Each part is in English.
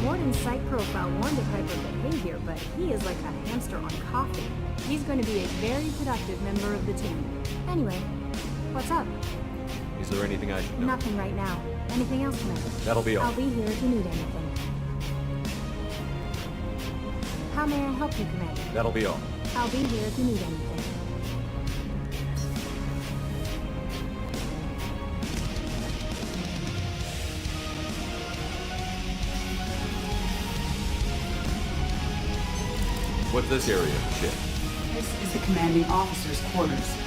Warden's site profile warned of hyper behavior, but he is like a hamster on coffee. He's going to be a very productive member of the team. Anyway, what's up? Is there anything I should know? Nothing right now. Anything else, Commander? That'll be all. I'll be here if you need anything. How may I help you, Commander? That'll be all. I'll be here if you need anything. What's this area of the ship? This is the commanding officer's quarters.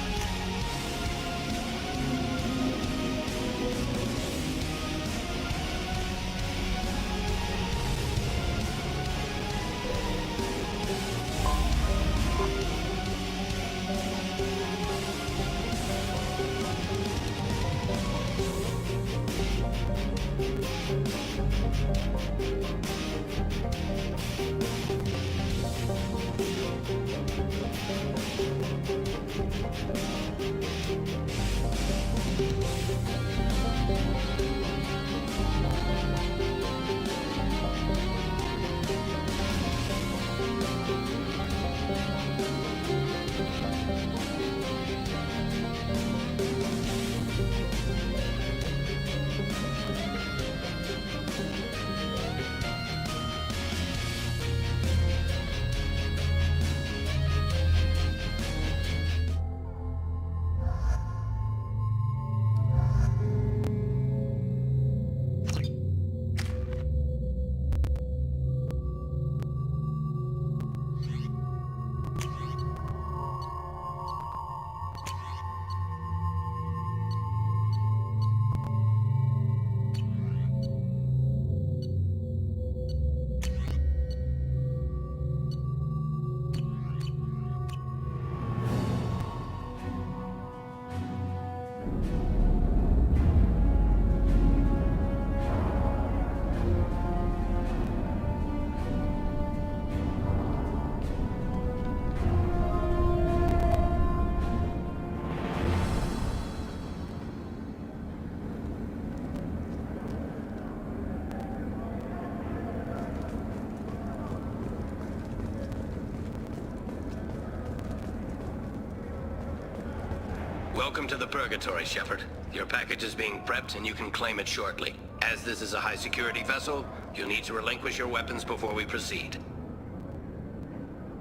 Welcome to the Purgatory, Shepard. Your package is being prepped and you can claim it shortly. As this is a high-security vessel, you'll need to relinquish your weapons before we proceed.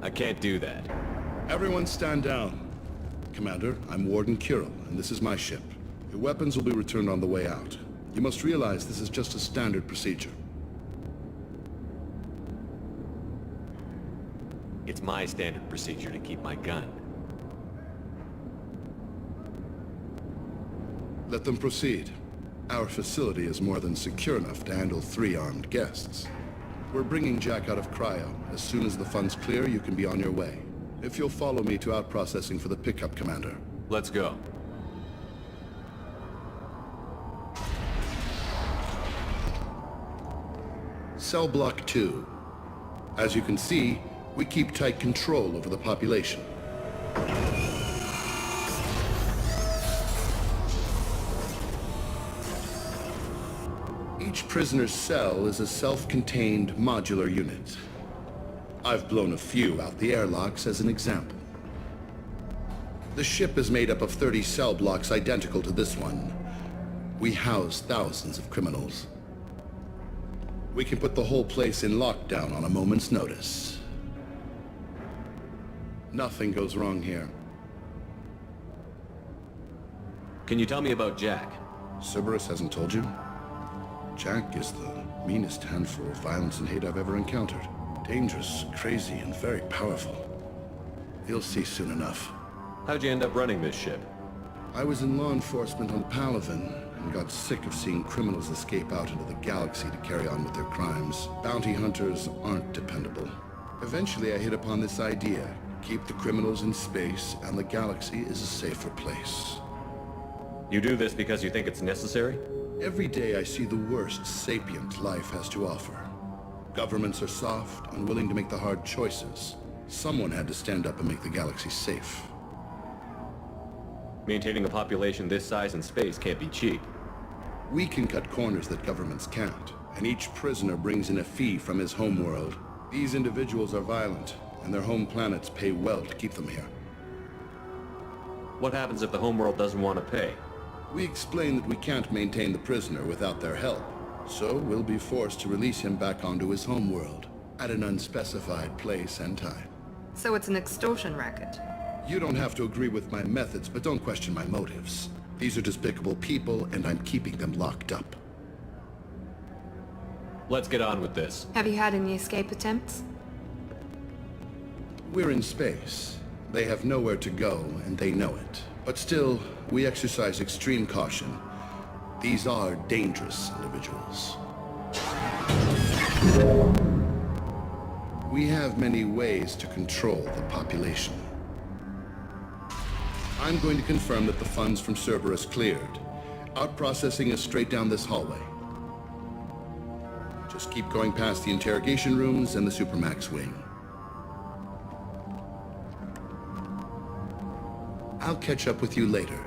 I can't do that. Everyone stand down. Commander, I'm Warden Kirill, and this is my ship. Your weapons will be returned on the way out. You must realize this is just a standard procedure. It's my standard procedure to keep my gun. Let them proceed. Our facility is more than secure enough to handle 3 armed guests. We're bringing Jack out of cryo. As soon as the funds clear, you can be on your way. If you'll follow me to out-processing for the pickup, Commander. Let's go. Cell Block 2. As you can see, we keep tight control over the population. Each prisoner's cell is a self-contained modular unit. I've blown a few out the airlocks as an example. The ship is made up of 30 cell blocks identical to this one. We house thousands of criminals. We can put the whole place in lockdown on a moment's notice. Nothing goes wrong here. Can you tell me about Jack? Cerberus hasn't told you? Jack is the meanest handful of violence and hate I've ever encountered. Dangerous, crazy, and very powerful. You'll see soon enough. How'd you end up running this ship? I was in law enforcement on Palaven, and got sick of seeing criminals escape out into the galaxy to carry on with their crimes. Bounty hunters aren't dependable. Eventually I hit upon this idea. Keep the criminals in space, and the galaxy is a safer place. You do this because you think it's necessary? Every day I see the worst sapient life has to offer. Governments are soft, unwilling to make the hard choices. Someone had to stand up and make the galaxy safe. Maintaining a population this size in space can't be cheap. We can cut corners that governments can't. and each prisoner brings in a fee from his homeworld. These individuals are violent, and their home planets pay well to keep them here. What happens if the homeworld doesn't want to pay? We explain that we can't maintain the prisoner without their help, so we'll be forced to release him back onto his homeworld at an unspecified place and time. So it's an extortion racket. You don't have to agree with my methods, but don't question my motives. These are despicable people, and I'm keeping them locked up. Let's get on with this. Have you had any escape attempts? We're in space. They have nowhere to go, and they know it. But still, we exercise extreme caution. These are dangerous individuals. We have many ways to control the population. I'm going to confirm that the funds from Cerberus cleared. Out processing is straight down this hallway. Just keep going past the interrogation rooms and the Supermax wing. I'll catch up with you later,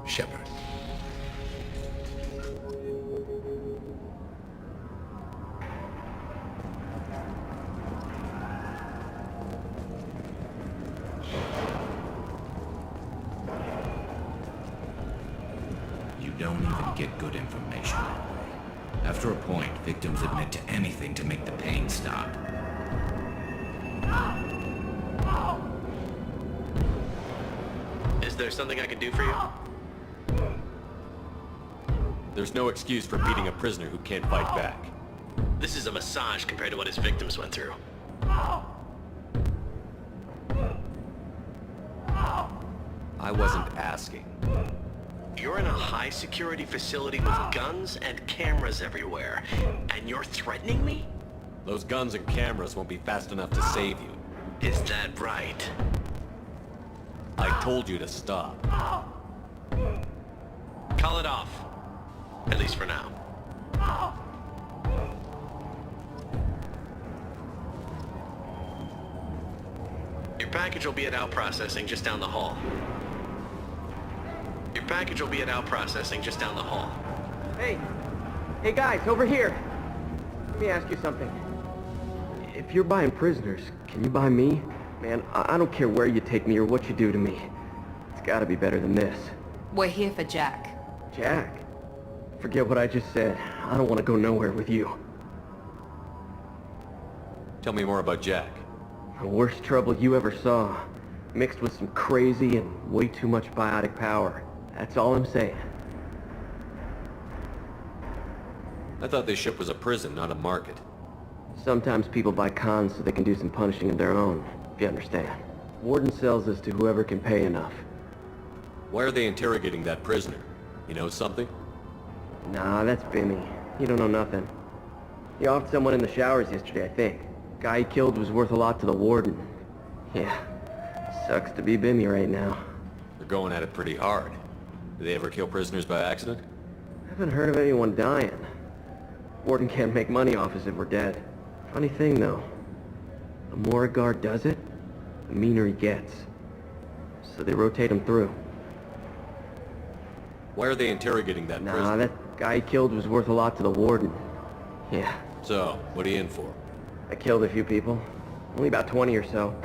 Shepard. You don't even get good information that way. After a point, victims admit to anything to make the pain stop. Is there something I can do for you? There's no excuse for beating a prisoner who can't fight back. This is a massage compared to what his victims went through. I wasn't asking. You're in a high-security facility with guns and cameras everywhere, and you're threatening me? Those guns and cameras won't be fast enough to save you. Is that right? I told you to stop. Call it off. At least for now. Your package will be at out processing just down the hall. Your package will be at out processing just down the hall. Hey guys, over here. Let me ask you something. If you're buying prisoners, can you buy me? Man, I don't care where you take me or what you do to me. It's gotta be better than this. We're here for Jack. Jack? Forget what I just said. I don't want to go nowhere with you. Tell me more about Jack. The worst trouble you ever saw. Mixed with some crazy and way too much biotic power. That's all I'm saying. I thought this ship was a prison, not a market. Sometimes people buy cons so they can do some punishing of their own, if you understand. Warden sells this to whoever can pay enough. Why are they interrogating that prisoner? You know something? Nah, that's Bimmy. You don't know nothing. He offed someone in the showers yesterday, I think. Guy he killed was worth a lot to the warden. Yeah, sucks to be Bimmy right now. They're going at it pretty hard. Do they ever kill prisoners by accident? I haven't heard of anyone dying. Warden can't make money off us if we're dead. Funny thing, though. The more a guard does it, the meaner he gets. So they rotate him through. Why are they interrogating that Nah, prisoner? that guy he killed was worth a lot to the warden. Yeah, So, what are you in for? I killed a few people. Only about 20 or so.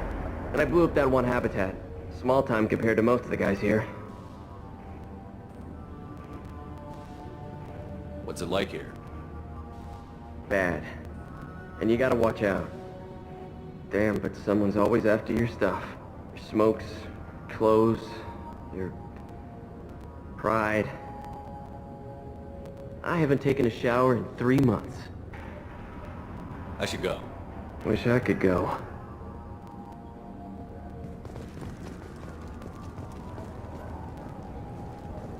And I blew up that one habitat. Small time compared to most of the guys here. What's it like here? Bad. And you gotta watch out. Damn, but someone's always after your stuff. Your smokes, clothes, your pride. I haven't taken a shower in 3 months. I should go. Wish I could go.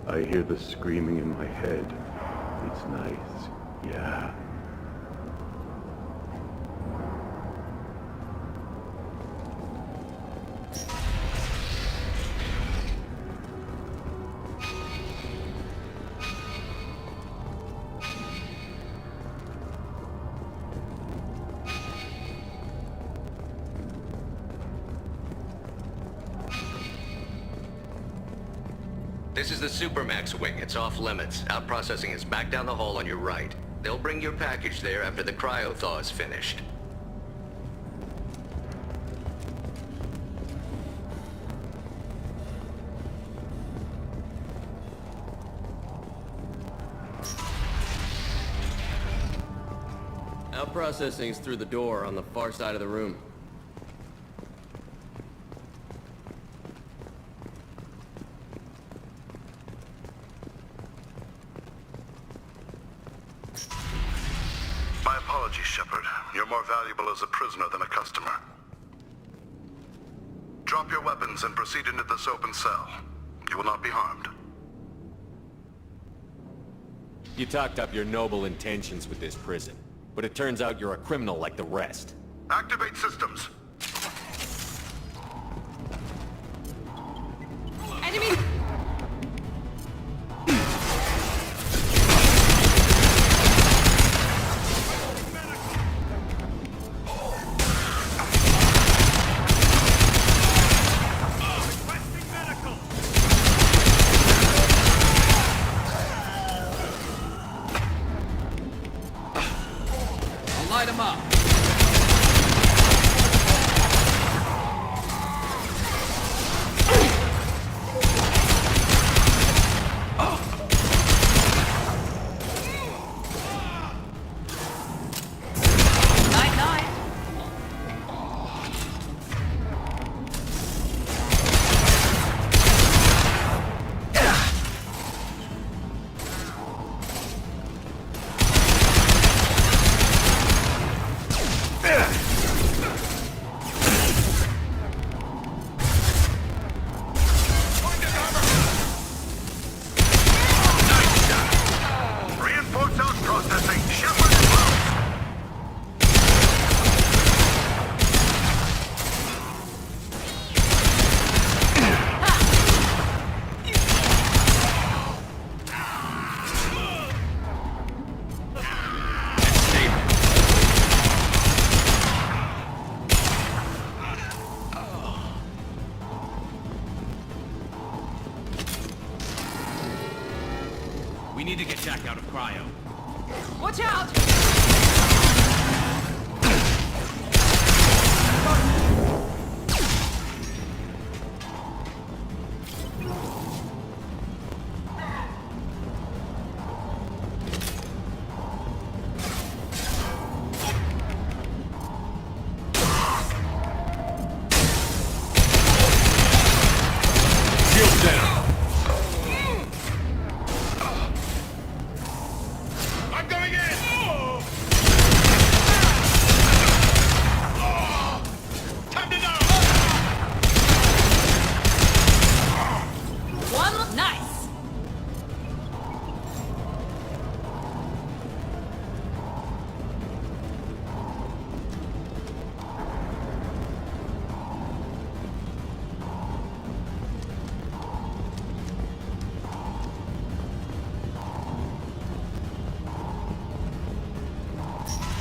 I hear the screaming in my head. It's nice. Yeah. This is the Supermax wing. It's off limits. Out processing is back down the hall on your right. They'll bring your package there after the cryo-thaw is finished. Our processing's through the door on the far side of the room. My apologies, Shepard. You're more valuable as a prisoner than a customer. Drop your weapons and proceed into this open cell. You will not be harmed. You talked up your noble intentions with this prison, but it turns out you're a criminal like the rest. Activate systems. Enemy! Light him up! Night-night! Reinforce out processing. Shepard is loose. We need to get Jack out of cryo. Watch out! Shield down! I'm going in! Time to know! One, nice!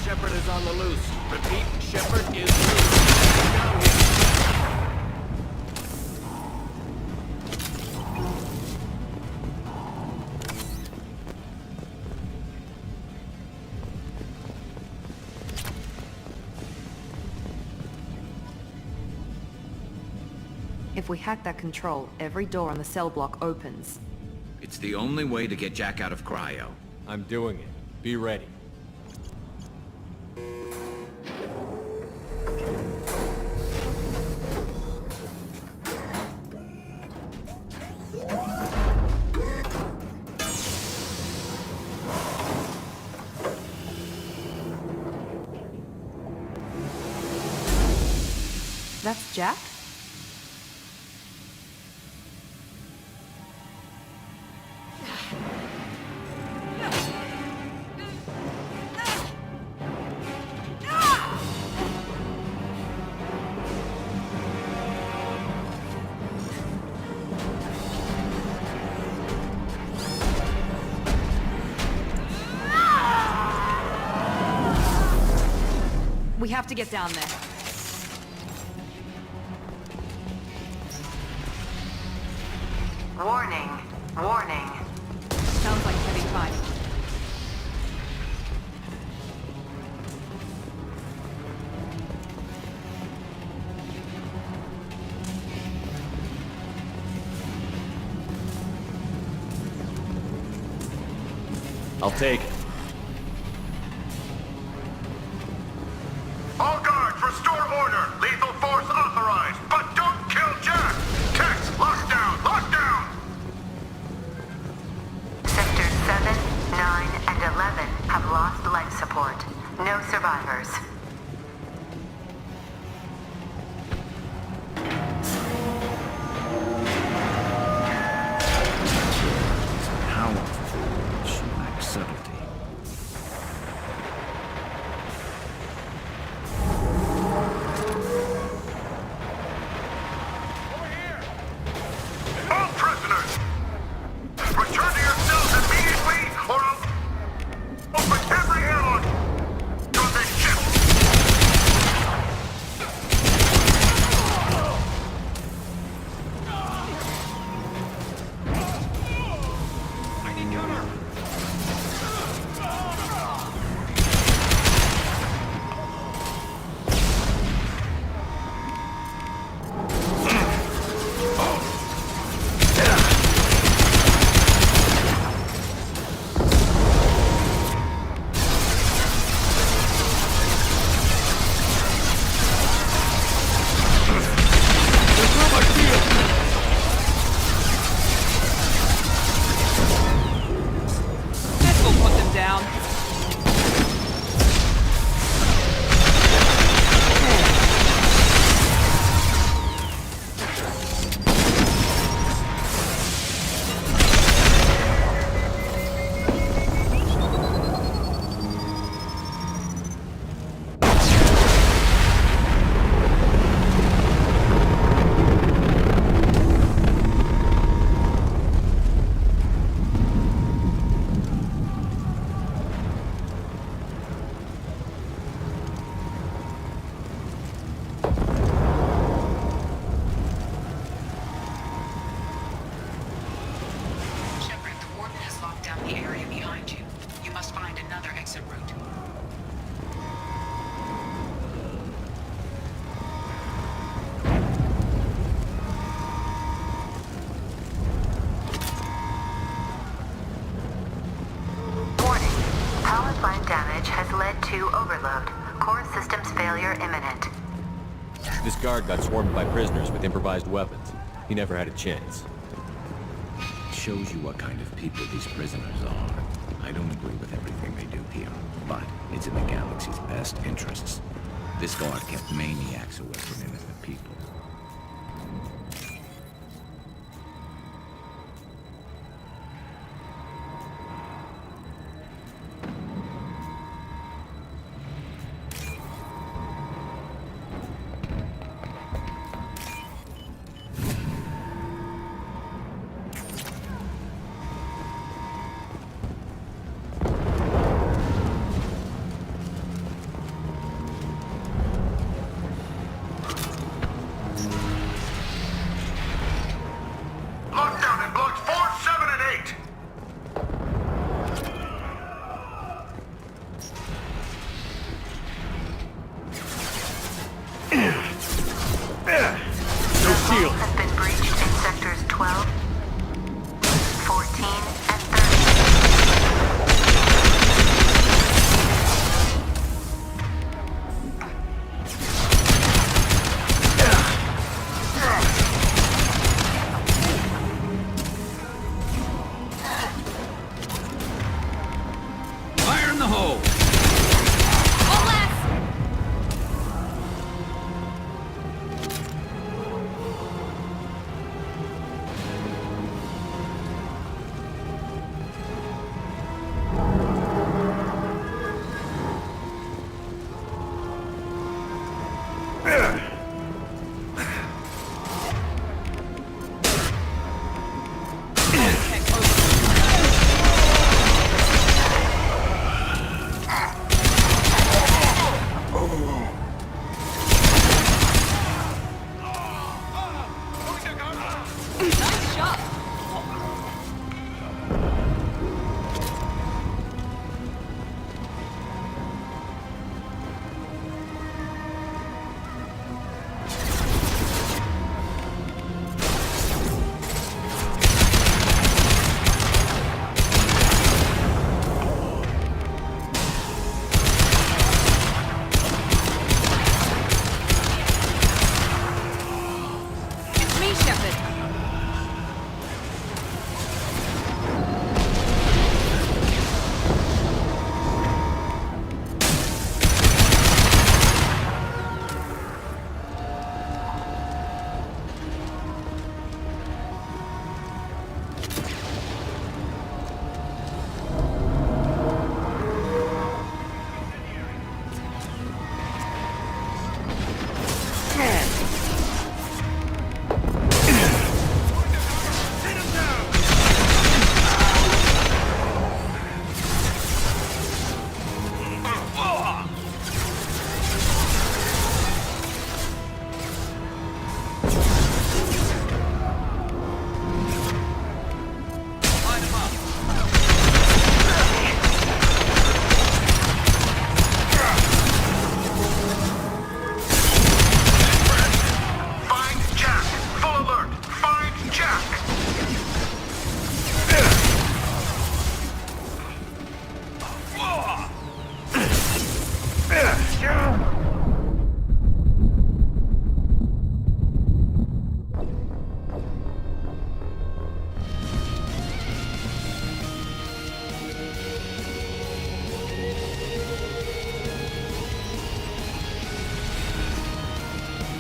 Shepard is on the loose. Repeat, Shepard is loose. If we hack that control, every door on the cell block opens. It's the only way to get Jack out of cryo. I'm doing it. Be ready. That's Jack? We have to get down there. Warning. Warning. Sounds like heavy fighting. I'll take it. All guards, restore order! Lethal force authorized, but don't kill Jack! Tex, lockdown! Lockdown! Sectors 7, 9, and 11 have lost life support. No survivors. Powerful. She lacks subtlety. All prisoners! Return to your cells immediately, or I'll open every airlock on this ship! This will put them down. Shepard, the warden has locked down the area behind you. You must find another exit route. Warning. Power plant damage has led to overload. Core systems failure imminent. This guard got swarmed by prisoners with improvised weapons. He never had a chance. Shows you what kind of people these prisoners are. I don't agree with everything they do here, but it's in the galaxy's best interests. This guard kept maniacs away from innocent people.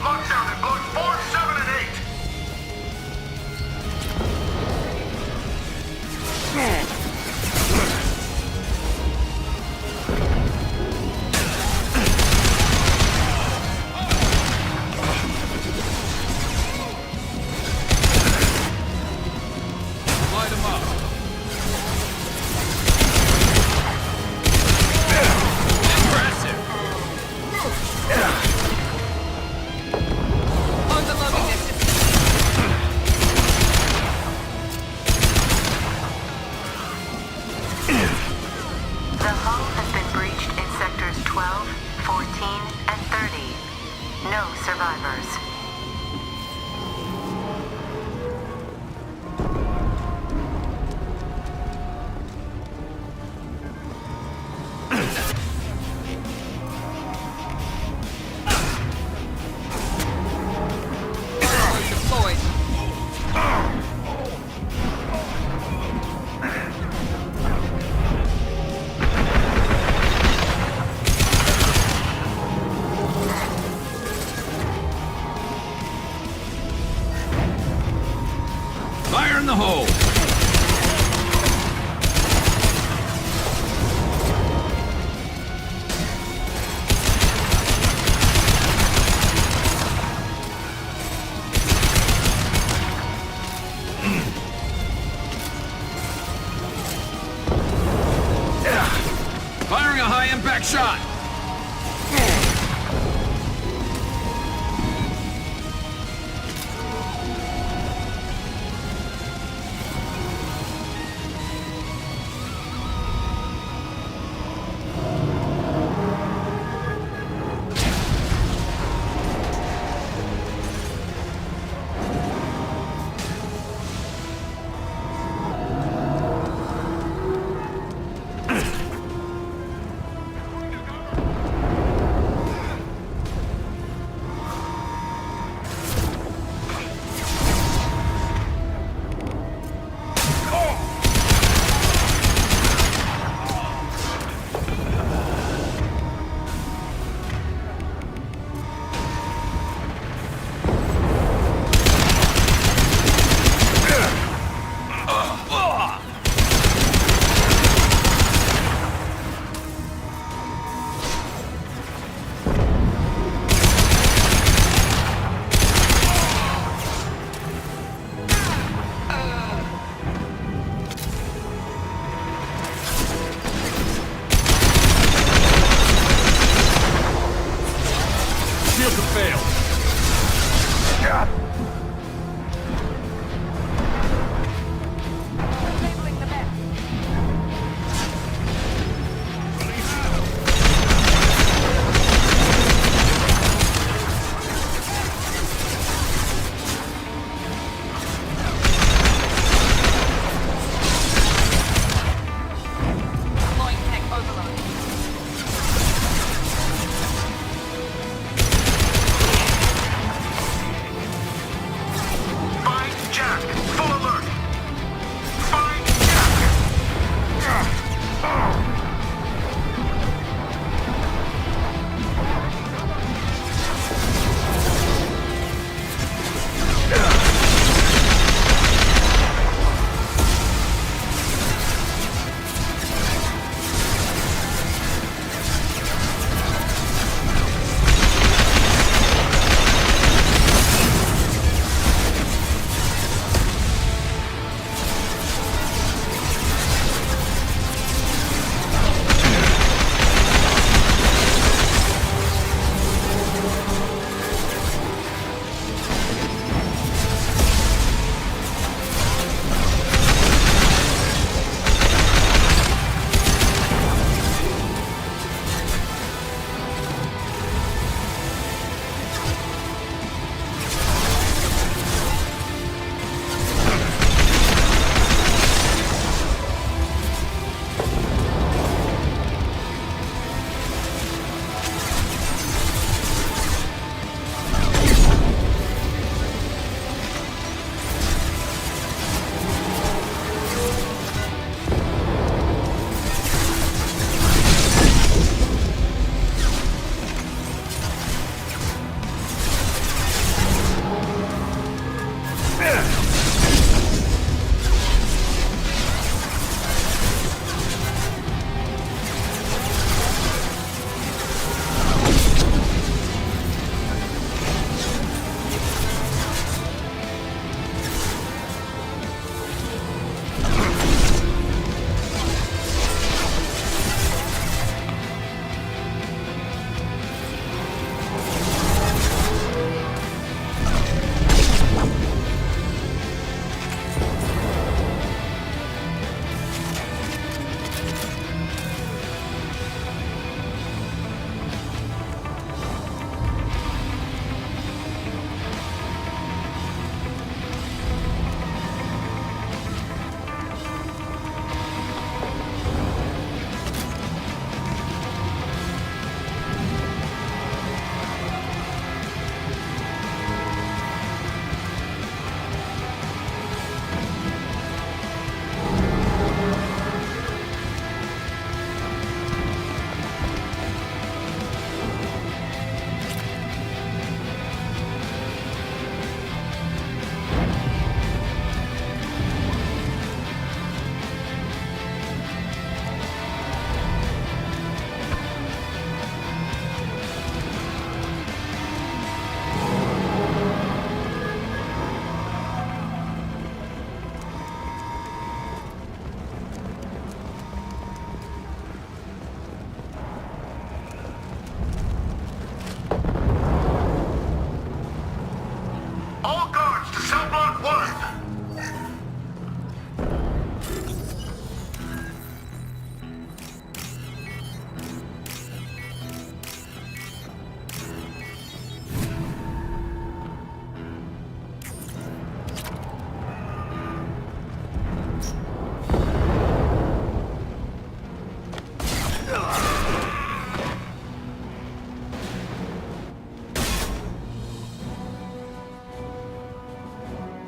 Lockdown in block 4, 7, and 8. Light them up. Impressive! Overloading this system. The hull has been breached in sectors 12, 14, and 30. No survivors. Deployed. Fire in the hole! Firing a high-impact shot! Shields have failed. Labeling the map. Deploying tech overload.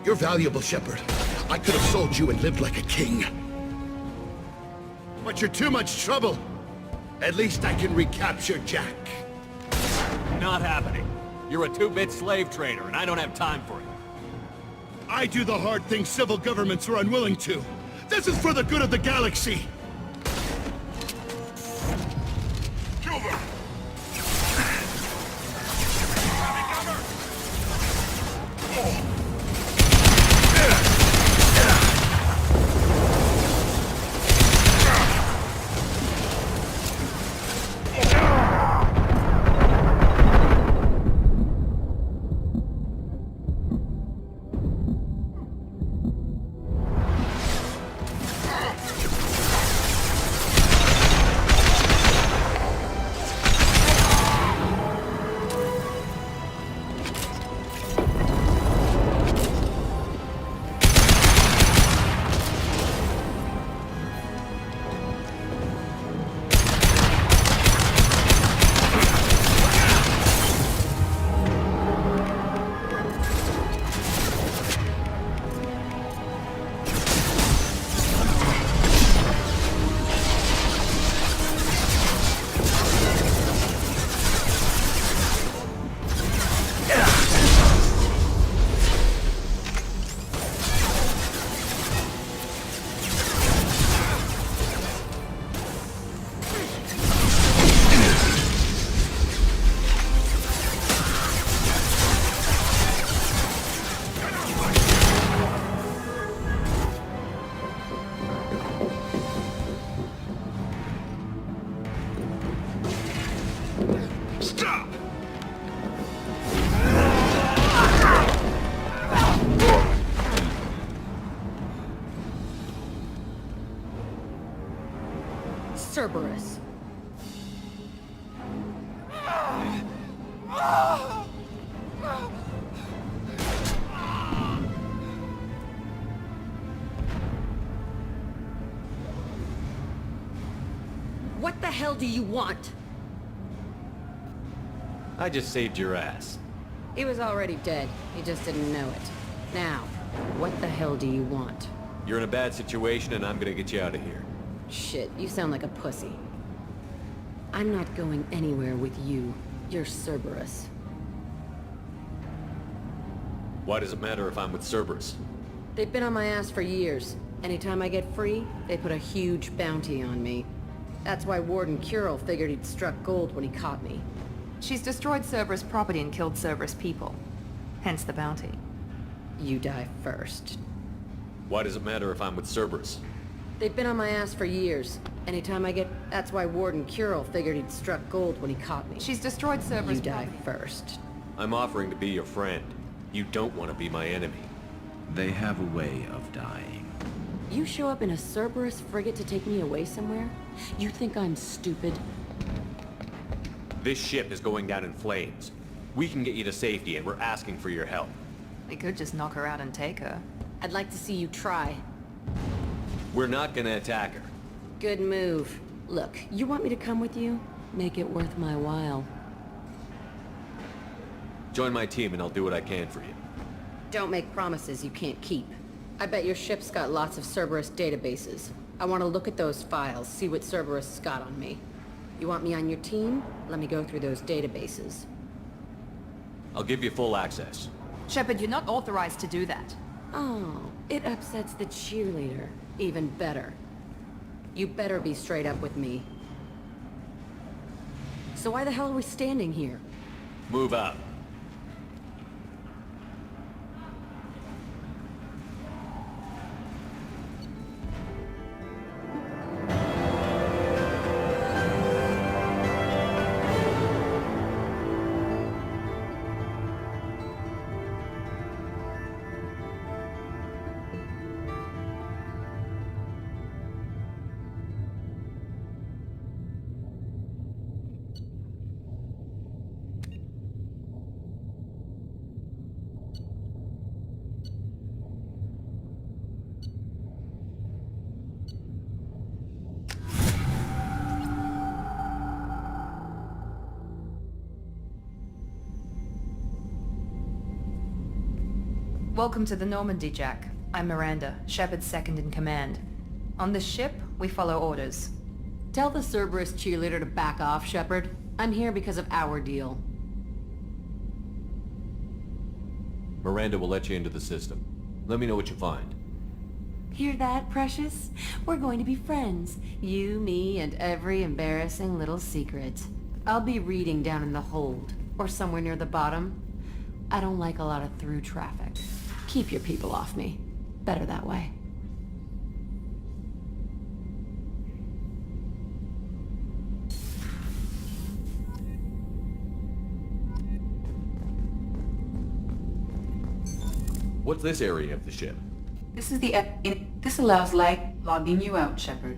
You're valuable, Shepard. I could have sold you and lived like a king. But you're too much trouble. At least I can recapture Jack. Not happening. You're a 2-bit slave trader, and I don't have time for it. I do the hard things civil governments are unwilling to. This is for the good of the galaxy. Kill them! Stop! Cerberus. What the hell do you want? I just saved your ass. He was already dead. He just didn't know it. Now, what the hell do you want? You're in a bad situation, and I'm gonna get you out of here. Shit, you sound like a pussy. I'm not going anywhere with you. You're Cerberus. Why does it matter if I'm with Cerberus? They've been on my ass for years. Anytime I get free, they put a huge bounty on me. That's why Warden Curel figured he'd struck gold when he caught me. She's destroyed Cerberus property and killed Cerberus people. Hence the bounty. You die first. Why does it matter if I'm with Cerberus? They've been on my ass for years. Anytime I get... That's why Warden Curel figured he'd struck gold when he caught me. She's destroyed Cerberus You die property. first. I'm offering to be your friend. You don't want to be my enemy. They have a way of dying. You show up in a Cerberus frigate to take me away somewhere? You think I'm stupid? This ship is going down in flames. We can get you to safety, and we're asking for your help. We could just knock her out and take her. I'd like to see you try. We're not gonna attack her. Good move. Look, you want me to come with you? Make it worth my while. Join my team, and I'll do what I can for you. Don't make promises you can't keep. I bet your ship's got lots of Cerberus databases. I want to look at those files, see what Cerberus has got on me. You want me on your team? Let me go through those databases. I'll give you full access. Shepard, you're not authorized to do that. Oh, it upsets the cheerleader. Even better. You better be straight up with me. So why the hell are we standing here? Move out. Welcome to the Normandy, Jack. I'm Miranda, Shepard's second in command. On this ship, we follow orders. Tell the Cerberus cheerleader to back off, Shepard. I'm here because of our deal. Miranda will let you into the system. Let me know what you find. Hear that, Precious? We're going to be friends. You, me, and every embarrassing little secret. I'll be reading down in the hold, or somewhere near the bottom. I don't like a lot of through traffic. Keep your people off me. Better that way. What's this area of the ship? This is this allows logging you out, Shepard.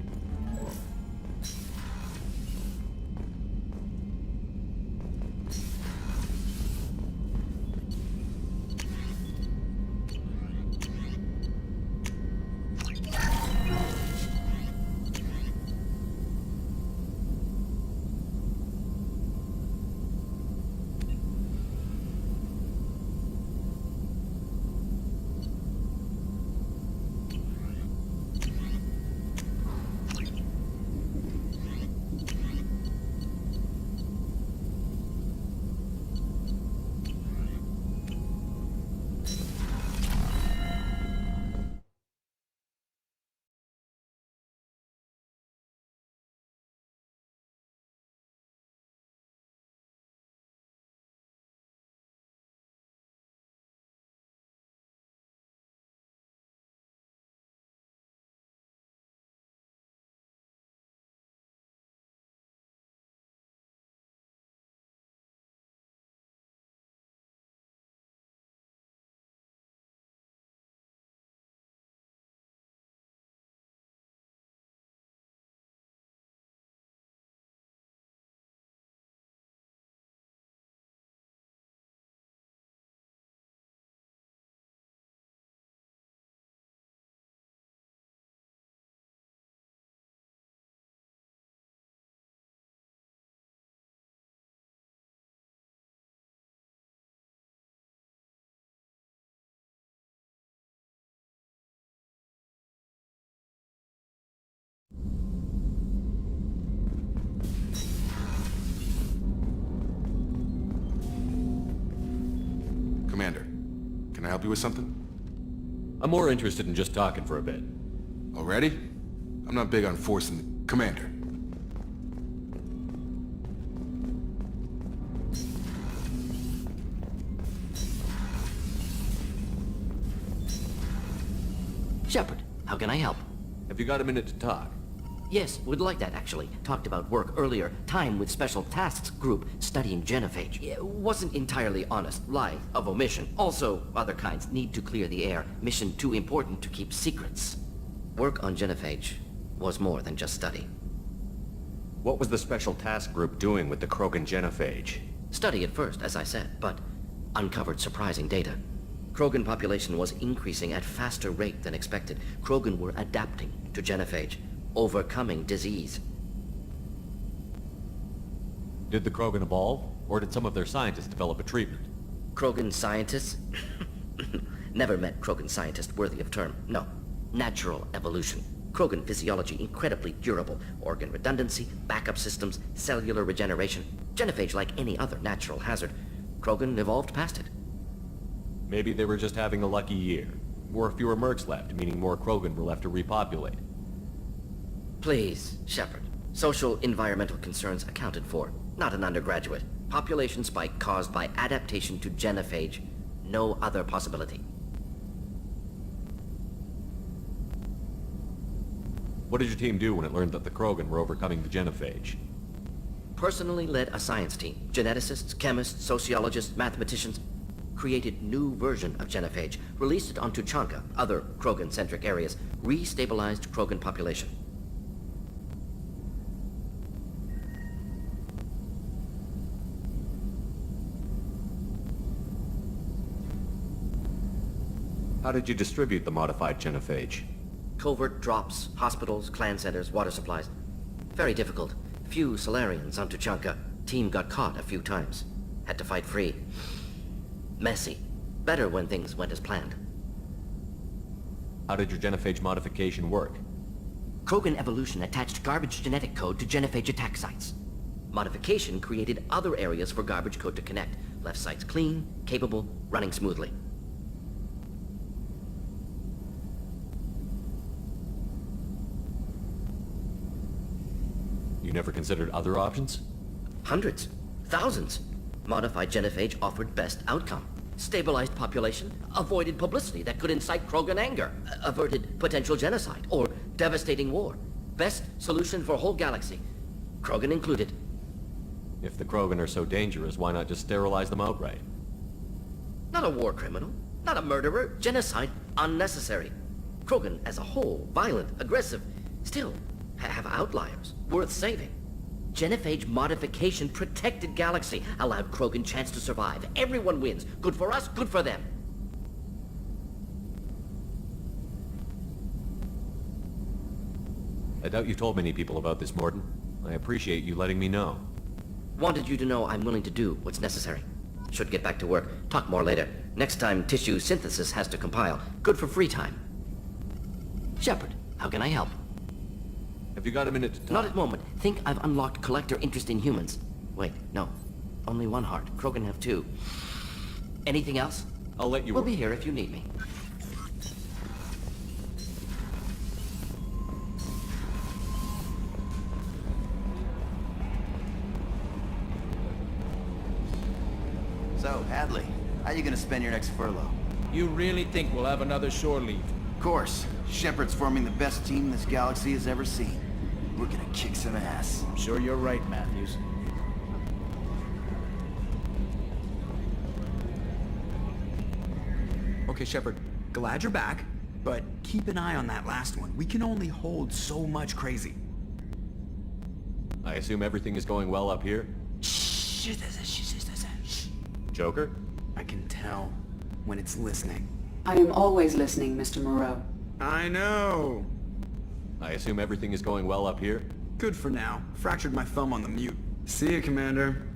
Commander, can I help you with something? I'm more interested in just talking for a bit. Already? I'm not big on forcing... Commander. Shepard, how can I help? Have you got a minute to talk? Yes, would like that actually. Talked about work earlier. Time with Special Tasks Group studying genophage. Yeah, wasn't entirely honest. Lie of omission. Also, other kinds need to clear the air. Mission too important to keep secrets. Work on genophage was more than just study. What was the Special Task Group doing with the Krogan genophage? Study at first, as I said, but uncovered surprising data. Krogan population was increasing at faster rate than expected. Krogan were adapting to genophage, overcoming disease. Did the Krogan evolve, or did some of their scientists develop a treatment? Krogan scientists? Never met Krogan scientist worthy of term. No. Natural evolution. Krogan physiology incredibly durable. Organ redundancy, backup systems, cellular regeneration. Genophage like any other natural hazard. Krogan evolved past it. Maybe they were just having a lucky year. More fewer mercs left, meaning more Krogan were left to repopulate. Please, Shepard. Social environmental concerns accounted for. Not an undergraduate. Population spike caused by adaptation to genophage. No other possibility. What did your team do when it learned that the Krogan were overcoming the genophage? Personally led a science team. Geneticists, chemists, sociologists, mathematicians. Created new version of genophage. Released it onto Chanka, other Krogan-centric areas. Restabilized Krogan population. How did you distribute the modified genophage? Covert drops, hospitals, clan centers, water supplies. Very difficult. Few Solarians onto Chanka. Team got caught a few times. Had to fight free. Messy. Better when things went as planned. How did your genophage modification work? Krogan evolution attached garbage genetic code to genophage attack sites. Modification created other areas for garbage code to connect. Left sites clean, capable, running smoothly. You never considered other options? Hundreds. Thousands. Modified genophage offered best outcome. Stabilized population, avoided publicity that could incite Krogan anger, averted potential genocide, or devastating war. Best solution for whole galaxy. Krogan included. If the Krogan are so dangerous, why not just sterilize them outright? Not a war criminal, not a murderer, genocide, unnecessary. Krogan as a whole, violent, aggressive, still have outliers, worth saving. Genophage modification protected galaxy, allowed Krogan chance to survive. Everyone wins. Good for us, good for them. I doubt you've told many people about this, Morden. I appreciate you letting me know. Wanted you to know I'm willing to do what's necessary. Should get back to work. Talk more later. Next time tissue synthesis has to compile. Good for free time. Shepard, how can I help? Have you got a minute to talk? Not at the moment. Think I've unlocked collector interest in humans. Wait, no. Only one heart. Krogan have two. Anything else? I'll let you We'll work. be here if you need me. So, Hadley, how you gonna spend your next furlough? You really think we'll have another shore leave? Of course. Shepard's forming the best team this galaxy has ever seen. We're gonna kick some ass. I'm sure you're right, Matthews. Okay, Shepard, glad you're back, but keep an eye on that last one. We can only hold so much crazy. I assume everything is going well up here? Shh. Joker? I can tell when it's listening. I am always listening, Mr. Moreau. I know. I assume everything is going well up here? Good for now. Fractured my thumb on the mute. See you, Commander.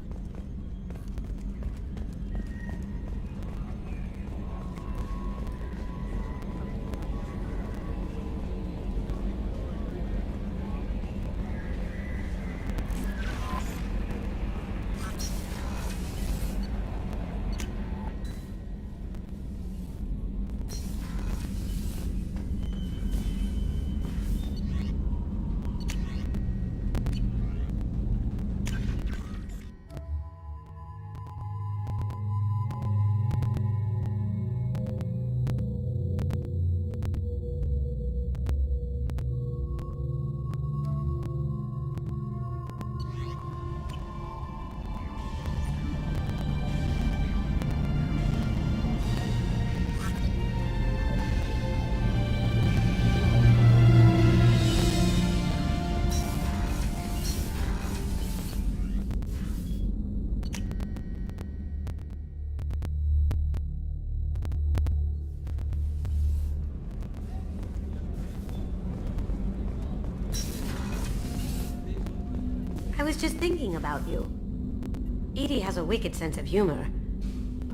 I was just thinking about you. Edie has a wicked sense of humor.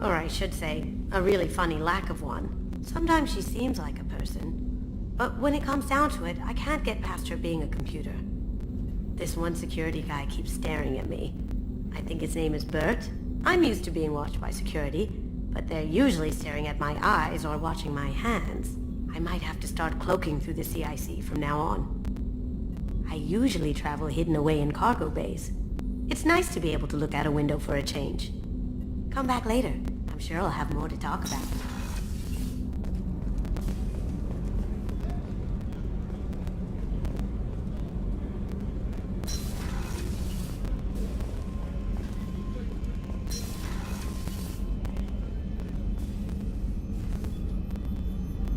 Or I should say, a really funny lack of one. Sometimes she seems like a person. But when it comes down to it, I can't get past her being a computer. This one security guy keeps staring at me. I think his name is Bert. I'm used to being watched by security, but they're usually staring at my eyes or watching my hands. I might have to start cloaking through the CIC from now on. I usually travel hidden away in cargo bays. It's nice to be able to look out a window for a change. Come back later. I'm sure I'll have more to talk about.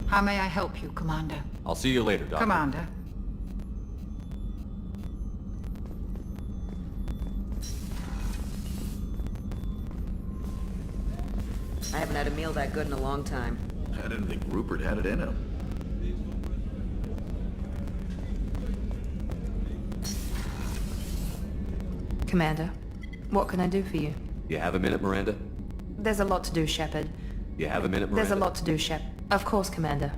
How may I help you, Commander? I'll see you later, Doctor. Commander. I haven't had a meal that good in a long time. I didn't think Rupert had it in him. Commander, what can I do for you? You have a minute, Miranda? There's a lot to do, Shepard. You have a minute, Miranda? There's a lot to do, Shep. Of course, Commander.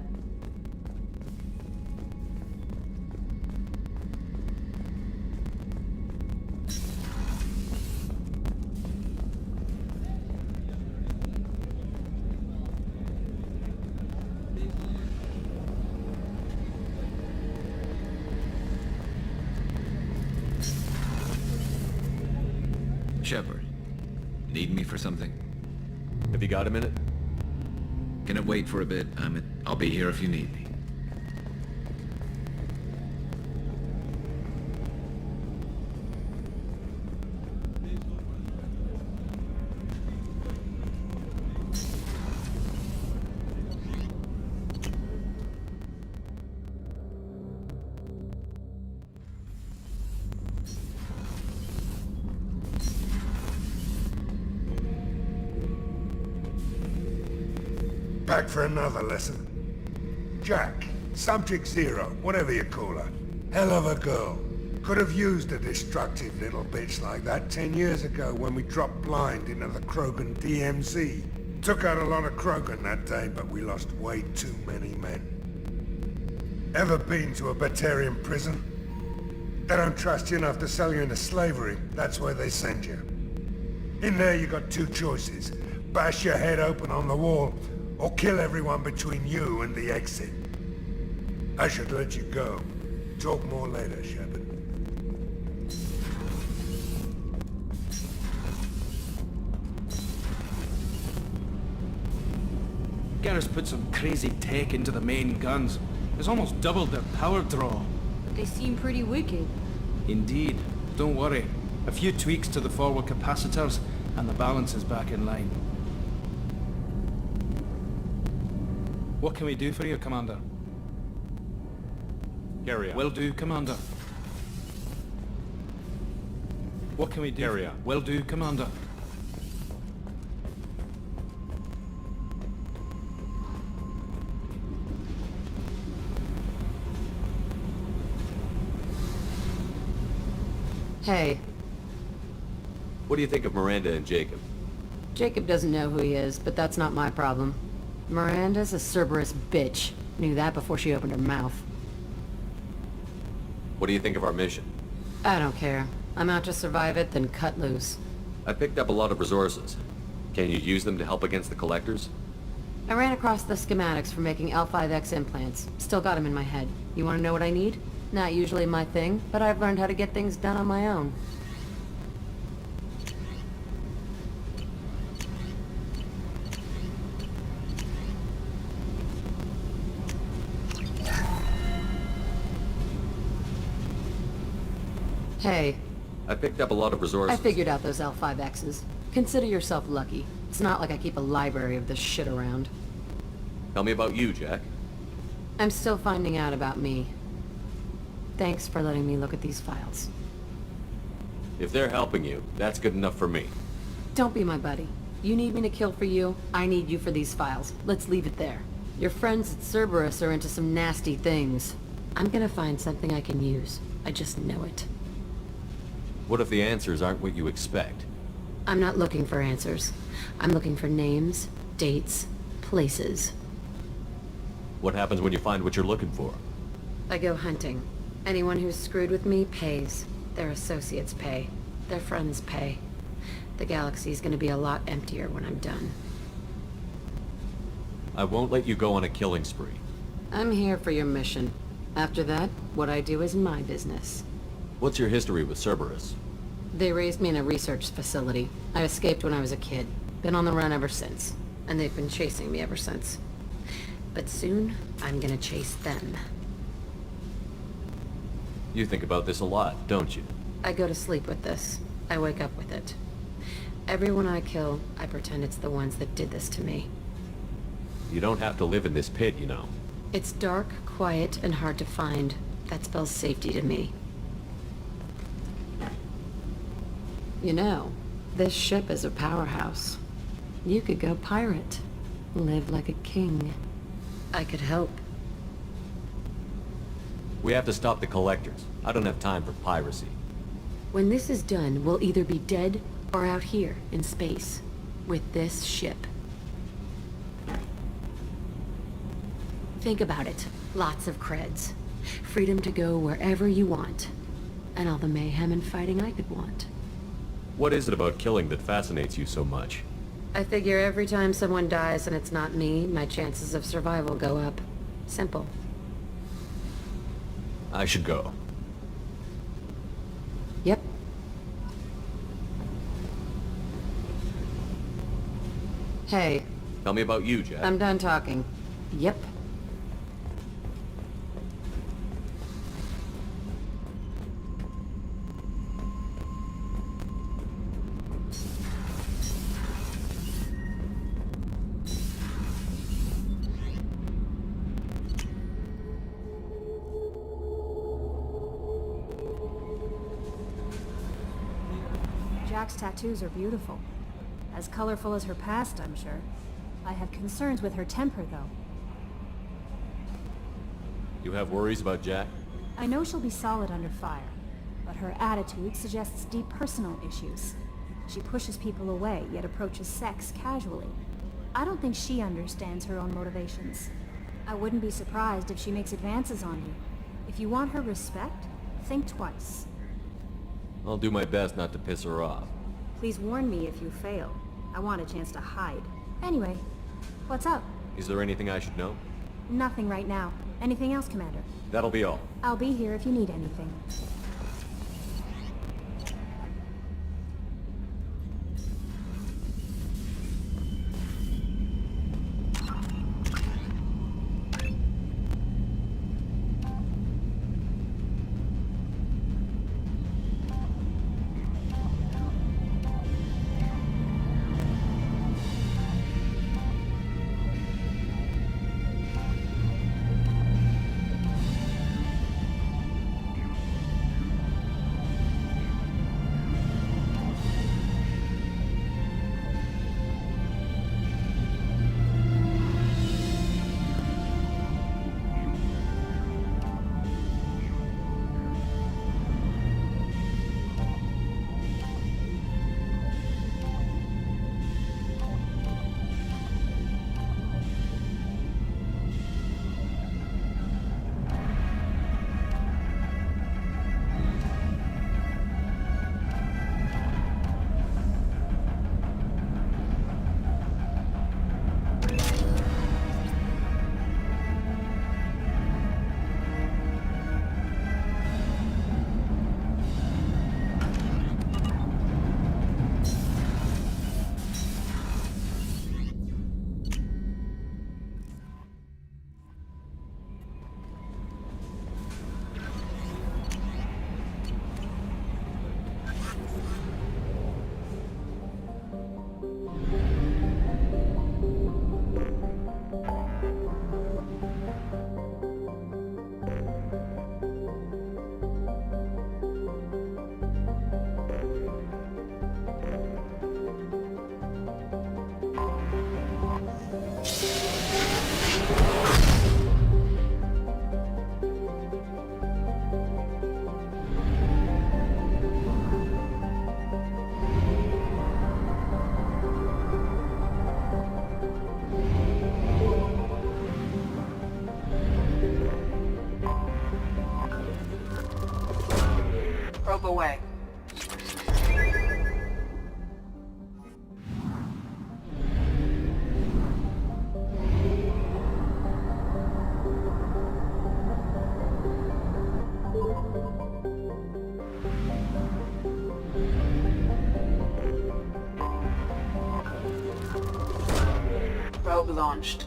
Shepard. Need me for something? Have you got a minute? Can it wait for a bit? I'll be here if you need me. Back for another lesson. Jack, Subject Zero, whatever you call her. Hell of a girl. Could have used a destructive little bitch like that 10 years ago when we dropped blind into the Krogan DMZ. Took out a lot of Krogan that day, but we lost way too many men. Ever been to a Batarian prison? They don't trust you enough to sell you into slavery. That's where they send you. In there you got two choices. Bash your head open on the wall, or kill everyone between you and the exit. I should let you go. Talk more later, Shepard. Garrus put some crazy tech into the main guns. It's almost doubled their power draw. But they seem pretty wicked. Indeed. Don't worry. A few tweaks to the forward capacitors, and the balance is back in line. What can we do for you, Commander? Carry on. Will do, Commander. What can we do? Carry on. Will do, Commander. Hey, What do you think of Miranda and Jacob? Jacob doesn't know who he is, but that's not my problem. Miranda's a Cerberus bitch. Knew that before she opened her mouth. What do you think of our mission? I don't care. I'm out to survive it, then cut loose. I picked up a lot of resources. Can you use them to help against the Collectors? I ran across the schematics for making L5X implants. Still got them in my head. You want to know what I need? Not usually my thing, but I've learned how to get things done on my own. Hey. I picked up a lot of resources. I figured out those L5Xs. Consider yourself lucky. It's not like I keep a library of this shit around. Tell me about you, Jack. I'm still finding out about me. Thanks for letting me look at these files. If they're helping you, that's good enough for me. Don't be my buddy. You need me to kill for you, I need you for these files. Let's leave it there. Your friends at Cerberus are into some nasty things. I'm gonna find something I can use. I just know it. What if the answers aren't what you expect? I'm not looking for answers. I'm looking for names, dates, places. What happens when you find what you're looking for? I go hunting. Anyone who's screwed with me pays. Their associates pay. Their friends pay. The galaxy's gonna be a lot emptier when I'm done. I won't let you go on a killing spree. I'm here for your mission. After that, what I do is my business. What's your history with Cerberus? They raised me in a research facility. I escaped when I was a kid. Been on the run ever since. And they've been chasing me ever since. But soon, I'm gonna chase them. You think about this a lot, don't you? I go to sleep with this. I wake up with it. Everyone I kill, I pretend it's the ones that did this to me. You don't have to live in this pit, you know. It's dark, quiet, and hard to find. That spells safety to me. You know, this ship is a powerhouse. You could go pirate. Live like a king. I could help. We have to stop the Collectors. I don't have time for piracy. When this is done, we'll either be dead or out here in space. With this ship. Think about it. Lots of creds. Freedom to go wherever you want. And all the mayhem and fighting I could want. What is it about killing that fascinates you so much? I figure every time someone dies and it's not me, my chances of survival go up. Simple. I should go. Yep. Hey, Tell me about you, Jack. I'm done talking. Yep. Jack's tattoos are beautiful. As colorful as her past, I'm sure. I have concerns with her temper, though. You have worries about Jack? I know she'll be solid under fire, but her attitude suggests deep personal issues. She pushes people away, yet approaches sex casually. I don't think she understands her own motivations. I wouldn't be surprised if she makes advances on you. If you want her respect, think twice. I'll do my best not to piss her off. Please warn me if you fail. I want a chance to hide. Anyway, what's up? Is there anything I should know? Nothing right now. Anything else, Commander? That'll be all. I'll be here if you need anything. Probe away. Probe launched.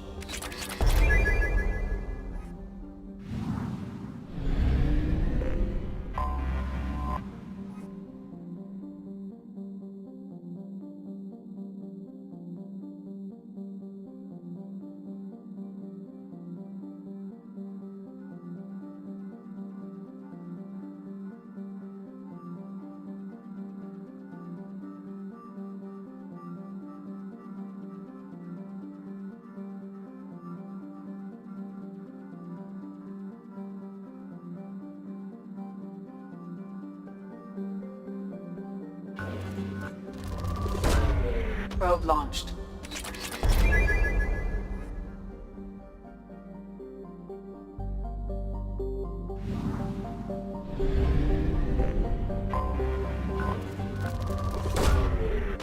Probe launched.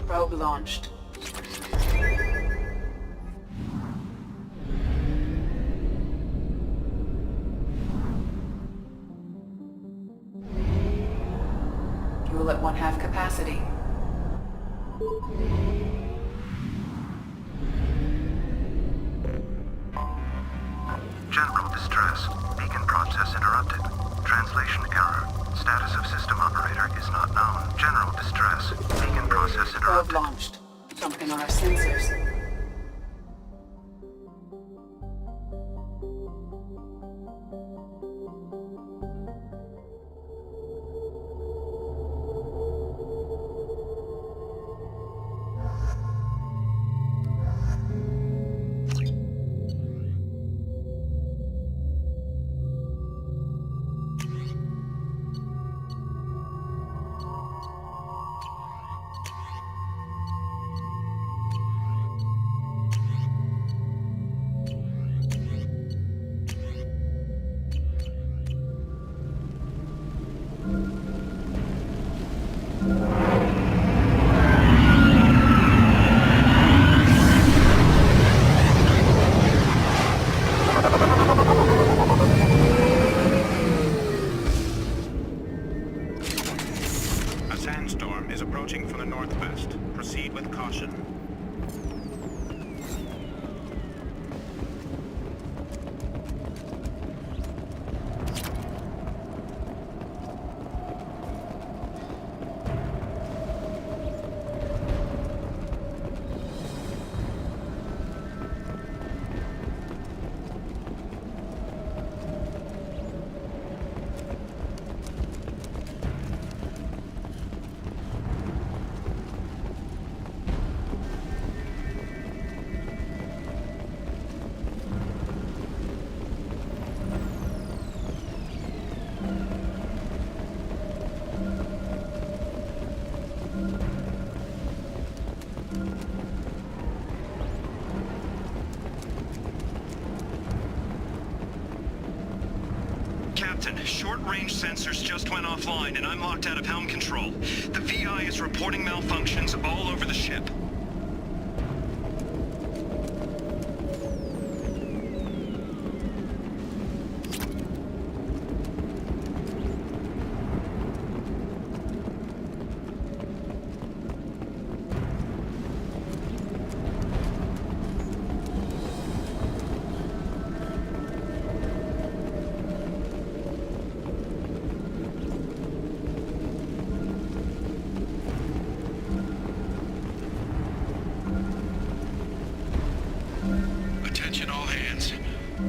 Probe launched. Fuel at 1/2 capacity. distress. Beacon process interrupted. Translation error. Status of system operator is not known. General distress. Beacon process interrupted. Probe launched. Something on our sensors. A sandstorm is approaching from the northwest. Proceed with caution. Captain, short-range sensors just went offline and I'm locked out of helm control. The VI is reporting malfunctions all over the ship. Attention all hands.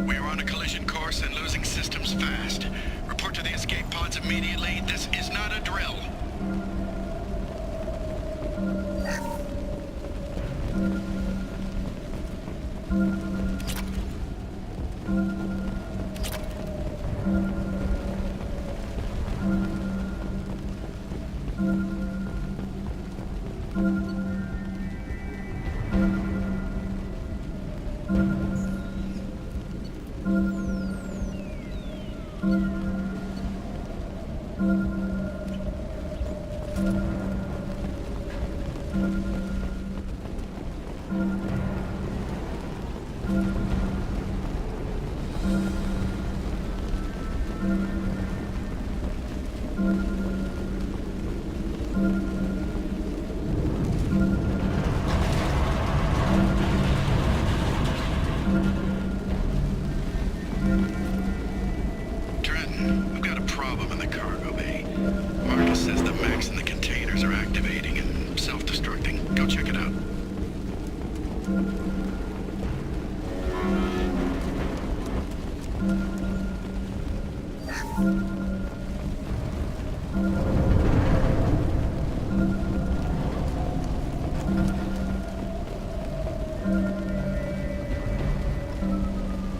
We are on a collision course and losing systems fast. Report to the escape pods immediately. This is not a drill. Trenton, we've got a problem in the cargo bay. Marcus says the mechs in the containers are activating and self-destructing. Go check it out.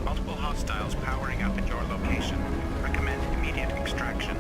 Multiple hostiles powering up at your location. Recommend immediate extraction.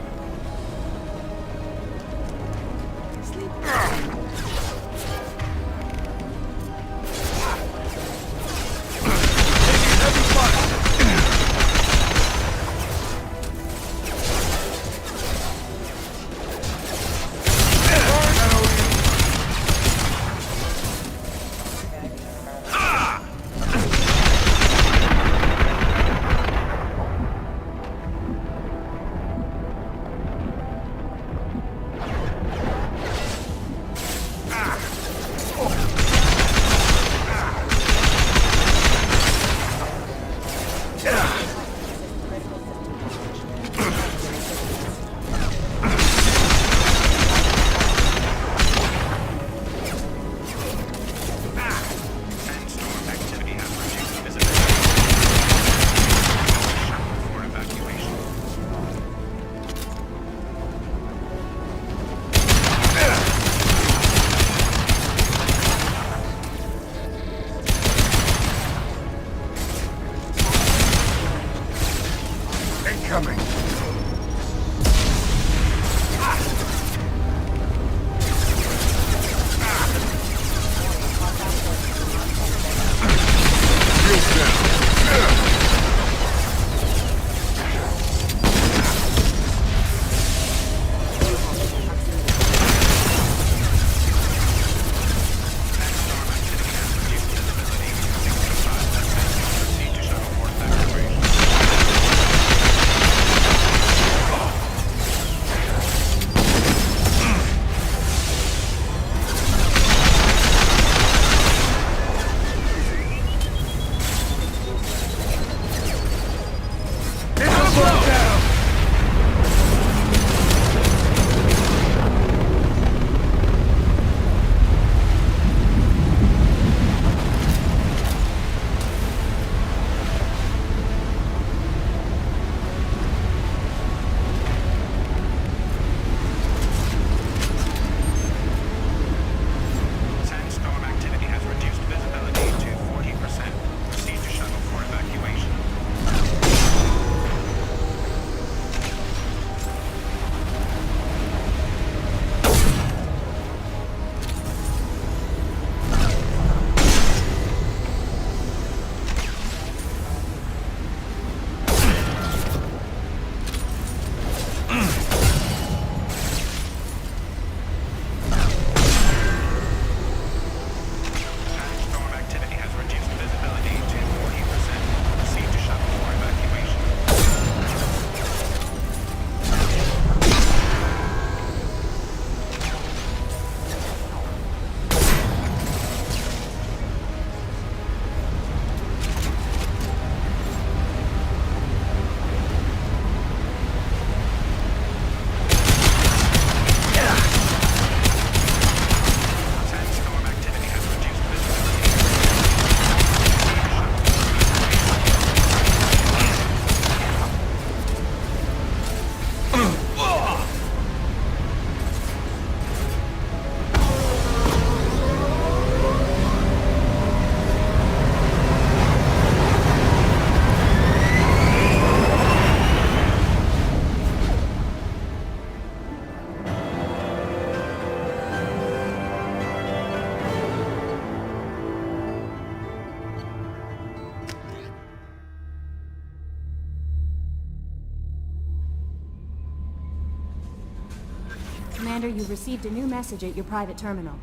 Commander, you've received a new message at your private terminal.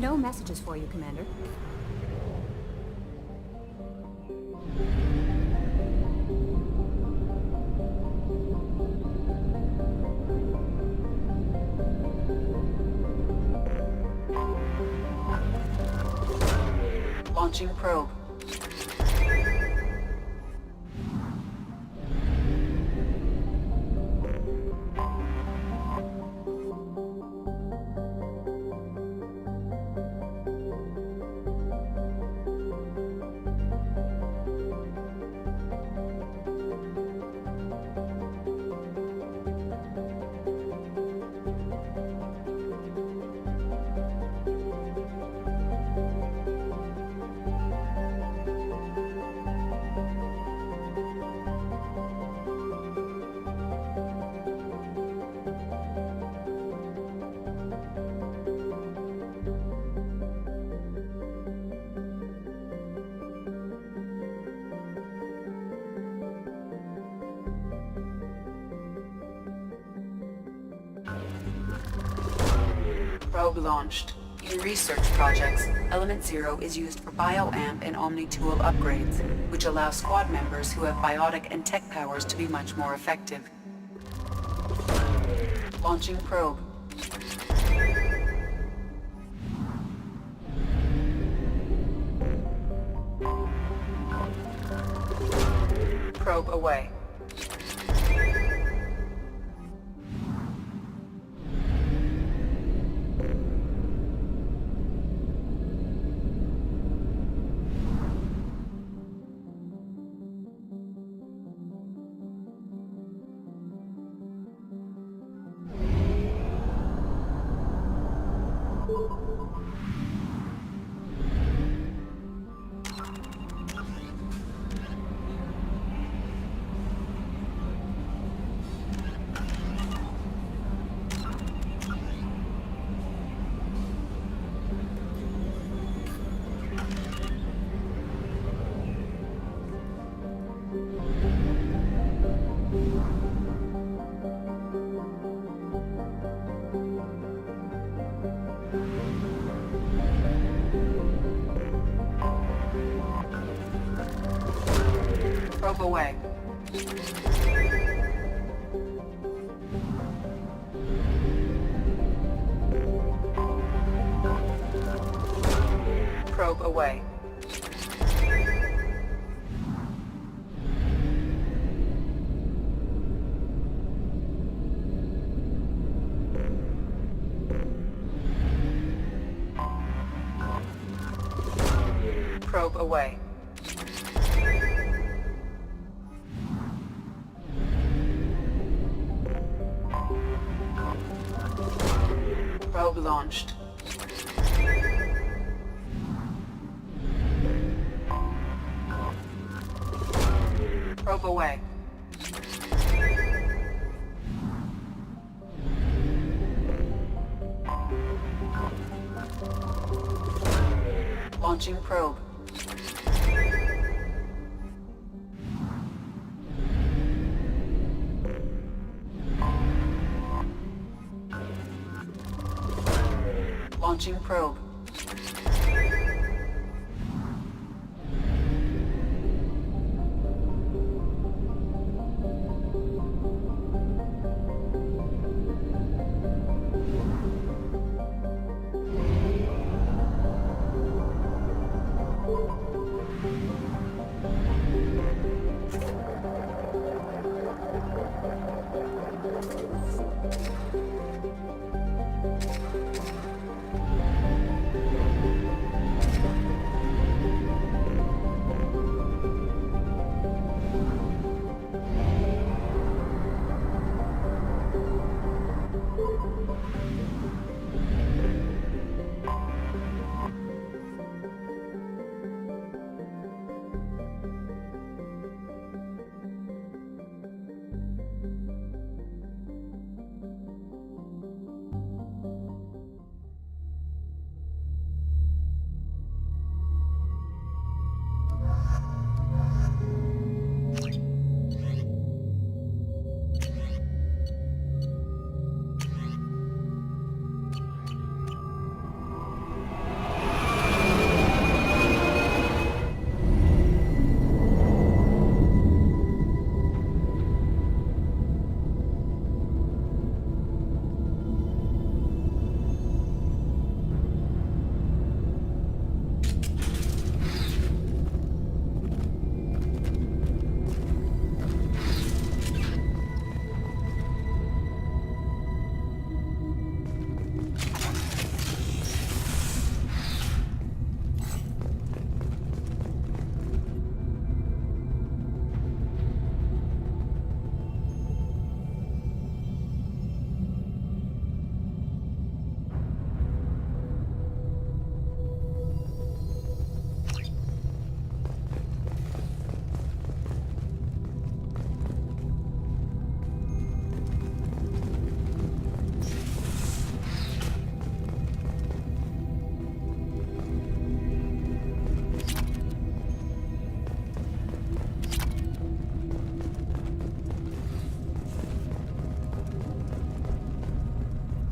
No messages for you, Commander. Launching probe. Probe launched. In research projects, Element Zero is used for bioamp and omni-tool upgrades, which allow squad members who have biotic and tech powers to be much more effective. Launching probe. Probe away. Probe away. Probe away. Probe away. Probe launched. Probe away. Launching probe. Launching probe.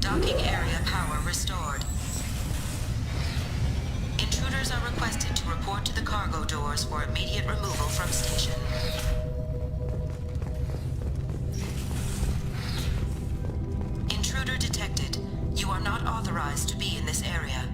Docking area power restored. Intruders are requested to report to the cargo doors for immediate removal from station. Intruder detected. You are not authorized to be in this area.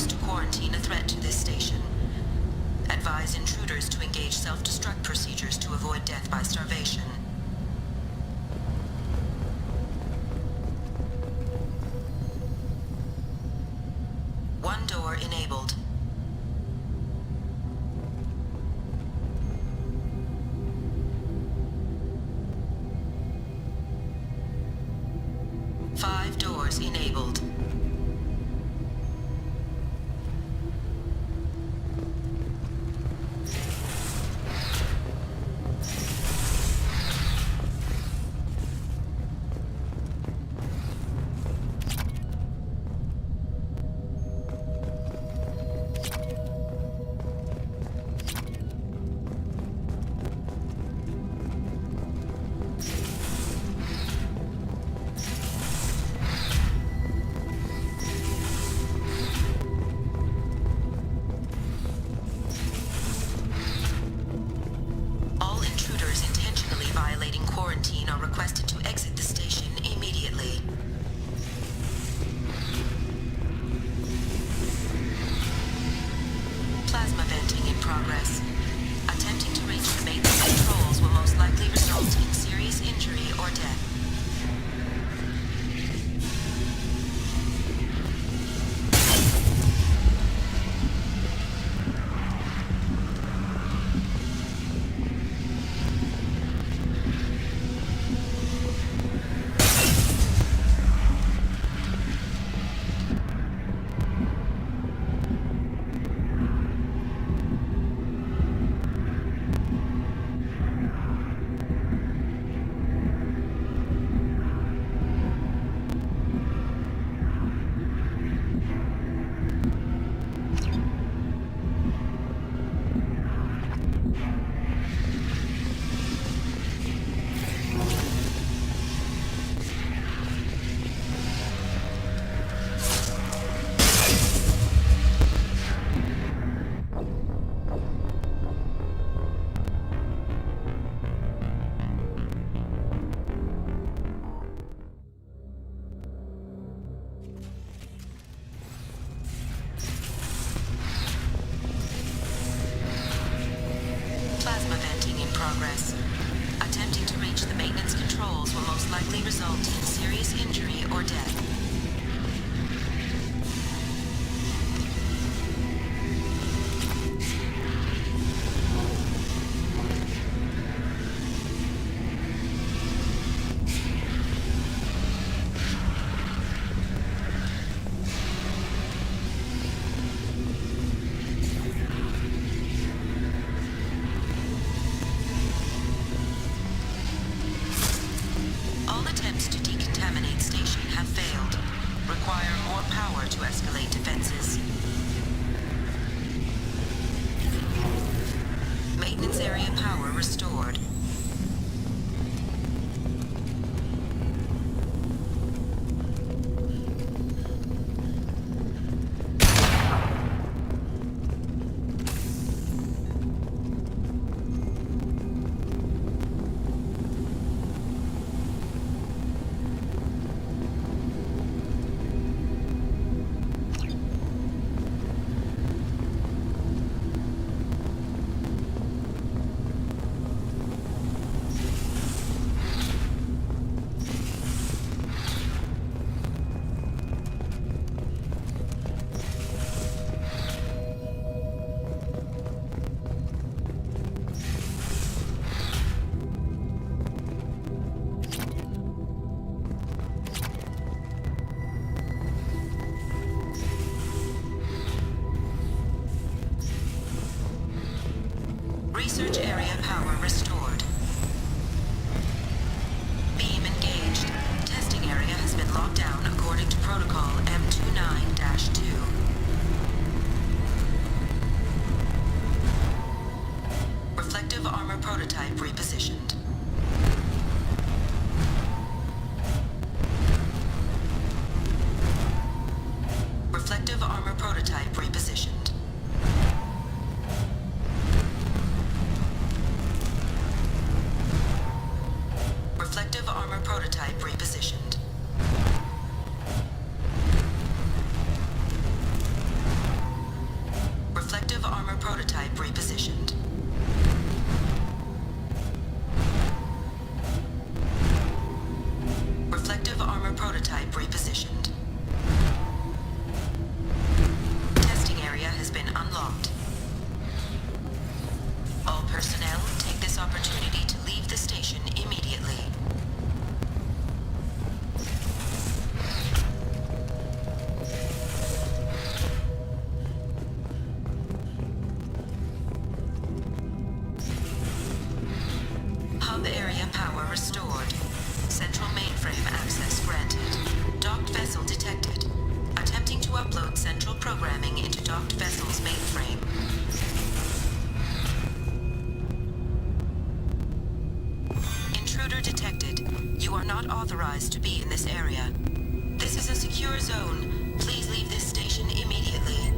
troops to quarantine a threat to this station. Advise intruders to engage self-destruct procedures to avoid death by starvation. One door enabled. Five doors enabled. Progress. Attempting to reach the maintenance controls will most likely result in serious injury or death. Attempts to decontaminate station have failed. Require more power to escalate defenses. Maintenance area power restored. Research area power restored. Beam engaged. Testing area has been locked down according to protocol M29-2. Reflective armor prototype repositioned. Reflective armor prototype repositioned. Reflective armor prototype repositioned. prototype repositioned. Reflective armor prototype repositioned. Testing area has been unlocked. All personnel, take this opportunity to leave the station immediately. Hub area power restored. Central mainframe access granted. Docked vessel detected. Attempting to upload central programming into docked vessel's mainframe. Intruder detected. You are not authorized to be in this area. This is a secure zone. Please leave this station immediately.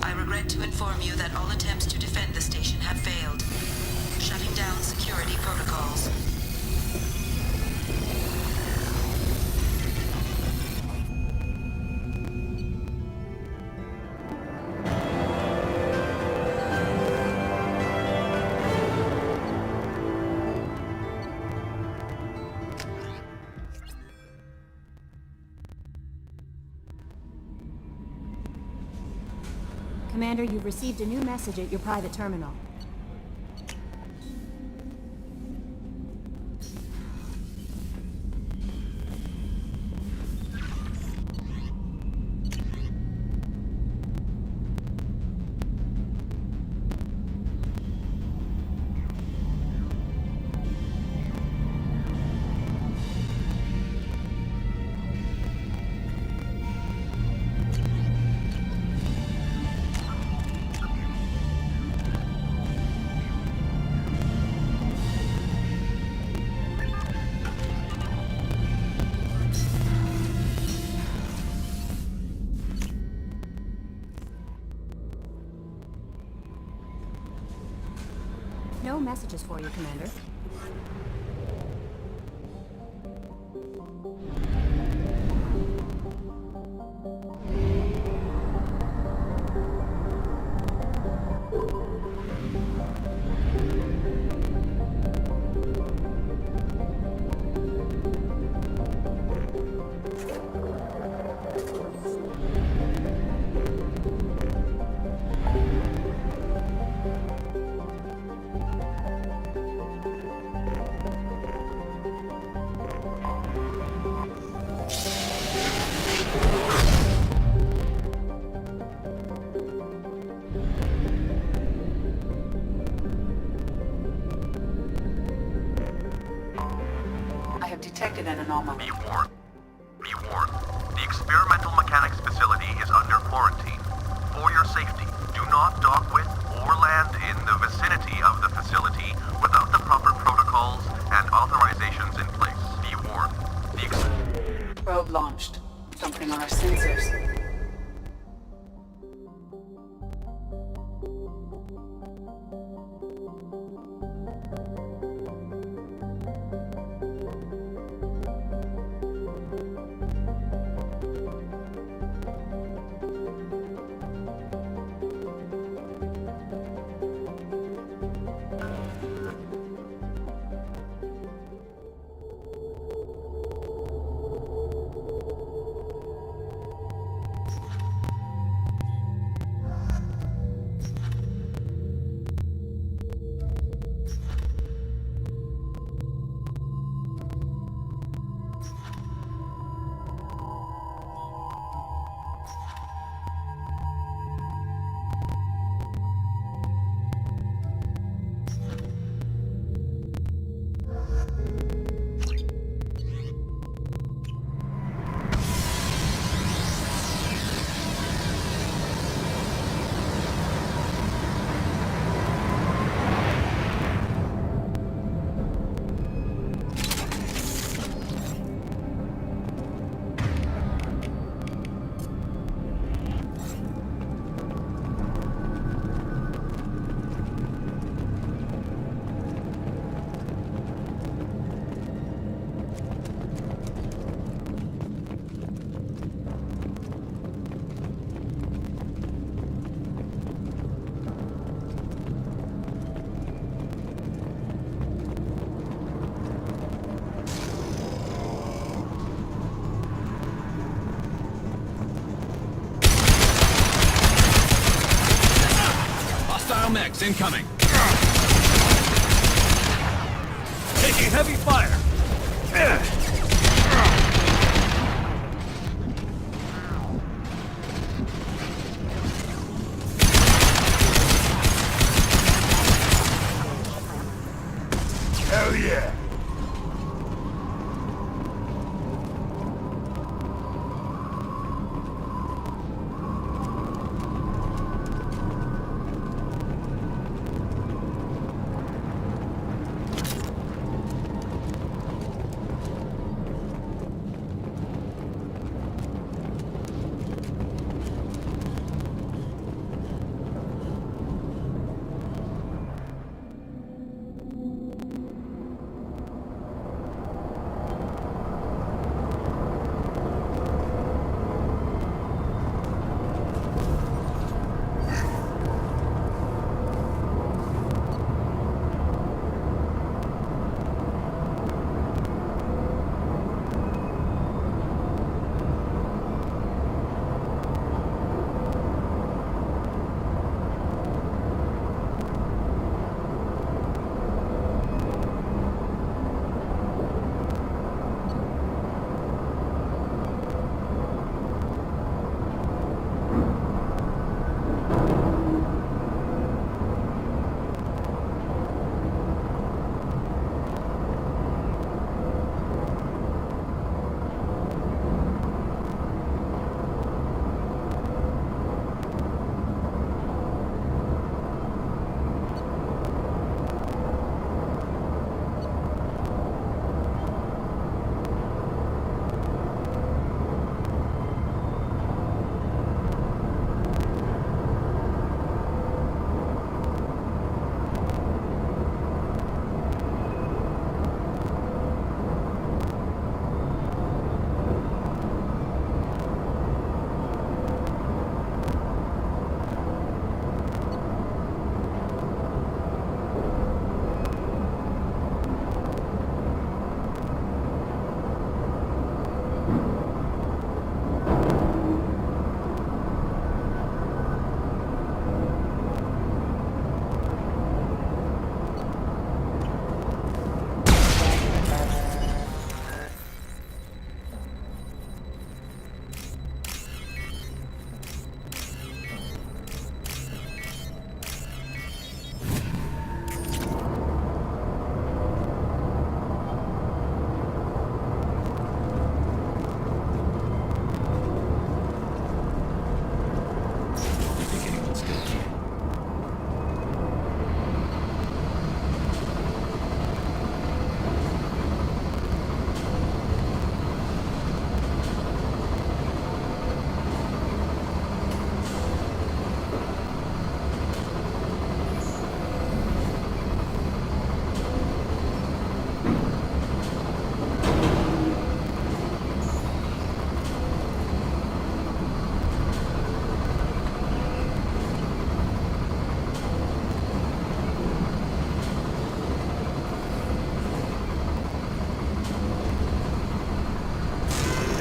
I regret to inform you that all attempts to defend the station have failed. Shutting down security protocols. Commander, you've received a new message at your private terminal. No messages for you, Commander. Detected an anomaly. Be warned. Be warned. The experimental mechanics facility is under quarantine. For your safety, do not dock with or land in the vicinity of the facility without the proper protocols and authorizations in place. Be warned. Probe launched. Something on our sensors. mechs incoming. Taking heavy fire. Hell yeah!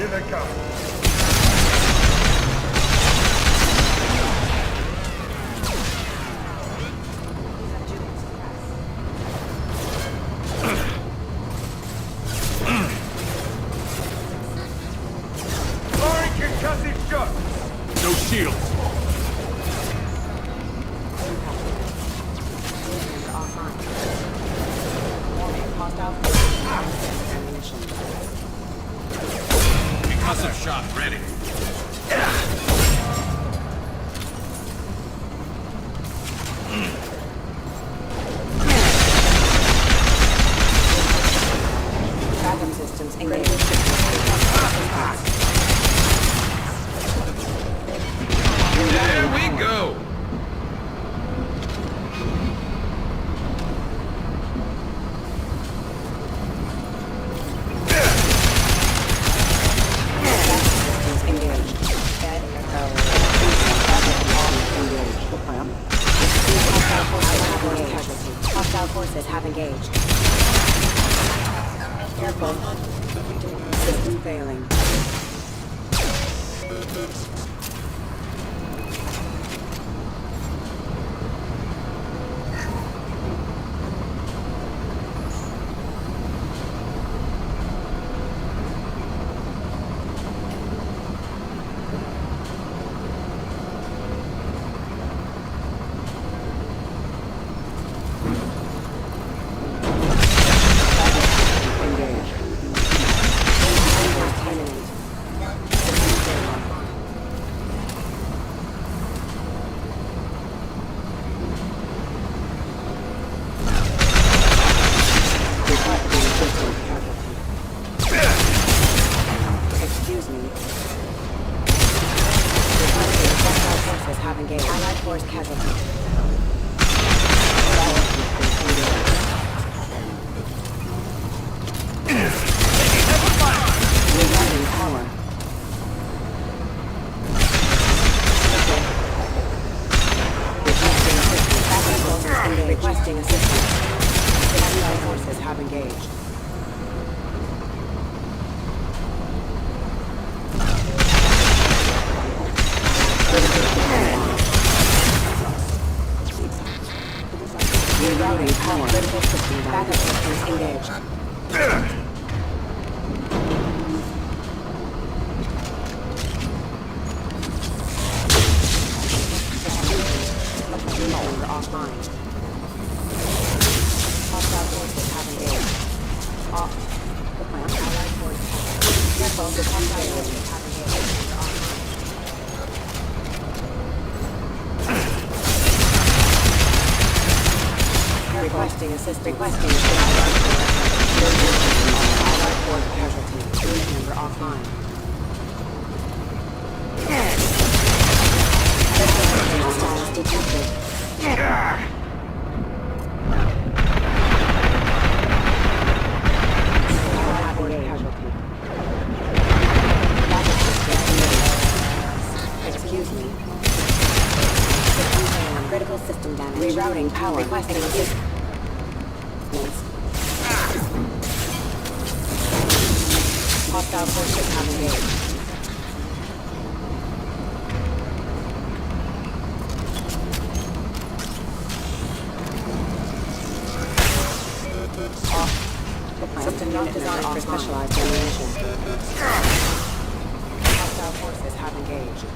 Here they come. Firing concussive shots! No shields. Concussive shot ready. Tracking systems engaged. There we go. Hostile forces have engaged. Careful. System failing. force casualty. Rerouting power. Requesting assistance. Allied forces have engaged. Rerouting power. Backup systems engaged. Remote offline. Hostile forces have engaged. Off. Allied forces. Careful, the hostile forces have engaged. Offline. Requesting assistance. Requesting assistance. Allied force casualty. Unit member offline. Hostiles detected. Excuse me. Critical system damage. Rerouting power. Requesting assistance. Hostile forces have engaged. System not designed for specialized ammunition. Hostile forces have engaged.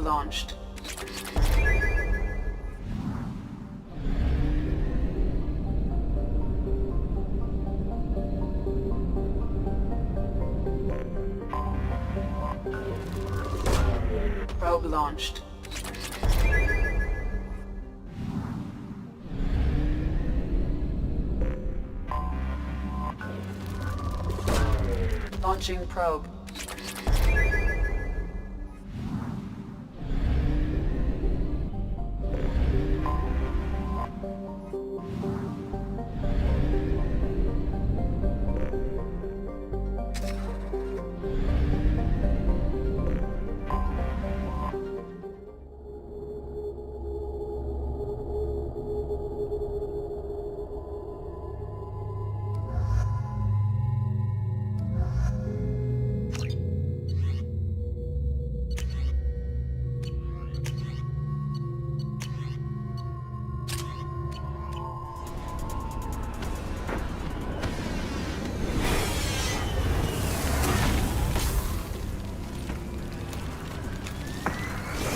launched. Probe launched. Launching probe.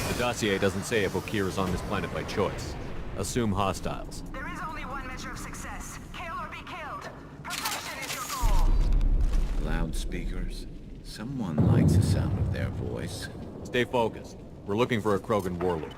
The dossier doesn't say if Okir is on this planet by choice. Assume hostiles. There is only one measure of success. Kill or be killed. Perfection is your goal. Loudspeakers. Someone likes the sound of their voice. Stay focused. We're looking for a Krogan warlord.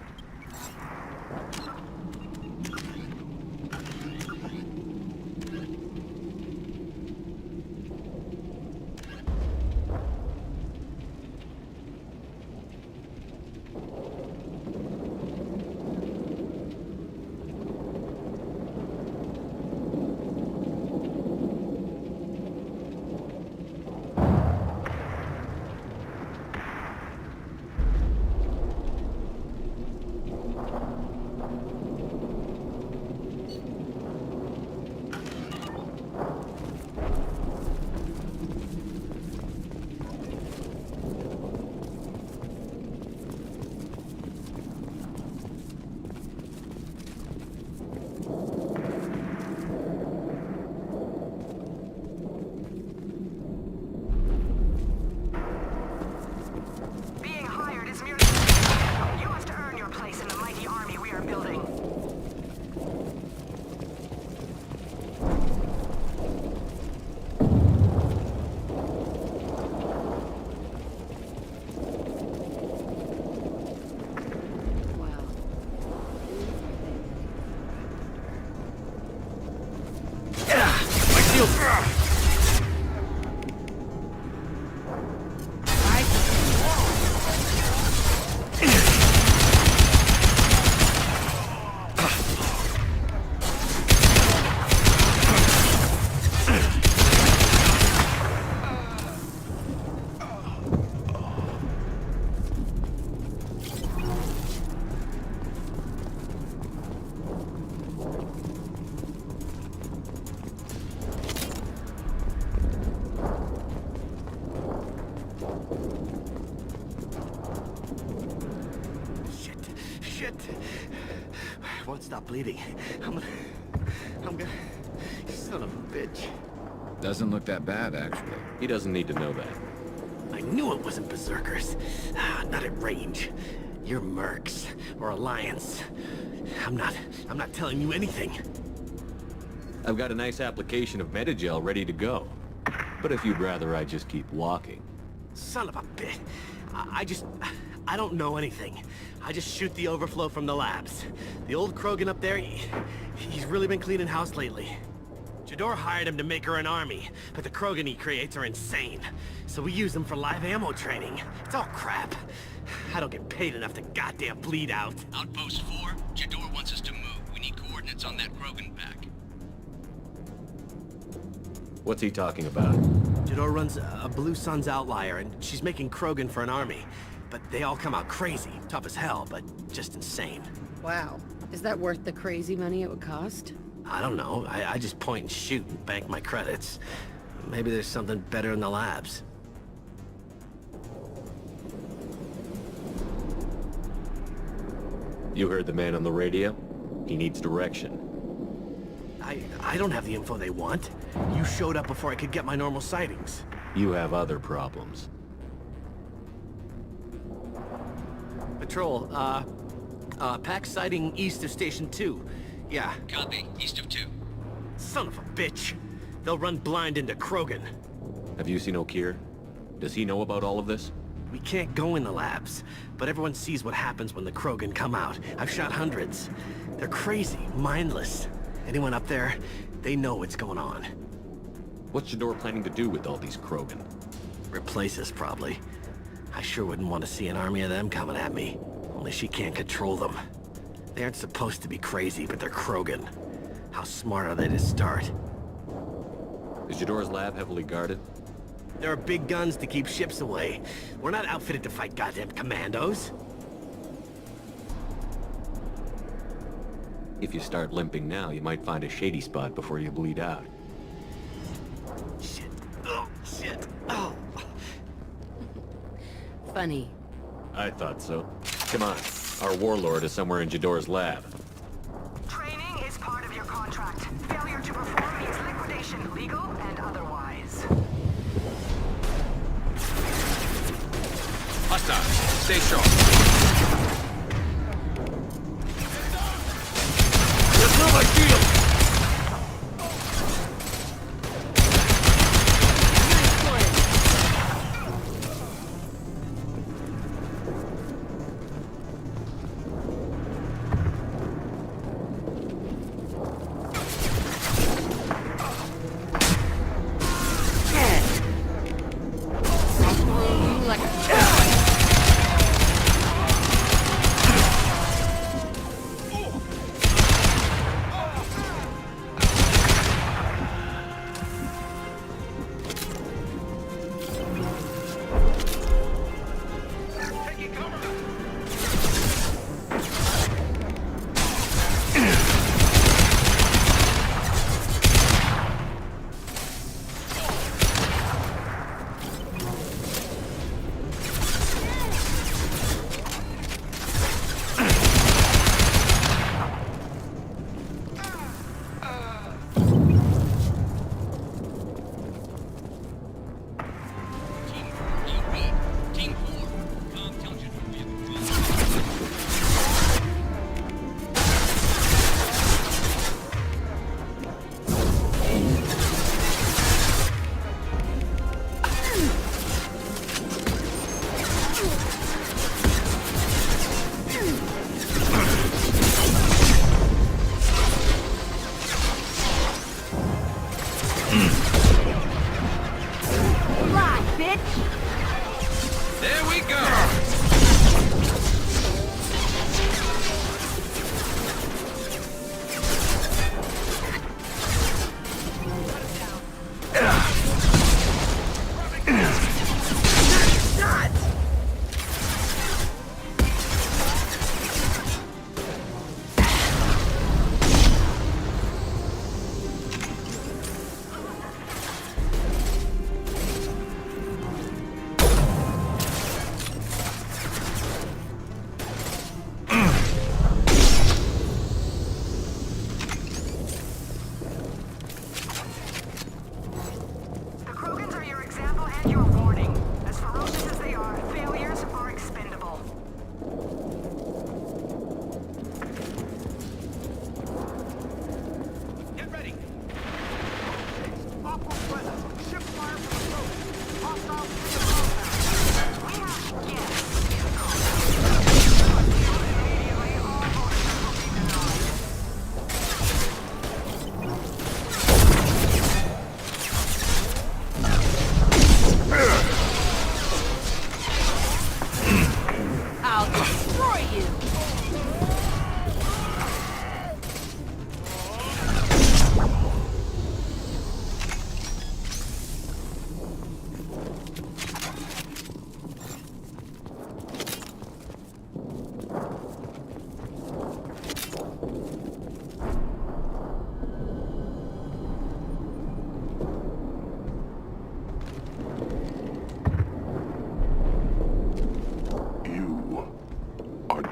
Won't stop bleeding. I'm gonna... Son of a bitch. Doesn't look that bad, actually. He doesn't need to know that. I knew it wasn't Berserkers. Not at range. You're Mercs, or Alliance. I'm not telling you anything. I've got a nice application of Metagel ready to go. But if you'd rather I just keep walking. Son of a bitch. I don't know anything. I just shoot the overflow from the labs. The old Krogan up there, he's really been cleaning house lately. Jador hired him to make her an army, but the Krogan he creates are insane. So we use them for live ammo training. It's all crap. I don't get paid enough to goddamn bleed out. Outpost 4, Jador wants us to move. We need coordinates on that Krogan pack. What's he talking about? Jador runs a Blue Suns outlier, and she's making Krogan for an army. But they all come out crazy, tough as hell, but just insane. Wow. Is that worth the crazy money it would cost? I don't know. I just point and shoot and bank my credits. Maybe there's something better in the labs. You heard the man on the radio? He needs direction. I don't have the info they want. You showed up before I could get my normal sightings. You have other problems. Patrol. Pack sighting east of Station 2. Yeah. Copy. East of 2. Son of a bitch. They'll run blind into Krogan. Have you seen O'Keir? Does he know about all of this? We can't go in the labs, but everyone sees what happens when the Krogan come out. I've shot hundreds. They're crazy, mindless. Anyone up there, they know what's going on. What's Jador planning to do with all these Krogan? Replace us, probably. I sure wouldn't want to see an army of them coming at me. Only she can't control them. They aren't supposed to be crazy, but they're Krogan. How smart are they to start? Is Jador's lab heavily guarded? There are big guns to keep ships away. We're not outfitted to fight goddamn commandos. If you start limping now, you might find a shady spot before you bleed out. Shit. Oh, shit. Oh. Funny. I thought so. Come on. Our warlord is somewhere in Jador's lab. Training is part of your contract. Failure to perform means liquidation, legal and otherwise. Hostile. Stay sharp. There's no ideal!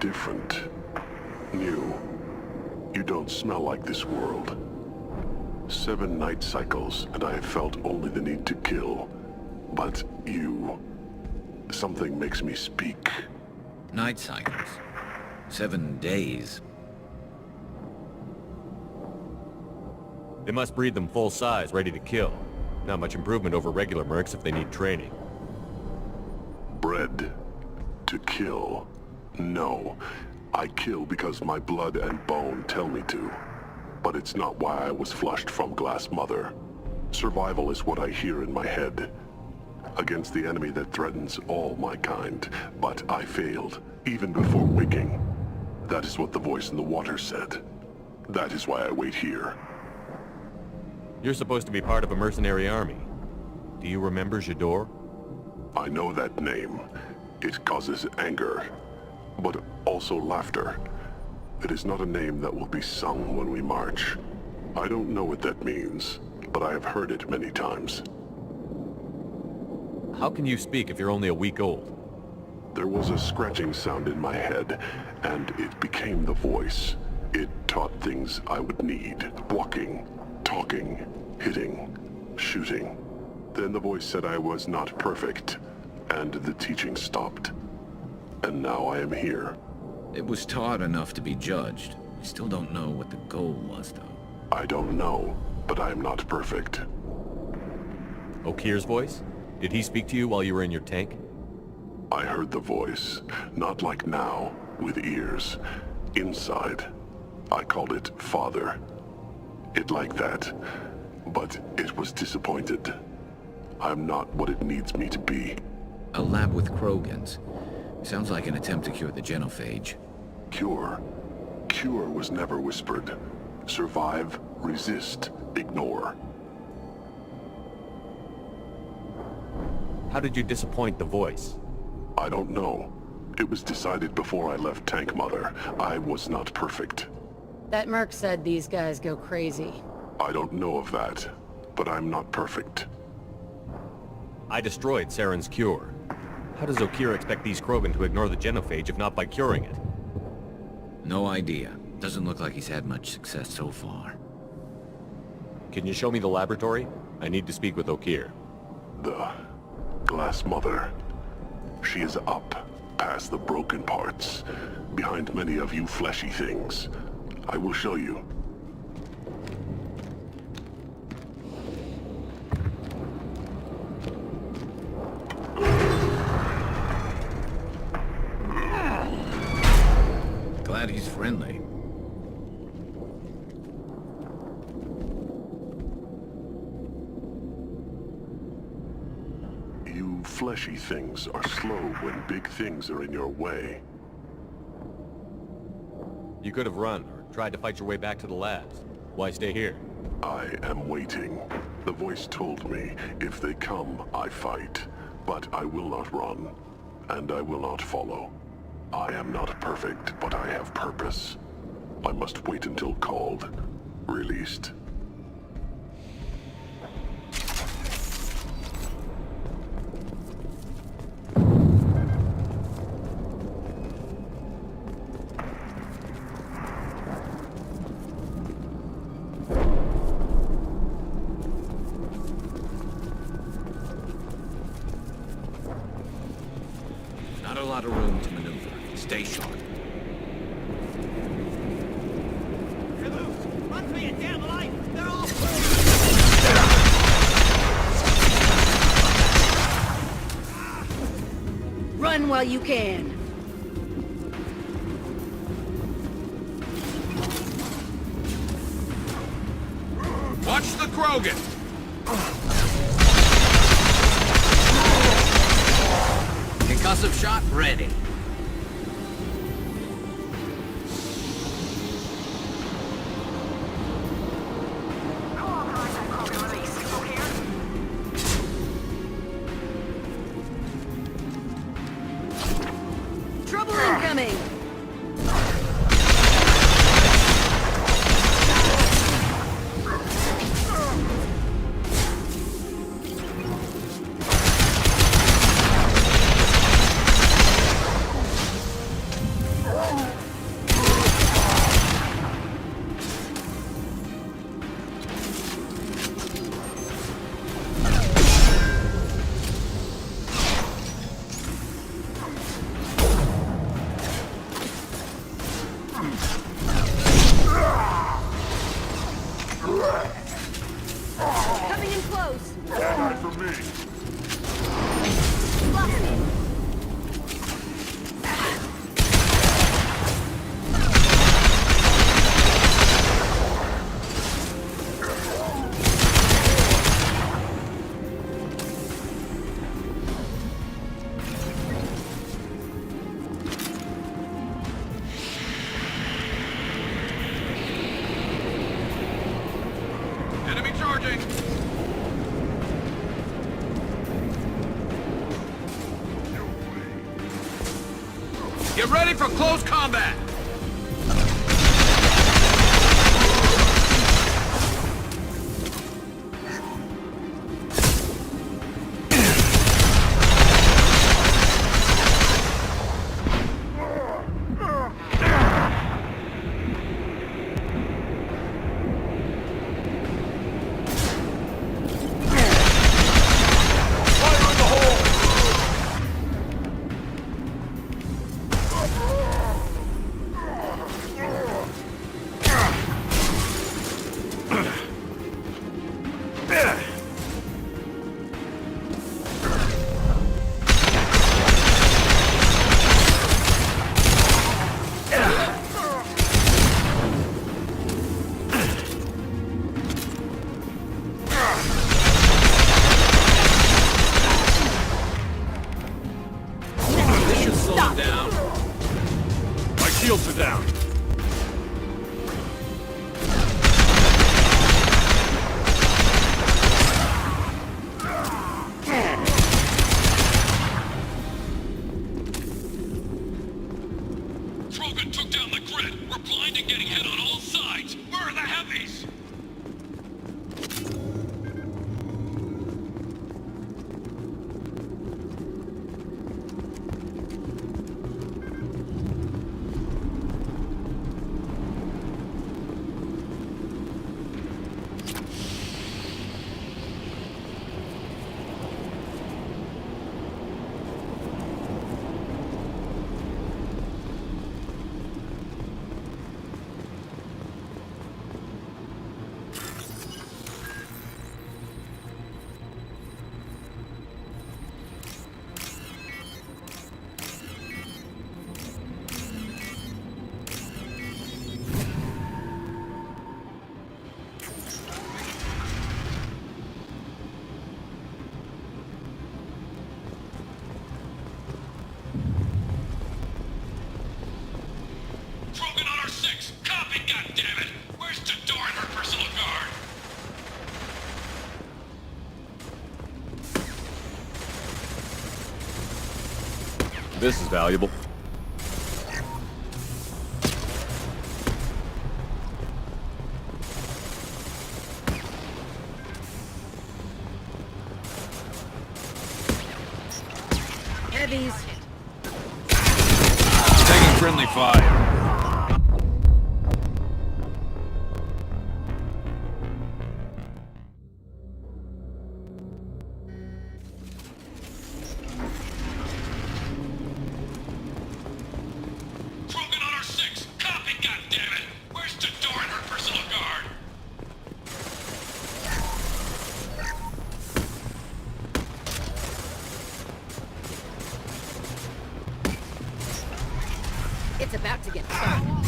different. New. You don't smell like this world. 7 night cycles, and I have felt only the need to kill. But you... something makes me speak. Night cycles. 7 days. They must breed them full size, ready to kill. Not much improvement over regular mercs if they need training. Bred to kill. No. I kill because my blood and bone tell me to. But it's not why I was flushed from Glass Mother. Survival is what I hear in my head. Against the enemy that threatens all my kind. But I failed, even before waking. That is what the voice in the water said. That is why I wait here. You're supposed to be part of a mercenary army. Do you remember J'adore? I know that name. It causes anger, but also laughter. It is not a name that will be sung when we march. I don't know what that means, but I have heard it many times. How can you speak if you're only a week old? There was a scratching sound in my head, and it became the voice. It taught things I would need. Walking, talking, hitting, shooting. Then the voice said I was not perfect, and the teaching stopped. And now I am here. It was taught enough to be judged. I still don't know what the goal was, though. I don't know, but I am not perfect. Okir's voice? Did he speak to you while you were in your tank? I heard the voice, not like now, with ears. Inside. I called it Father. It like that, but it was disappointed. I'm not what it needs me to be. A lab with Krogans. Sounds like an attempt to cure the genophage. Cure? Cure was never whispered. Survive, resist, ignore. How did you disappoint the voice? I don't know. It was decided before I left Tank Mother. I was not perfect. That merc said these guys go crazy. I don't know of that, but I'm not perfect. I destroyed Saren's cure. How does Okir expect these Krogan to ignore the genophage if not by curing it? No idea. Doesn't look like he's had much success so far. Can you show me the laboratory? I need to speak with Okir. The Glass Mother. She is up, past the broken parts, behind many of you fleshy things. I will show you. Glad he's friendly. You fleshy things are slow when big things are in your way. You could have run, or tried to fight your way back to the labs. Why stay here? I am waiting. The voice told me, if they come, I fight. But I will not run, and I will not follow. I am not perfect, but I have purpose. I must wait until called, released. Not a lot of room to maneuver. Stay sharp. You're loose! Run for your damn life! They're all... Run while you can. Watch the Krogan! Concussive shot ready. Trouble incoming! Coming in close. Not for me. Enemy charging! Get ready for close combat! This should slow him down. My shields are down. Krogan took down the grid. We're blind and getting hit on all sides. Where are the heavies? Krogan on our 6. Copy, goddammit! Where's Tador and her personal guard? This is valuable. Heavies. Taking friendly fire. Krogan on our 6. Copy, goddammit! Where's Tador and her personal guard? It's about to get fun.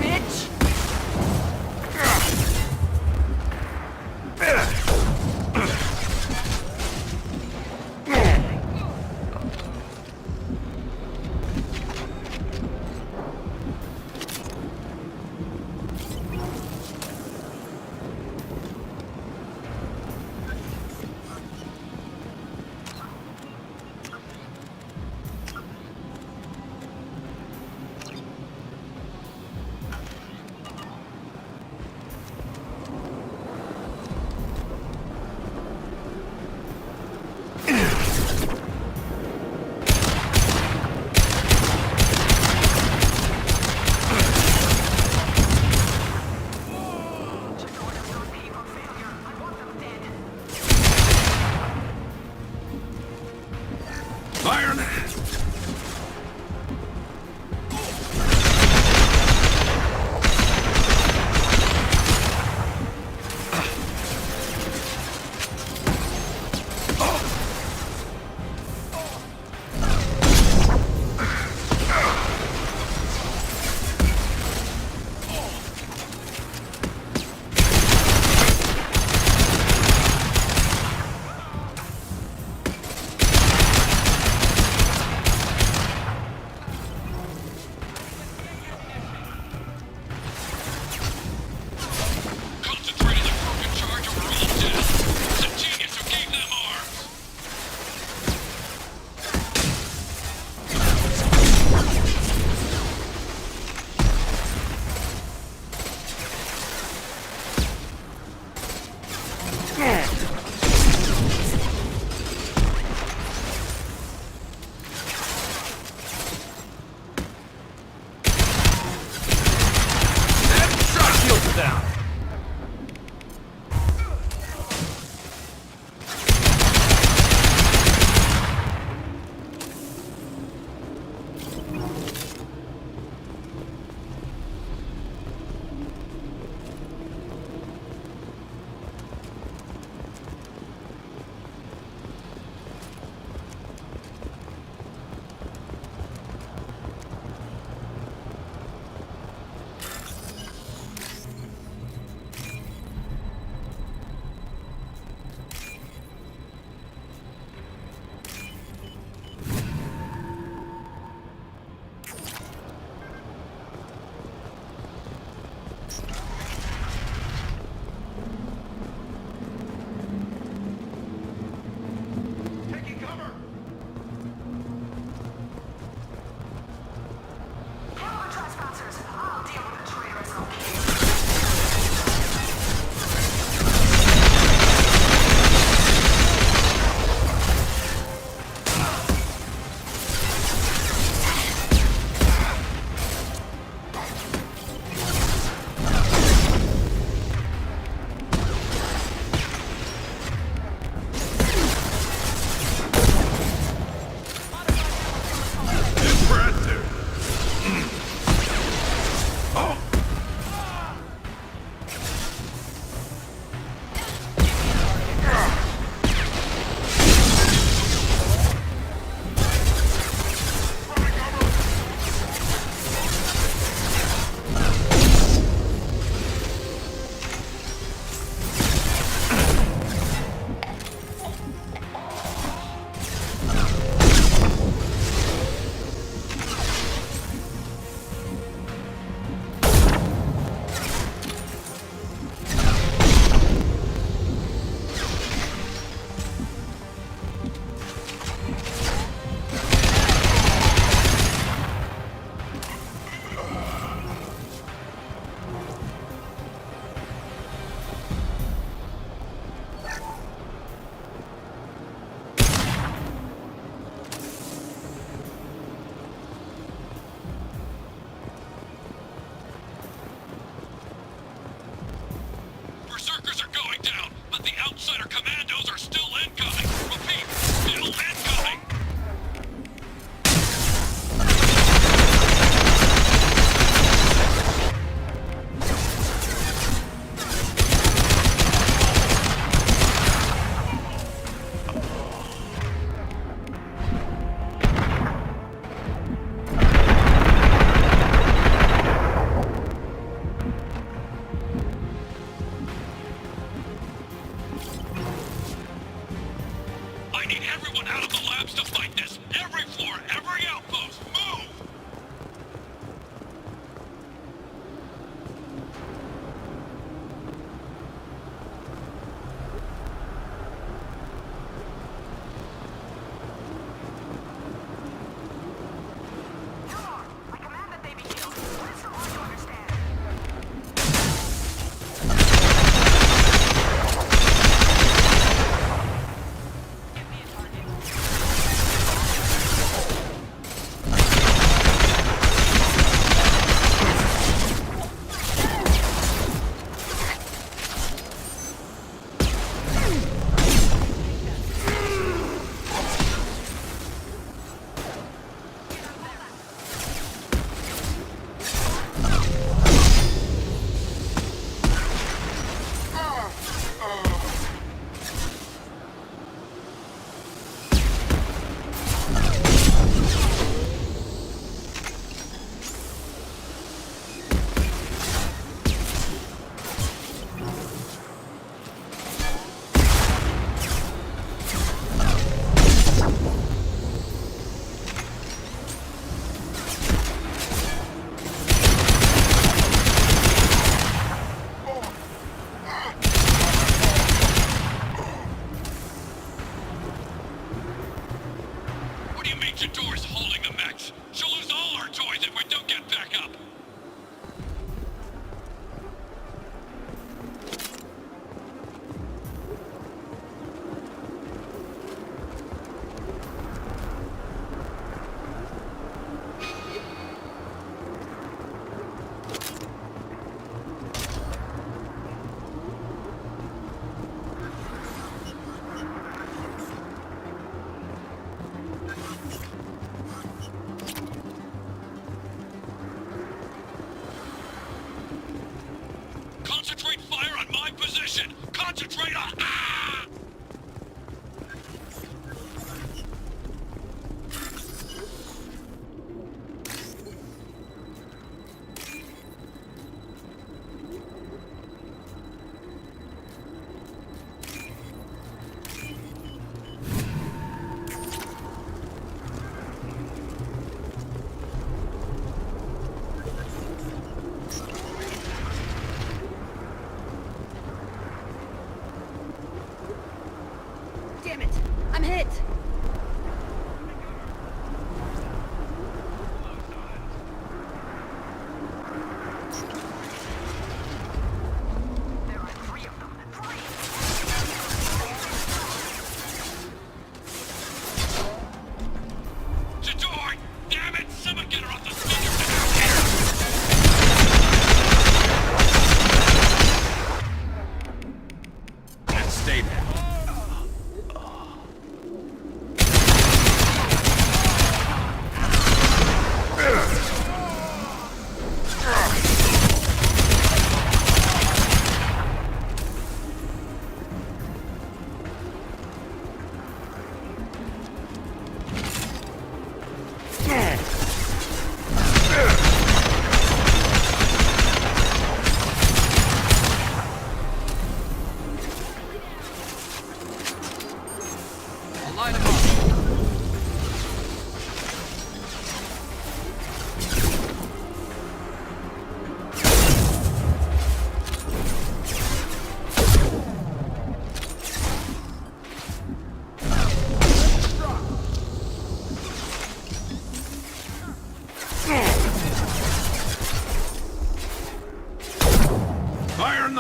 Bitch! down.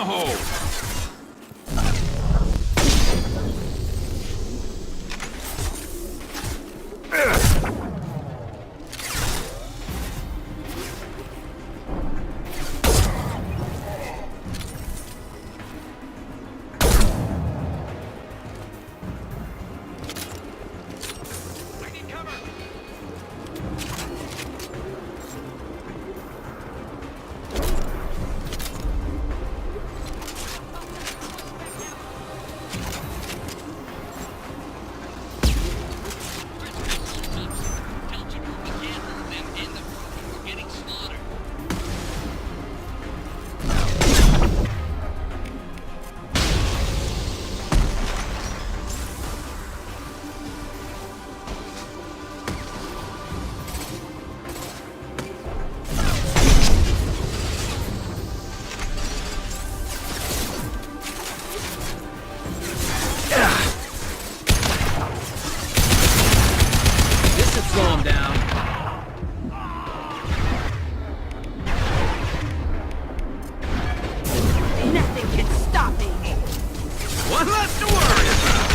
No! Slow him down. Nothing can stop me. One less to worry about.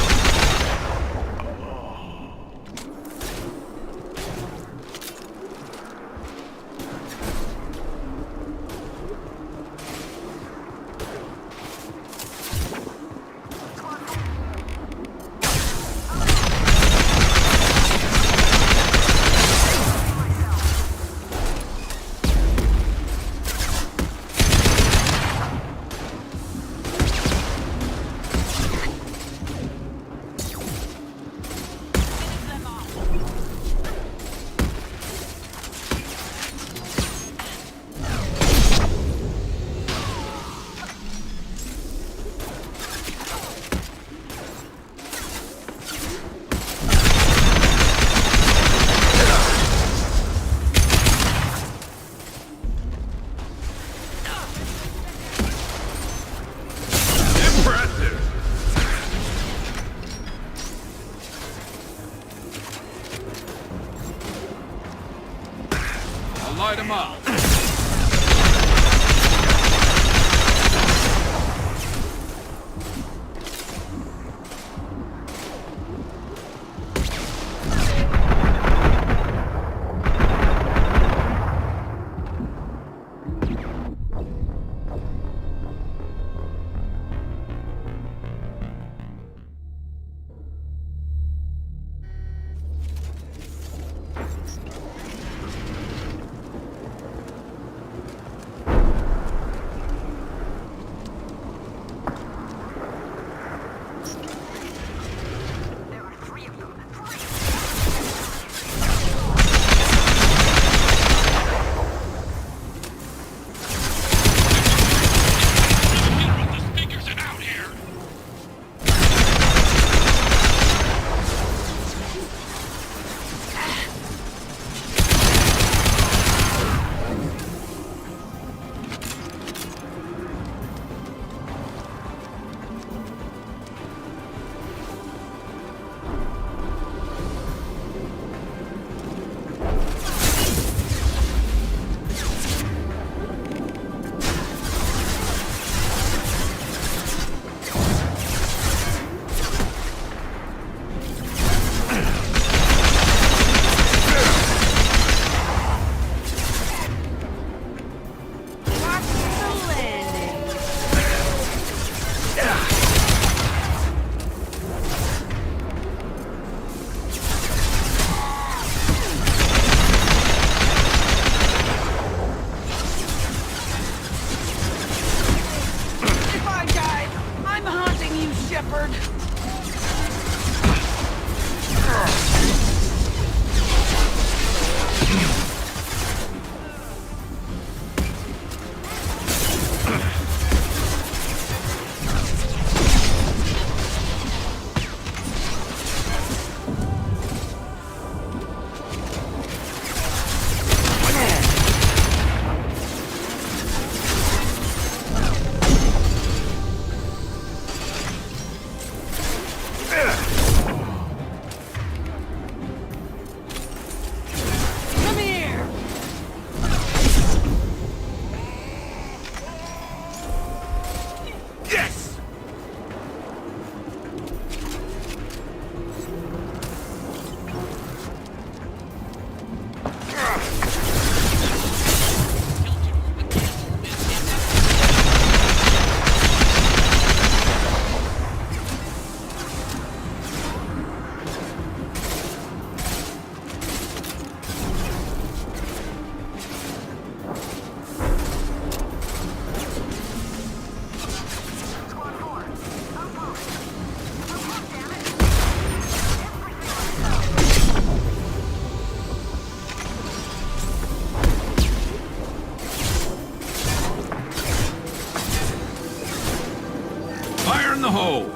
the hole!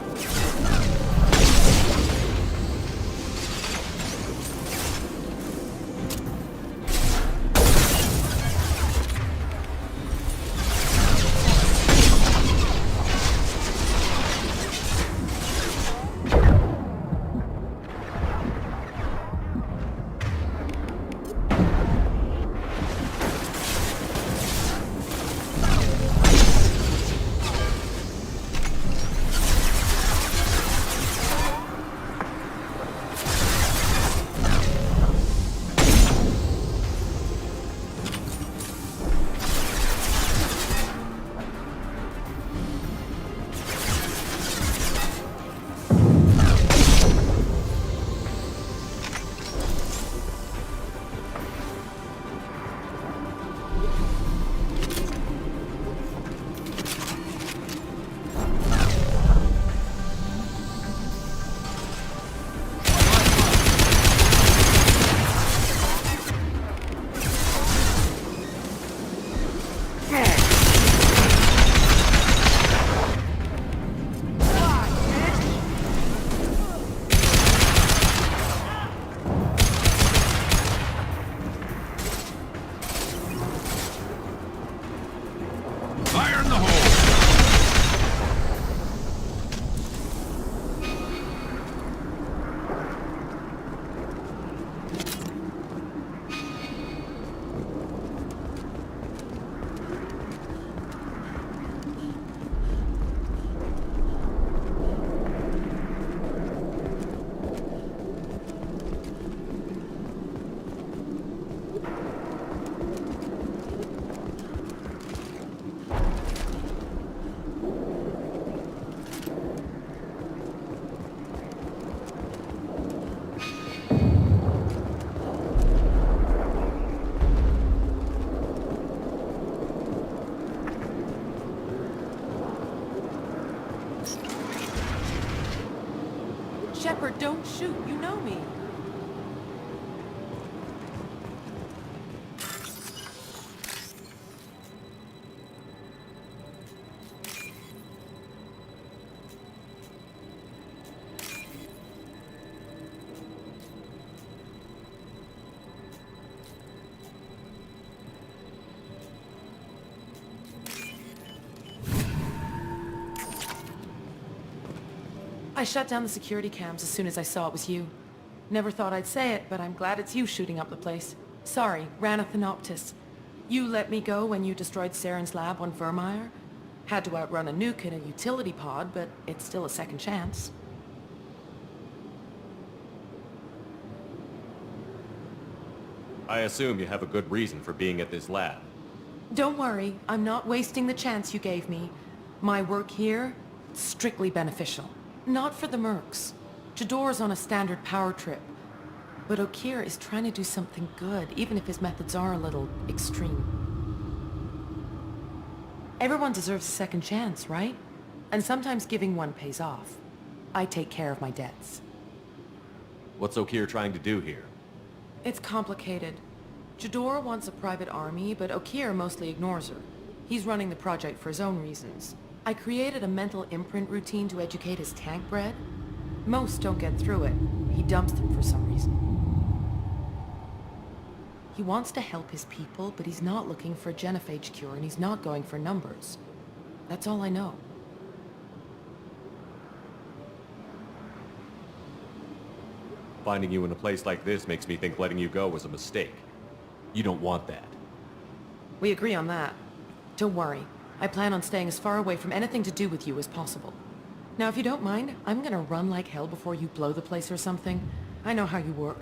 Fire in the hole! Shepard, don't shoot. You know me. I shut down the security cams as soon as I saw it was you. Never thought I'd say it, but I'm glad it's you shooting up the place. Sorry, ran a Thanoptis. You let me go when you destroyed Saren's lab on Vermeer. Had to outrun a nuke in a utility pod, but it's still a second chance. I assume you have a good reason for being at this lab. Don't worry, I'm not wasting the chance you gave me. My work here, strictly beneficial. Not for the mercs. Jador's on a standard power trip. But Okir is trying to do something good, even if his methods are a little extreme. Everyone deserves a second chance, right? And sometimes giving one pays off. I take care of my debts. What's Okir trying to do here? It's complicated. Jador wants a private army, but Okir mostly ignores her. He's running the project for his own reasons. I created a mental imprint routine to educate his tank bred. Most don't get through it. He dumps them for some reason. He wants to help his people, but he's not looking for a genophage cure, and he's not going for numbers. That's all I know. Finding you in a place like this makes me think letting you go was a mistake. You don't want that. We agree on that. Don't worry. I plan on staying as far away from anything to do with you as possible. Now, if you don't mind, I'm gonna run like hell before you blow the place or something. I know how you work.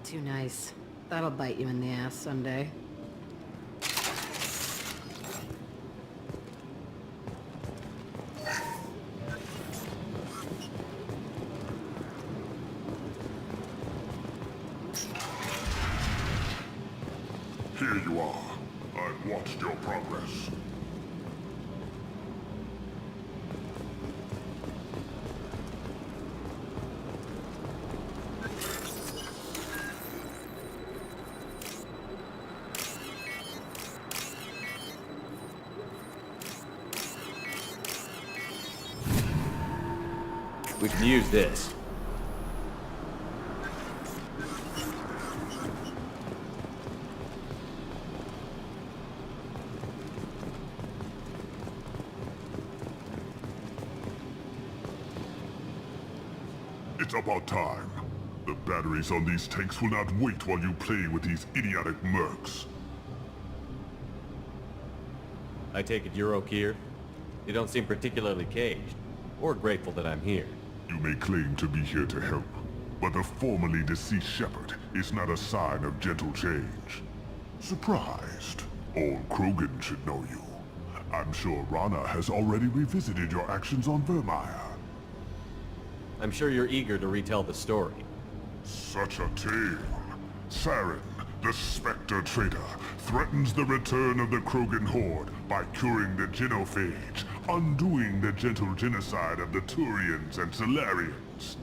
Too nice. That'll bite you in the ass someday. Here you are. I've watched your progress. We can use this. It's about time. The batteries on these tanks will not wait while you play with these idiotic mercs. I take it you're Okeer? You don't seem particularly caged, or grateful that I'm here. You may claim to be here to help, but the formerly deceased Shepard is not a sign of gentle change. Surprised? All Krogan should know you. I'm sure Rana has already revisited your actions on Vermeer. I'm sure you're eager to retell the story. Such a tale. Saren, the Spectre traitor, threatens the return of the Krogan horde by curing the genophage, undoing the gentle genocide of the Turians and Solarians.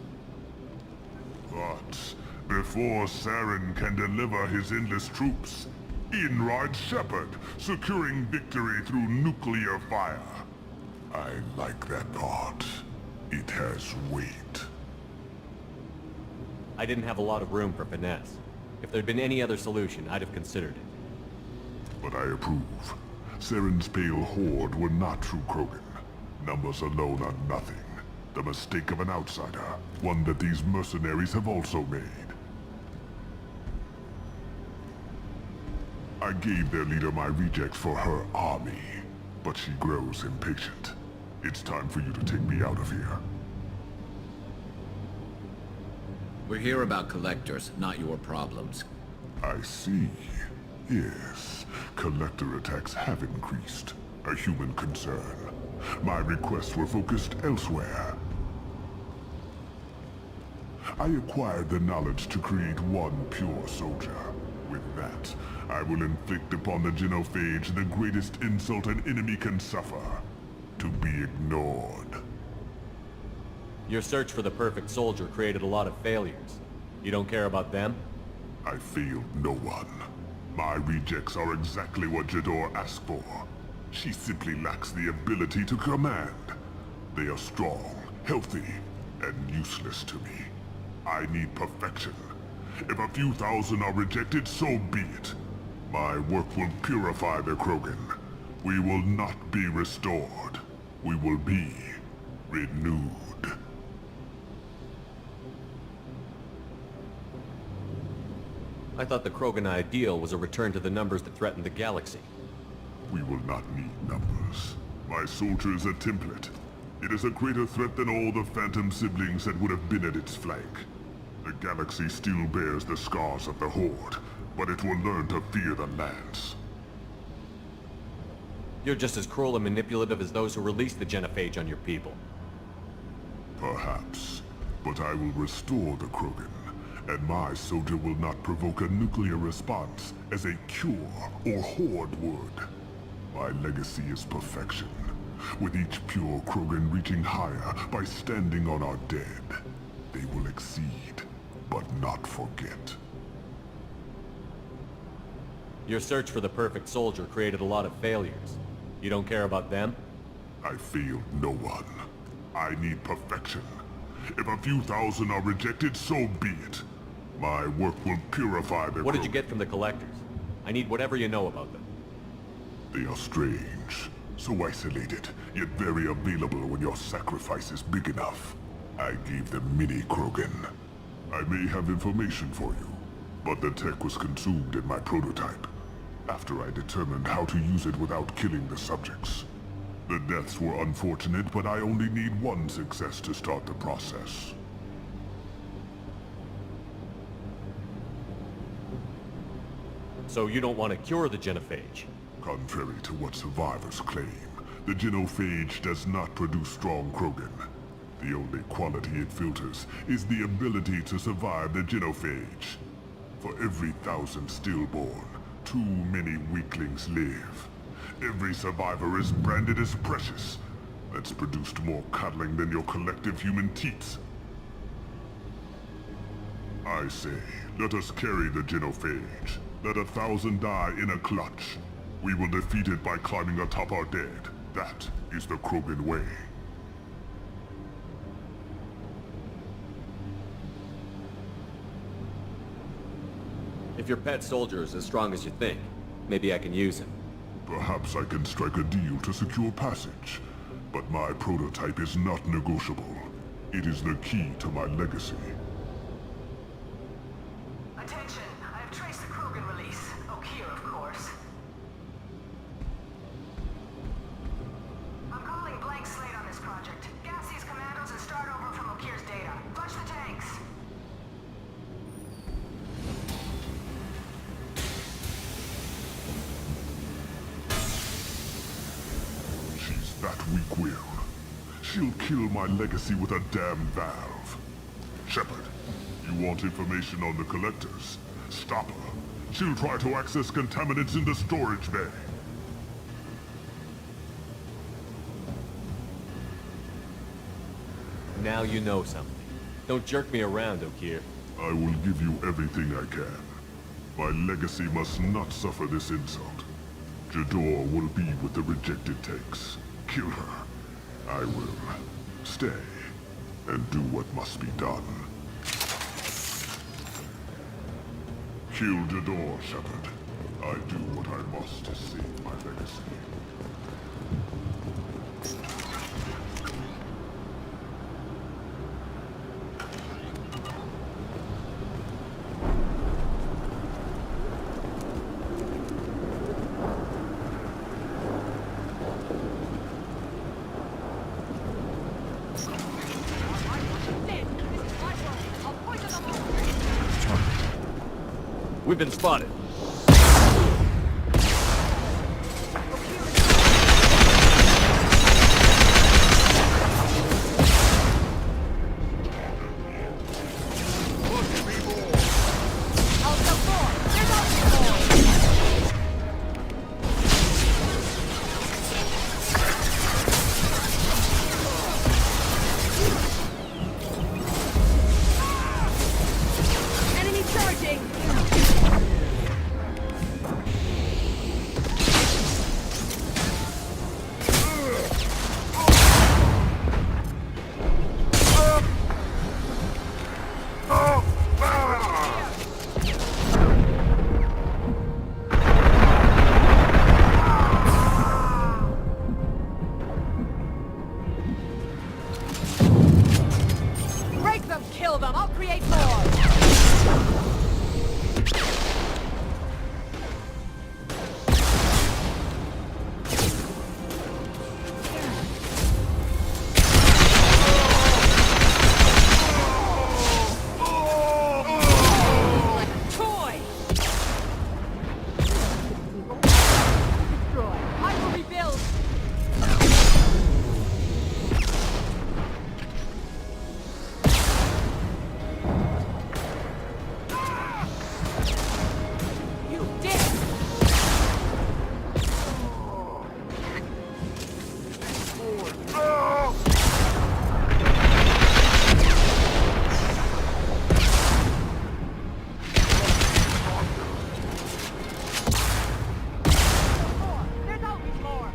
But before Saren can deliver his endless troops, in rides Shepard, securing victory through nuclear fire. I like that part. It has weight. I didn't have a lot of room for finesse. If there'd been any other solution, I'd have considered it. But I approve. Saren's pale horde were not true Krogan. Numbers alone are nothing. The mistake of an outsider, one that these mercenaries have also made. I gave their leader my rejects for her army, but she grows impatient. It's time for you to take me out of here. We're here about collectors, not your problems. I see. Yes, collector attacks have increased. A human concern. My requests were focused elsewhere. I acquired the knowledge to create one pure soldier. With that, I will inflict upon the genophage the greatest insult an enemy can suffer. To be ignored. Your search for the perfect soldier created a lot of failures. You don't care about them? I failed no one. My rejects are exactly what Jador asked for. She simply lacks the ability to command. They are strong, healthy, and useless to me. I need perfection. If a few thousand are rejected, so be it. My work will purify the Krogan. We will not be restored. We will be renewed. I thought the Krogan ideal was a return to the numbers that threatened the galaxy. We will not need numbers. My soldier is a template. It is a greater threat than all the Phantom siblings that would have been at its flank. The galaxy still bears the scars of the Horde, but it will learn to fear the Lance. You're just as cruel and manipulative as those who released the genophage on your people. Perhaps, but I will restore the Krogan, and my soldier will not provoke a nuclear response as a cure or Horde would. My legacy is perfection, with each pure Krogan reaching higher by standing on our dead. They will exceed, but not forget. Your search for the perfect soldier created a lot of failures. You don't care about them? I failed no one. I need perfection. If a few thousand are rejected, so be it. My work will purify the What did you get from the collectors? I need whatever you know about them. They are strange. So isolated, yet very available when your sacrifice is big enough. I gave them mini Krogan. I may have information for you, but the tech was consumed in my prototype, after I determined how to use it without killing the subjects. The deaths were unfortunate, but I only need one success to start the process. So you don't want to cure the genophage? Contrary to what survivors claim, the genophage does not produce strong Krogan. The only quality it filters is the ability to survive the genophage. For every 1,000 stillborn, too many weaklings live. Every survivor is branded as precious. That's produced more cuddling than your collective human teats. I say, let us carry the genophage. Let 1,000 die in a clutch. We will defeat it by climbing atop our dead. That is the Krogan way. if your pet soldier is as strong as you think, maybe I can use him. Perhaps I can strike a deal to secure passage. But my prototype is not negotiable. It is the key to my legacy. Attention, I have traced the Krogan release. Okier, of course. I'm calling blank slate on this project. Gas these commandos and start over from Okier's data. Flush the tanks. She's that weak-willed. She'll kill my legacy with a damn valve. Shepard, you want information on the collectors? Stop her. She'll try to access contaminants in the storage bay. Now you know something. Don't jerk me around, Okier. I will give you everything I can. My legacy must not suffer this insult. Jador will be with the rejected tanks. Kill her. I will stay and do what must be done. Kill Jador, Shepard. I do what I must to save my legacy. We've been spotted. Enemy charging! Break them, kill them, I'll create more! Toy! Destroy. I will rebuild! You did! There's always more!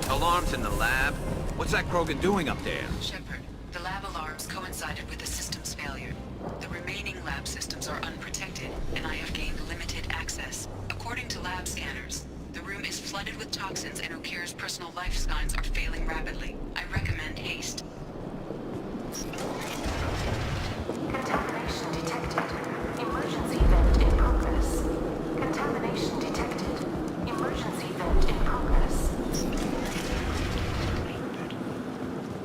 Alarms in the lab? What's that Krogan doing up there? Shepard, the lab alarms coincided with the system's failure. The remaining lab systems are unprotected, and I have gained limited access. According to lab scanners, the room is flooded with toxins and Okira's personal life signs are failing rapidly. I recommend haste. Contamination detected. Emergency vent in progress. Contamination detected. Emergency vent in progress.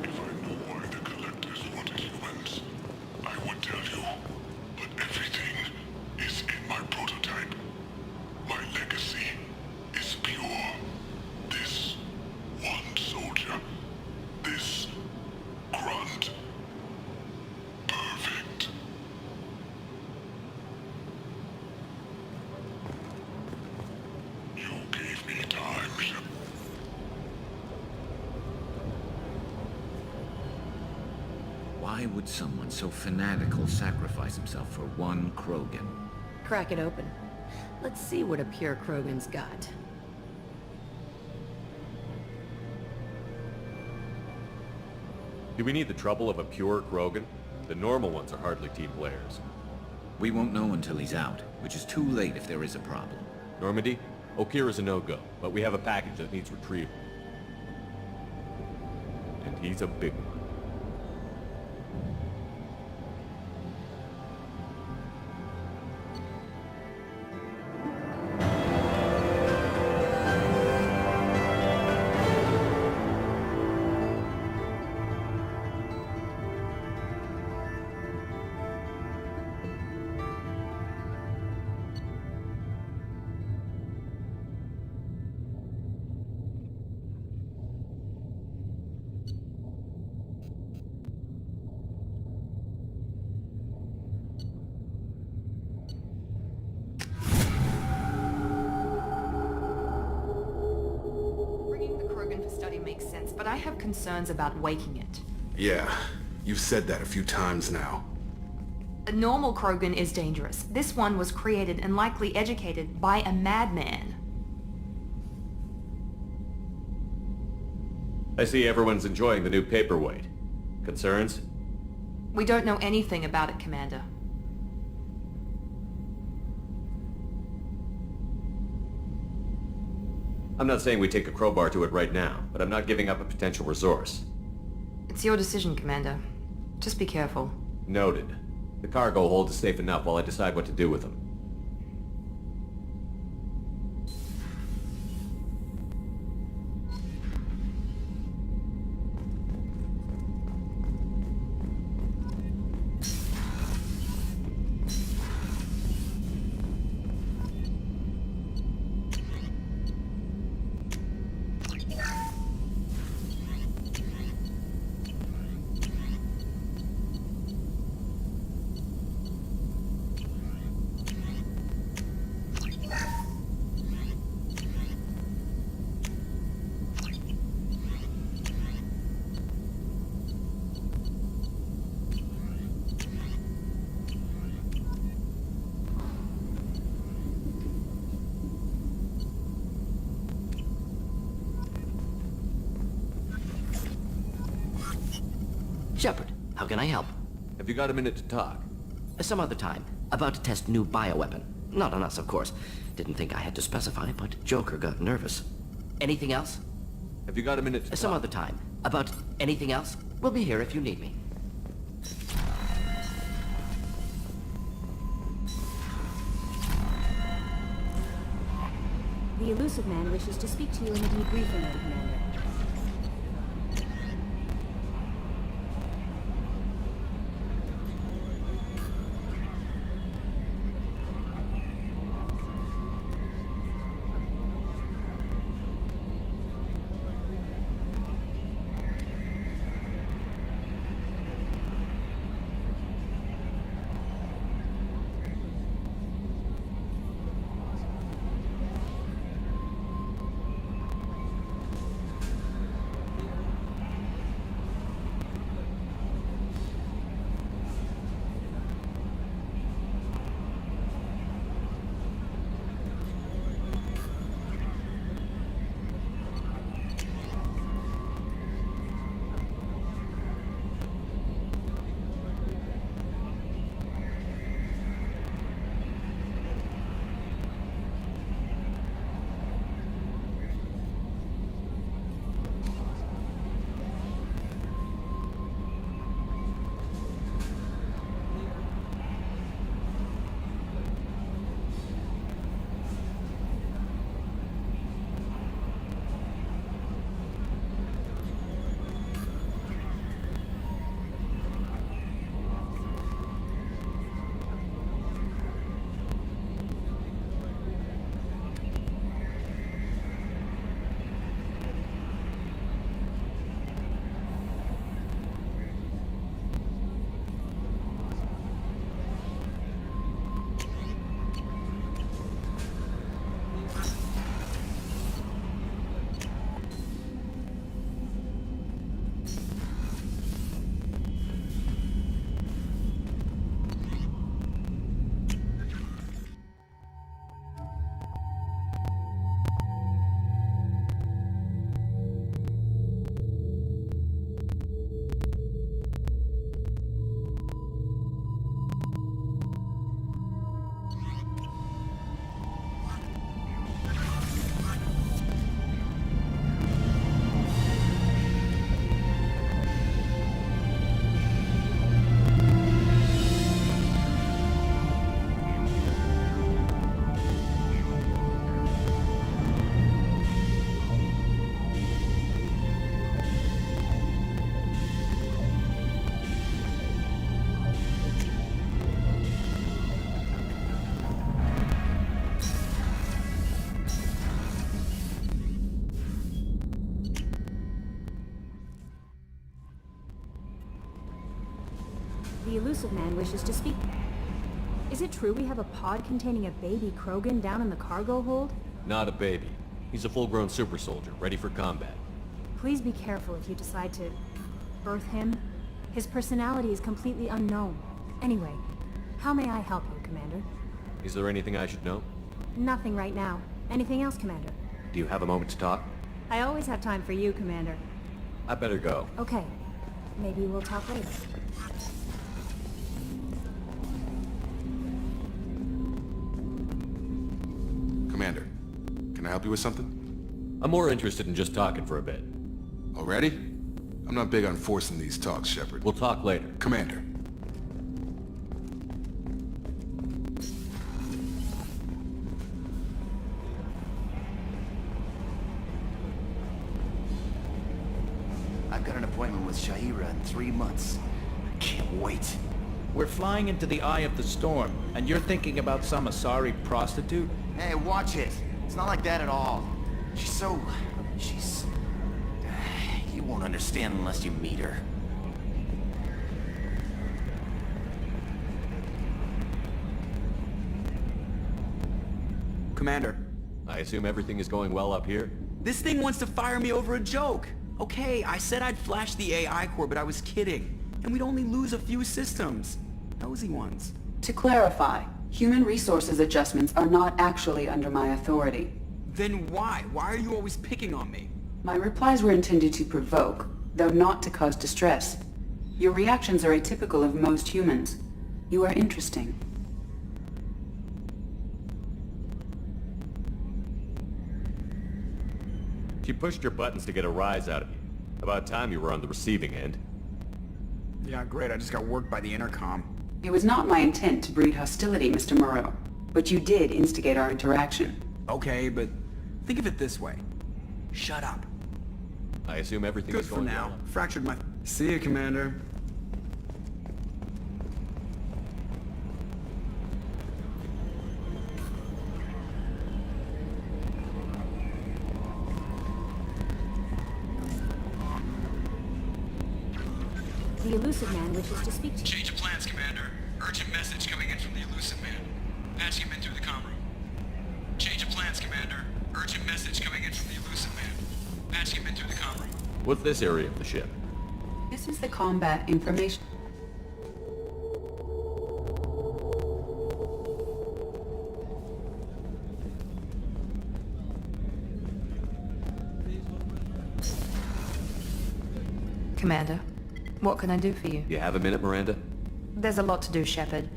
If I knew why the Collectors wanted humans, I would tell you. But everything is in my prototype. My legacy is pure. This one soldier. This grunt. Perfect. You gave me time, Shep. Why would someone so fanatical sacrifice himself for one Krogan? Crack it open. Let's see what a pure Krogan's got. Do we need the trouble of a pure Krogan? The normal ones are hardly team players. We won't know until he's out, which is too late if there is a problem. Normandy, Okira's a no-go, but we have a package that needs retrieval. And he's a big one. Makes sense, but I have concerns about waking it. Yeah, you've said that a few times now. A normal Krogan is dangerous. This one was created and likely educated by a madman. I see everyone's enjoying the new paperweight. Concerns? We don't know anything about it, Commander. I'm not saying we take a crowbar to it right now, but I'm not giving up a potential resource. It's your decision, Commander. Just be careful. Noted. The cargo hold is safe enough while I decide what to do with them. Shepard, how can I help? Have you got a minute to talk? Some other time. About to test new bioweapon. Not on us, of course. Didn't think I had to specify, but Joker got nervous. Anything else? Have you got a minute to Some talk? other time. About anything else? We'll be here if you need me. The elusive man wishes to speak to you in the debriefing room, Commander. The elusive man wishes to speak. Is it true we have a pod containing a baby Krogan down in the cargo hold? Not a baby. He's a full-grown super soldier, ready for combat. Please be careful if you decide to birth him. His personality is completely unknown. Anyway, how may I help you, Commander? Is there anything I should know? Nothing right now. Anything else, Commander? Do you have a moment to talk? I always have time for you, Commander. I better go. Okay. Maybe we'll talk later. Commander, can I help you with something? I'm more interested in just talking for a bit. Already? I'm not big on forcing these talks, Shepard. We'll talk later. Commander. I've got an appointment with Shahira in 3 months. I can't wait. We're flying into the eye of the storm, and you're thinking about some Asari prostitute? Hey, watch it. It's not like that at all. She's... You won't understand unless you meet her. Commander. I assume everything is going well up here? This thing wants to fire me over a joke. Okay, I said I'd flash the AI core, but I was kidding. And we'd only lose a few systems. Nosy ones. To clarify, human resources adjustments are not actually under my authority. Then why? Why are you always picking on me? My replies were intended to provoke, though not to cause distress. Your reactions are atypical of most humans. You are interesting. She pushed your buttons to get a rise out of you. About time you were on the receiving end. Yeah, great. I just got worked by the intercom. It was not my intent to breed hostility, Mr. Moreau, but you did instigate our interaction. Okay, but think of it this way. Shut up. I assume everything Good is going for now. well. Fractured my... See you, Commander. The elusive man wishes to speak to you. Change of plans, Commander. Urgent message coming in from the elusive man. Patching him in through the comm room. Change of plans, Commander. Urgent message coming in from the elusive man. Patching him in through the comm room. What's this area of the ship? This is the combat information. Commander, what can I do for you? You have a minute, Miranda? There's a lot to do, Shepard.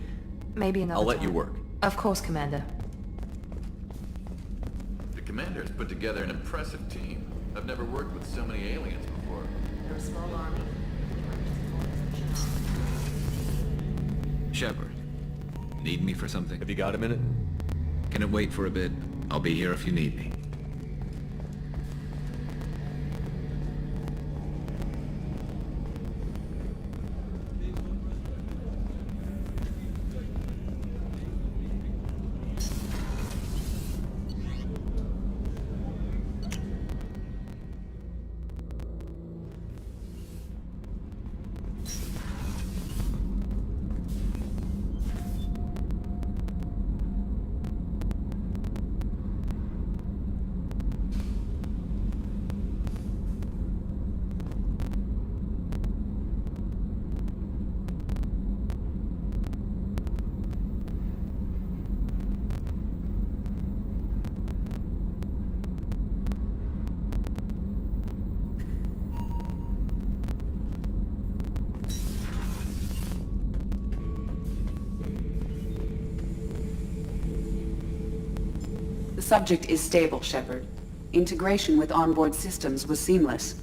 Maybe another I'll let time. you work. Of course, Commander. The Commander's put together an impressive team. I've never worked with so many aliens before. They're a small army. Shepard, need me for something? Have you got a minute? Can it wait for a bit? I'll be here if you need me. The subject is stable, Shepard. Integration with onboard systems was seamless.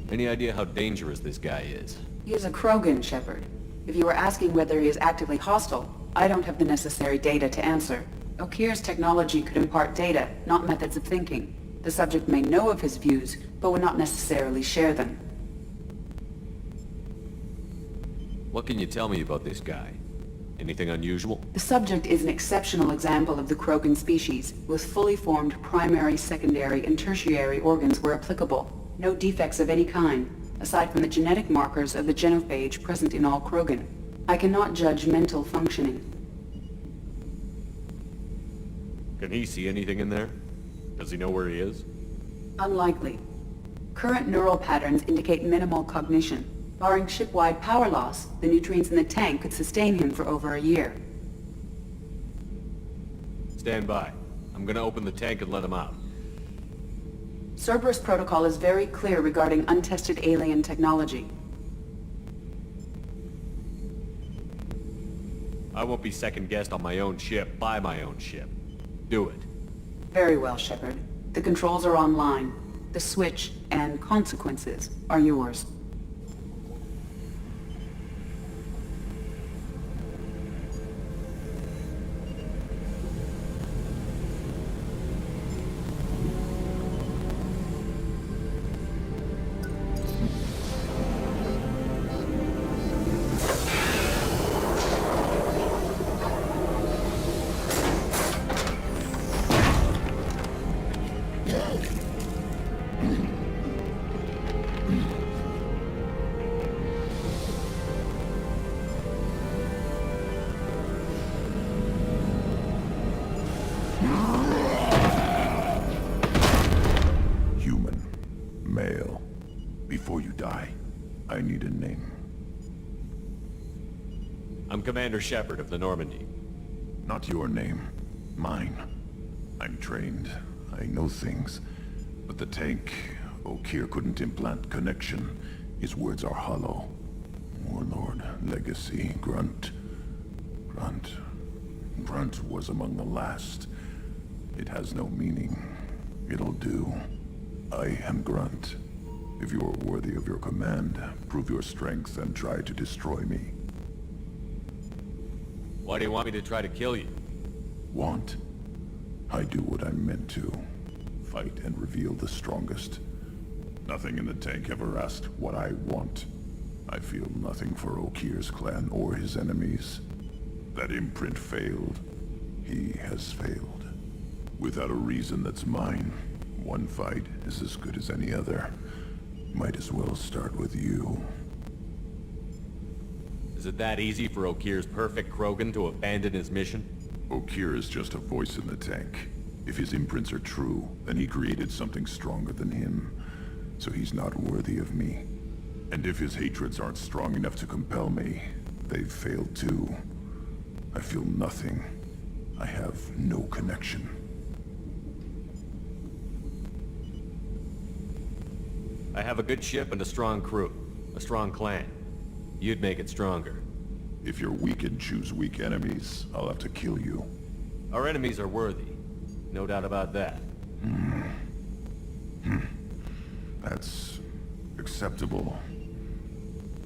Any idea how dangerous this guy is? He is a Krogan, Shepard. If you are asking whether he is actively hostile, I don't have the necessary data to answer. Okir's technology could impart data, not methods of thinking. The subject may know of his views, but would not necessarily share them. What can you tell me about this guy? Anything unusual? The subject is an exceptional example of the Krogan species, with fully formed primary, secondary, and tertiary organs where applicable. No defects of any kind, aside from the genetic markers of the genophage present in all Krogan. I cannot judge mental functioning. Can he see anything in there? Does he know where he is? Unlikely. Current neural patterns indicate minimal cognition. Barring ship-wide power loss, the nutrients in the tank could sustain him for over a year. Stand by. I'm gonna open the tank and let him out. Cerberus protocol is very clear regarding untested alien technology. I won't be second-guessed on my own ship by my own ship. Do it. Very well, Shepard. The controls are online. The switch and consequences are yours. Human. Male. Before you die, I need a name. I'm Commander Shepard of the Normandy. Not your name. Mine. I'm trained. I know things. But the tank, Okeer couldn't implant connection. His words are hollow. Warlord, Legacy, Grunt. Grunt was among the last. It has no meaning. It'll do. I am Grunt. If you are worthy of your command, prove your strength and try to destroy me. Why do you want me to try to kill you? Want? I do what I'm meant to. Fight and reveal the strongest. Nothing in the tank ever asked what I want. I feel nothing for Okeer's clan or his enemies. That imprint failed. He has failed. Without a reason that's mine, one fight is as good as any other. Might as well start with you. Is it that easy for Okeer's perfect Krogan to abandon his mission? Okeer is just a voice in the tank. If his imprints are true, then he created something stronger than him. So he's not worthy of me. And if his hatreds aren't strong enough to compel me, they've failed too. I feel nothing. I have no connection. I have a good ship and a strong crew. A strong clan. You'd make it stronger. If you're weak and choose weak enemies, I'll have to kill you. Our enemies are worthy. No doubt about that. That's acceptable.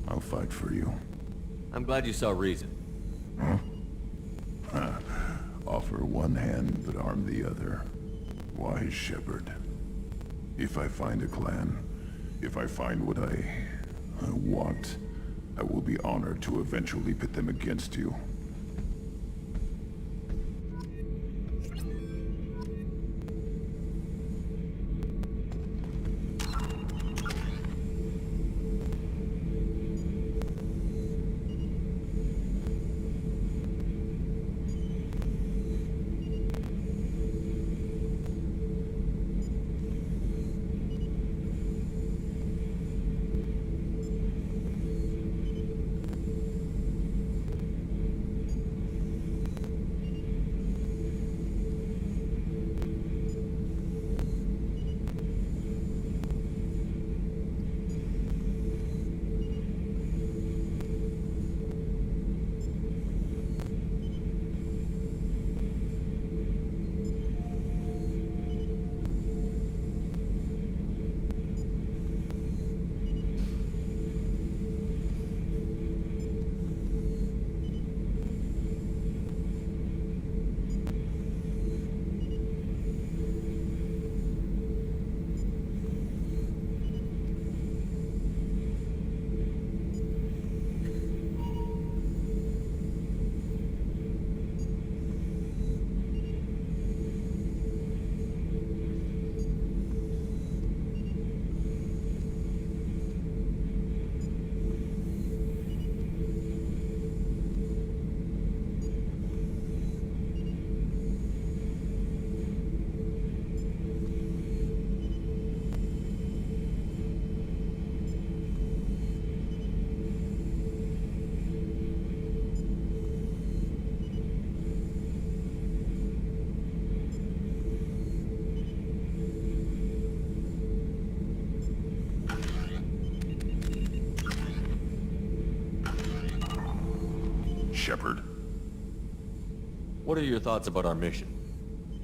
I'll fight for you. I'm glad you saw reason. Huh? Offer one hand but arm the other. Wise Shepard. If I find a clan, if I find what I want, I will be honored to eventually pit them against you. Shepard. What are your thoughts about our mission?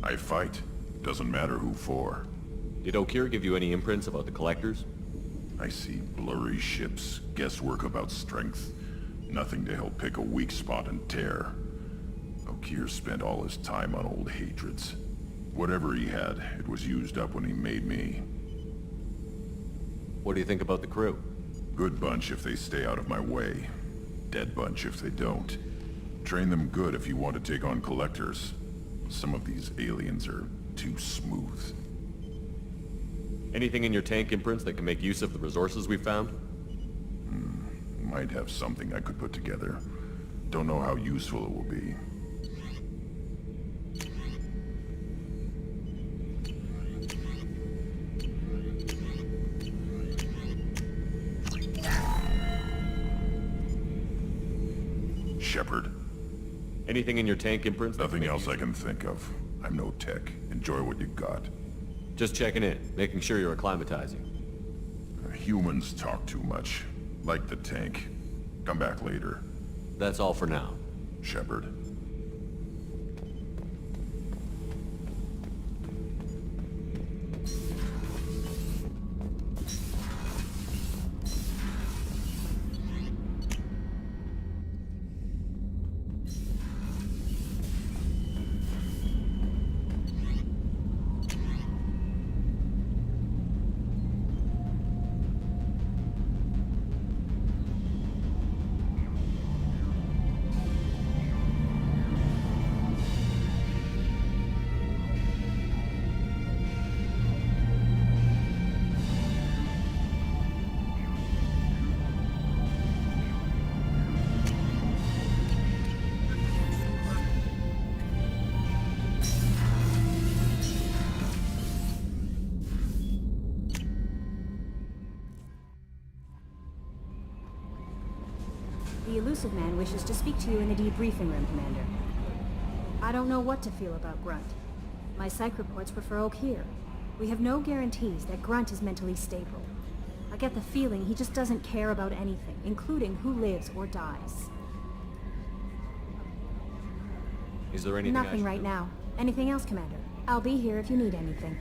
I fight. Doesn't matter who for. Did O'Kear give you any imprints about the Collectors? I see blurry ships, guesswork about strength. Nothing to help pick a weak spot and tear. O'Kear spent all his time on old hatreds. Whatever he had, it was used up when he made me. What do you think about the crew? Good bunch if they stay out of my way. Dead bunch if they don't. Train them good if you want to take on Collectors. Some of these aliens are too smooth. Anything in your tank imprints that can make use of the resources we found? Might have something I could put together. Don't know how useful it will be. Shepard. Anything in your tank imprints? Nothing else I can think of. I'm no tech. Enjoy what you got. Just checking in, making sure you're acclimatizing. Humans talk too much. Like the tank. Come back later. That's all for now. Shepard. The elusive man wishes to speak to you in the debriefing room, Commander. I don't know what to feel about Grunt. My psych reports prefer O'Kear. We have no guarantees that Grunt is mentally stable. I get the feeling he just doesn't care about anything, including who lives or dies. Is there anything Nothing right now. Anything else, Commander? I'll be here if you need anything.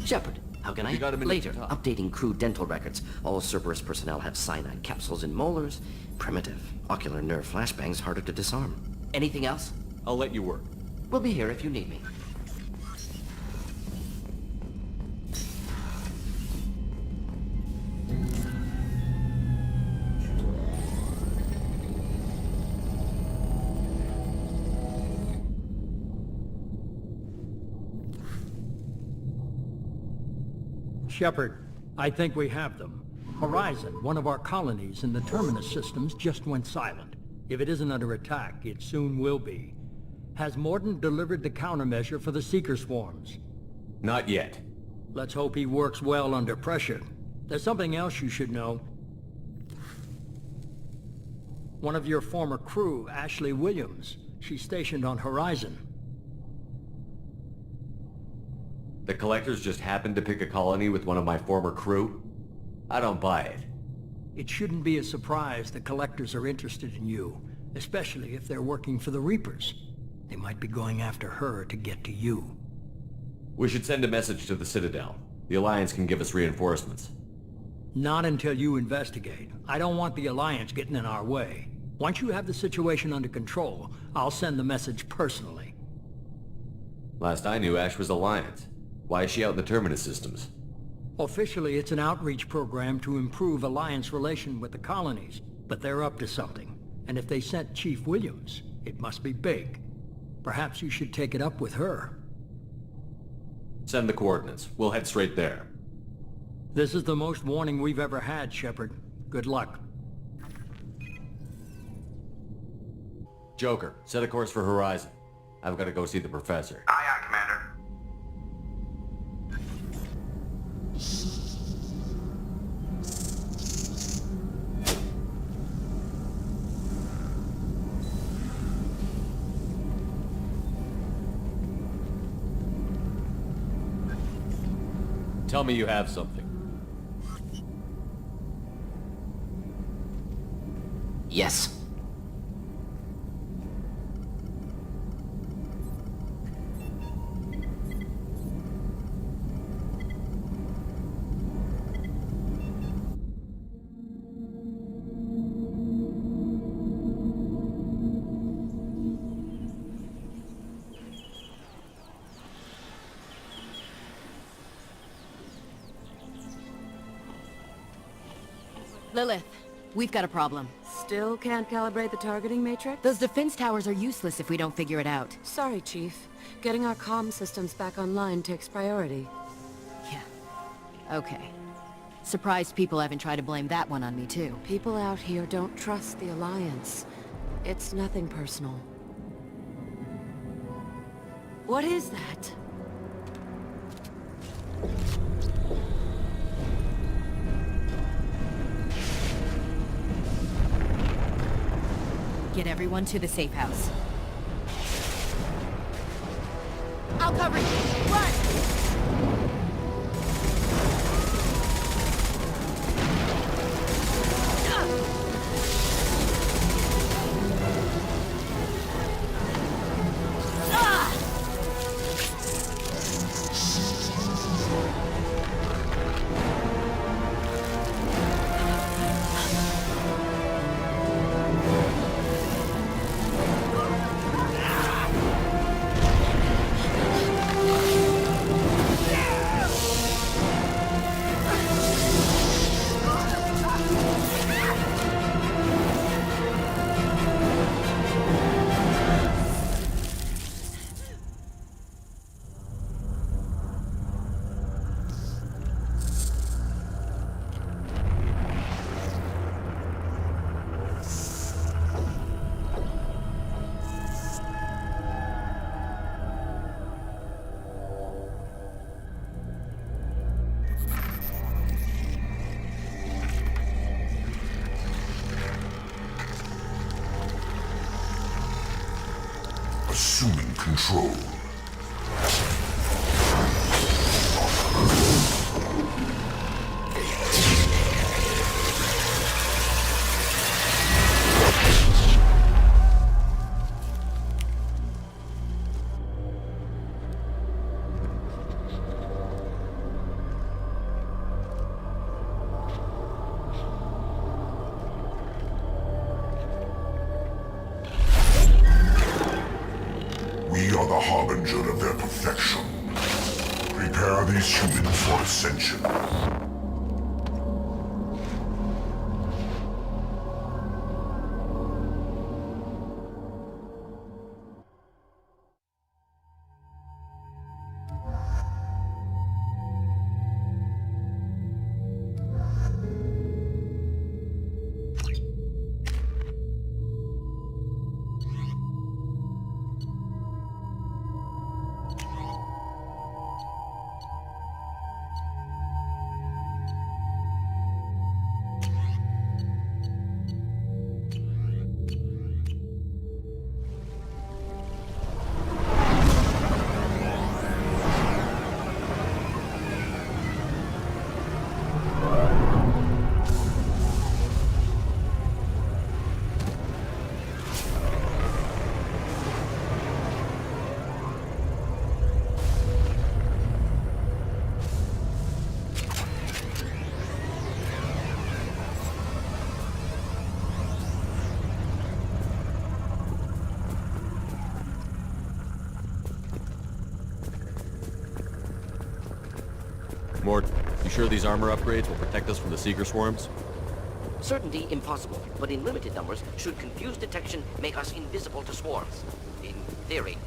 Shepard, how can I? You got a minute Later, to talk. updating crew dental records. All Cerberus personnel have cyanide capsules in molars. Primitive. Ocular nerve flashbangs harder to disarm. Anything else? I'll let you work. We'll be here if you need me. Shepard, I think we have them. Horizon, one of our colonies in the Terminus systems, just went silent. If it isn't under attack, it soon will be. Has Mordant delivered the countermeasure for the Seeker swarms? Not yet. Let's hope he works well under pressure. There's something else you should know. One of your former crew, Ashley Williams, she's stationed on Horizon. The Collectors just happened to pick a colony with one of my former crew? I don't buy it. It shouldn't be a surprise the Collectors are interested in you, especially if they're working for the Reapers. They might be going after her to get to you. We should send a message to the Citadel. The Alliance can give us reinforcements. Not until you investigate. I don't want the Alliance getting in our way. Once you have the situation under control, I'll send the message personally. Last I knew, Ash was Alliance. Why is she out in the Terminus systems? Officially, it's an outreach program to improve Alliance relation with the colonies, but they're up to something. And if they sent Chief Williams, it must be big. Perhaps you should take it up with her. Send the coordinates. We'll head straight there. This is the most warning we've ever had, Shepard. Good luck. Joker, set a course for Horizon. I've got to go see the Professor. Aye, aye, Commander. tell me you have something. Yes. Lilith, we've got a problem. Still can't calibrate the targeting matrix? Those defense towers are useless if we don't figure it out. Sorry, Chief. Getting our comm systems back online takes priority. Yeah. Okay. Surprised people haven't tried to blame that one on me, too. People out here don't trust the Alliance. It's nothing personal. What is that? Get everyone to the safe house. I'll cover you! Run! Assuming control. We are the harbinger of their perfection. Prepare these humans for ascension. Mort, you sure these armor upgrades will protect us from the Seeker swarms? Certainty impossible, but in limited numbers, should confused detection make us invisible to swarms. In theory.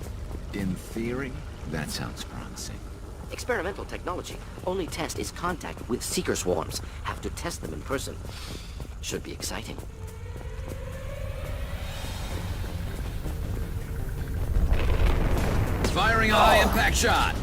In theory? That sounds promising. Experimental technology. Only test is contact with Seeker swarms. Have to test them in person. Should be exciting. Firing a high impact shot!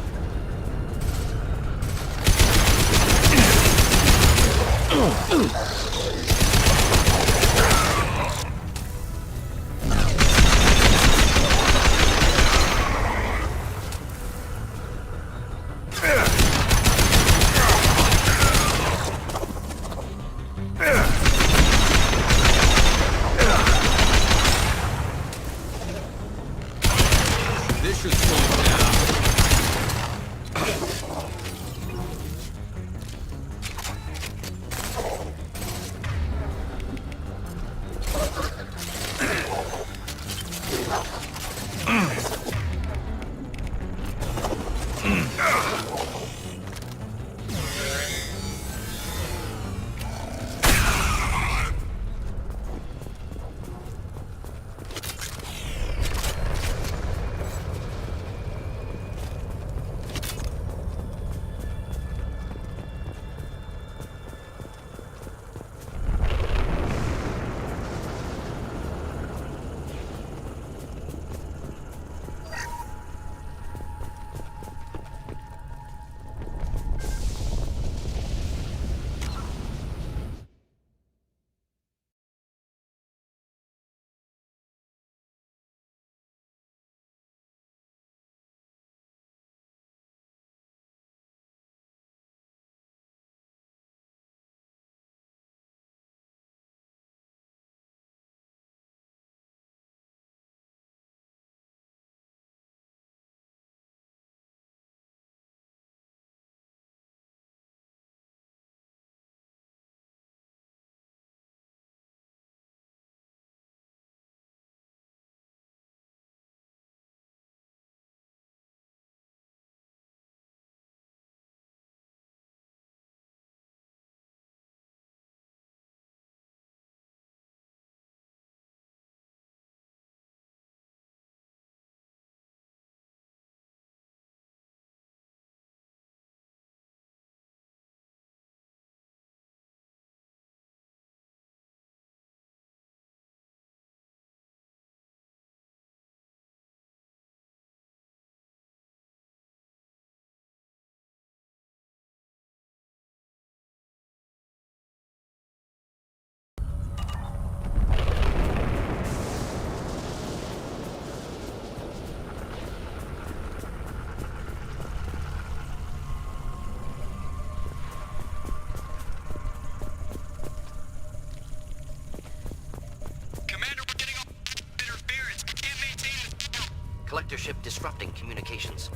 collector ship disrupting communications.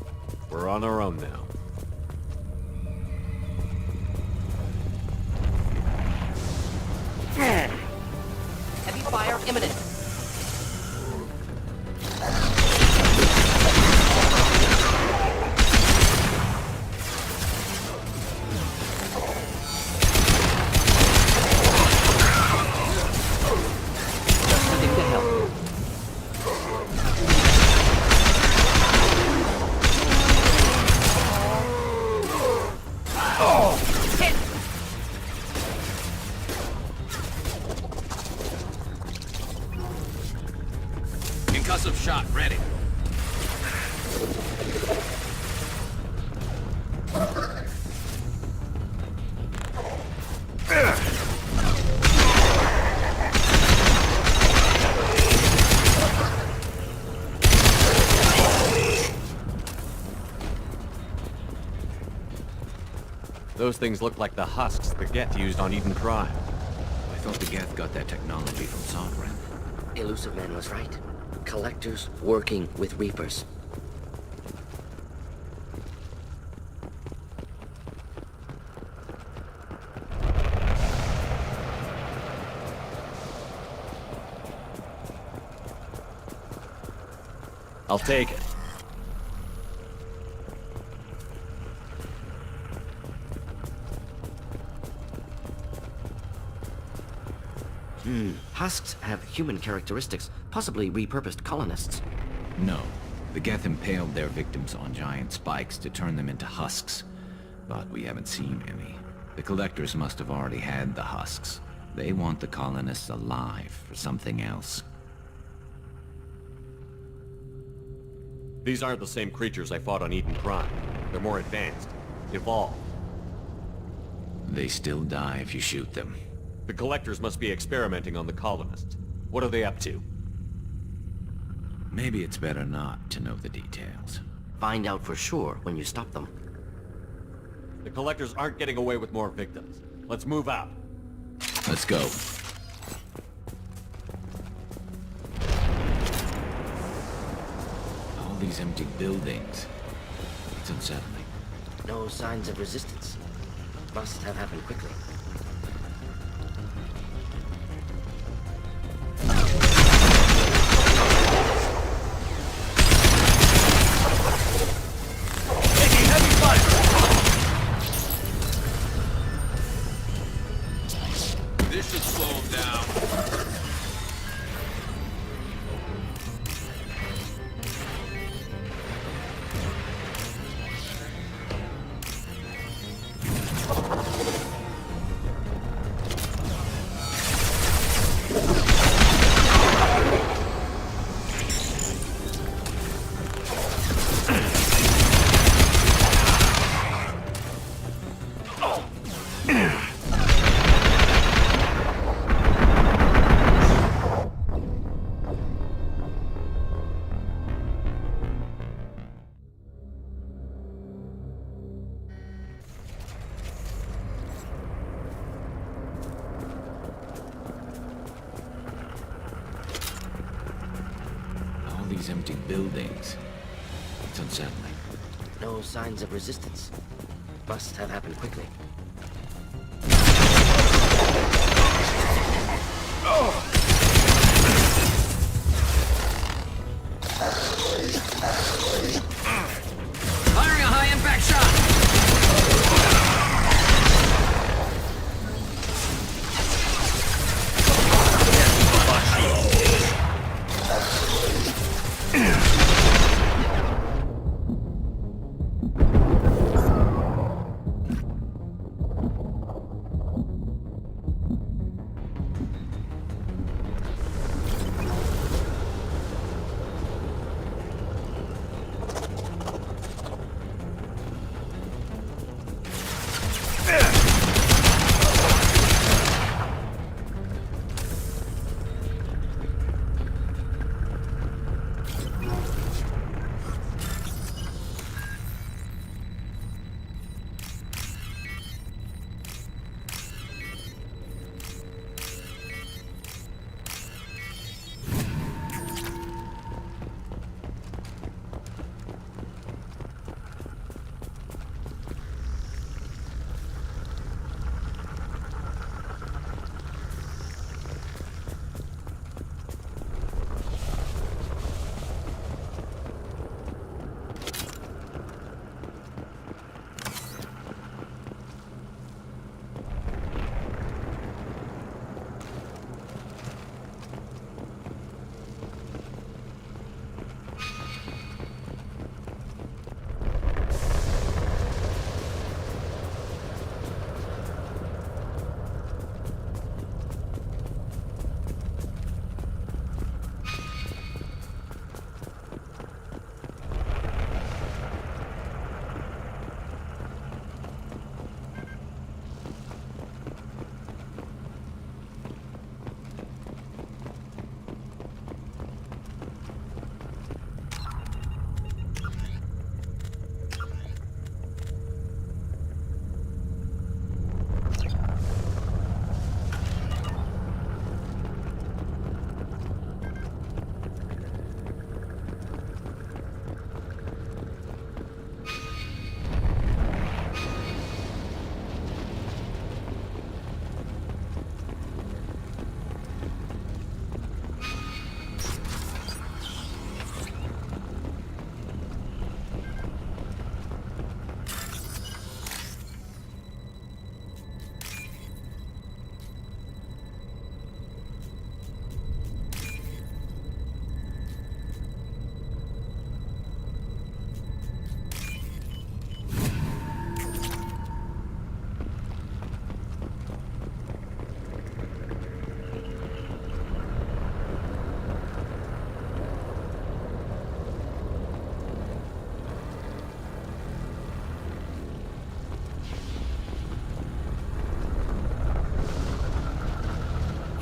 We're on our own now. Heavy fire imminent. Nothing to help. Hit! Concussive shot ready. Those things look like the husks the Geth used on Eden Prime. I thought the Geth got that technology from Sovereign. Elusive Man was right. Collectors working with Reapers. I'll take it. Husks have human characteristics, possibly repurposed colonists. No. The Geth impaled their victims on giant spikes to turn them into husks. But we haven't seen any. The collectors must have already had the husks. They want the colonists alive for something else. These aren't the same creatures I fought on Eden Prime. They're more advanced. Evolved. They still die if you shoot them. The collectors must be experimenting on the colonists. What are they up to? Maybe it's better not to know the details. Find out for sure when you stop them. The collectors aren't getting away with more victims. Let's move out. Let's go. All these empty buildings. It's unsettling. No signs of resistance. Must have happened quickly. This should slow him down. These empty buildings. It's unsettling. No signs of resistance. Must have happened quickly. Firing a high-impact shot!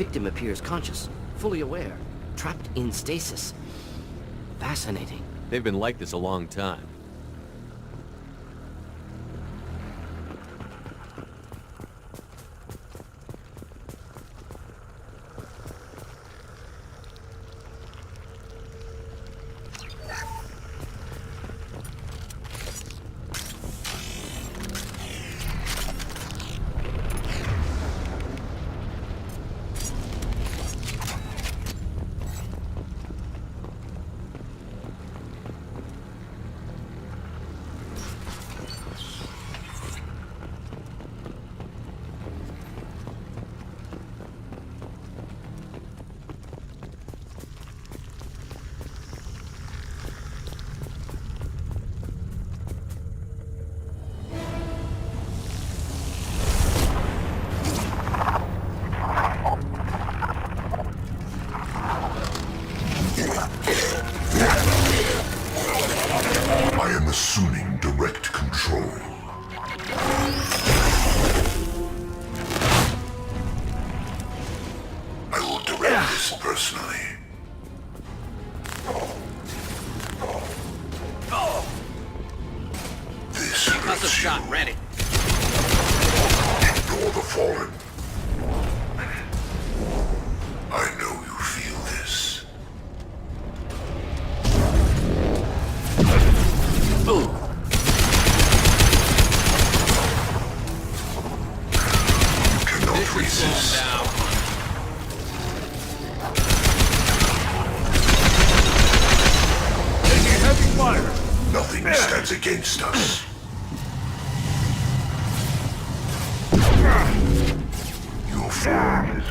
victim appears conscious, fully aware, trapped in stasis. Fascinating. They've been like this a long time. I am assuming direct control. I will direct this personally. This hurts you. Shot ready. Ignore the fallen. I know you feel this. Boom! You cannot resist. Taking heavy fire! Nothing stands against us. Your form is...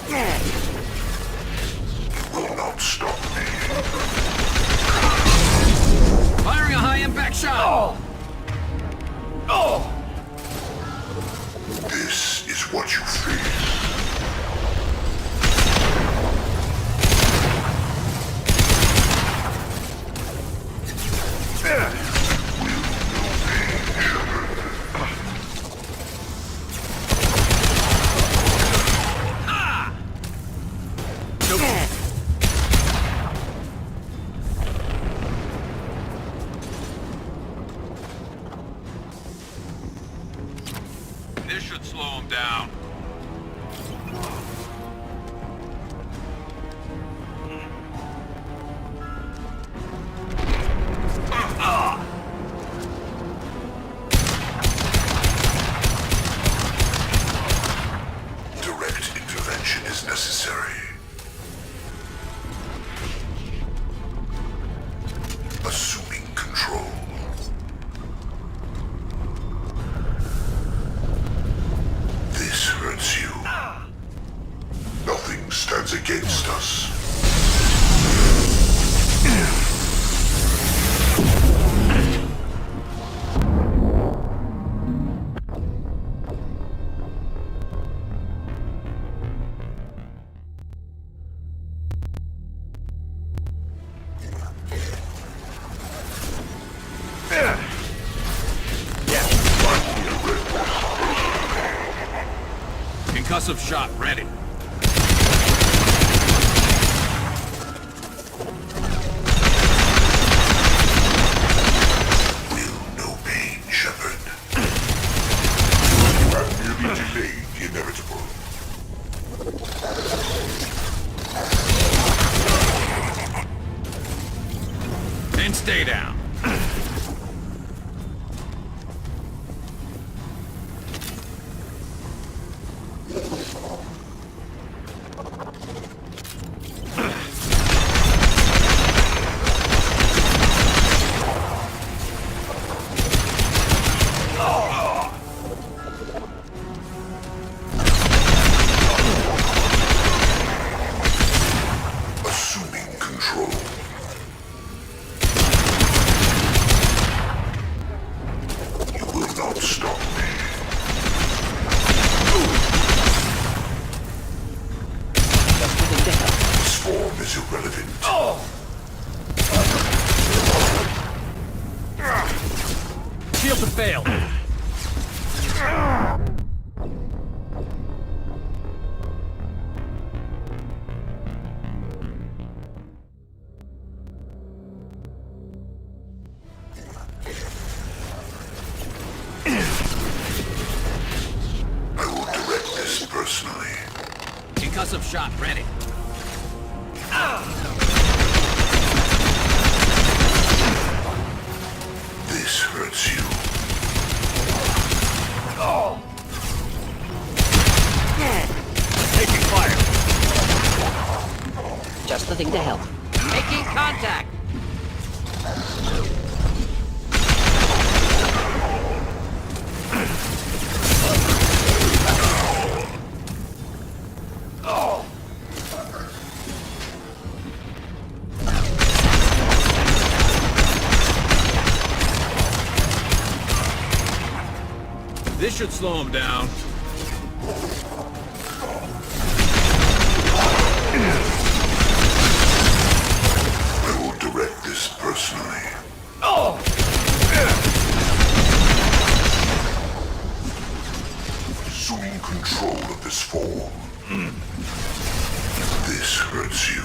You will not stop me. Firing a high-impact shot! This is what you face. This should slow him down. Direct intervention is necessary. Assuming control. This hurts you. Nothing stands against us. Concussive shot ready. Will no pain, Shepard. You have merely delayed the inevitable. Then stay down. Assuming control. must have failed. I will direct this personally. Concussive shot ready. This hurts you. Taking fire. Just the thing to help. Making contact! This should slow him down. I will direct this personally. Assuming control of this form. This hurts you.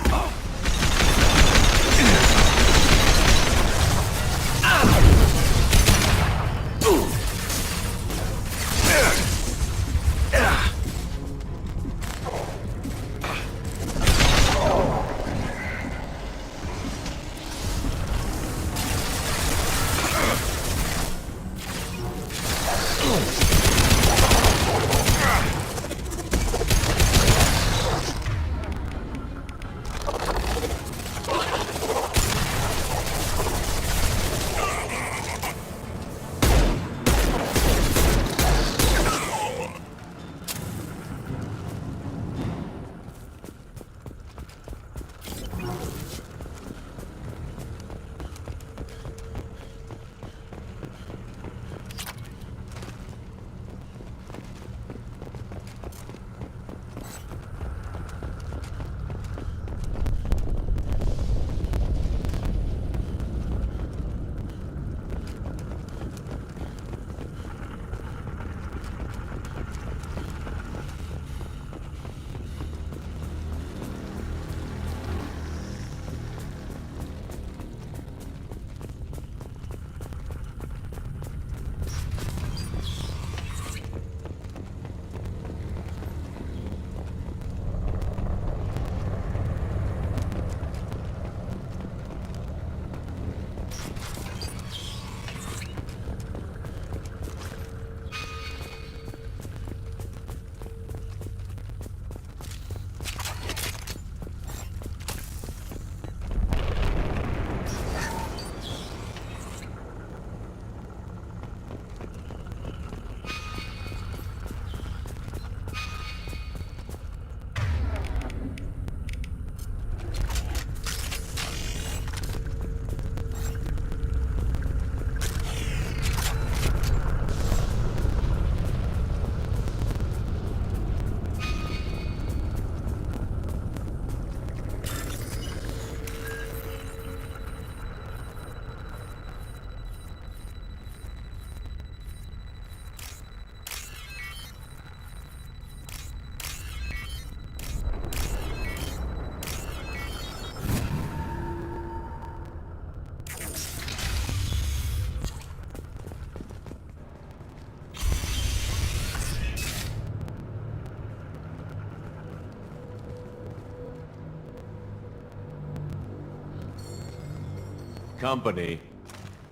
Company,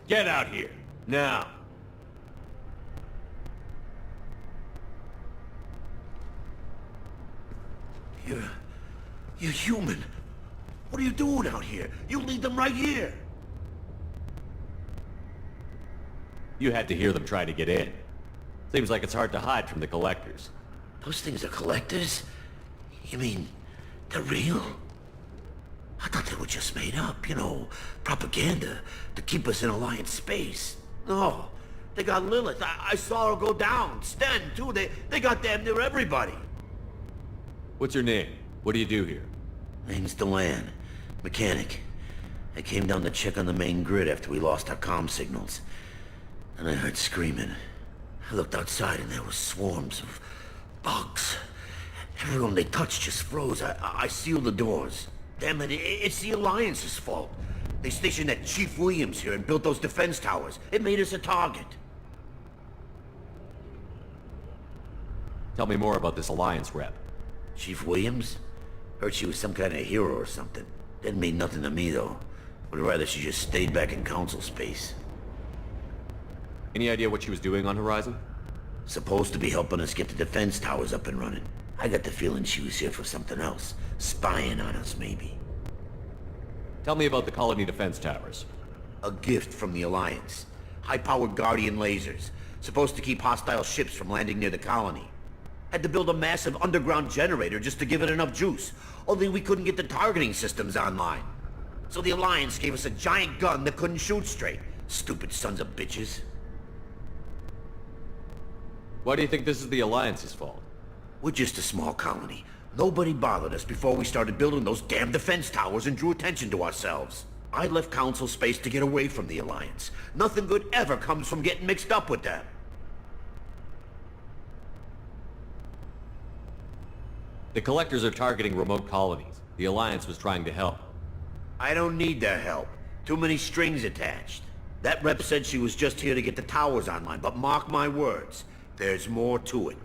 get out here, now. You're human. What are you doing out here? You lead them right here. You had to hear them try to get in. Seems like it's hard to hide from the collectors. Those things are collectors? You mean, they're real? I thought they were just made up, you know, propaganda to keep us in Alliance space. No, they got Lilith. I saw her go down. Sten, too. They got damn near everybody. What's your name? What do you do here? Name's Delan. Mechanic. I came down to check on the main grid after we lost our comm signals. And I heard screaming. I looked outside and there were swarms of bugs. Everyone they touched just froze. I sealed the doors. Damn it, it's the Alliance's fault. They stationed that Chief Williams here and built those defense towers. It made us a target. Tell me more about this Alliance rep. Chief Williams? Heard she was some kind of hero or something. Didn't mean nothing to me, though. Would rather she just stayed back in Council space. Any idea what she was doing on Horizon? Supposed to be helping us get the defense towers up and running. I got the feeling she was here for something else. Spying on us, maybe. Tell me about the colony defense towers. A gift from the Alliance. High-powered Guardian lasers. Supposed to keep hostile ships from landing near the colony. Had to build a massive underground generator just to give it enough juice. Only we couldn't get the targeting systems online. So the Alliance gave us a giant gun that couldn't shoot straight. Stupid sons of bitches. Why do you think this is the Alliance's fault? We're just a small colony. Nobody bothered us before we started building those damn defense towers and drew attention to ourselves. I left Council space to get away from the Alliance. Nothing good ever comes from getting mixed up with them. The Collectors are targeting remote colonies. The Alliance was trying to help. I don't need their help. Too many strings attached. That rep said she was just here to get the towers online, but mark my words, there's more to it.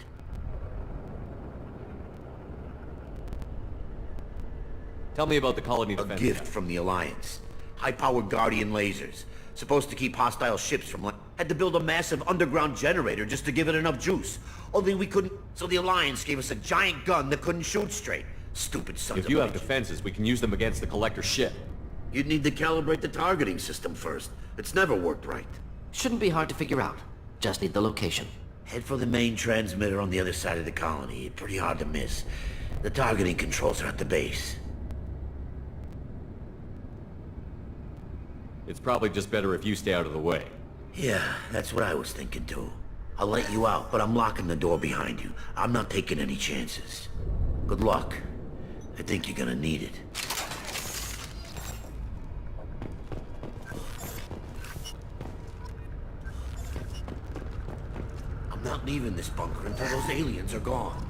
Tell me about the colony defense. A gift from the Alliance. High-powered Guardian lasers. Supposed to keep hostile ships from... Had to build a massive underground generator just to give it enough juice. Only we couldn't... So the Alliance gave us a giant gun that couldn't shoot straight. Stupid sons of If you have bitches. defenses, we can use them against the Collector ship. You'd need to calibrate the targeting system first. It's never worked right. Shouldn't be hard to figure out. Just need the location. Head for the main transmitter on the other side of the colony. Pretty hard to miss. The targeting controls are at the base. It's probably just better if you stay out of the way. Yeah, that's what I was thinking too. I'll let you out, but I'm locking the door behind you. I'm not taking any chances. Good luck. I think you're gonna need it. I'm not leaving this bunker until those aliens are gone.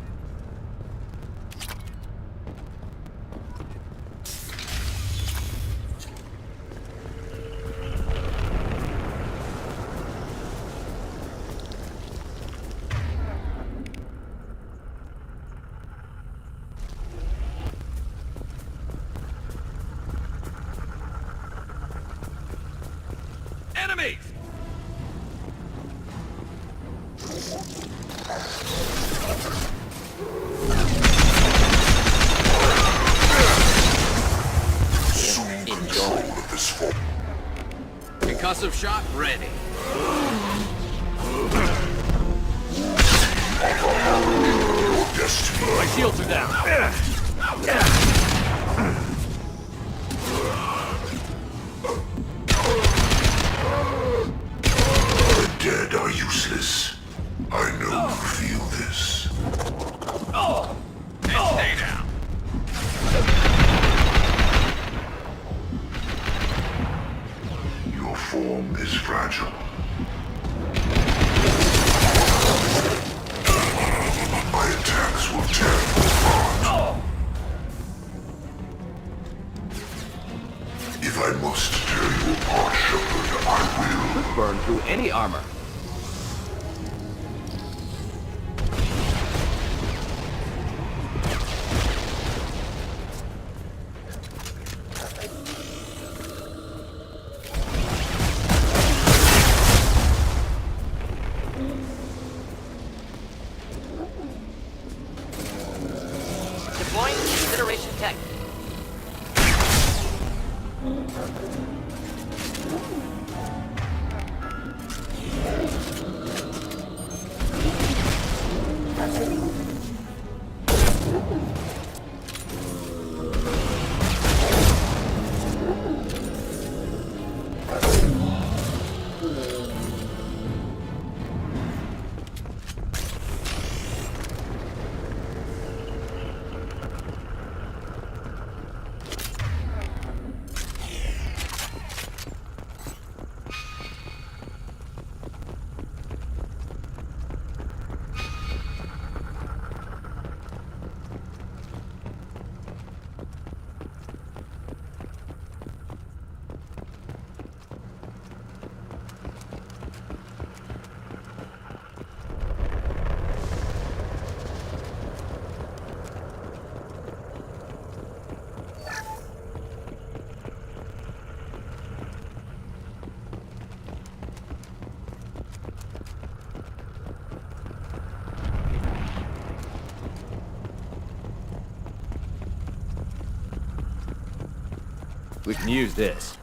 Enemies! Enjoy. Concussive shot ready. My shields are down. The dead are useless. I know you feel this. And stay down. Your form is fragile. My attacks will tear you apart. If I must tear you apart, Shepard, I will. Could burn through any armor. Deploying consideration tech. We can use this.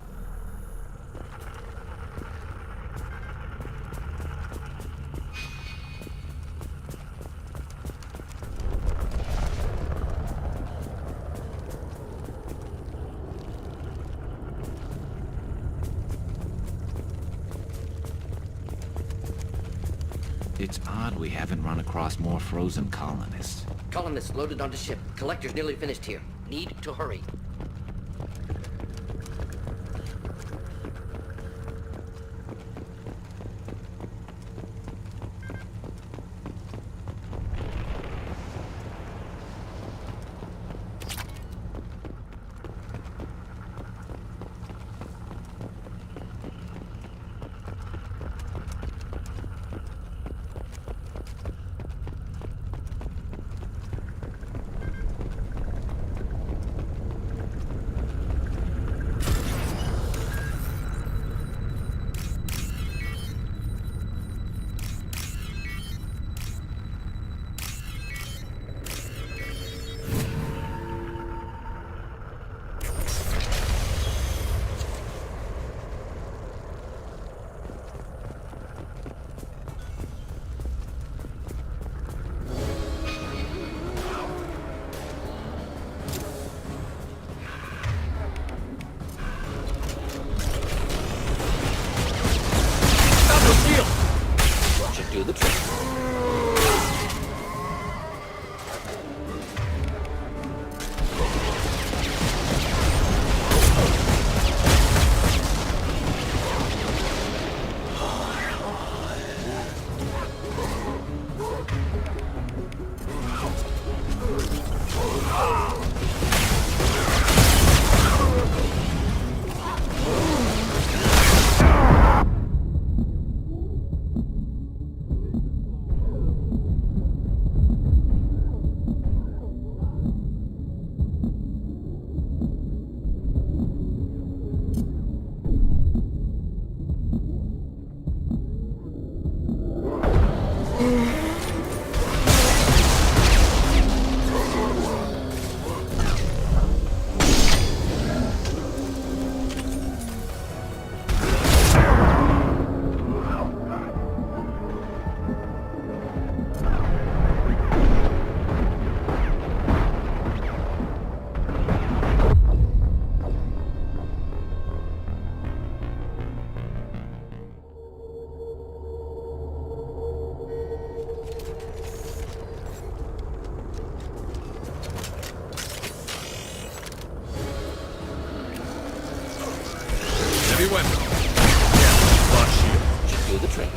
It's odd we haven't run across more frozen colonists. Colonists loaded onto ship. Collector's nearly finished here. Need to hurry. Should do the trick. Heavy weapon. Yeah, launch shield. Should do the trick.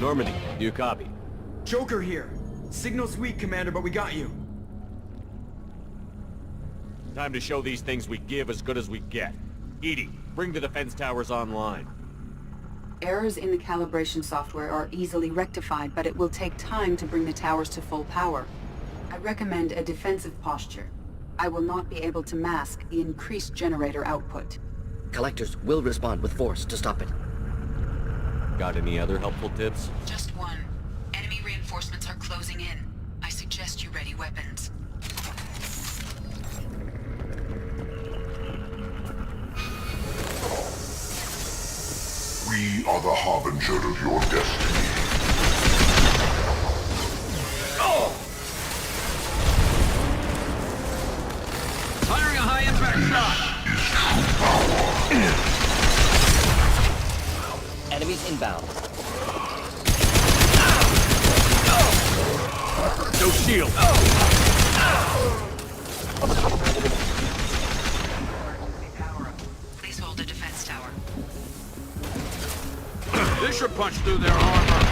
Normandy, do you copy? Joker here. Signal's weak, Commander, but we got you. Time to show these things we give as good as we get. Edie, bring the defense towers online. Errors in the calibration software are easily rectified, but it will take time to bring the towers to full power. I recommend a defensive posture. I will not be able to mask the increased generator output. Collectors will respond with force to stop it. Got any other helpful tips? Just one. Enemy reinforcements are closing in. I suggest you ready weapons. We are the harbinger of your destiny. Firing a high-impact shot! Enemies inbound. No shield! Please hold the defense tower. This should punch through their armor.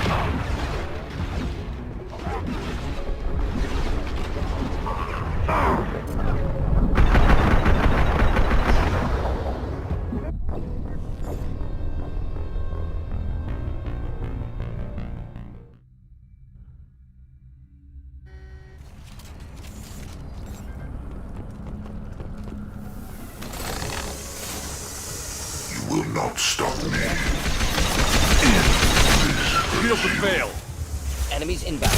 You will not stop me. Shield would fail. Enemies inbound.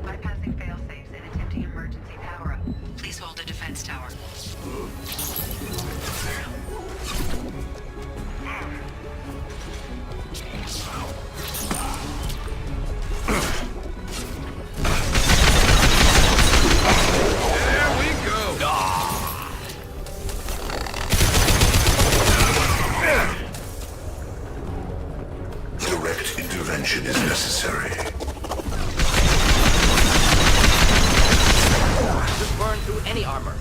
Bypassing fail-safes and attempting emergency power-up. Please hold the defense tower. There we go! Direct intervention is necessary. Just burn through any armor.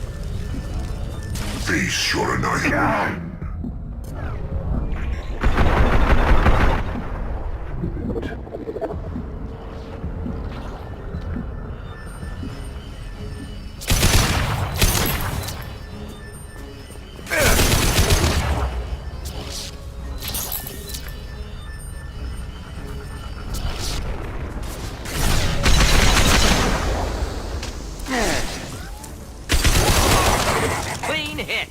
Face your annihilation. Clean hit.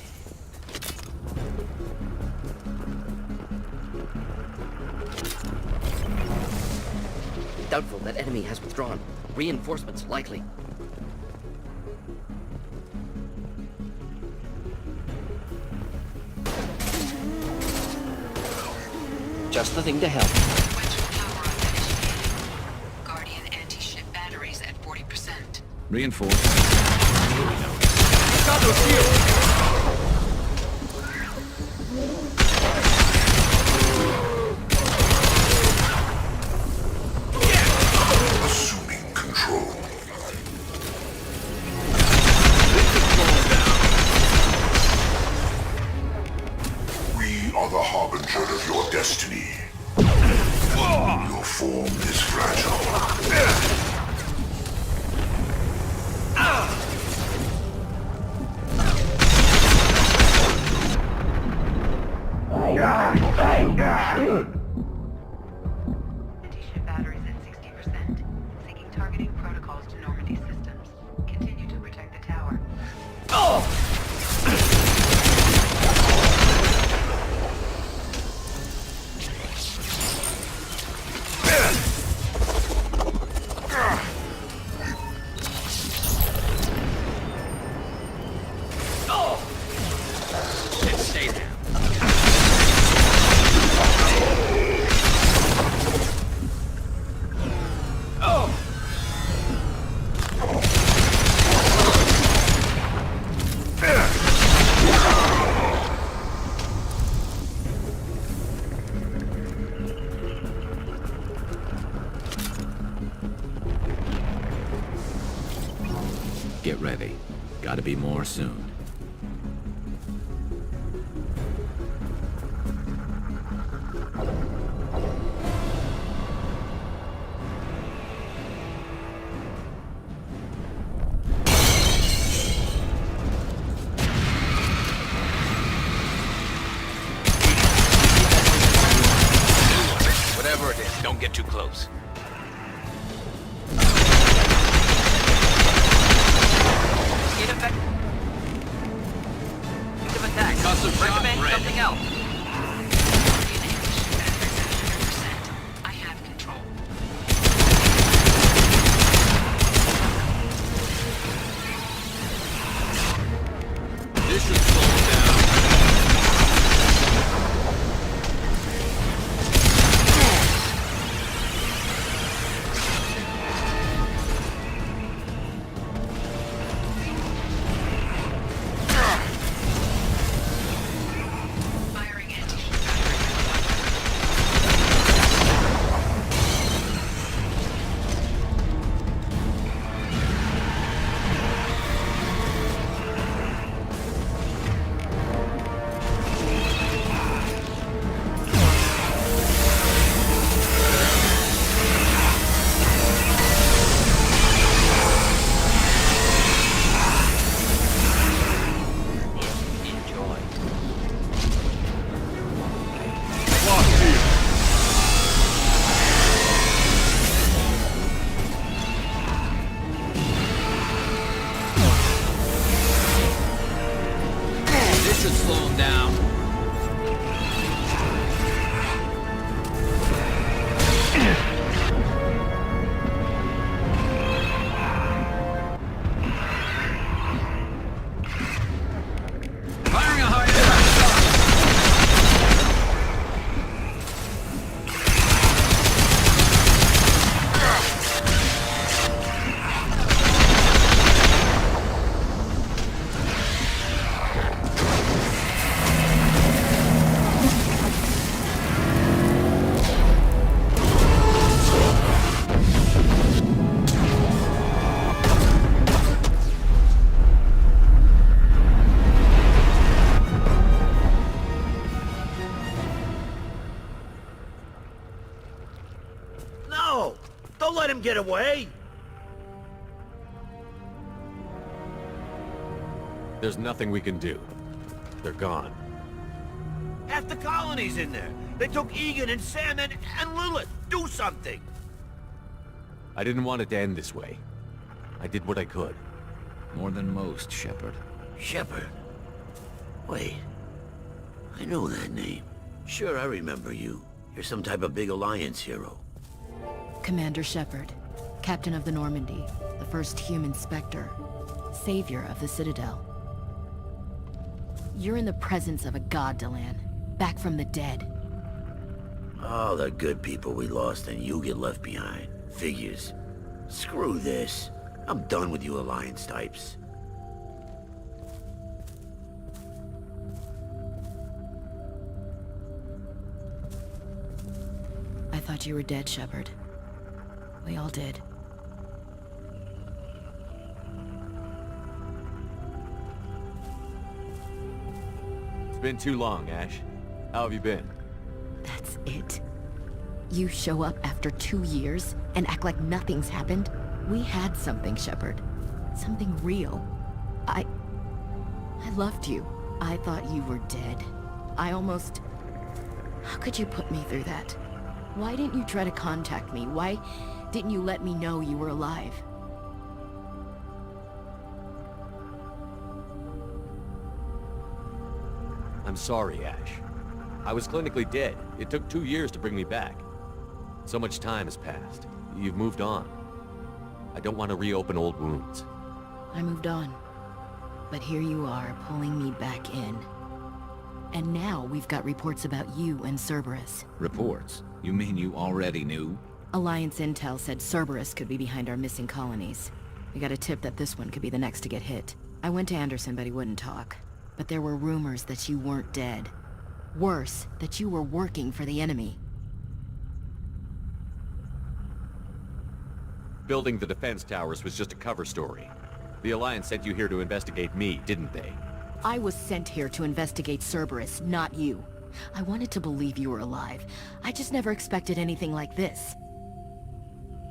Doubtful that enemy has withdrawn. Reinforcements likely. Just the thing to help. Guardian anti-ship batteries at 40%. Reinforced. Got no shield! Assuming control. We are the harbinger of your destiny. Your form is fragile. Anti-ship batteries at 60%. Seeking targeting protocols to Normandy systems. Continue to protect the tower. Stay there. be more soon. Whatever it is, don't get too close. Need effect. Use of attack. Recommend something else. I have control. This should slow him down. This should slow him down. Firing a high No! Don't let him get away! There's nothing we can do. They're gone. Half the colony's in there. They took Egan and Sam and Lilith. Do something! I didn't want it to end this way. I did what I could. More than most, Shepard. Shepard? Wait. I know that name. Sure, I remember you. You're some type of big Alliance hero. Commander Shepard, Captain of the Normandy, the first human Spectre, Savior of the Citadel. You're in the presence of a god, Delan, back from the dead. All the good people we lost and you get left behind. Figures. Screw this. I'm done with you Alliance types. I thought you were dead, Shepard. We all did. It's been too long, Ash. How have you been? That's it? You show up after 2 years and act like nothing's happened? We had something, Shepard. Something real. I loved you. I thought you were dead. I almost... How could you put me through that? Why didn't you try to contact me? Why didn't you let me know you were alive? I'm sorry, Ash. I was clinically dead. It took 2 years to bring me back. So much time has passed. You've moved on. I don't want to reopen old wounds. I moved on. But here you are, pulling me back in. And now we've got reports about you and Cerberus. Reports? You mean you already knew? Alliance intel said Cerberus could be behind our missing colonies. We got a tip that this one could be the next to get hit. I went to Anderson, but he wouldn't talk. But there were rumors that you weren't dead. Worse, that you were working for the enemy. Building the defense towers was just a cover story. The Alliance sent you here to investigate me, didn't they? I was sent here to investigate Cerberus, not you. I wanted to believe you were alive. I just never expected anything like this.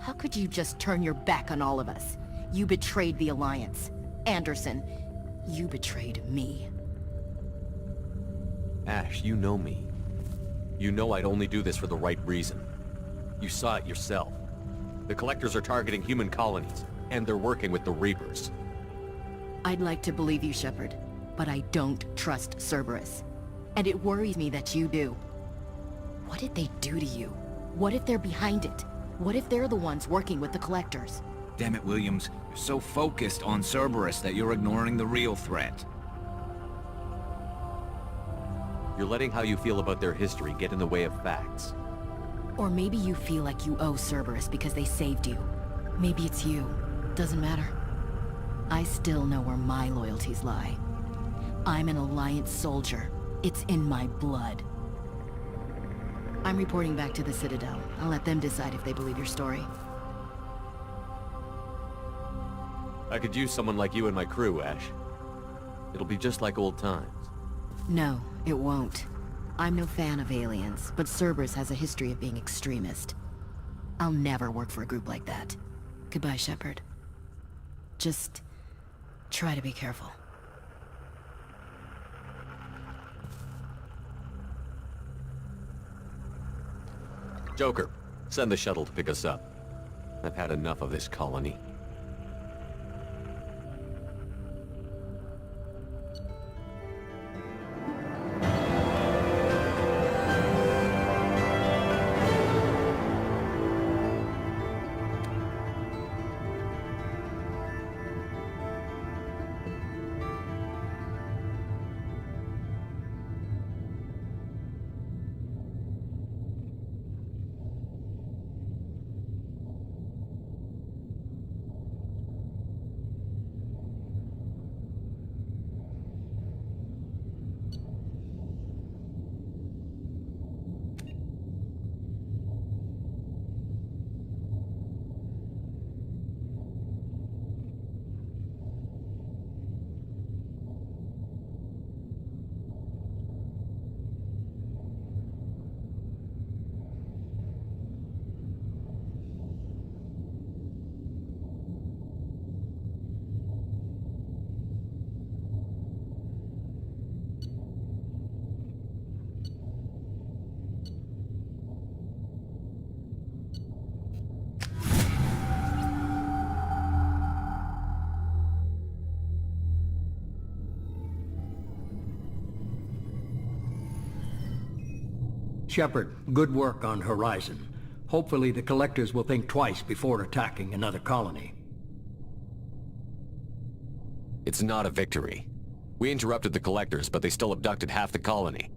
How could you just turn your back on all of us? You betrayed the Alliance. Anderson, you betrayed me. Ash, you know me. You know I'd only do this for the right reason. You saw it yourself. The Collectors are targeting human colonies, and they're working with the Reapers. I'd like to believe you, Shepard, but I don't trust Cerberus. And it worries me that you do. What did they do to you? What if they're behind it? What if they're the ones working with the Collectors? Damn it, Williams. You're so focused on Cerberus that you're ignoring the real threat. You're letting how you feel about their history get in the way of facts. Or maybe you feel like you owe Cerberus because they saved you. Maybe it's you. Doesn't matter. I still know where my loyalties lie. I'm an Alliance soldier. It's in my blood. I'm reporting back to the Citadel. I'll let them decide if they believe your story. I could use someone like you in my crew, Ash. It'll be just like old times. No, it won't. I'm no fan of aliens, but Cerberus has a history of being extremist. I'll never work for a group like that. Goodbye, Shepard. Just try to be careful. Joker, send the shuttle to pick us up. I've had enough of this colony. Shepard, good work on Horizon. Hopefully the Collectors will think twice before attacking another colony. It's not a victory. We interrupted the Collectors, but they still abducted half the colony.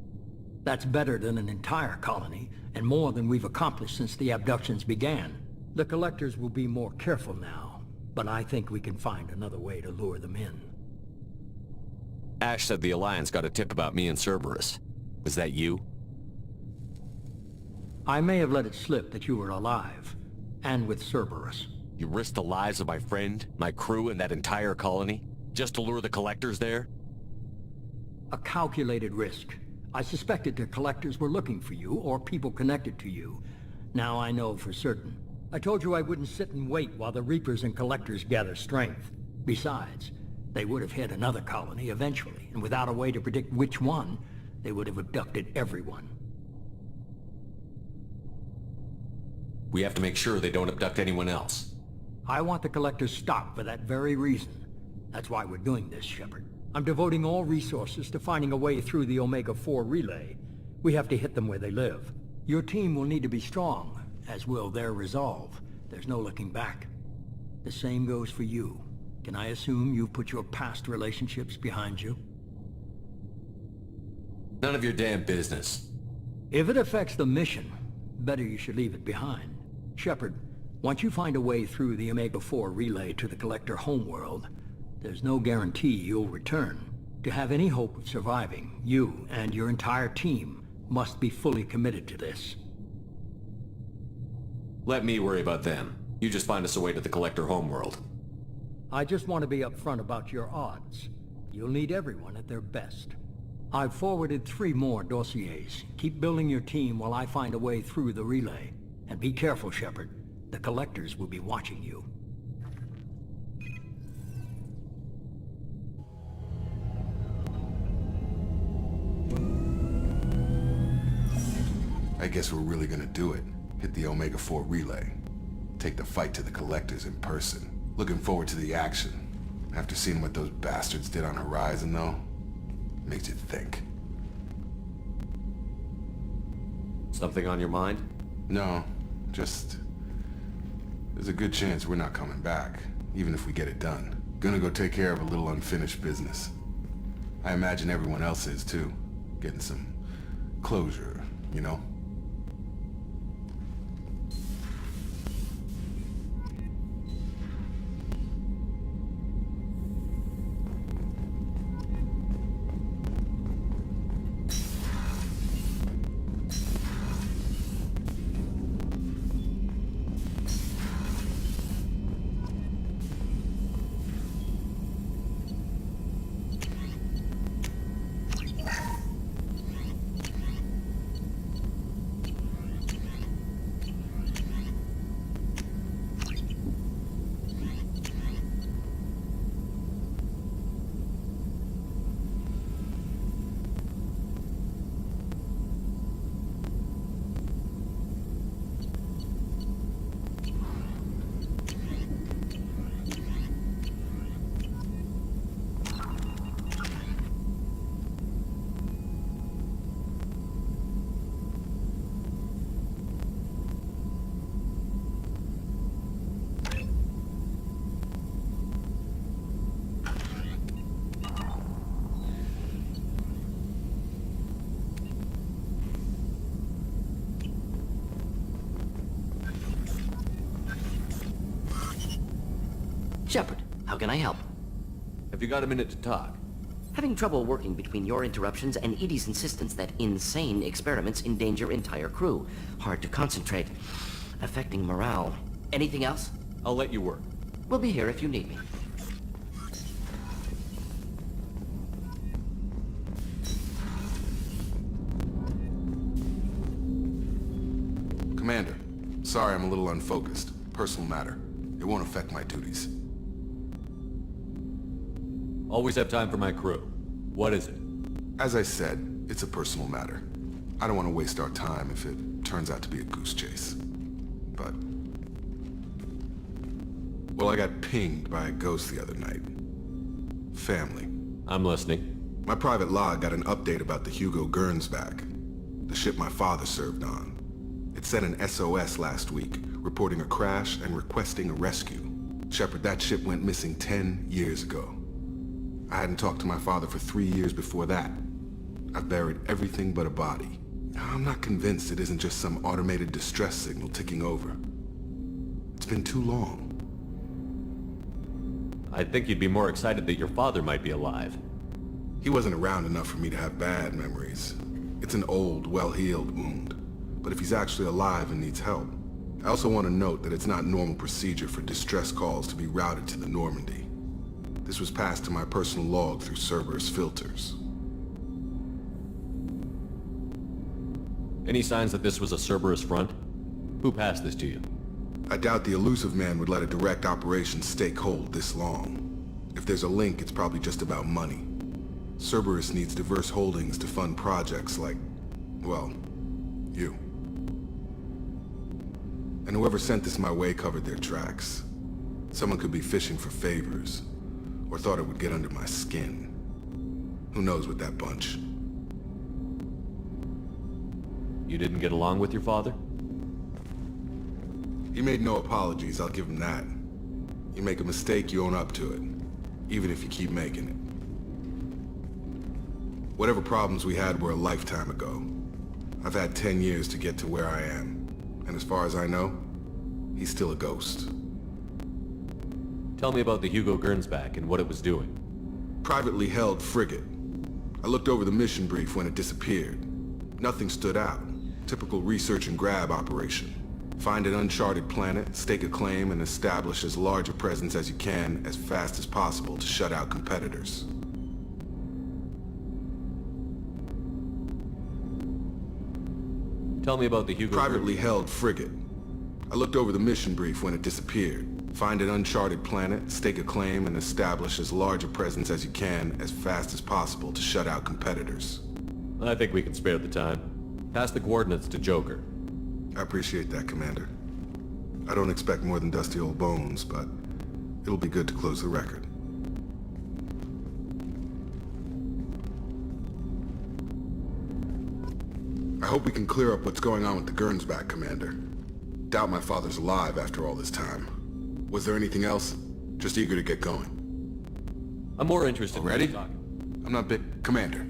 That's better than an entire colony, and more than we've accomplished since the abductions began. The Collectors will be more careful now, but I think we can find another way to lure them in. Ash said the Alliance got a tip about me and Cerberus. Was that you? I may have let it slip that you were alive, and with Cerberus. You risked the lives of my friend, my crew, and that entire colony? Just to lure the Collectors there? A calculated risk. I suspected the Collectors were looking for you, or people connected to you. Now I know for certain. I told you I wouldn't sit and wait while the Reapers and Collectors gather strength. Besides, they would have hit another colony eventually, and without a way to predict which one, they would have abducted everyone. We have to make sure they don't abduct anyone else. I want the Collectors stopped for that very reason. That's why we're doing this, Shepard. I'm devoting all resources to finding a way through the Omega-4 relay. We have to hit them where they live. Your team will need to be strong, as will their resolve. There's no looking back. The same goes for you. Can I assume you've put your past relationships behind you? None of your damn business. If it affects the mission, better you should leave it behind. Shepard, once you find a way through the Omega-4 relay to the Collector homeworld, there's no guarantee you'll return. To have any hope of surviving, you and your entire team must be fully committed to this. Let me worry about them. You just find us a way to the Collector homeworld. I just want to be upfront about your odds. You'll need everyone at their best. I've forwarded 3 more dossiers. Keep building your team while I find a way through the relay. And be careful, Shepard. The collectors will be watching you. I guess we're really gonna do it. Hit the Omega-4 relay. Take the fight to the collectors in person. Looking forward to the action. After seeing what those bastards did on Horizon, though, makes you think. Something on your mind? No, just... there's a good chance we're not coming back, even if we get it done. Gonna go take care of a little unfinished business. I imagine everyone else is, too. Getting some closure, you know? Shepard, how can I help? Have you got a minute to talk? Having trouble working between your interruptions and Edie's insistence that insane experiments endanger entire crew. Hard to concentrate. Affecting morale. Anything else? I'll let you work. We'll be here if you need me. Commander, sorry I'm a little unfocused. Personal matter. It won't affect my duties. Always have time for my crew. What is it? As I said, it's a personal matter. I don't want to waste our time if it turns out to be a goose chase. But... well, I got pinged by a ghost the other night. Family. I'm listening. My private log got an update about the Hugo Gernsback, the ship my father served on. It sent an SOS last week, reporting a crash and requesting a rescue. Shepard, that ship went missing 10 years ago. I hadn't talked to my father for 3 years before that. I've buried everything but a body. I'm not convinced it isn't just some automated distress signal ticking over. It's been too long. I think you'd be more excited that your father might be alive. He wasn't around enough for me to have bad memories. It's an old, well-healed wound. But if he's actually alive and needs help, I also want to note that it's not normal procedure for distress calls to be routed to the Normandy. This was passed to my personal log through Cerberus filters. Any signs that this was a Cerberus front? Who passed this to you? I doubt the elusive man would let a direct operation stake hold this long. If there's a link, it's probably just about money. Cerberus needs diverse holdings to fund projects like, well, you. And whoever sent this my way covered their tracks. Someone could be fishing for favors, or thought it would get under my skin. Who knows with that bunch? You didn't get along with your father? He made no apologies, I'll give him that. You make a mistake, you own up to it, even if you keep making it. Whatever problems we had were a lifetime ago. I've had 10 years to get to where I am, and as far as I know, he's still a ghost. Tell me about the Hugo Gernsback and what it was doing. Privately held frigate. I looked over the mission brief when it disappeared. Nothing stood out. Typical research and grab operation. Find an uncharted planet, stake a claim, and establish as large a presence as you can as fast as possible to shut out competitors. Tell me about the Hugo... Privately held frigate. I looked over the mission brief when it disappeared. Find an uncharted planet, stake a claim, and establish as large a presence as you can as fast as possible to shut out competitors. I think we can spare the time. Pass the coordinates to Joker. I appreciate that, Commander. I don't expect more than dusty old bones, but it'll be good to close the record. I hope we can clear up what's going on with the Gernsback, Commander. Doubt my father's alive after all this time. Was there anything else? Just eager to get going. I'm more interested Ready? in talking. I'm not big... Commander.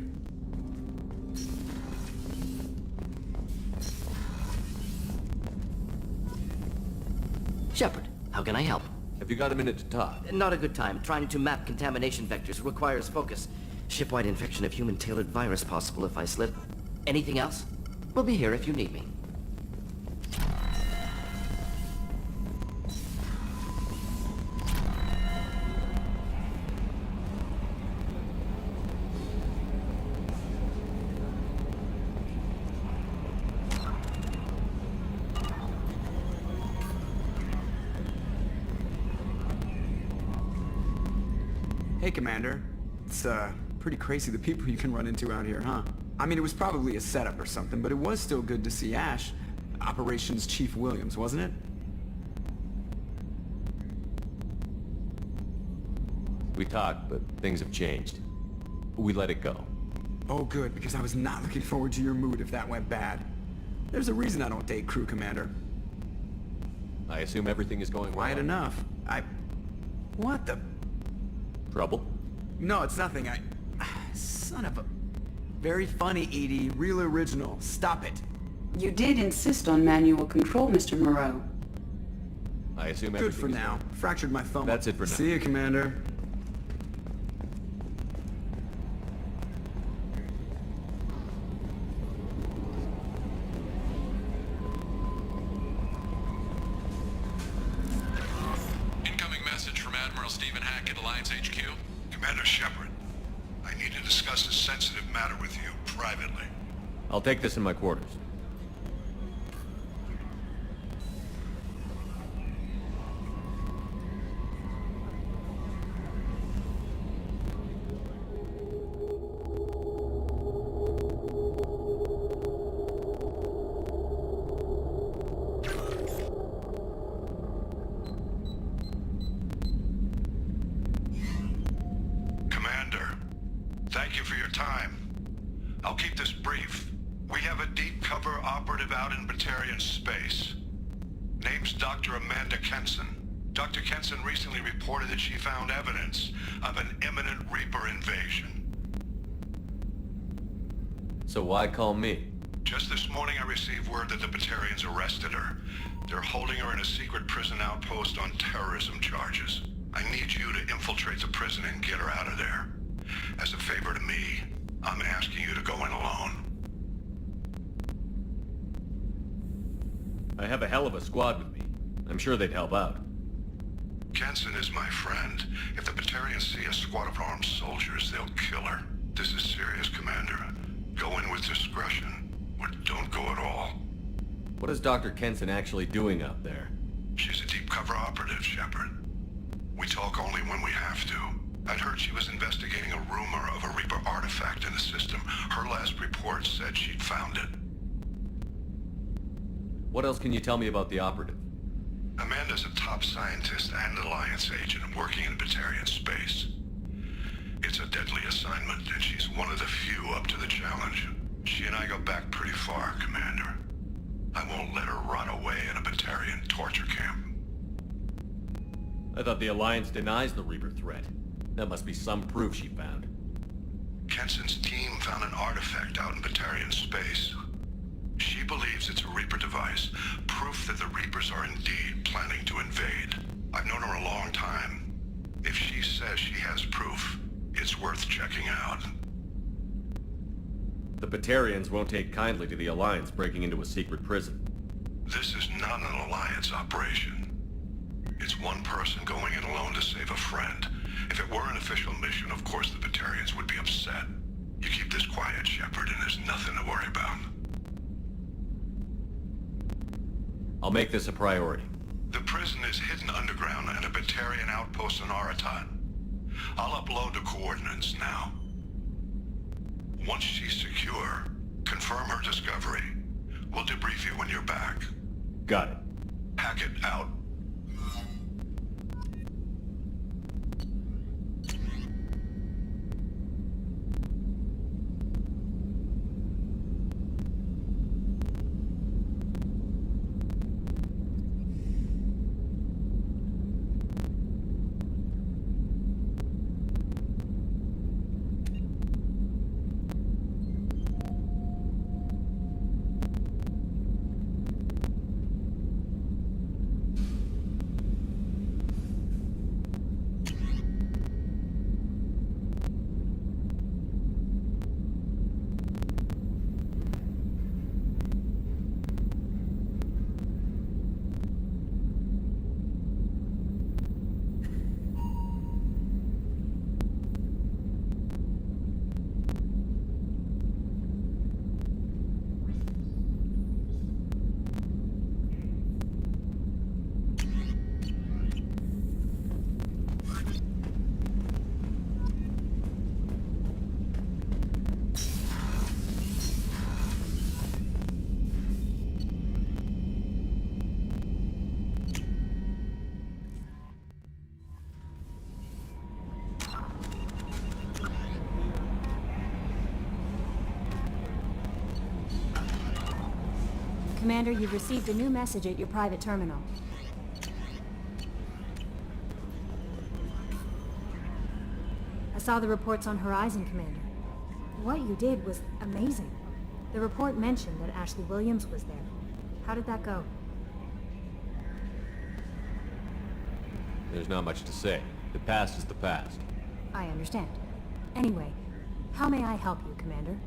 Shepard, how can I help? Have you got a minute to talk? Not a good time. Trying to map contamination vectors requires focus. Shipwide infection of human-tailored virus possible if I slip. Anything else? We'll be here if you need me. Hey, Commander. It's, pretty crazy the people you can run into out here, huh? I mean, it was probably a setup or something, but it was still good to see Ash. Operations Chief Williams, wasn't it? We talked, but things have changed. We let it go. Oh, good, because I was not looking forward to your mood if that went bad. There's a reason I don't date crew, Commander. I assume everything is going well. Quiet enough. What the... Trouble? No, it's nothing. Son of a... Very funny, Edie. Real original. Stop it. You did insist on manual control, Mr. Moreau. I assume Good for now. Fractured my thumb. That's it for now. See you, Commander. Incoming message from Admiral Stephen Hackett, Alliance HQ. Commander Shepard, I need to discuss a sensitive matter with you privately. I'll take this in my quarters. Commander, thank you for your time. I'll keep this brief. We have a deep cover operative out in Batarian space. Name's Dr. Amanda Kenson. Dr. Kenson recently reported that she found evidence of an imminent Reaper invasion. So why call me? Just this morning I received word that the Batarians arrested her. They're holding her in a secret prison outpost on terrorism charges. I need you to infiltrate the prison and get her out of there. As a favor to me, I'm asking you to go in alone. I have a hell of a squad with me. I'm sure they'd help out. Kenson is my friend. If the Batarians see a squad of armed soldiers, they'll kill her. This is serious, Commander. Go in with discretion, or don't go at all. What is Dr. Kenson actually doing out there? She's a deep cover operative, Shepard. We talk only when we have to. I'd heard she was investigating a rumor of a Reaper artifact in the system. Her last report said she'd found it. What else can you tell me about the operative? Amanda's a top scientist and Alliance agent working in Batarian space. It's a deadly assignment, and she's one of the few up to the challenge. She and I go back pretty far, Commander. I won't let her rot away in a Batarian torture camp. I thought the Alliance denies the Reaper threat. That must be some proof she found. Kenson's team found an artifact out in Batarian space. She believes it's a Reaper device, proof that the Reapers are indeed planning to invade. I've known her a long time. If she says she has proof, it's worth checking out. The Batarians won't take kindly to the Alliance breaking into a secret prison. This is not not an Alliance operation. It's one person going in alone to save a friend. If it were an official mission, of course the Batarians would be upset. You keep this quiet, Shepard, and there's nothing to worry about. I'll make this a priority. The prison is hidden underground and a Batarian outpost in Aratat. I'll upload the coordinates now. Once she's secure, confirm her discovery. We'll debrief you when you're back. Got it. Hackett out. Commander, you've received a new message at your private terminal. I saw the reports on Horizon, Commander. What you did was amazing. The report mentioned that Ashley Williams was there. How did that go? There's not much to say. The past is the past. I understand. Anyway, how may I help you, Commander?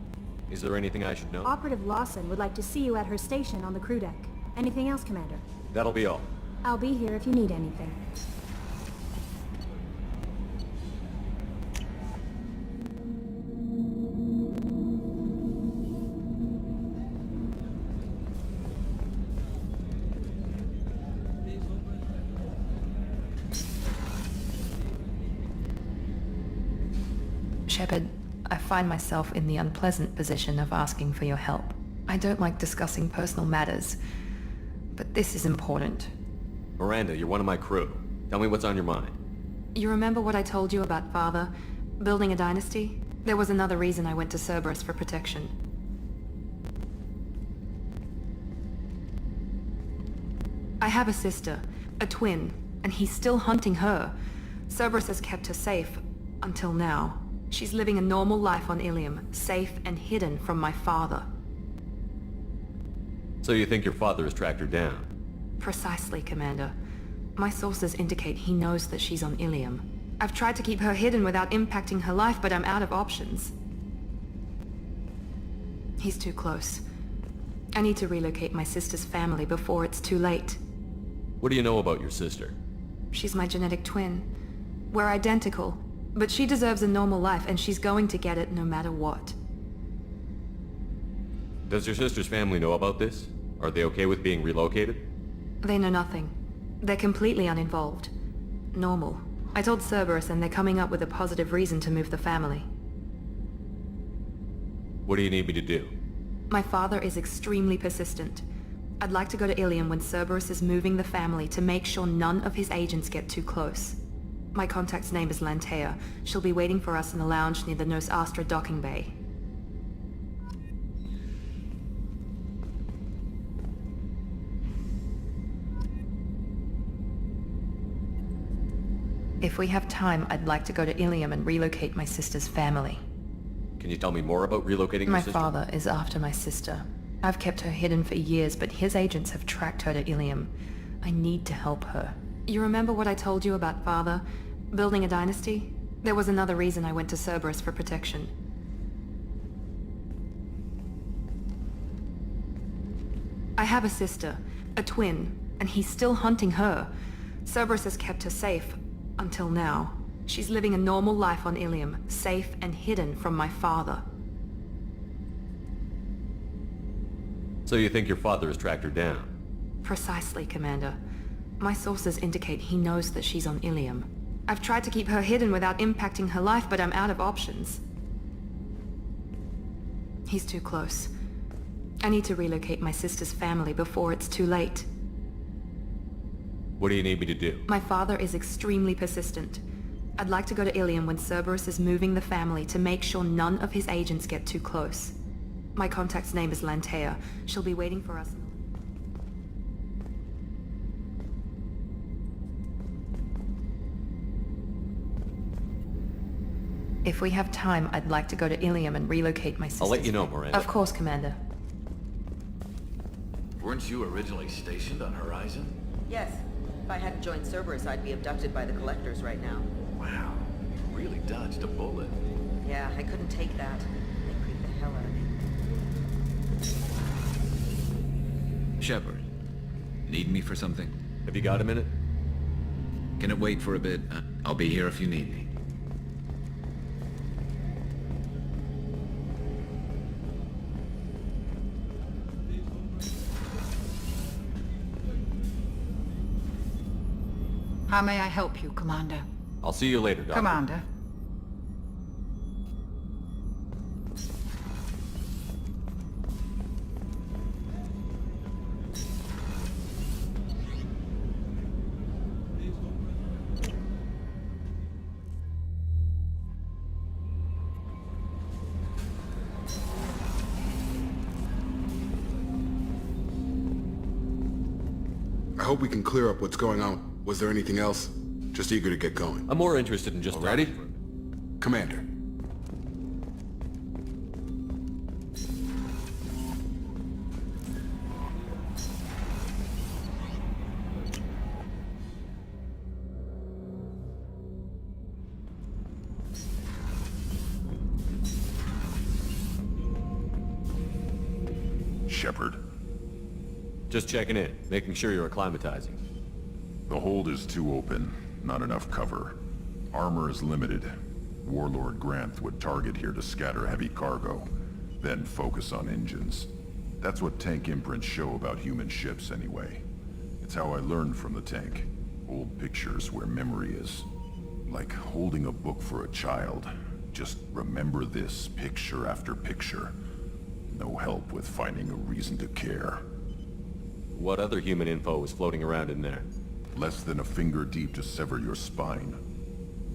Is there anything I should know? Operative Lawson would like to see you at her station on the crew deck. Anything else, Commander? That'll be all. I'll be here if you need anything. Shepard, I find myself in the unpleasant position of asking for your help. I don't like discussing personal matters, but this is important. Miranda, you're one of my crew. Tell me what's on your mind. You remember what I told you about Father? Building a dynasty? There was another reason I went to Cerberus for protection. I have a sister, a twin, and he's still hunting her. Cerberus has kept her safe, until now. She's living a normal life on Ilium, safe and hidden from my father. So you think your father has tracked her down? Precisely, Commander. My sources indicate he knows that she's on Ilium. I've tried to keep her hidden without impacting her life, but I'm out of options. He's too close. I need to relocate my sister's family before it's too late. What do you know about your sister? She's my genetic twin. We're identical, but she deserves a normal life, and she's going to get it no matter what. Does your sister's family know about this? Are they okay with being relocated? They know nothing. They're completely uninvolved. Normal. I told Cerberus, and they're coming up with a positive reason to move the family. What do you need me to do? My father is extremely persistent. I'd like to go to Ilium when Cerberus is moving the family to make sure none of his agents get too close. My contact's name is Lantea. She'll be waiting for us in the lounge near the Nos Astra docking bay. If we have time, I'd like to go to Ilium and relocate my sister's family. Can you tell me more about relocating your My sister? father is after my sister. I've kept her hidden for years, but his agents have tracked her to Ilium. I need to help her. You remember what I told you about Father? Building a dynasty? There was another reason I went to Cerberus for protection. I have a sister, A twin, and he's still hunting her. Cerberus has kept her safe, until now. She's living a normal life on Ilium, safe and hidden from my father. So you think your father has tracked her down? Precisely, Commander. My sources indicate he knows that she's on Ilium. I've tried to keep her hidden without impacting her life, but I'm out of options. He's too close. I need to relocate my sister's family before it's too late. What do you need me to do? My father is extremely persistent. I'd like to go to Ilium when Cerberus is moving the family to make sure none of his agents get too close. My contact's name is Lantea. She'll be waiting for us. If we have time, I'd like to go to Ilium and relocate my sister. I'll let you know, Miranda. Of course, Commander. Weren't you originally stationed on Horizon? Yes. If I hadn't joined Cerberus, I'd be abducted by the Collectors right now. Wow. You really dodged a bullet. Yeah, I couldn't take that. They creeped the hell out of me. Shepard, need me for something? Have you got a minute? Can it wait for a bit? I'll be here if you need me. How may I help you, Commander? I'll see you later, Doctor. Commander. I hope we can clear up what's going on. Was there anything else? Just eager to get going. I'm more interested in just... Ready? Commander. Shepard. Just checking in, making sure you're acclimatizing. The hold is too open. Not enough cover. Armor is limited. Warlord Granth would target here to scatter heavy cargo, then focus on engines. That's what tank imprints show about human ships anyway. It's how I learned from the tank. Old pictures where memory is. Like holding a book for a child. Just remember this picture after picture. No help with finding a reason to care. What other human info was floating around in there? Less than a finger deep to sever your spine.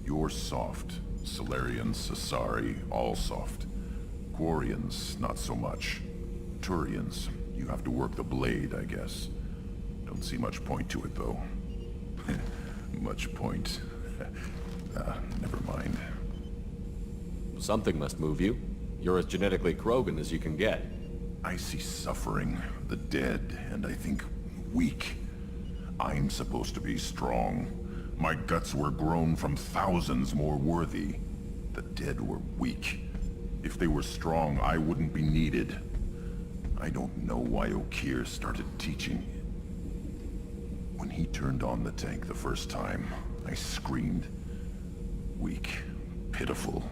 You're soft. Solarians, Sasari, all soft. Quarians, not so much. Turians, you have to work the blade, I guess. Don't see much point to it, though. Much point. Never mind. Something must move you. You're as genetically Krogan as you can get. I see suffering, the dead, and I think weak. I'm supposed to be strong. My guts were grown from thousands more worthy. The dead were weak. If they were strong, I wouldn't be needed. I don't know why Okeer started teaching. When he turned on the tank the first time, I screamed. Weak, pitiful.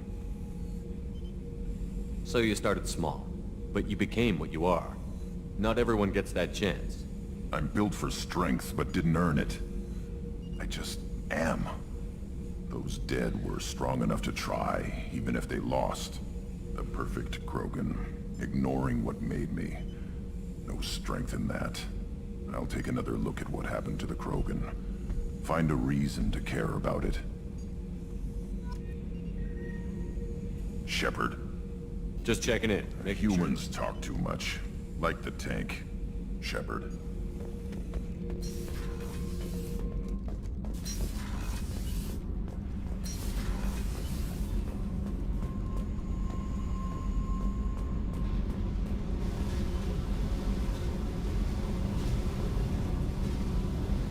So you started small, but you became what you are. Not everyone gets that chance. I'm built for strength, but didn't earn it. I just am. Those dead were strong enough to try, even if they lost. The perfect Krogan, ignoring what made me. No strength in that. I'll take another look at what happened to the Krogan. Find a reason to care about it. Shepard. Just checking in. Humans talk too much. Like the tank. Shepard.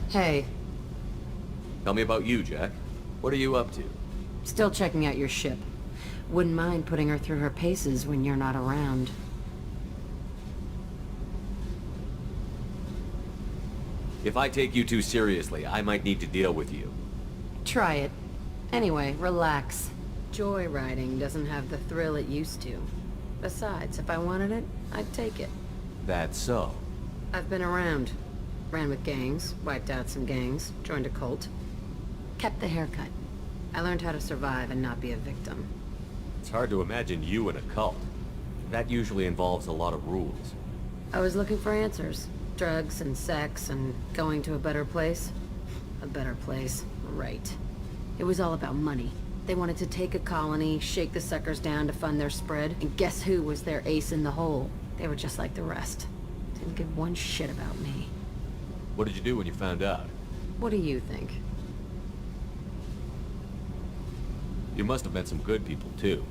Hey. Tell me about you, Jack. What are you up to? Still checking out your ship. Wouldn't mind putting her through her paces when you're not around. If I take you too seriously, I might need to deal with you. Try it. Anyway, relax. Joyriding doesn't have the thrill it used to. Besides, if I wanted it, I'd take it. That's so. I've been around. Ran with gangs, wiped out some gangs, joined a cult. Kept the haircut. I learned how to survive and not be a victim. It's hard to imagine you in a cult. That usually involves a lot of rules. I was looking for answers. Drugs and sex and going to a better place. A better place, right. It was all about money. They wanted to take a colony, shake the suckers down to fund their spread, and guess who was their ace in the hole? They were just like the rest. Didn't give one shit about me. What did you do when you found out? What do you think? You must have met some good people, too.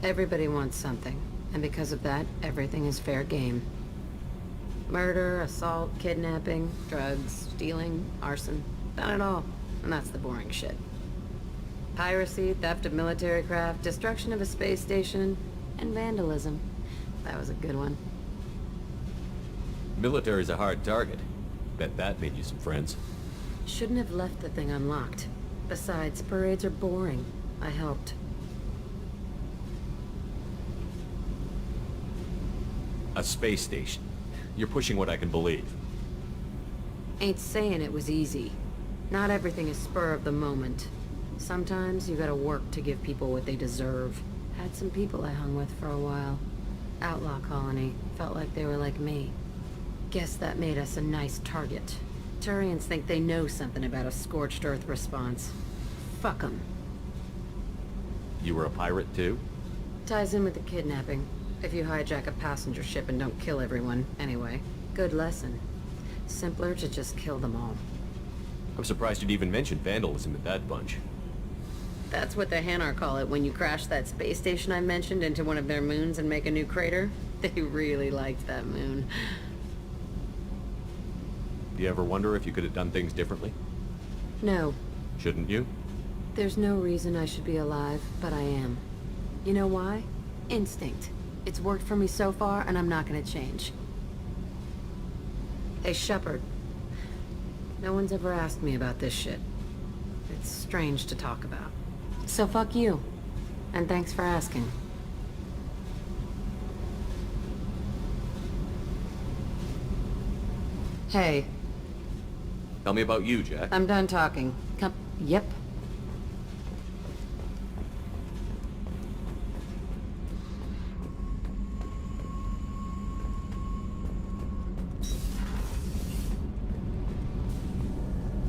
Everybody wants something, and because of that, everything is fair game. Murder, assault, kidnapping, drugs, stealing, arson. Done it all, and that's the boring shit. Piracy, theft of military craft, destruction of a space station, and vandalism. That was a good one. Military's a hard target. Bet that made you some friends. Shouldn't have left the thing unlocked. Besides, parades are boring. I helped. A space station. You're pushing what I can believe. Ain't saying it was easy. Not everything is spur of the moment. Sometimes you gotta work to give people what they deserve. Had some people I hung with for a while. Outlaw colony. Felt like they were like me. Guess that made us a nice target. Turians think they know something about a scorched earth response. Fuck 'em. You were a pirate, too? Ties in with the kidnapping. If you hijack a passenger ship and don't kill everyone, anyway. Good lesson. Simpler to just kill them all. I'm surprised you'd even mention vandalism in that bunch. That's what the Hanar call it when you crash that space station I mentioned into one of their moons and make a new crater. They really liked that moon. Do you ever wonder if you could have done things differently? No. Shouldn't you? There's no reason I should be alive, but I am. You know why? Instinct. It's worked for me so far, and I'm not gonna change. Hey, Shepard. No one's ever asked me about this shit. It's strange to talk about. So fuck you. And thanks for asking. Hey. Tell me about you, Jack. I'm done talking. Come. Yep.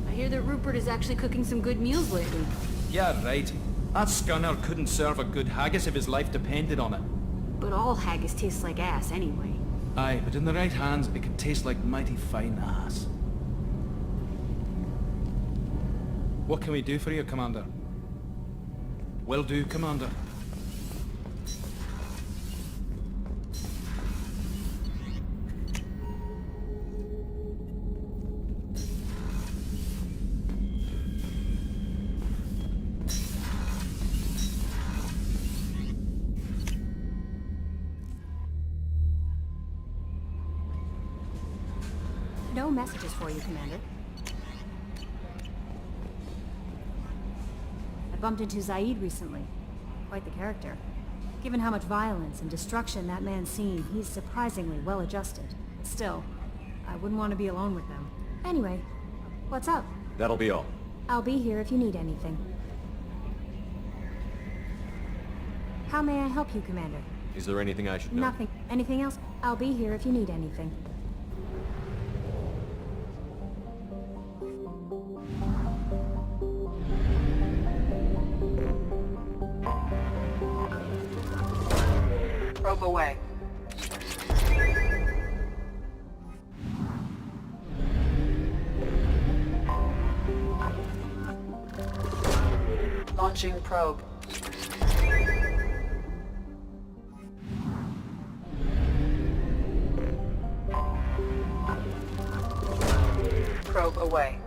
I hear that Rupert is actually cooking some good meals lately. Yeah, right. That scunner couldn't serve a good haggis if his life depended on it. But all haggis tastes like ass anyway. Aye, but in the right hands, it can taste like mighty fine ass. What can we do for you, Commander? Will do, Commander. No messages for you, Commander. I bumped into Zaid recently. Quite the character. Given how much violence and destruction that man's seen, he's surprisingly well adjusted. Still, I wouldn't want to be alone with them. Anyway, what's up? That'll be all. I'll be here if you need anything. How may I help you, Commander? Is there anything I should know? Nothing. Anything else? I'll be here if you need anything. Probe away. Launching probe. Probe away.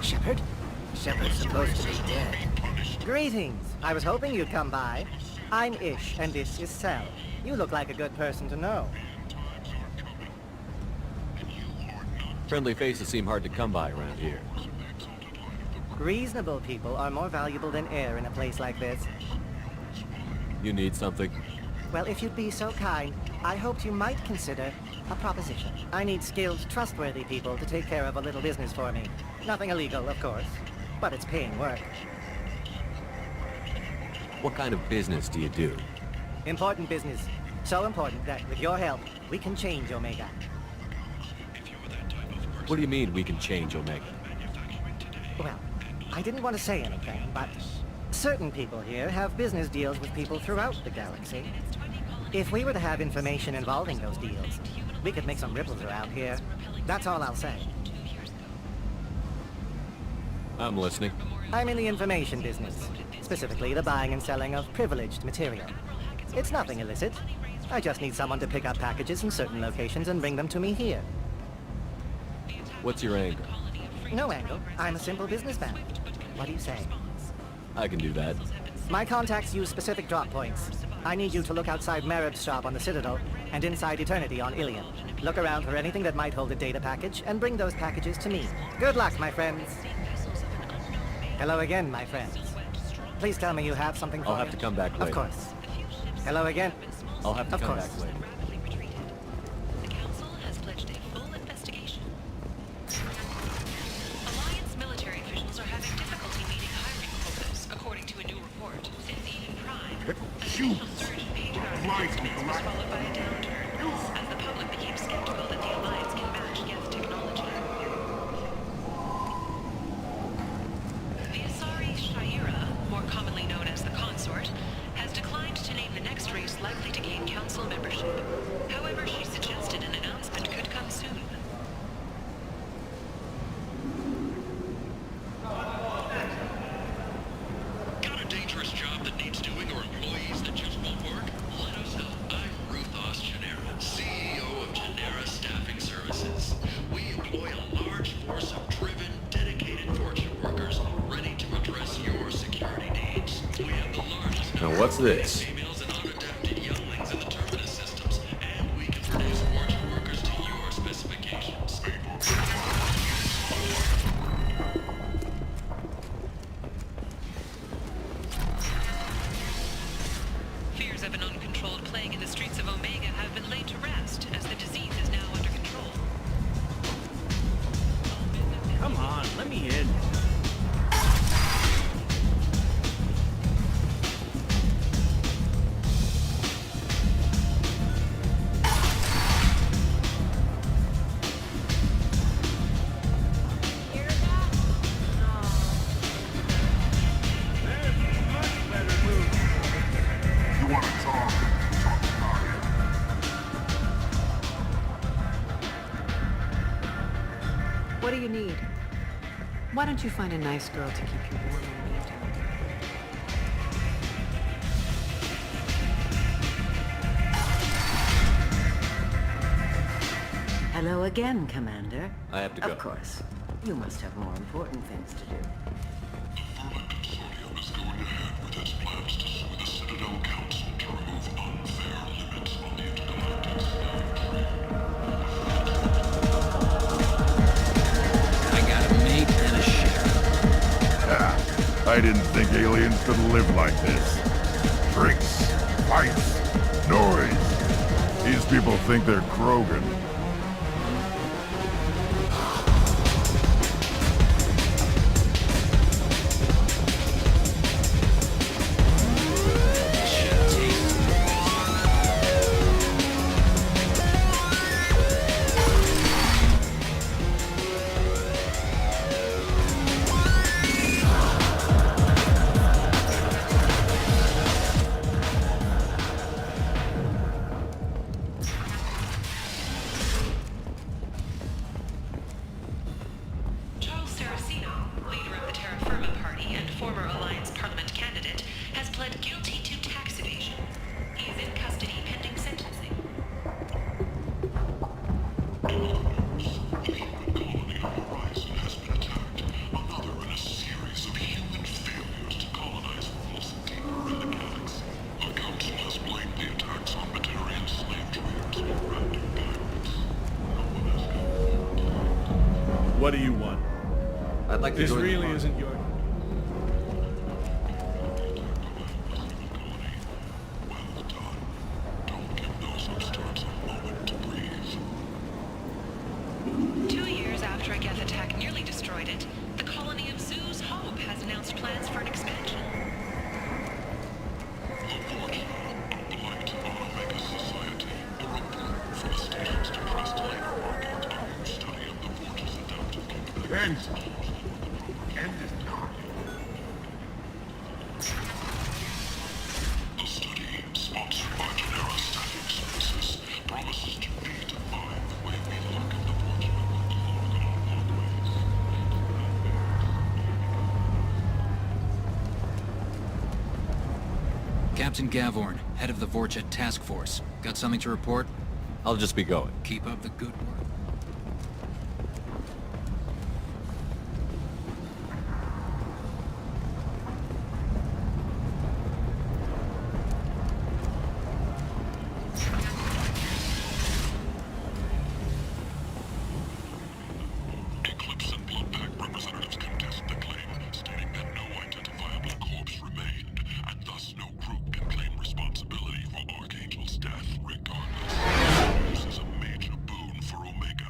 Shepard? Shepard's supposed to be dead. Greetings. I was hoping you'd come by. I'm Ish, and this is Sel. You look like a good person to know. Friendly faces seem hard to come by around here. Reasonable people are more valuable than air in a place like this. You need something? Well, if you'd be so kind, I hoped you might consider a proposition. I need skilled, trustworthy people to take care of a little business for me. Nothing illegal, of course, but it's paying work. What kind of business do you do? Important business. So important that, with your help, we can change Omega. What do you mean we can change Omega? Well, I didn't want to say anything, but certain people here have business deals with people throughout the galaxy. If we were to have information involving those deals, we could make some ripples around here. That's all I'll say. I'm listening. I'm in the information business, specifically the buying and selling of privileged material. It's nothing illicit. I just need someone to pick up packages in certain locations and bring them to me here. What's your angle? No angle. I'm a simple businessman. What do you say? I can do that. My contacts use specific drop points. I need you to look outside Merib's shop on the Citadel and inside Eternity on Ilium. Look around for anything that might hold a data package and bring those packages to me. Good luck, my friends. Hello again, my friends. Please tell me you have something for me. I'll have to come back later. Of course. Hello again. I'll have to come course. back later. The Council has pledged a full investigation. Alliance military officials are having difficulty meeting hiring quotas, according to a new report. Indeed, in Prime, a initial surge in patriarch incidents was followed by a downturn, as the public became skeptical that the Alliance can match Geth technology. The Asari Shaira, more commonly known as the Consort, has declined to name the next race likely to gain Council membership. However, she suggested an announcement could come soon. Got a dangerous job that needs doing or employees that just won't work? Let us know. I'm Ruthos Genera, CEO of Genera Staffing Services. We employ a large force of driven, dedicated Fortune workers ready to address your security needs. We have the largest Now what's this? females and unadapted younglings in the terminus systems, and we can produce Fortune workers to your specifications. Fears of an uncontrolled plague in the streets of Omega have been laid to rest, as the disease is now under control. Come on, let me in. You want to talk? Talk to Target. What do you need? Why don't you find a nice girl to keep you warm in the meantime? Hello again, Commander. I have to go. Of course. You must have more important things to do. Consortium is going ahead with its plans to sue the Citadel Council to remove unfair limits on the intergalactic slave trade. I got a mate and a ship. I didn't think aliens could live like this. Drinks, fights, noise. These people think they're Krogan. Charles Saraceno, leader of the Terra Firma Party and former Alliance Parliament candidate, has pled guilty to tax evasion. He is in custody pending sentencing. Horizon has been attacked. Another in a series of human failures to colonize worlds deeper in the galaxy. The Council has blamed the attacks on Batarian slave traders or random pirates. No one has come forward. What do you want? I'd like to This join the really party. isn't your... Well done. Don't give those upstarts a moment to breathe. 2 years after a Geth attack nearly destroyed it, the colony of Zeus Hope has announced plans for an expansion. The Vorcha, a blight on Omega society, a report for the station's depressed labor market, a new study of the Vorcha's adaptive capabilities. End it now. The study, sponsored by Genera Staffing Services, promises to redefine the way we look at the Vorcha and orthogonal walkways. Captain Gavorn, head of the Vorcha Task Force. Got something to report? I'll just be going. Keep up the good work. Eclipse and Bloodpack representatives contest the claim, stating that no identifiable corpse remained, and thus no group can claim responsibility for Archangel's death regardless. This is a major boon for Omega.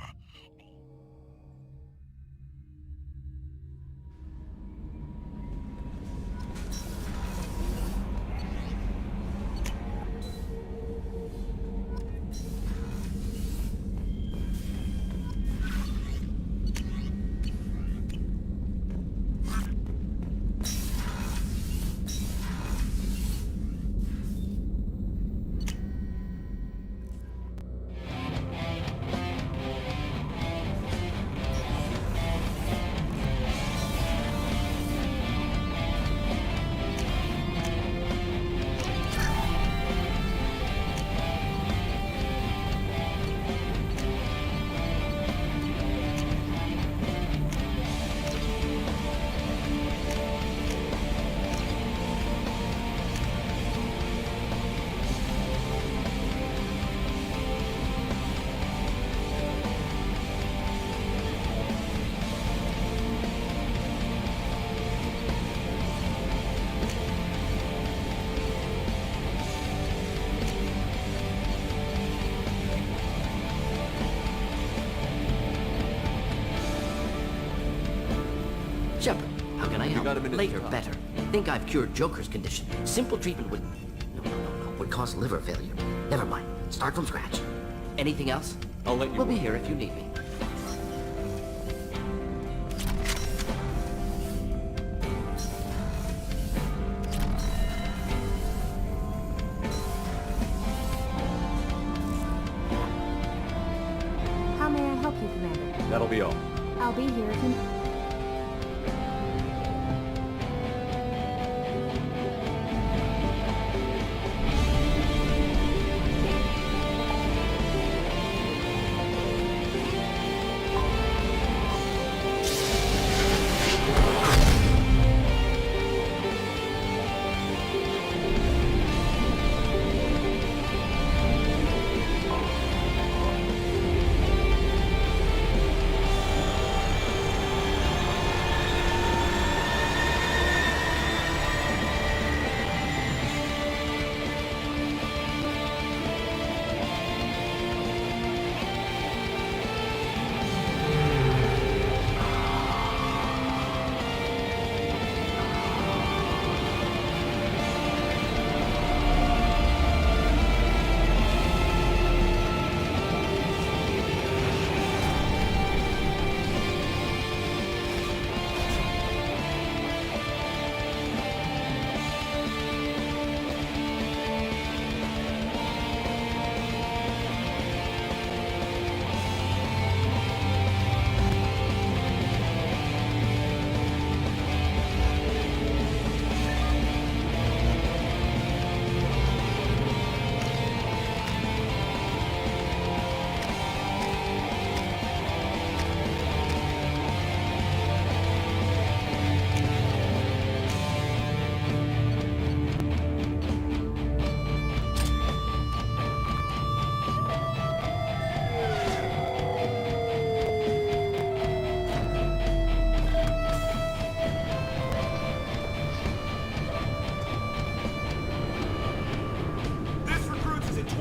Shepard, how can I help? got a minute to Later, talk. better. Think I've cured Joker's condition. Simple treatment would... No. Would cause liver failure. Never mind. Start from scratch. Anything else? I'll let you We'll be work. here if you need me. How may I help you, Commander? That'll be all. I'll be here if you...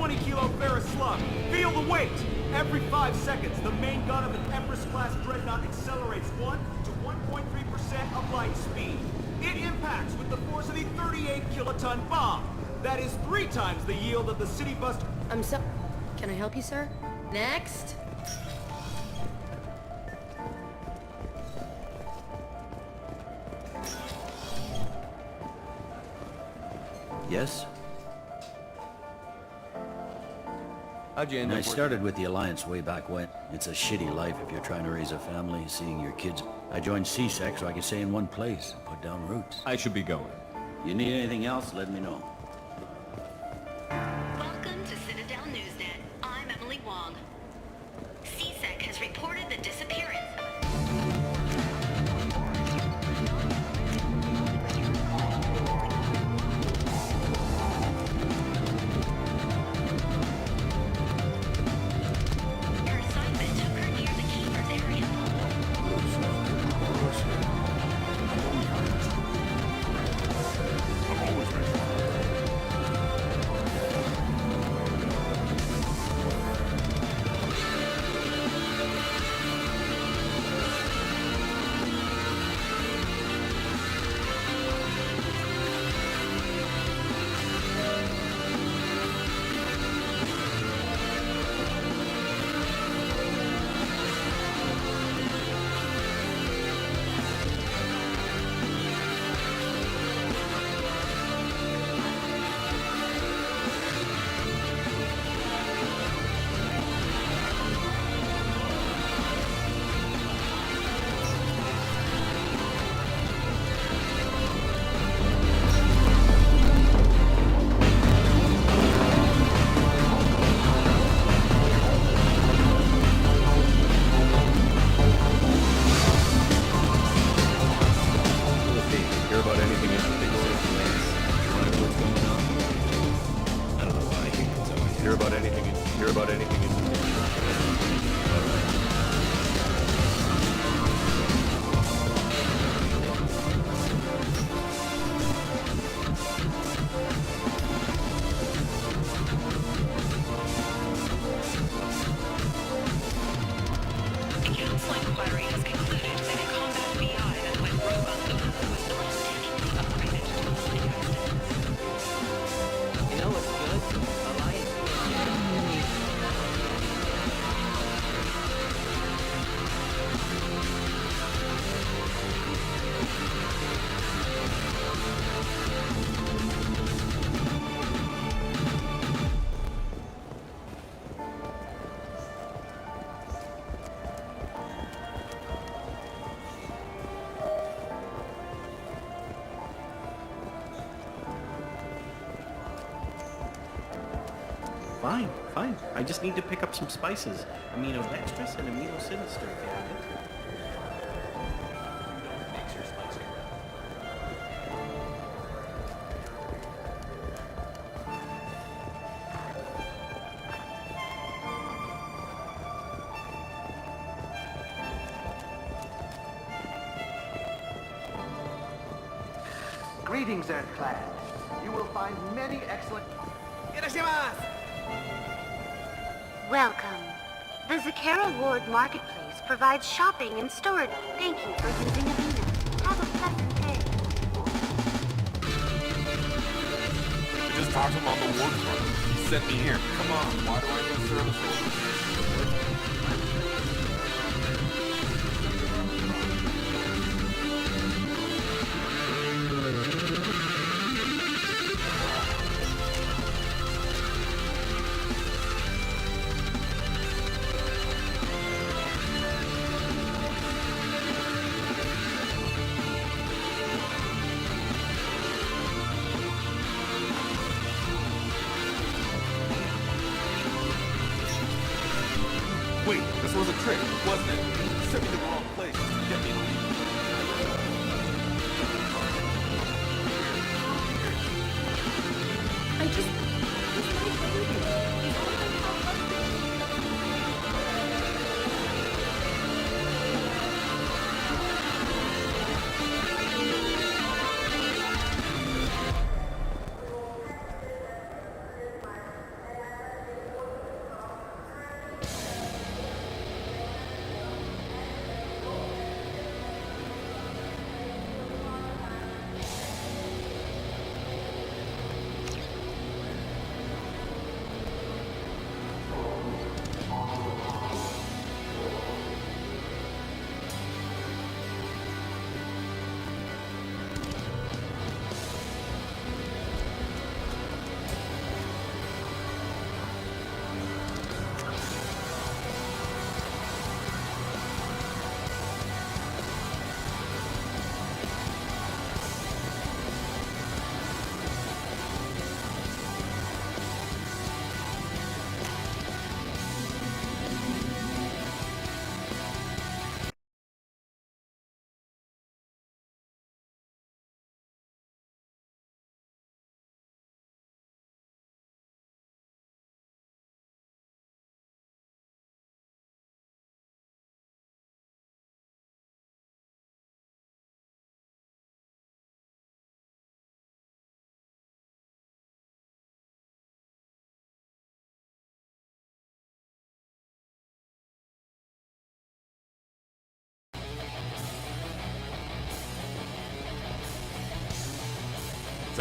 20-kilo ferrous slug. Feel the weight! Every 5 seconds, the main gun of an Empress-class dreadnought accelerates 1 to 1.3% of light speed. It impacts with the force of the 38-kiloton bomb. That is 3 times the yield of the city buster. Can I help you, sir? Next! Yes? How'd you end up I started with the Alliance way back when. It's a shitty life if you're trying to raise a family, seeing your kids. I joined CSEC so I could stay in one place and put down roots. I should be going. You need anything else, let me know. Welcome to Citadel Newsnet. I'm Emily Wong. CSEC has reported the disappearance Fine. I just need to pick up some spices. Aminodextrous and aminosinister. Greetings, Earth-clad. You will find many excellent... Welcome. The Zakara Ward Marketplace provides shopping and storage. Thank you for using Avena. Have a pleasant day. I just talked to him on the ward front. He sent me here. Come on, why do I need service orders? Wait, this was a trick, wasn't it? You sent me to the wrong place to get me to leave. I just...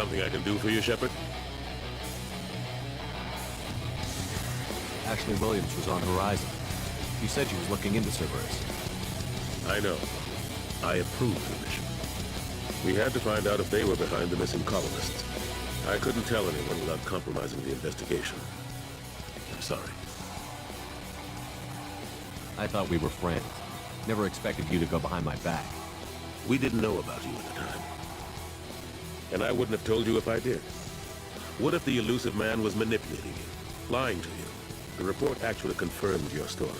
Something I can do for you, Shepard? Ashley Williams was on Horizon. You said she was looking into Cerberus. I know. I approved the mission. We had to find out if they were behind the missing colonists. I couldn't tell anyone without compromising the investigation. I'm sorry. I thought we were friends. Never expected you to go behind my back. We didn't know about you at the time. And I wouldn't have told you if I did. What if the elusive man was manipulating you, lying to you? The report actually confirmed your story.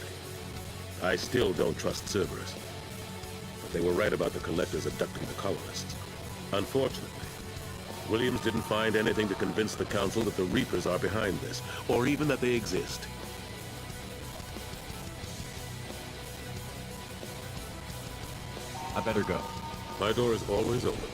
I still don't trust Cerberus. But they were right about the collectors abducting the colonists. Unfortunately, Williams didn't find anything to convince the Council that the Reapers are behind this, or even that they exist. I better go. My door is always open.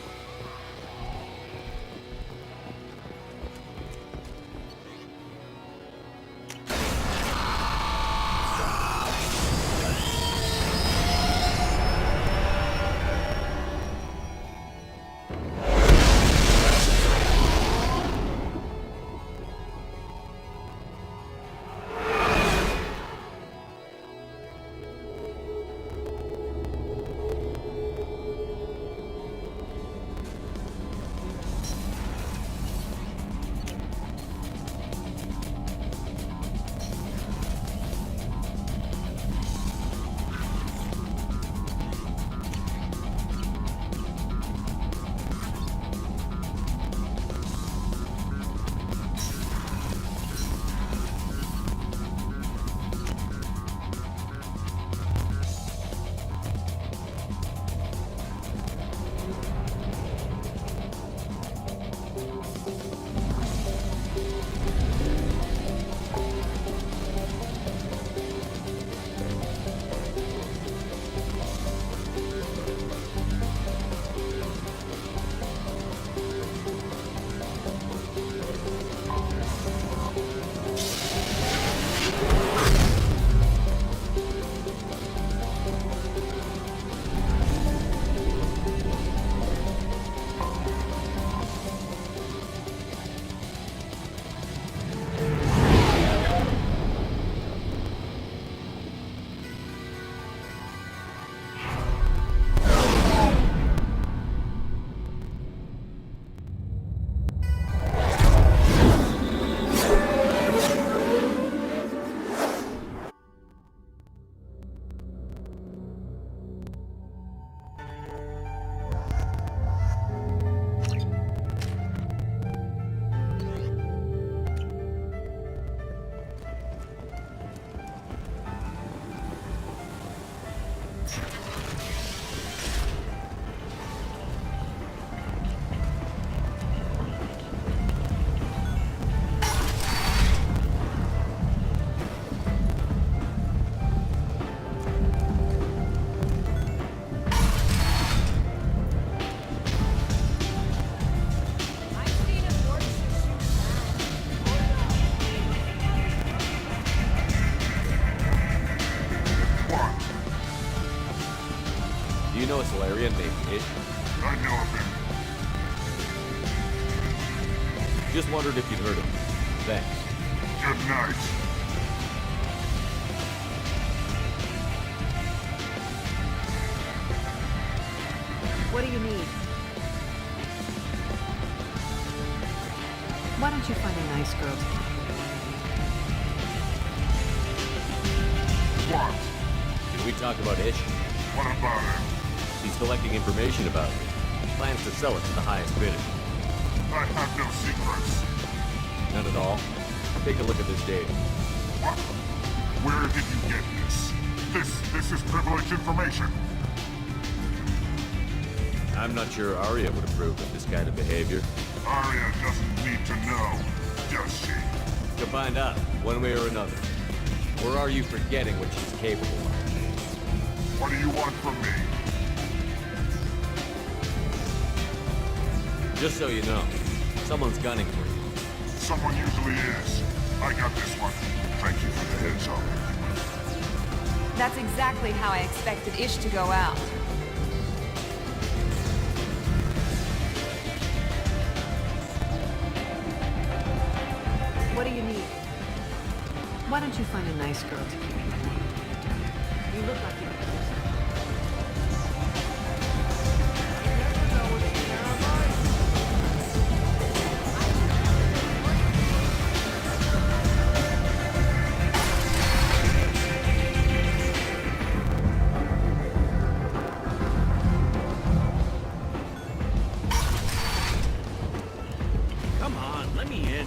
You know a Solarian named Ish? I know of him. Just wondered if you'd heard of him. Thanks. Good night. What do you need? Why don't you find a nice girl to keep you warm? What? Can we talk about Ish? What about him? He's collecting information about you. Plans to sell it to the highest bidder. I have no secrets. None at all? Take a look at this data. What? Where did you get this? This is privileged information. I'm not sure Arya would approve of this kind of behavior. Arya doesn't need to know, does she? You'll find out, one way or another. Or are you forgetting what she's capable of? What do you want from me? Just so you know, someone's gunning for you. Someone usually is. I got this one. Thank you for the heads up. That's exactly how I expected Ish to go out. What do you need? Why don't you find a nice girl to keep you company? You look like you could do something. Come on, let me in.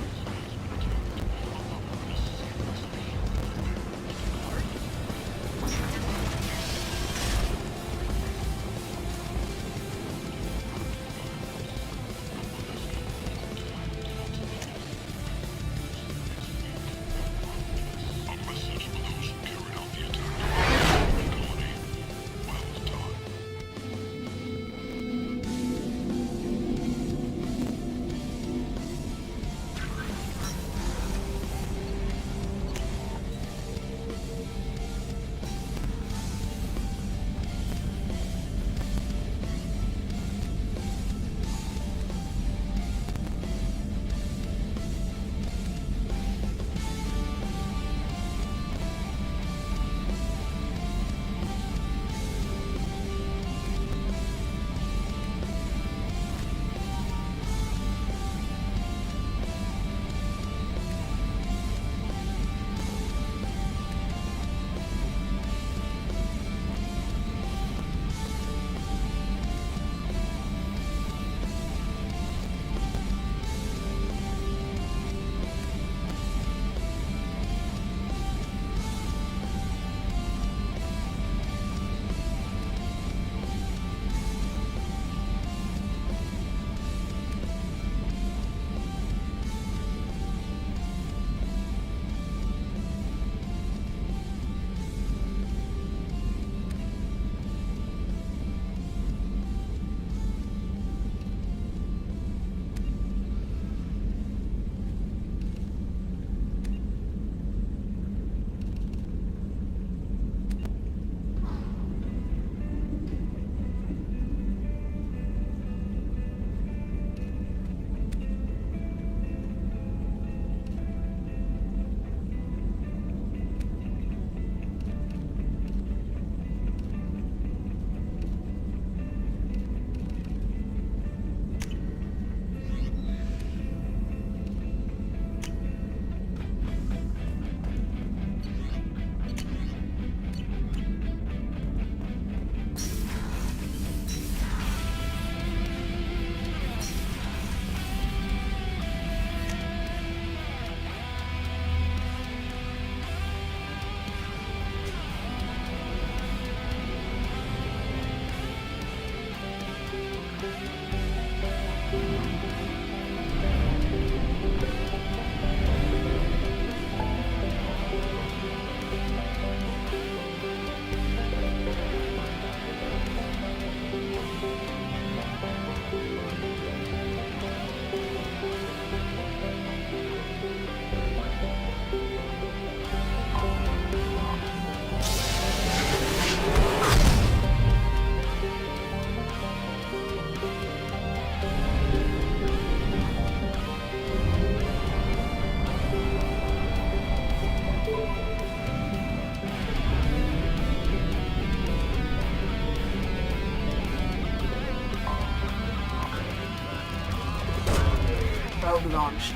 Probe launched.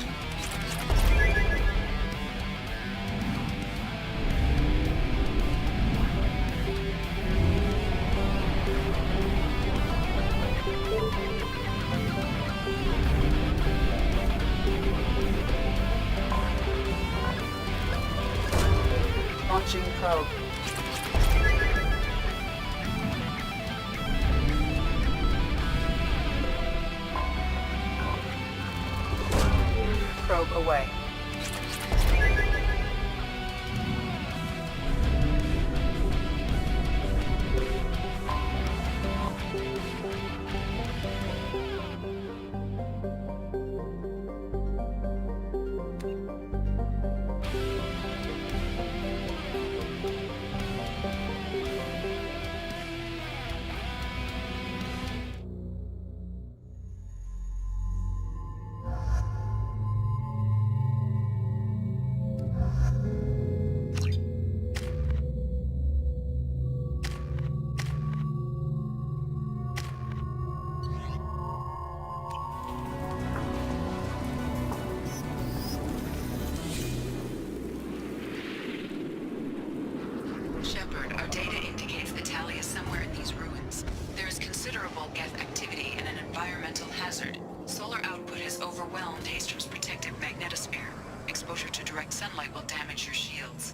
Launching probe. Probe away. sunlight will damage your shields.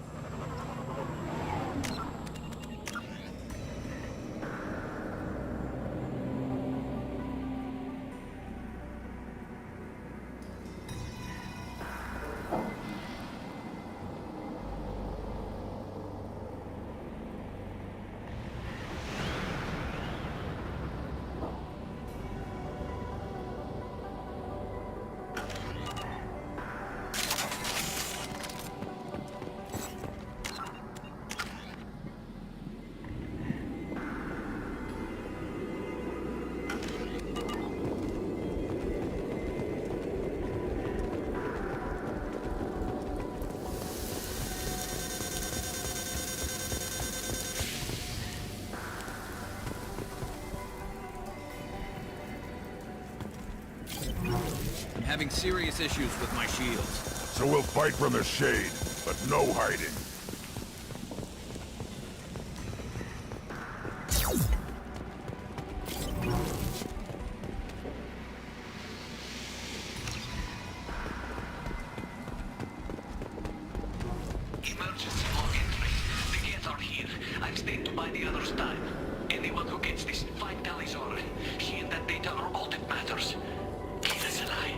I'm having serious issues with my shields. So we'll fight from the shade, but no hiding. Emergency log entry. The gates are here. I've stayed to buy the others time. Anyone who gets this, find Talizora. She and that data are all that matters. Keep us alive.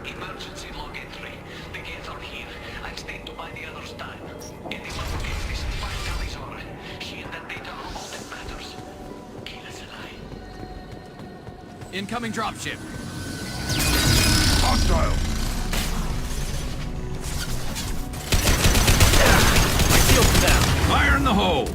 Emergency log entry. The gates are here. I've stayed to buy the others time. Anyone who gets this, find Talizora. She and that data are all that matters. Keep us alive. Incoming dropship. Hostile! Shields down. Fire in the hole.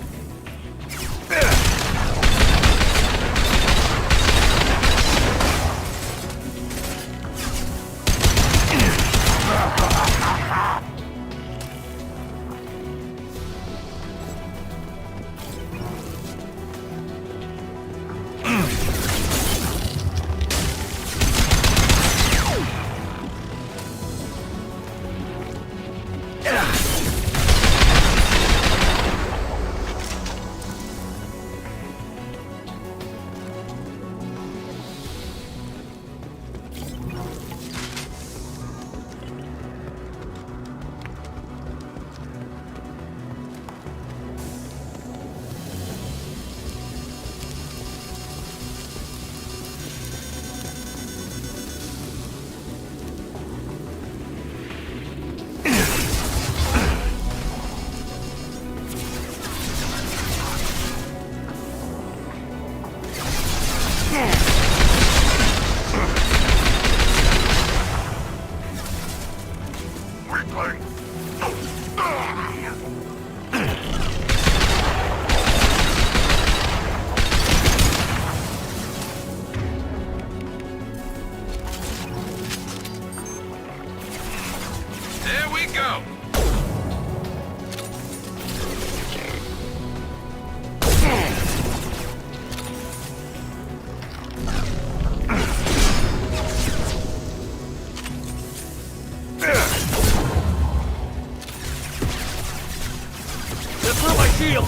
There we go. Let's throw my shield.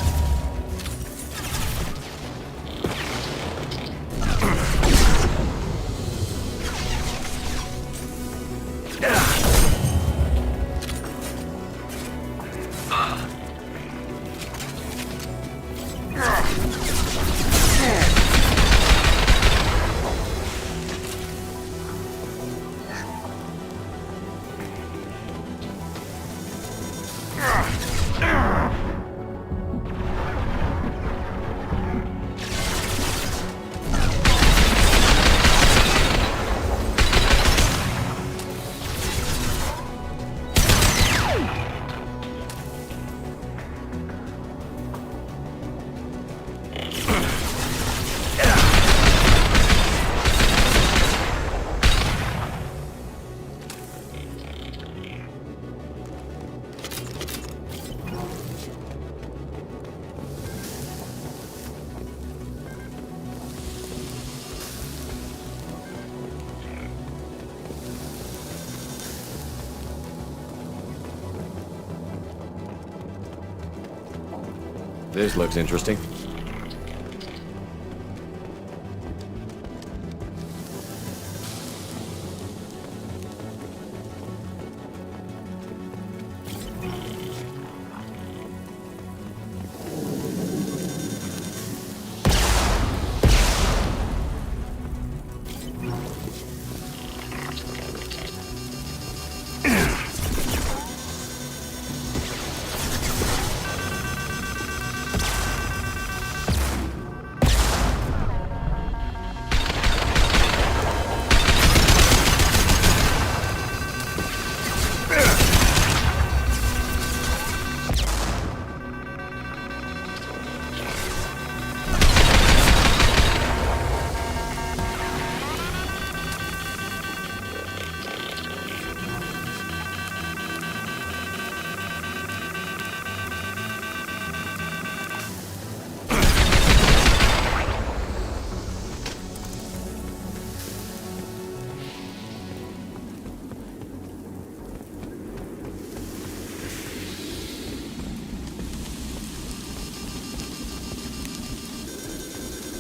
This looks interesting.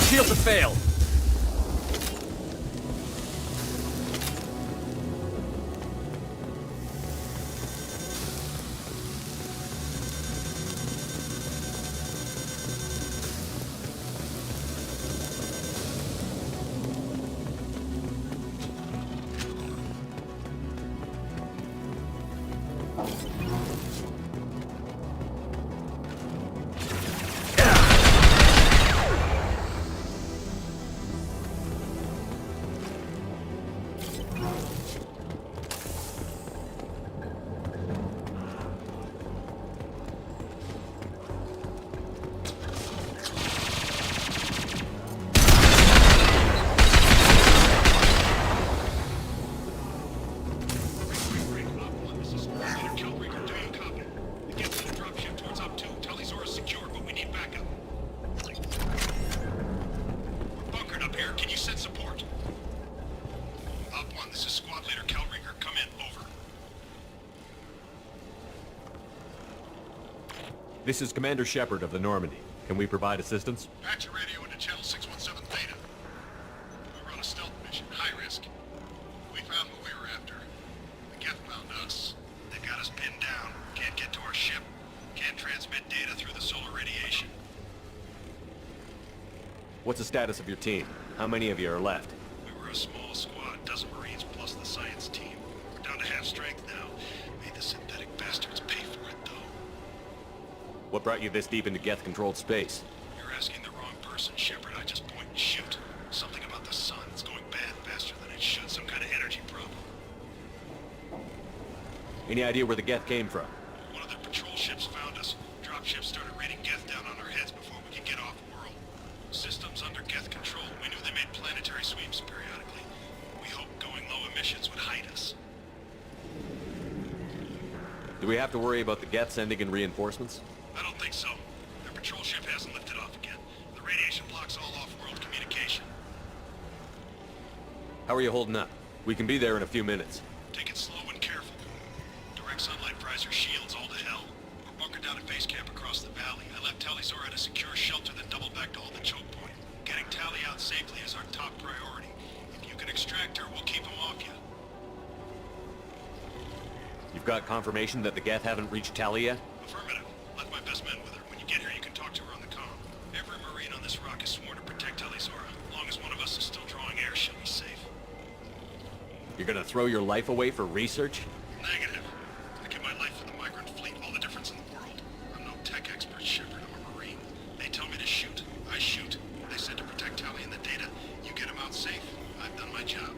shields have failed. This is Commander Shepard of the Normandy. Can we provide assistance? Patch your radio into channel 617 Theta. We were on a stealth mission, high risk. We found what we were after. The Geth found us. They got us pinned down. Can't get to our ship. Can't transmit data through the solar radiation. What's the status of your team? How many of you are left? We were a small squad, dozen Marines plus the science team. We're down to half strength now. Made the synthetic bastards pay for it, though. What brought you this deep into Geth-controlled space? You're asking the wrong person, Shepard. I just point and shoot. Something about the sun. It's going bad faster than it should. Some kind of energy problem. Any idea where the Geth came from? One of their patrol ships found us. Dropships started raining Geth down on our heads before we could get off-world. Systems under Geth control. We knew they made planetary sweeps periodically. We hoped going low emissions would hide us. Do we have to worry about the Geth sending in reinforcements? I don't think so. Their patrol ship hasn't lifted off again. The radiation blocks all off-world communication. How are you holding up? We can be there in a few minutes. Take it slow and careful. Direct sunlight fries our shields all to hell. We're bunkered down at base camp across the valley. I left Tali'Zorah at a secure shelter, then doubled back to hold the choke point. Getting Tali out safely is our top priority. If you can extract her, we'll keep them off you. You've got confirmation that the Geth haven't reached Tali yet? Affirmative. Left my best men with her. When you get here, you can talk to her on the comm. Every Marine on this rock is sworn to protect Tali'Zorah. As long as one of us is still drawing air, she'll be safe. You're gonna throw your life away for research? Negative. I give my life for the migrant fleet, all the difference in the world. I'm no tech expert, Shepard. I'm a Marine. They tell me to shoot. I shoot. They said to protect Tali and the data. You get them out safe. I've done my job.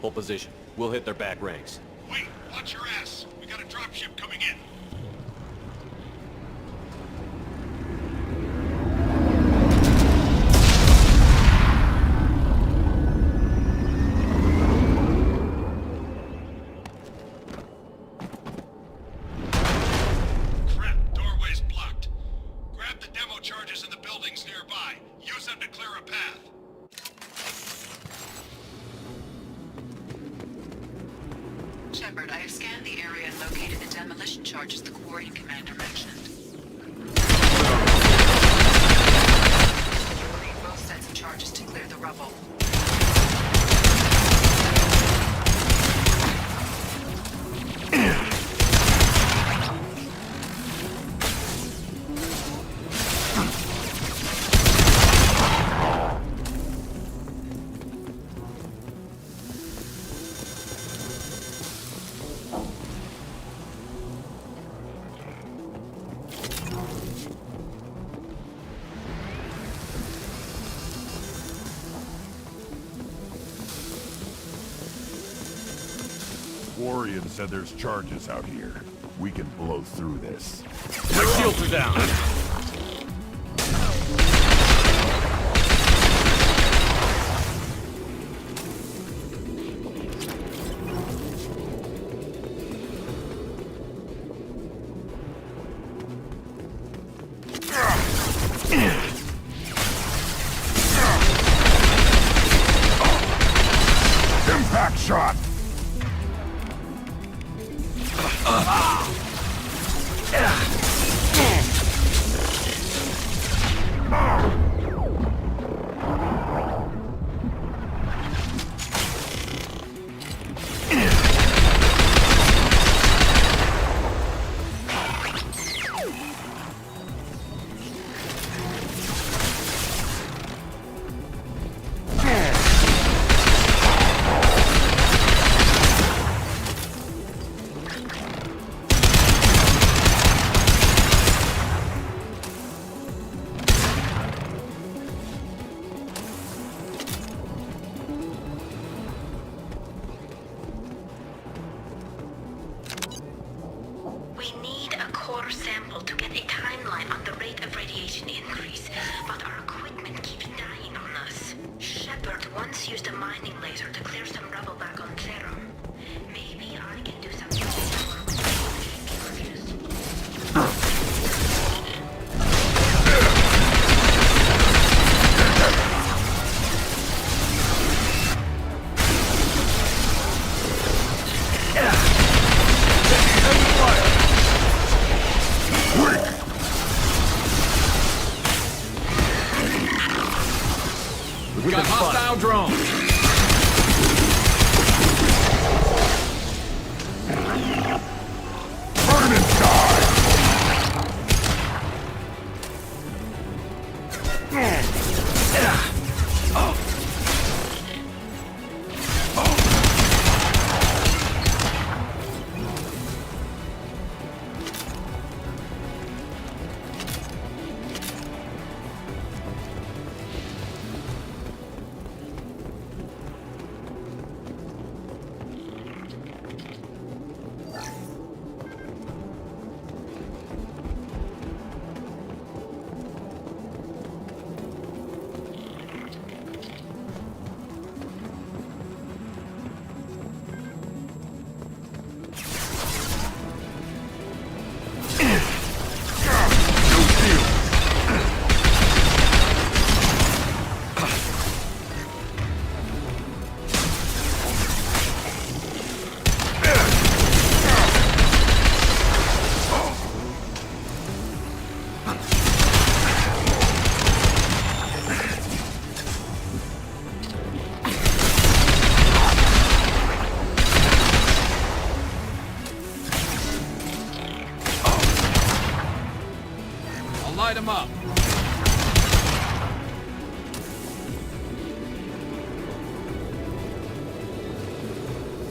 Hold position. We'll hit their back ranks. Wait, watch your ass. We got a dropship coming in. Crap, doorway's blocked. Grab the demo charges in the buildings nearby. Use them to clear a path. Shepard, I have scanned the area and located the demolition charges the Quarian commander mentioned. You will need both sets of charges to clear the rubble. Quarian said there's charges out here. We can blow through this. My shields are down! Impact shot! Cerberus used a mining laser to clear some rubble back on Zero. Maybe I can do something similar with the charges. We got hostile drone. Burn and die! Light him up.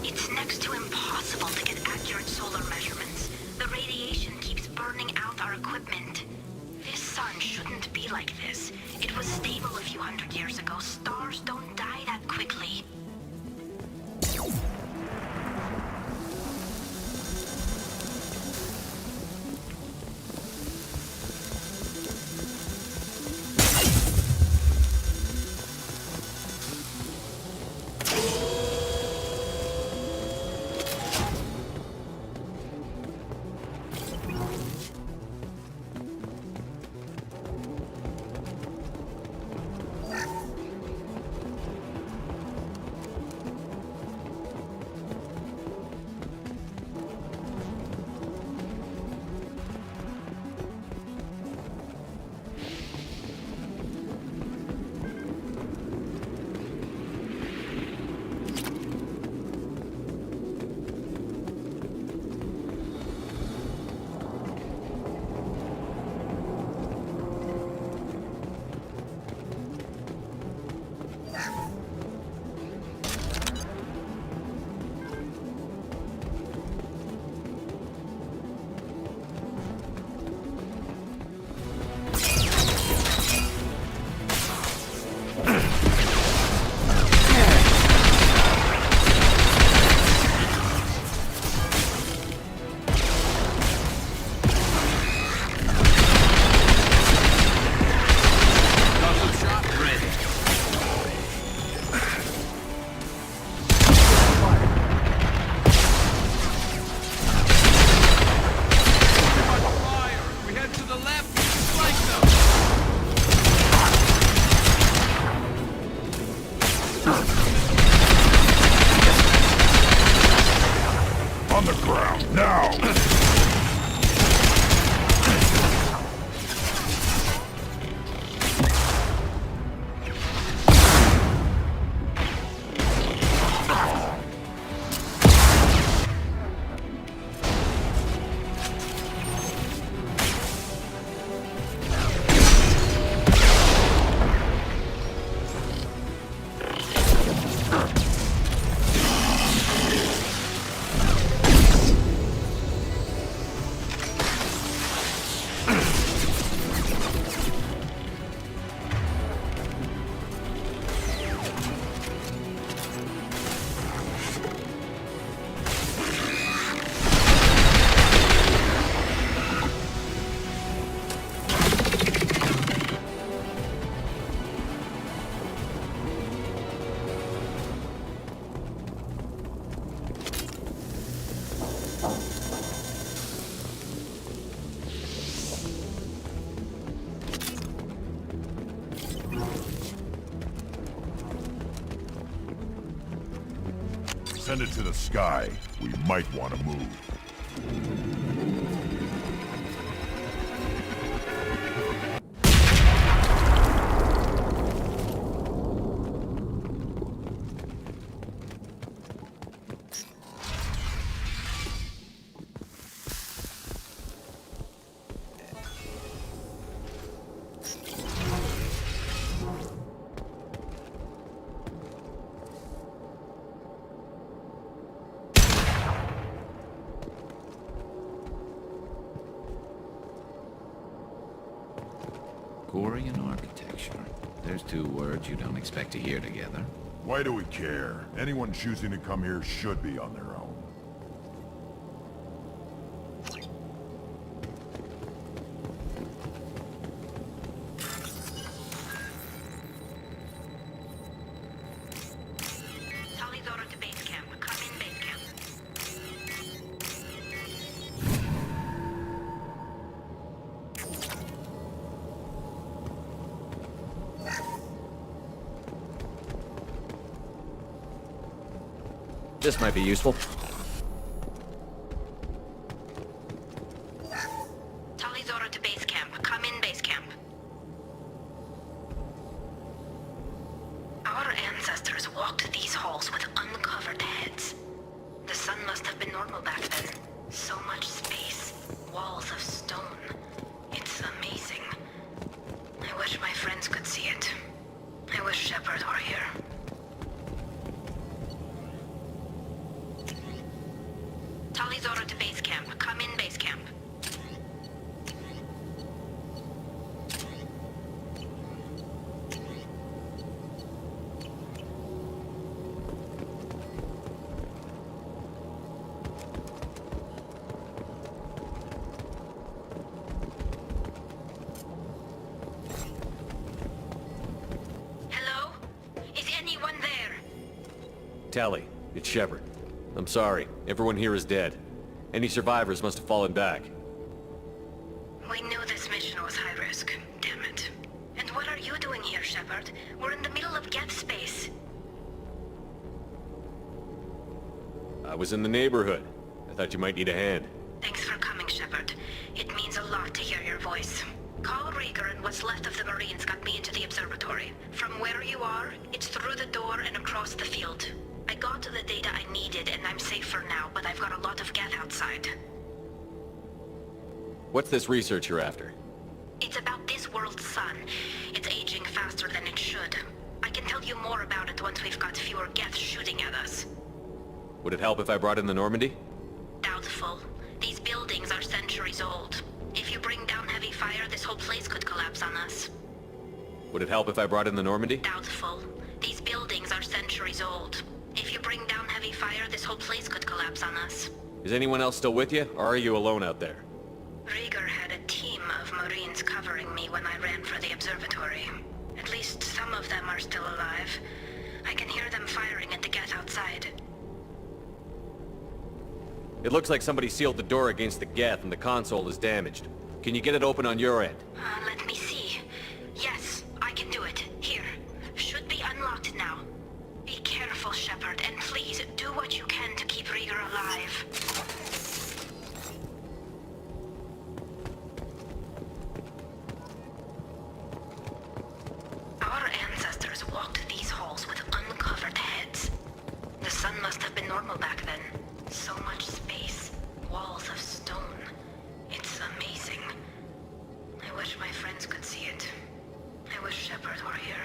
It's next to impossible to get accurate solar measurements. The radiation keeps burning out our equipment. This sun shouldn't be like this. It was stable a few hundred years ago. Stars don't die that quickly. On the ground, now! Send it to the sky. We might want to move. Gorian architecture. There's two words you don't expect to hear together. Why do we care? Anyone choosing to come here should be on their own. Tolly's order to base camp. Come in base camp. This might be useful. Tolly's order to base camp. Come in base camp. Our ancestors walked these halls with uncovered heads. The sun must have been normal back then. So much space. Walls of stone. It's amazing. I wish my friends could see it. I wish Shepard were here. Tolly's order to base camp. Come in base camp. Hello? Is anyone there? Tally, it's Shepard. I'm sorry. Everyone here is dead. Any survivors must have fallen back. We knew this mission was high risk. Damn it. And what are you doing here, Shepard? We're in the middle of Geth space. I was in the neighborhood. I thought you might need a hand. Thanks for coming, Shepard. It means a lot to hear your voice. Carl Rieger and what's left of the Marines got me into the observatory. From where you are, it's through the door and across the field. I got to the data I needed and I'm safe for now, but I've got a lot of Geth outside. What's this research you're after? It's about this world's sun. It's aging faster than it should. I can tell you more about it once we've got fewer Geth shooting at us. Would it help if I brought in the Normandy? Doubtful. These buildings are centuries old. If you bring down heavy fire, this whole place could collapse on us. Would it help if I brought in the Normandy? Doubtful. These buildings are centuries old. If you bring down heavy fire, this whole place could collapse on us. Is anyone else still with you, or are you alone out there? Rieger had a team of Marines covering me when I ran for the observatory. At least some of them are still alive. I can hear them firing at the Geth outside. It looks like somebody sealed the door against the Geth and the console is damaged. Can you get it open on your end? Let me see. Yes, I can do it. Here. Should be unlocked now. Be careful, Shepard, and please do what you can to keep Rieger alive. Our ancestors walked these halls with uncovered heads. The sun must have been normal back then. So much space. Walls of stone. It's amazing. I wish my friends could see it. I wish Shepard were here.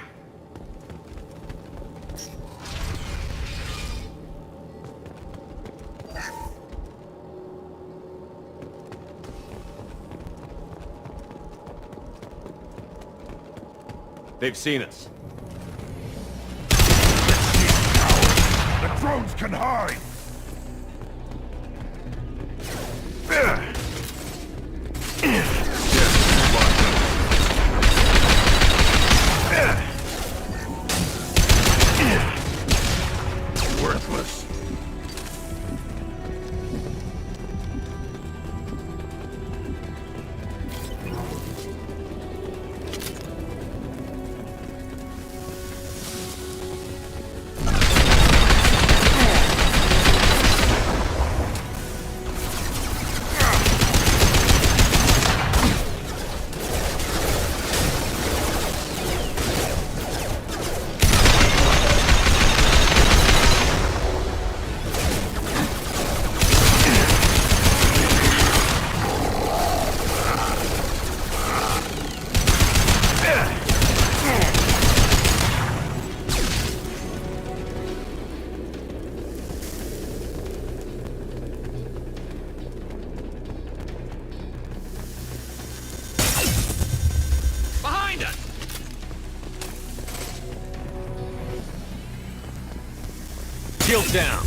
They've seen us. The drones can hide! Worthless. Shields down.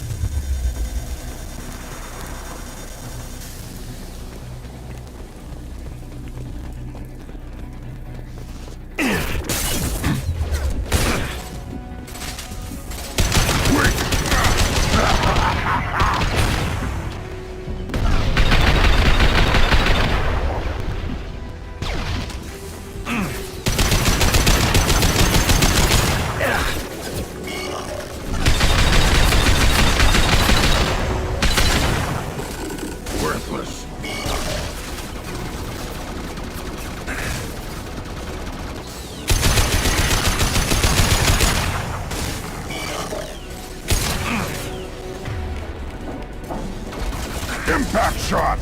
Impact shot!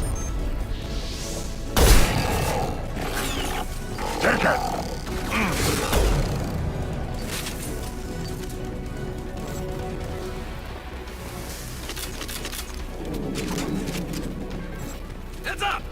Take it! Heads up!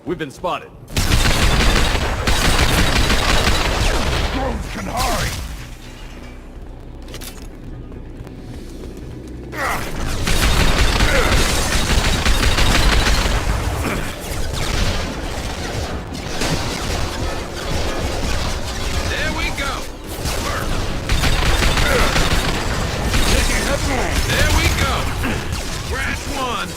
We've been spotted. Drones can hide! There we go. There we go. Scratch one.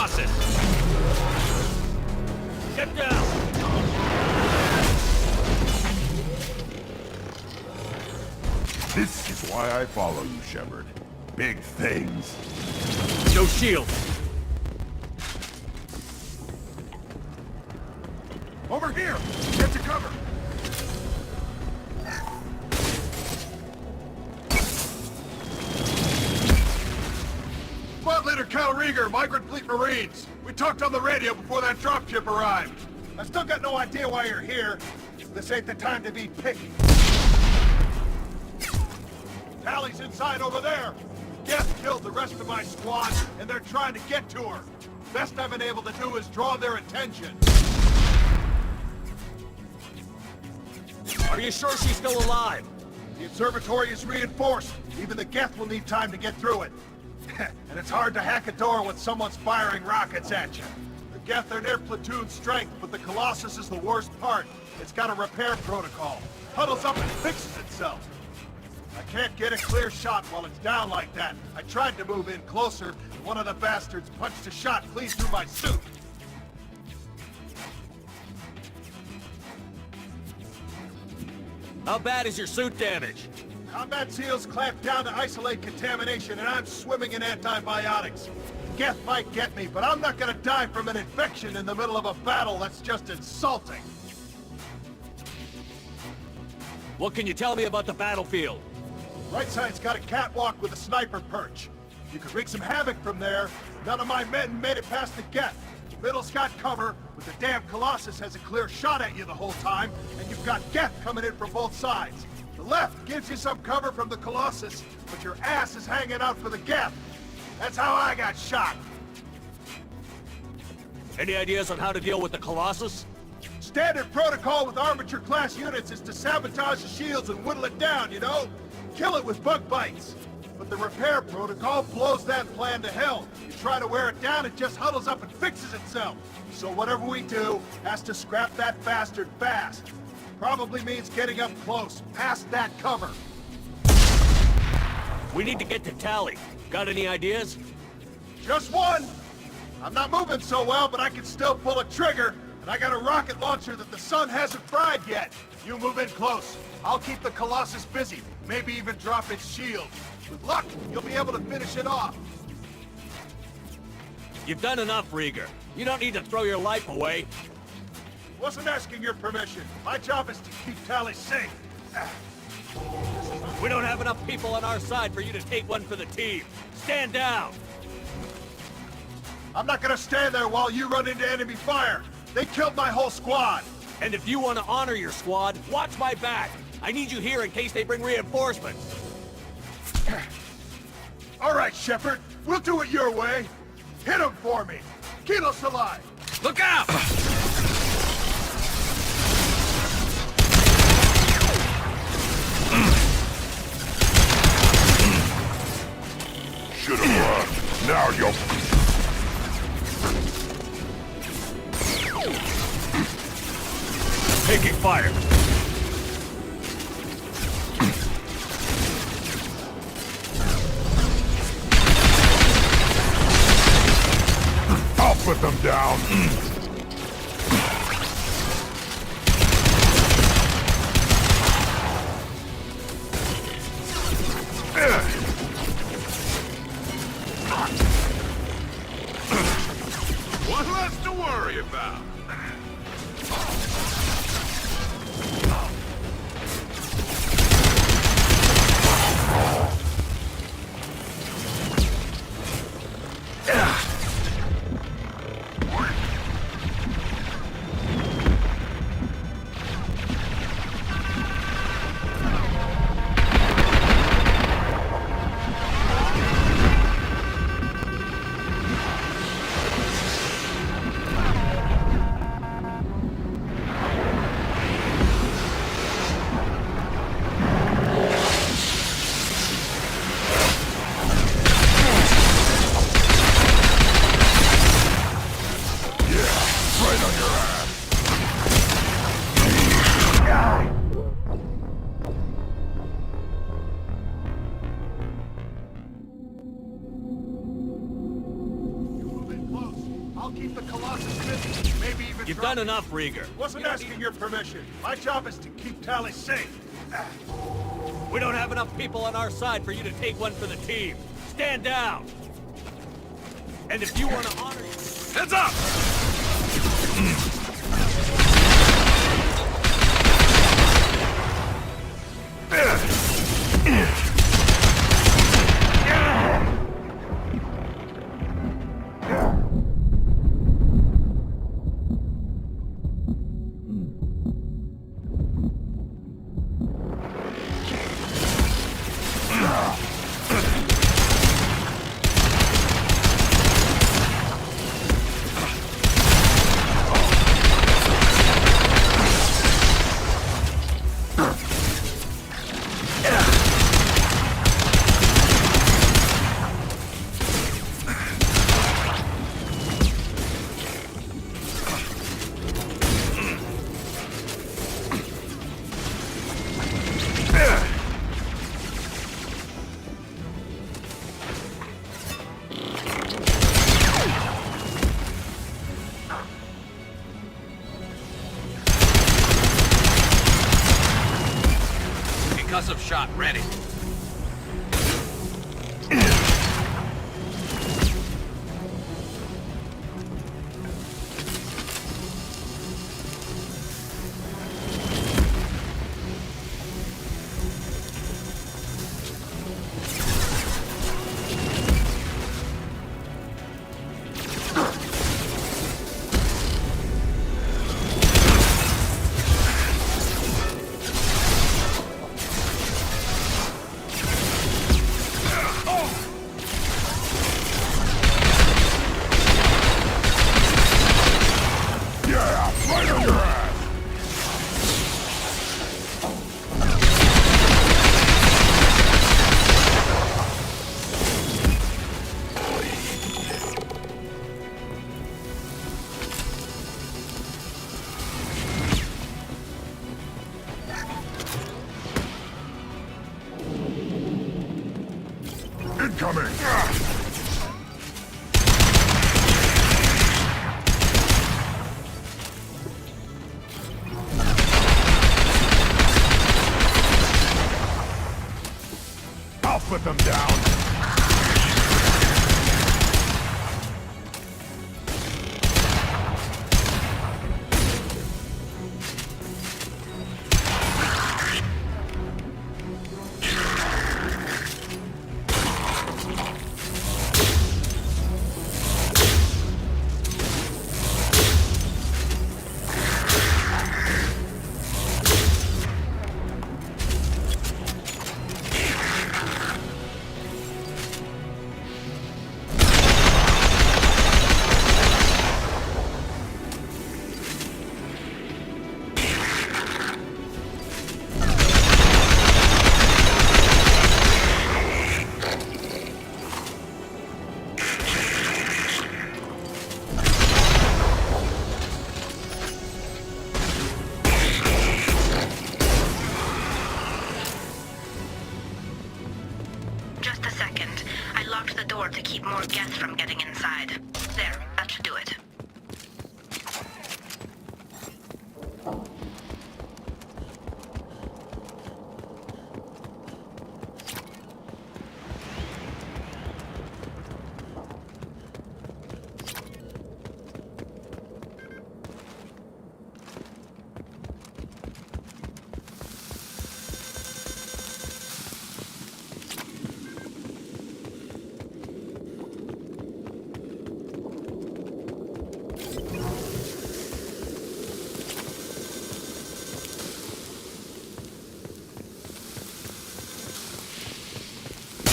Colossus! Get down! This is why I follow you, Shepard. Big things. No shield! Over here! Get to cover! Squad Leader Cal Rieger, Migrant Fleet Marines. We talked on the radio before that dropship arrived. I still got no idea why you're here. This ain't the time to be picky. Tally's inside over there. Geth killed the rest of my squad, and they're trying to get to her. Best I've been able to do is draw their attention. Are you sure she's still alive? The observatory is reinforced. Even the Geth will need time to get through it. And it's hard to hack a door when someone's firing rockets at you. The Geth are near platoon strength, but the Colossus is the worst part. It's got a repair protocol. Huddles up and fixes itself. I can't get a clear shot while it's down like that. I tried to move in closer, and one of the bastards punched a shot clean through my suit. How bad is your suit damaged? Combat SEALs clamped down to isolate contamination, and I'm swimming in antibiotics. Geth might get me, but I'm not gonna die from an infection in the middle of a battle. That's just insulting. What can you tell me about the battlefield? Right side's got a catwalk with a sniper perch. You could wreak some havoc from there. None of my men made it past the Geth. Middle's got cover, but the damn Colossus has a clear shot at you the whole time, and you've got Geth coming in from both sides. The left gives you some cover from the Colossus, but your ass is hanging out for the Geth. That's how I got shot. Any ideas on how to deal with the Colossus? Standard protocol with armature-class units is to sabotage the shields and whittle it down, you know? Kill it with bug bites. But the repair protocol blows that plan to hell. You try to wear it down, it just huddles up and fixes itself. So whatever we do has to scrap that bastard fast. Probably means getting up close, past that cover. We need to get to Tally. Got any ideas? Just one! I'm not moving so well, but I can still pull a trigger, and I got a rocket launcher that the sun hasn't fried yet. You move in close. I'll keep the Colossus busy, maybe even drop its shield. With luck, you'll be able to finish it off. You've done enough, Rieger. You don't need to throw your life away. Wasn't asking your permission. My job is to keep Tally safe. We don't have enough people on our side for you to take one for the team. Stand down! I'm not gonna stand there while you run into enemy fire. They killed my whole squad. And if you want to honor your squad, watch my back. I need you here in case they bring reinforcements. All right, Shepard. We'll do it your way. Hit him for me. Kilos alive. Look out! Should have run. Now you'll... Taking fire. I'll put them down. One less to worry about. I'll keep the Colossus busy, maybe even You've drop done you. enough, Rieger. Wasn't asking your permission. My job is to keep Tally safe. We don't have enough people on our side for you to take one for the team. Stand down! And if you want to honor... Heads up! Concussive shot ready. Incoming! I'll put them down. Just a second. I locked the door to keep more guests from getting inside. There, that should do it.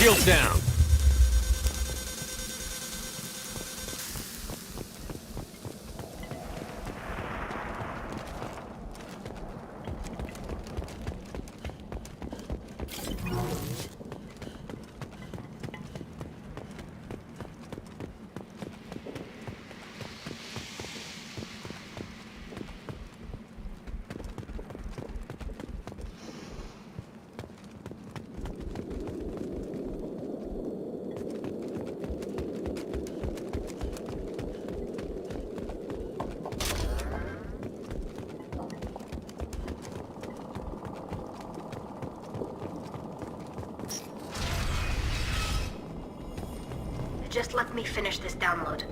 Shields down. Just let me finish this download.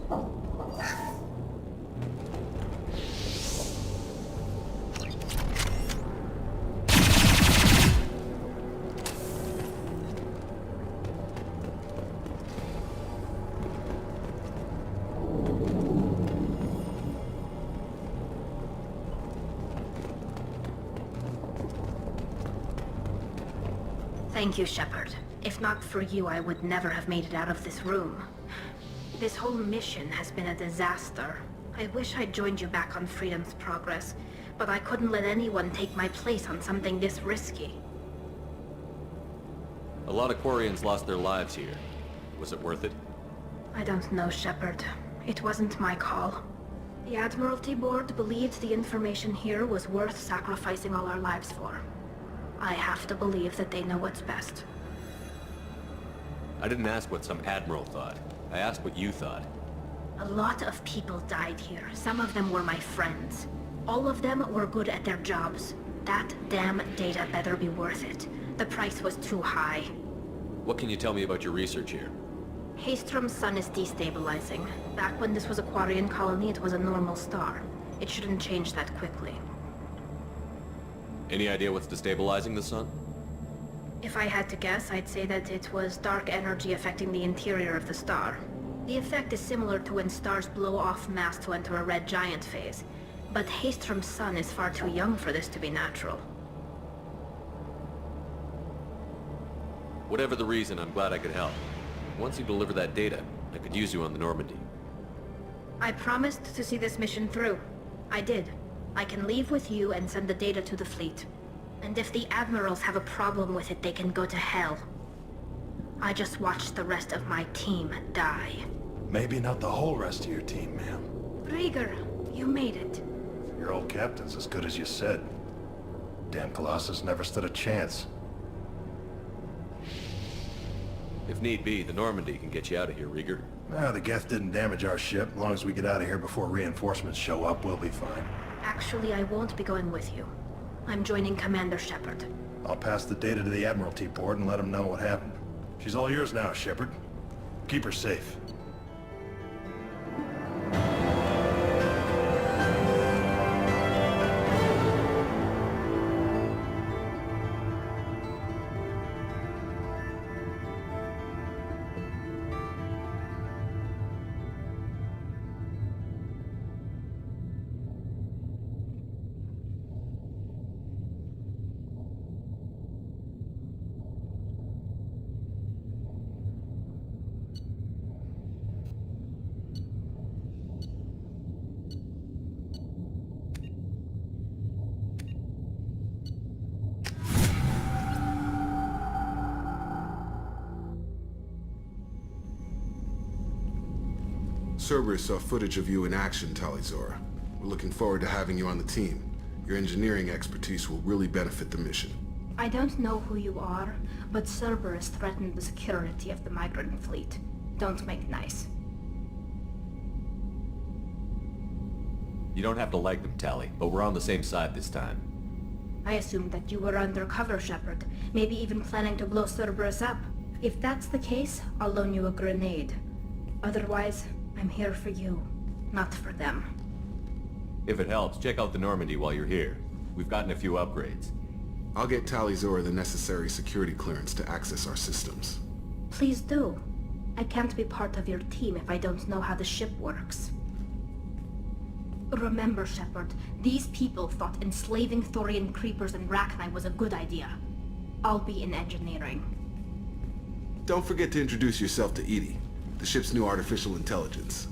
Thank you, Shepard. If not for you, I would never have made it out of this room. This whole mission has been a disaster. I wish I'd joined you back on Freedom's Progress, but I couldn't let anyone take my place on something this risky. A lot of Quarians lost their lives here. Was it worth it? I don't know, Shepard. It wasn't my call. The Admiralty Board believed the information here was worth sacrificing all our lives for. I have to believe that they know what's best. I didn't ask what some admiral thought. I asked what you thought. A lot of people died here. Some of them were my friends. All of them were good at their jobs. That damn data better be worth it. The price was too high. What can you tell me about your research here? Haystrom's sun is destabilizing. Back when this was a Quarian colony, it was a normal star. It shouldn't change that quickly. Any idea what's destabilizing the sun? If I had to guess, I'd say that it was dark energy affecting the interior of the star. The effect is similar to when stars blow off mass to enter a red giant phase. But Haystrom's sun is far too young for this to be natural. Whatever the reason, I'm glad I could help. Once you deliver that data, I could use you on the Normandy. I promised to see this mission through. I did. I can leave with you and send the data to the fleet. And if the admirals have a problem with it, they can go to hell. I just watched the rest of my team die. Maybe not the whole rest of your team, ma'am. Rieger, you made it. Your old captain's as good as you said. Damn Colossus never stood a chance. If need be, the Normandy can get you out of here, Rieger. The Geth didn't damage our ship. As long as we get out of here before reinforcements show up, we'll be fine. Actually, I won't be going with you. I'm joining Commander Shepard. I'll pass the data to the Admiralty Board and let them know what happened. She's all yours now, Shepard. Keep her safe. Cerberus saw footage of you in action, Talizora. We're looking forward to having you on the team. Your engineering expertise will really benefit the mission. I don't know who you are, but Cerberus threatened the security of the migrant fleet. Don't make nice. You don't have to like them, Tali, but we're on the same side this time. I assumed that you were undercover, Shepard. Maybe even planning to blow Cerberus up. If that's the case, I'll loan you a grenade. Otherwise, I'm here for you, not for them. If it helps, check out the Normandy while you're here. We've gotten a few upgrades. I'll get Talizora the necessary security clearance to access our systems. Please do. I can't be part of your team if I don't know how the ship works. Remember, Shepard, these people thought enslaving Thorian creepers and Rachni was a good idea. I'll be in engineering. Don't forget to introduce yourself to Edie, the ship's new artificial intelligence.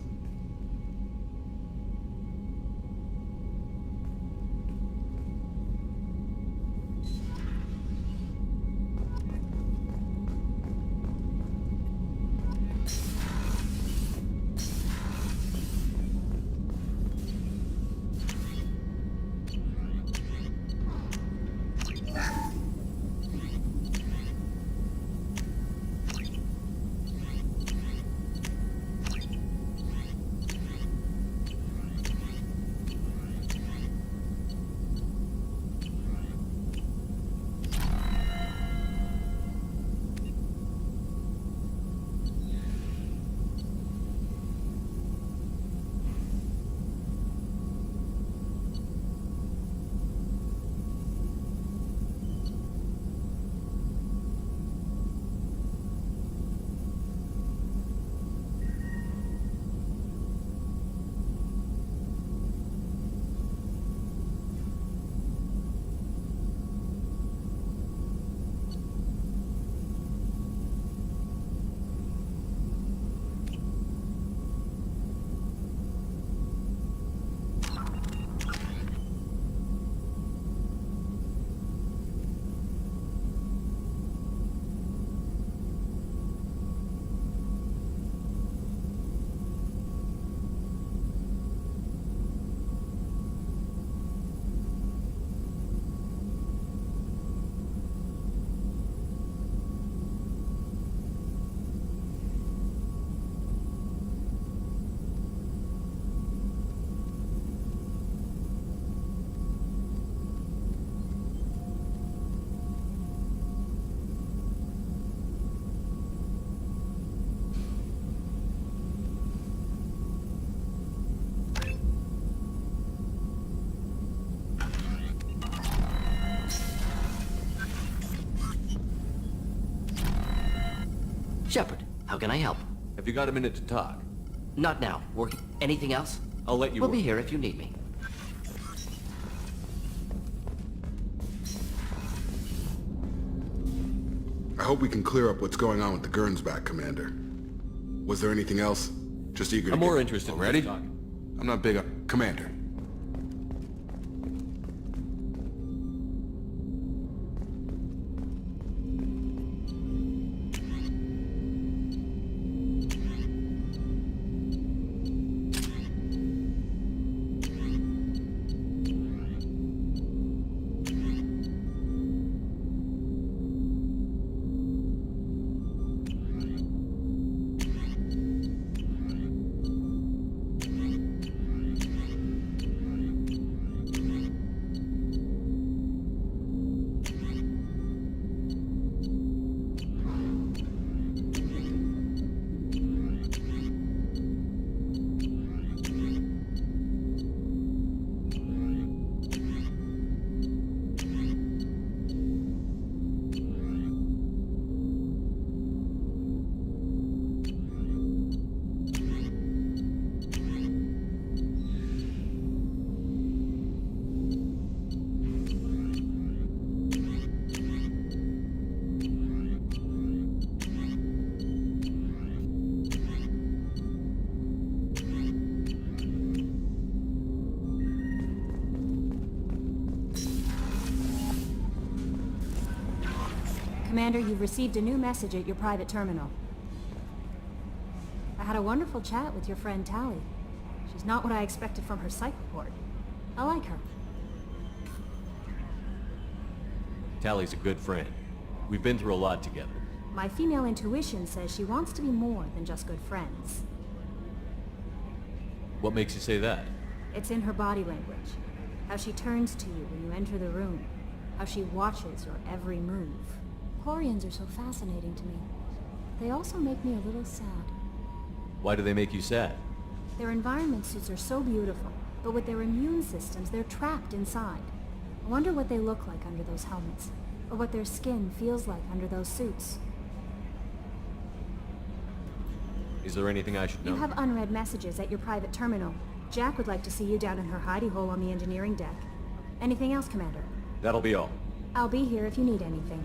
Shepard, how can I help? Have you got a minute to talk? Not now. Anything else? I'll let you We'll work. be here if you need me. I hope we can clear up what's going on with the Gernsback, Commander. Was there anything else? Just eager to I'm get... more interested Ready? in talking. I'm not big on... Commander. Commander, you've received a new message at your private terminal. I had a wonderful chat with your friend Tally. She's not what I expected from her psych report. I like her. Tally's a good friend. We've been through a lot together. My female intuition says she wants to be more than just good friends. What makes you say that? It's in her body language. How she turns to you when you enter the room. How she watches your every move. Quarians are so fascinating to me. They also make me a little sad. Why do they make you sad? Their environment suits are so beautiful, but with their immune systems, they're trapped inside. I wonder what they look like under those helmets, or what their skin feels like under those suits. Is there anything I should know? You have unread messages at your private terminal. Jack would like to see you down in her hidey hole on the engineering deck. Anything else, Commander? That'll be all. I'll be here if you need anything.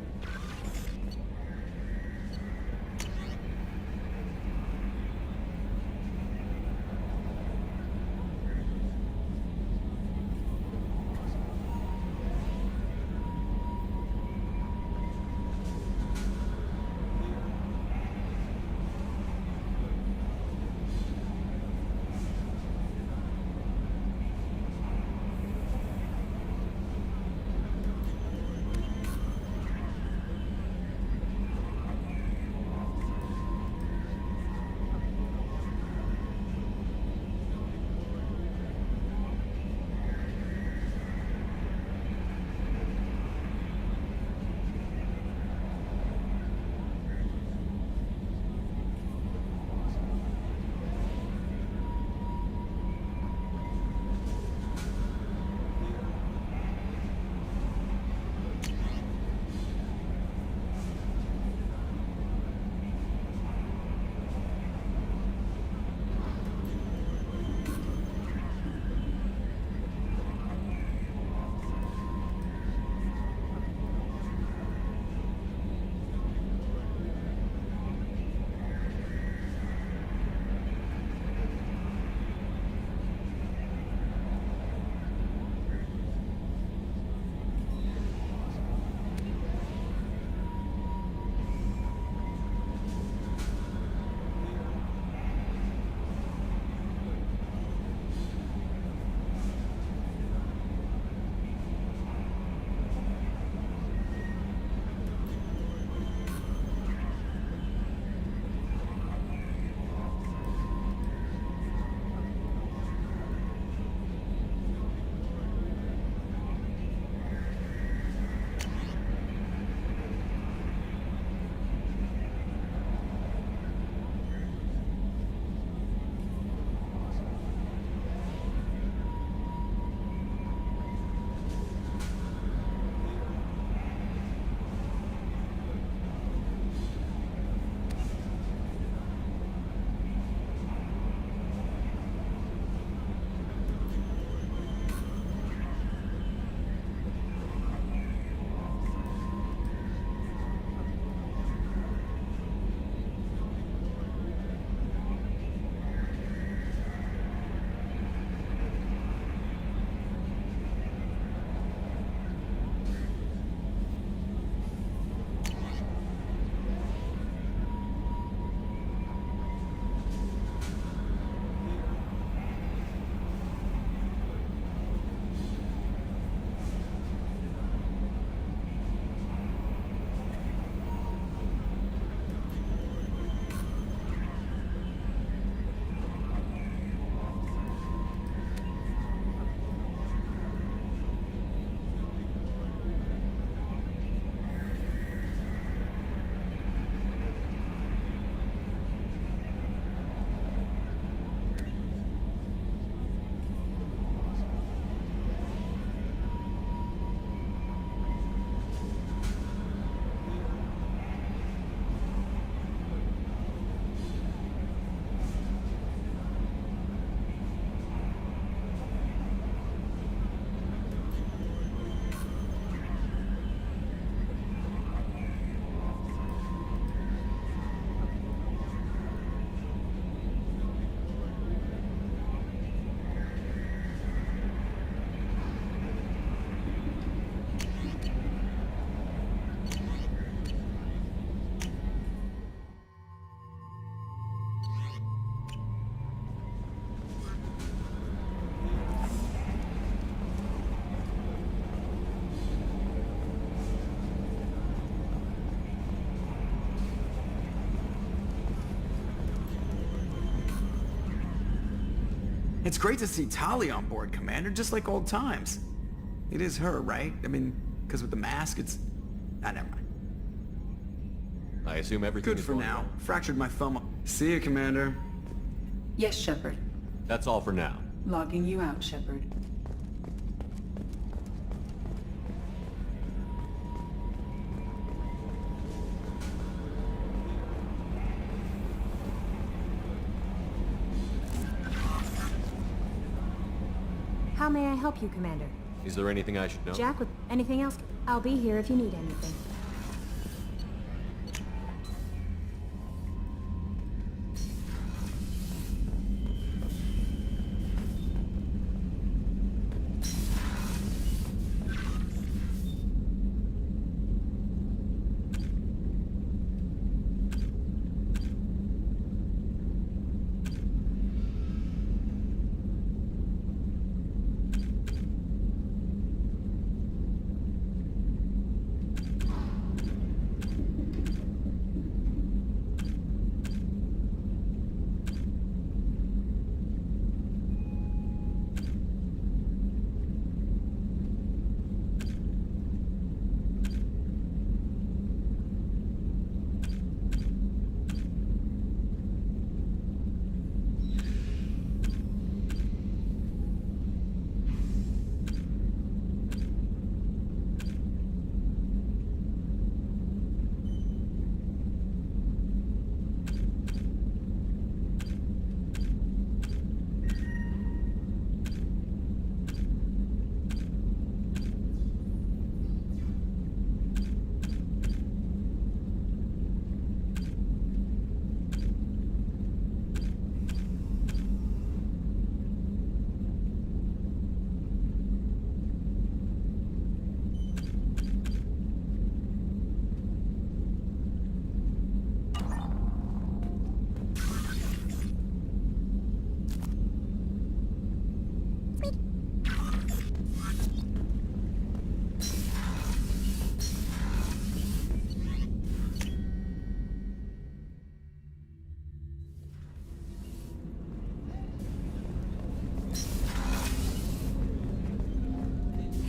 It's great to see Tali on board, Commander, just like old times. It is her, right? I mean, because with the mask, it's... Ah, never mind. I assume everything Good is for going now. well. Fractured my thumb. See you, Commander. Yes, Shepard. That's all for now. Logging you out, Shepard. How may I help you, Commander? Is there anything I should know? Jack, with anything else? I'll be here if you need anything.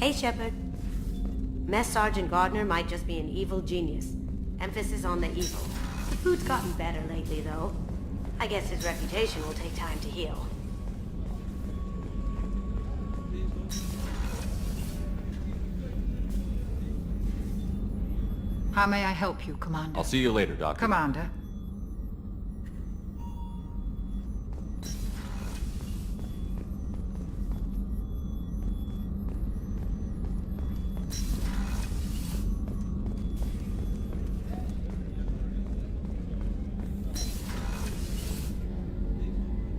Hey, Shepard. Mess Sergeant Gardner might just be an evil genius. Emphasis on the evil. The food's gotten better lately, though. I guess his reputation will take time to heal. How may I help you, Commander? I'll see you later, Doctor. Commander.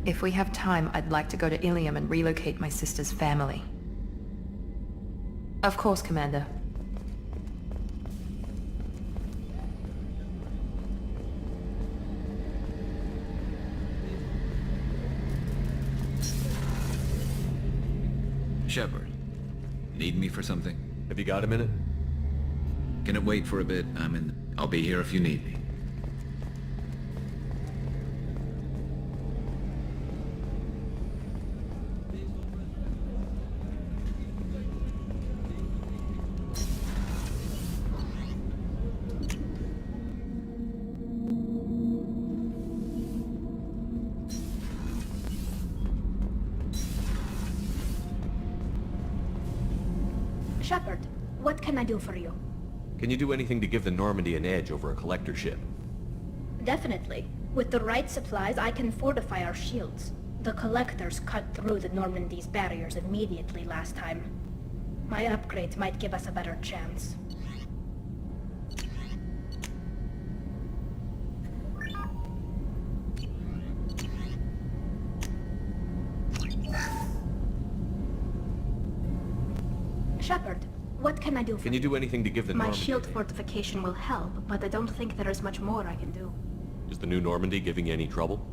If we have time, I'd like to go to Ilium and relocate my sister's family. Of course, Commander. Shepard, need me for something? Have you got a minute? Can it wait for a bit? I'll be here if you need me. Shepard, what can I do for you? Can you do anything to give the Normandy an edge over a collector ship? Definitely. With the right supplies, I can fortify our shields. The collectors cut through the Normandy's barriers immediately last time. My upgrades might give us a better chance. Shepard, what can I do for you? Can you do anything to give the My Normandy? shield fortification will help, but I don't think there is much more I can do. Is the new Normandy giving you any trouble?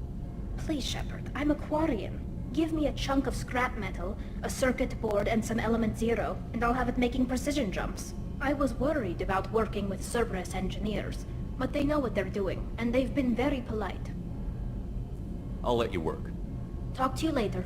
Please, Shepard, I'm a Quarian. Give me a chunk of scrap metal, a circuit board, and some element zero, and I'll have it making precision jumps. I was worried about working with Cerberus engineers, but they know what they're doing, and they've been very polite. I'll let you work. Talk to you later.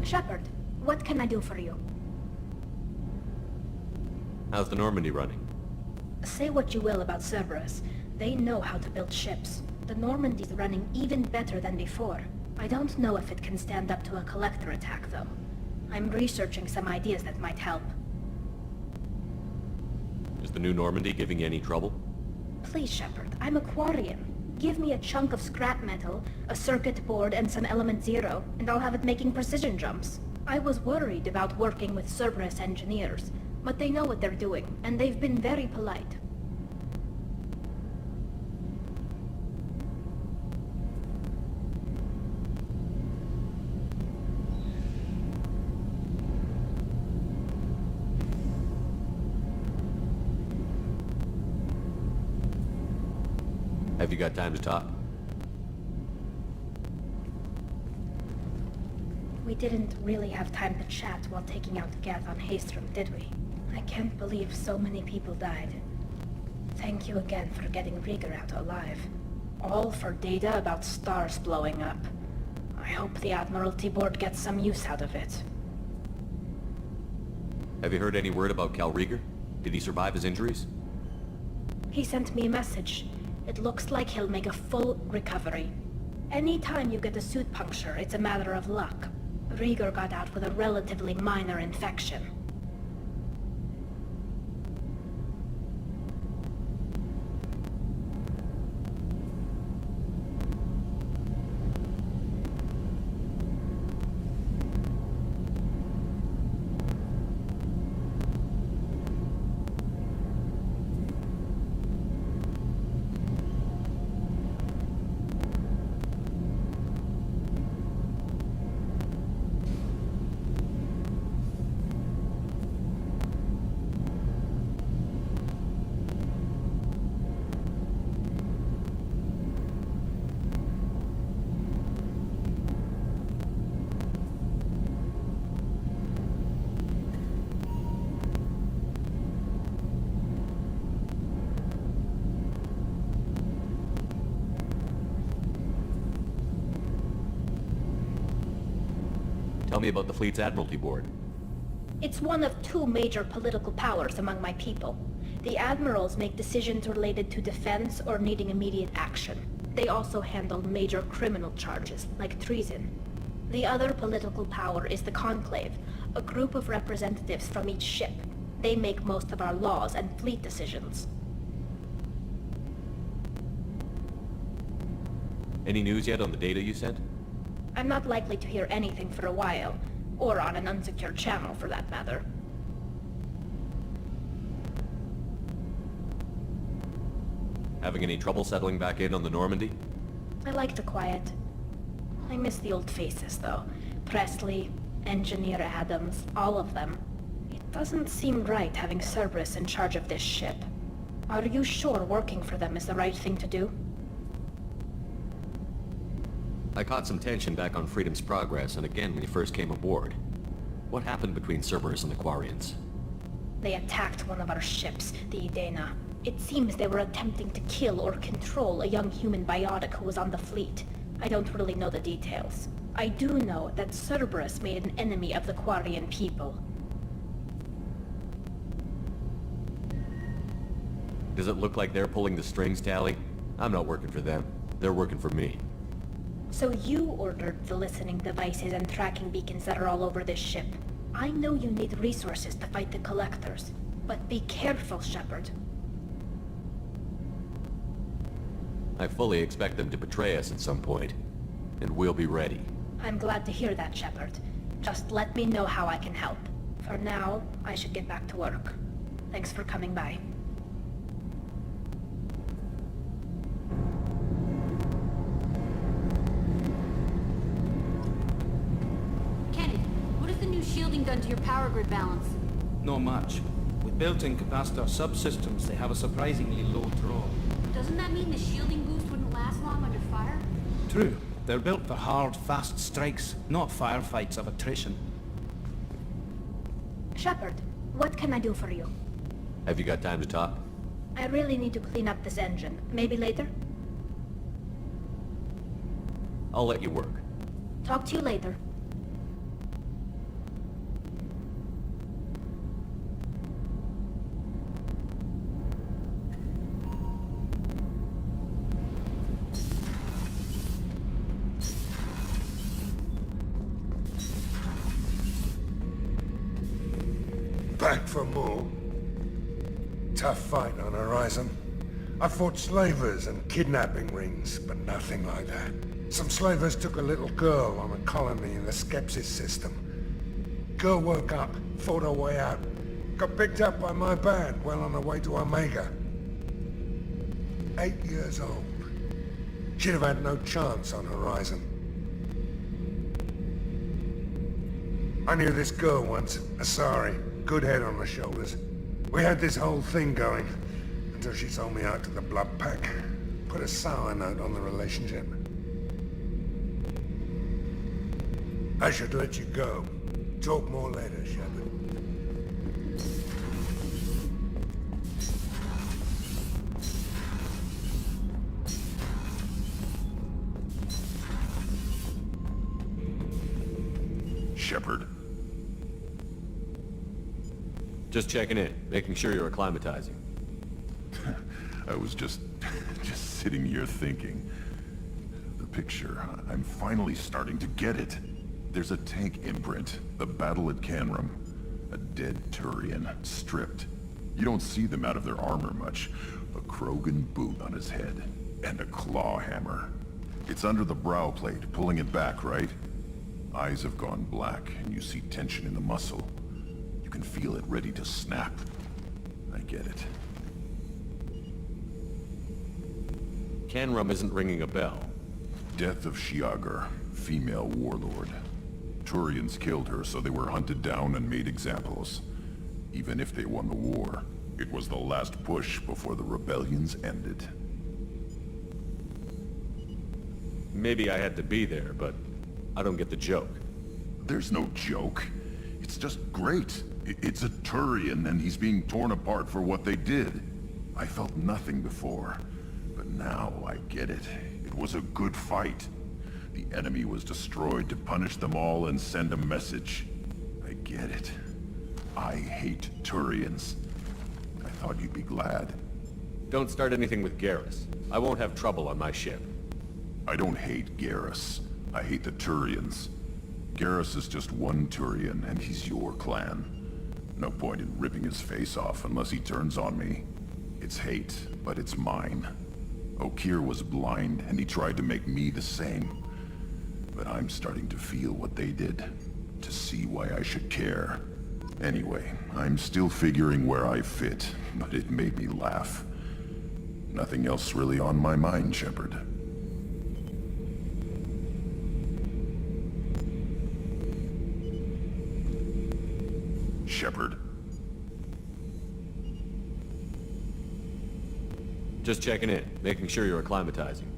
Shepard, what can I do for you? How's the Normandy running? Say what you will about Cerberus. They know how to build ships. The Normandy's running even better than before. I don't know if it can stand up to a collector attack, though. I'm researching some ideas that might help. Is the new Normandy giving you any trouble? Please, Shepard, I'm a Quarian. Give me a chunk of scrap metal, a circuit board, and some element zero, and I'll have it making precision jumps. I was worried about working with Cerberus engineers, but they know what they're doing, and they've been very polite. Have you got time to talk? We didn't really have time to chat while taking out Gath on Haestrom, did we? I can't believe so many people died. Thank you again for getting Rieger out alive. All for data about stars blowing up. I hope the Admiralty Board gets some use out of it. Have you heard any word about Cal Rieger? Did he survive his injuries? He sent me a message. It looks like he'll make a full recovery. Anytime you get a suit puncture, it's a matter of luck. Rieger got out with a relatively minor infection. Tell me about the fleet's Admiralty Board. It's one of two major political powers among my people. The admirals make decisions related to defense or needing immediate action. They also handle major criminal charges, like treason. The other political power is the Conclave, a group of representatives from each ship. They make most of our laws and fleet decisions. Any news yet on the data you sent? I'm not likely to hear anything for a while, or on an unsecured channel for that matter. Having any trouble settling back in on the Normandy? I like the quiet. I miss the old faces, though. Presley, Engineer Adams, all of them. It doesn't seem right having Cerberus in charge of this ship. Are you sure working for them is the right thing to do? I caught some tension back on Freedom's Progress and again when you first came aboard. What happened between Cerberus and the Quarians? They attacked one of our ships, the Idena. It seems they were attempting to kill or control a young human biotic who was on the fleet. I don't really know the details. I do know that Cerberus made an enemy of the Quarian people. Does it look like they're pulling the strings, Tally? I'm not working for them. They're working for me. So you ordered the listening devices and tracking beacons that are all over this ship. I know you need resources to fight the Collectors, but be careful, Shepard. I fully expect them to betray us at some point, and we'll be ready. I'm glad to hear that, Shepard. Just let me know how I can help. For now, I should get back to work. Thanks for coming by. Shielding done to your power grid balance? Not much. With built-in capacitor subsystems, they have a surprisingly low draw. Doesn't that mean the shielding boost wouldn't last long under fire? True. They're built for hard, fast strikes, not firefights of attrition. Shepard, what can I do for you? Have you got time to talk? I really need to clean up this engine. Maybe later? I'll let you work. Talk to you later. Back for more. Tough fight on Horizon. I fought slavers and kidnapping rings, but nothing like that. Some slavers took a little girl on a colony in the Skepsis system. Girl woke up, fought her way out, got picked up by my band well on her way to Omega. 8 years old. She'd have had no chance on Horizon. I knew this girl once, Asari, good head on her shoulders. We had this whole thing going, until she sold me out to the Blood Pack. Put a sour note on the relationship. I should let you go. Talk more later, Shepard. Shepard. Just checking in, making sure you're acclimatizing. I was just sitting here thinking. The picture, I'm finally starting to get it. There's a tank imprint, the battle at Canrum. A dead Turian, stripped. You don't see them out of their armor much. A Krogan boot on his head, and a claw hammer. It's under the brow plate, pulling it back, right? Eyes have gone black, and you see tension in the muscle. You can feel it ready to snap. I get it. Canrum isn't ringing a bell. Death of Shiagar, female warlord. Turians killed her, so they were hunted down and made examples. Even if they won the war, it was the last push before the rebellions ended. Maybe I had to be there, but I don't get the joke. There's no joke. It's just great. It's a Turian, and he's being torn apart for what they did. I felt nothing before, but now I get it. It was a good fight. The enemy was destroyed to punish them all and send a message. I get it. I hate Turians. I thought you'd be glad. Don't start anything with Garrus. I won't have trouble on my ship. I don't hate Garrus. I hate the Turians. Garrus is just one Turian, and he's your clan. No point in ripping his face off unless he turns on me. It's hate, but it's mine. Okeer was blind, and he tried to make me the same. But I'm starting to feel what they did, to see why I should care. Anyway, I'm still figuring where I fit, but it made me laugh. Nothing else really on my mind, Shepard. Shepard. Just checking in, making sure you're acclimatizing.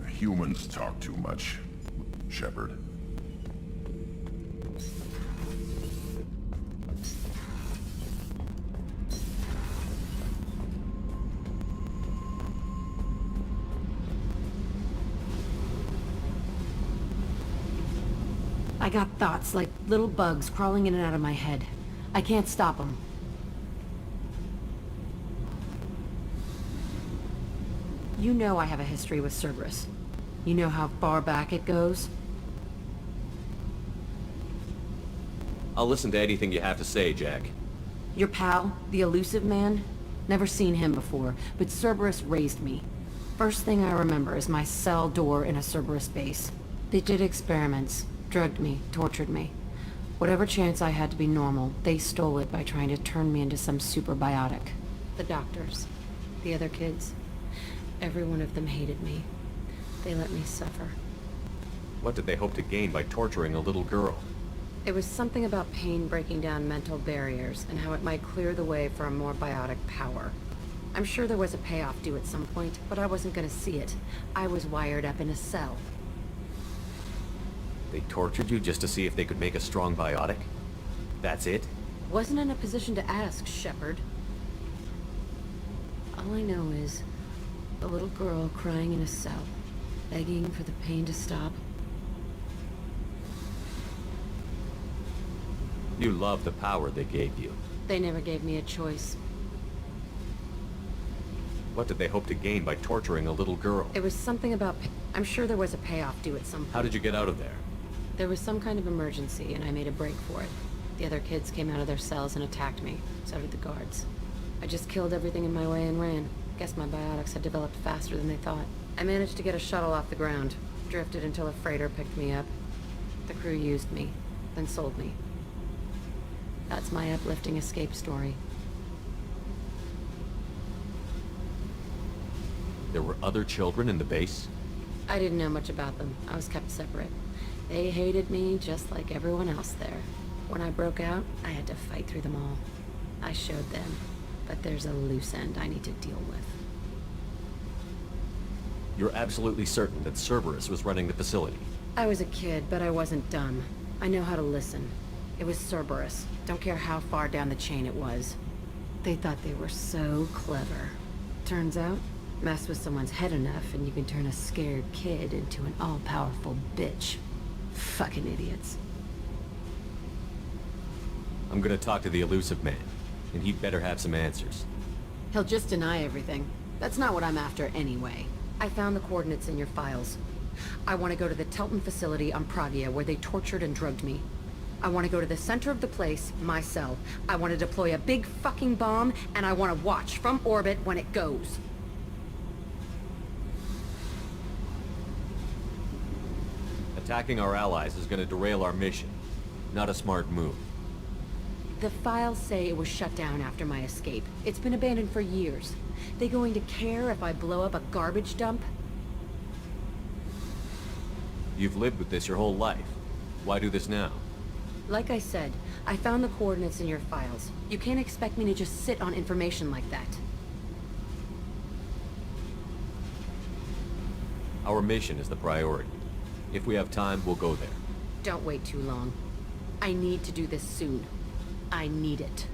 Humans talk too much, Shepard. I got thoughts like little bugs crawling in and out of my head. I can't stop them. You know I have a history with Cerberus. You know how far back it goes? I'll listen to anything you have to say, Jack. Your pal, the elusive man? Never seen him before, but Cerberus raised me. First thing I remember is my cell door in a Cerberus base. They did experiments, drugged me, tortured me. Whatever chance I had to be normal, they stole it by trying to turn me into some super biotic. The doctors, the other kids, every one of them hated me. They let me suffer. What did they hope to gain by torturing a little girl? It was something about pain breaking down mental barriers and how it might clear the way for a more biotic power. I'm sure there was a payoff due at some point, but I wasn't gonna see it. I was wired up in a cell. They tortured you just to see if they could make a strong biotic? That's it? Wasn't in a position to ask, Shepard. All I know is a little girl crying in a cell, begging for the pain to stop. You love the power they gave you. They never gave me a choice. What did they hope to gain by torturing a little girl? It was something about I'm sure there was a payoff due at some point. How did you get out of there? There was some kind of emergency, and I made a break for it. The other kids came out of their cells and attacked me. So did the guards. I just killed everything in my way and ran. Guess my biotics had developed faster than they thought. I managed to get a shuttle off the ground. Drifted until a freighter picked me up. The crew used me, then sold me. That's my uplifting escape story. There were other children in the base? I didn't know much about them. I was kept separate. They hated me just like everyone else there. When I broke out, I had to fight through them all. I showed them, but there's a loose end I need to deal with. You're absolutely certain that Cerberus was running the facility? I was a kid, but I wasn't dumb. I know how to listen. It was Cerberus. Don't care how far down the chain it was. They thought they were so clever. Turns out, mess with someone's head enough and you can turn a scared kid into an all-powerful bitch. Fucking idiots. I'm gonna talk to the elusive man, and he'd better have some answers. He'll just deny everything. That's not what I'm after anyway. I found the coordinates in your files. I want to go to the Telton facility on Pragia where they tortured and drugged me. I want to go to the center of the place, my cell. I want to deploy a big fucking bomb, and I want to watch from orbit when it goes. Attacking our allies is gonna derail our mission. Not a smart move. The files say it was shut down after my escape. It's been abandoned for years. They going to care if I blow up a garbage dump? You've lived with this your whole life. Why do this now? Like I said, I found the coordinates in your files. You can't expect me to just sit on information like that. Our mission is the priority. If we have time, we'll go there. Don't wait too long. I need to do this soon. I need it.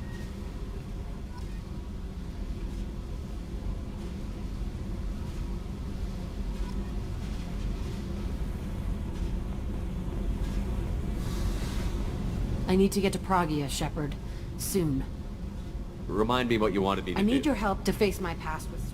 I need to get to Pragia, Shepard. Soon. Remind me what you wanted me to I do. need your help to face my past with Cerberus.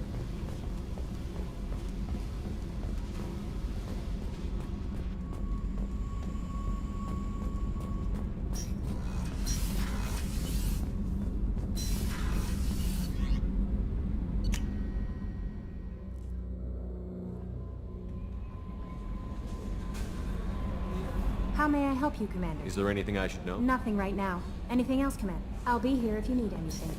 How may I help you, Commander? Is there anything I should know? Nothing right now. Anything else, Commander? I'll be here if you need anything.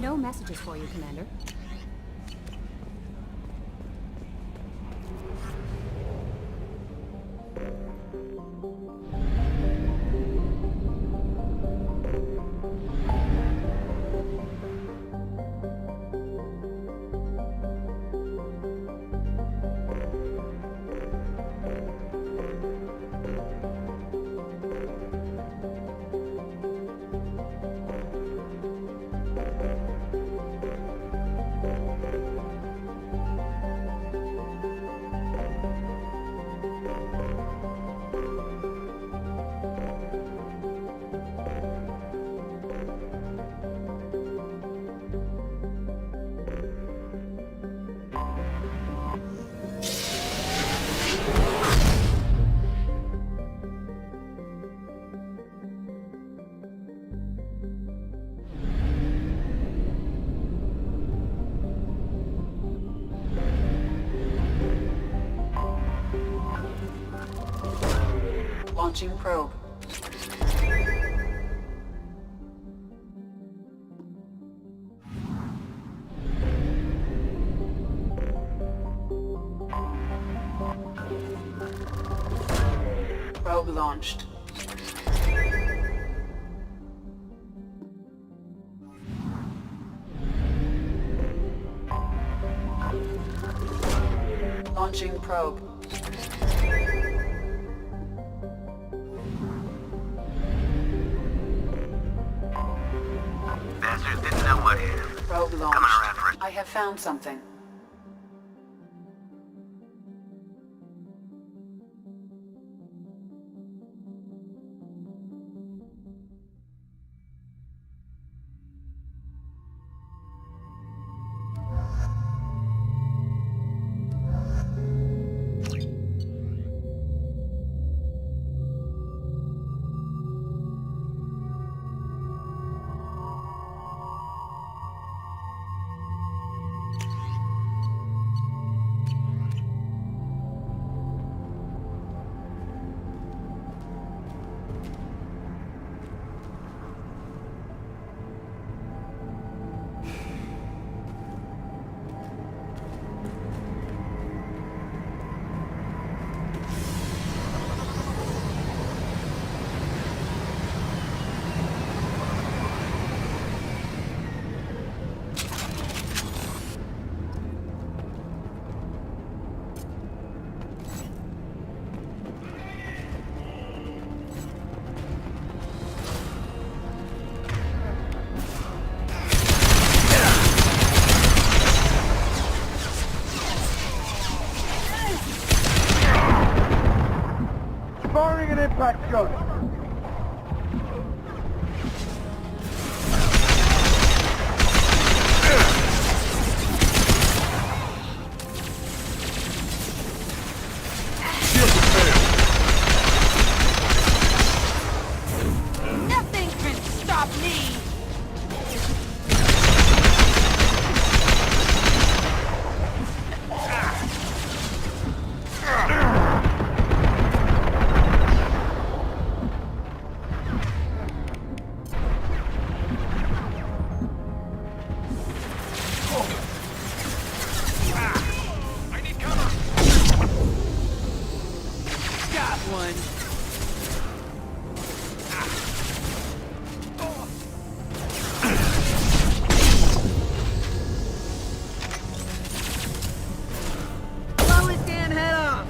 No messages for you, Commander. Launching probe. Probe launched. Launching probe. Everybody, Probe coming launched. around for it. I have found something. Firing an impact gun. Nothing can stop me! Got one. Blow his damn head off!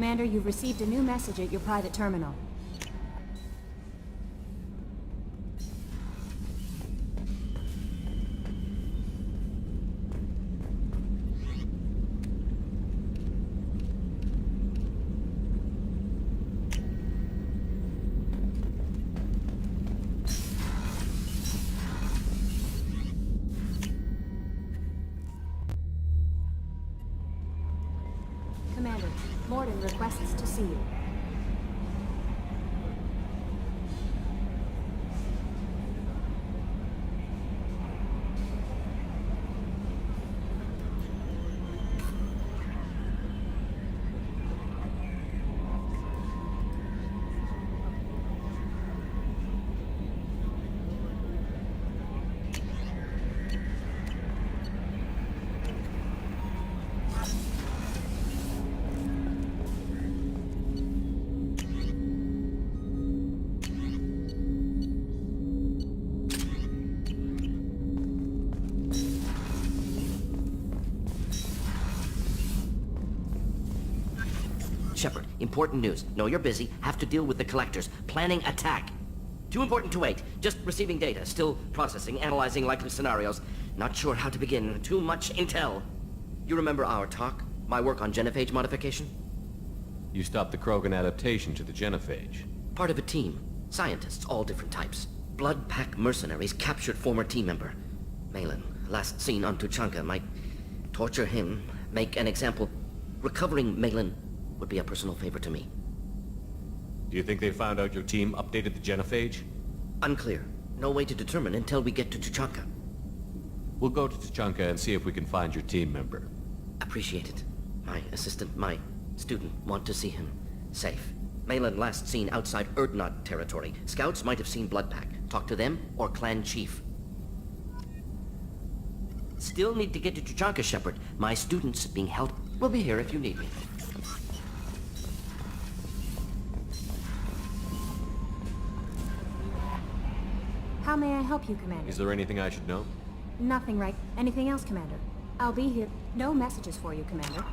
Commander, you've received a new message at your private terminal. Commander, Morden requests to see you. Shepard, important news. Know you're busy. Have to deal with the collectors. Planning attack. Too important to wait. Just receiving data. Still processing, analyzing likely scenarios. Not sure how to begin. Too much intel. You remember our talk? My work on genophage modification? You stopped the Krogan adaptation to the genophage. Part of a team. Scientists, all different types. Blood Pack mercenaries captured former team member. Malin, last seen on Tuchanka, might torture him, make an example. Recovering Malin would be a personal favor to me. Do you think they found out your team updated the genophage? Unclear. No way to determine until we get to Tuchanka. We'll go to Tuchanka and see if we can find your team member. Appreciate it. My assistant, my student, want to see him safe. Malin last seen outside Erdnot territory. Scouts might have seen Bloodpack. Talk to them or clan chief. Still need to get to Tuchanka, Shepard. My students being held will be here if you need me. How may I help you, Commander? Is there anything I should know? Nothing, right? Anything else, Commander? I'll be here. No messages for you, Commander.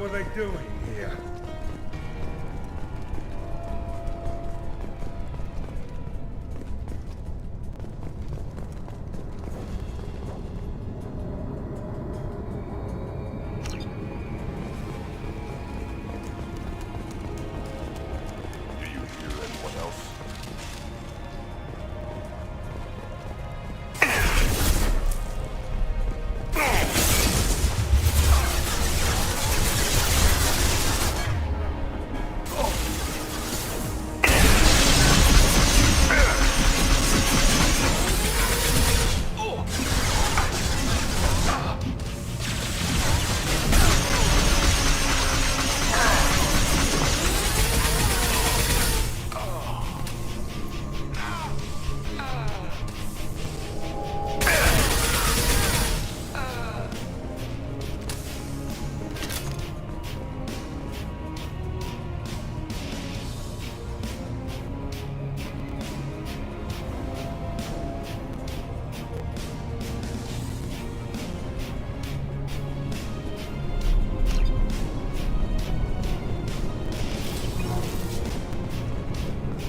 hell were they doing here? Do you hear anyone else?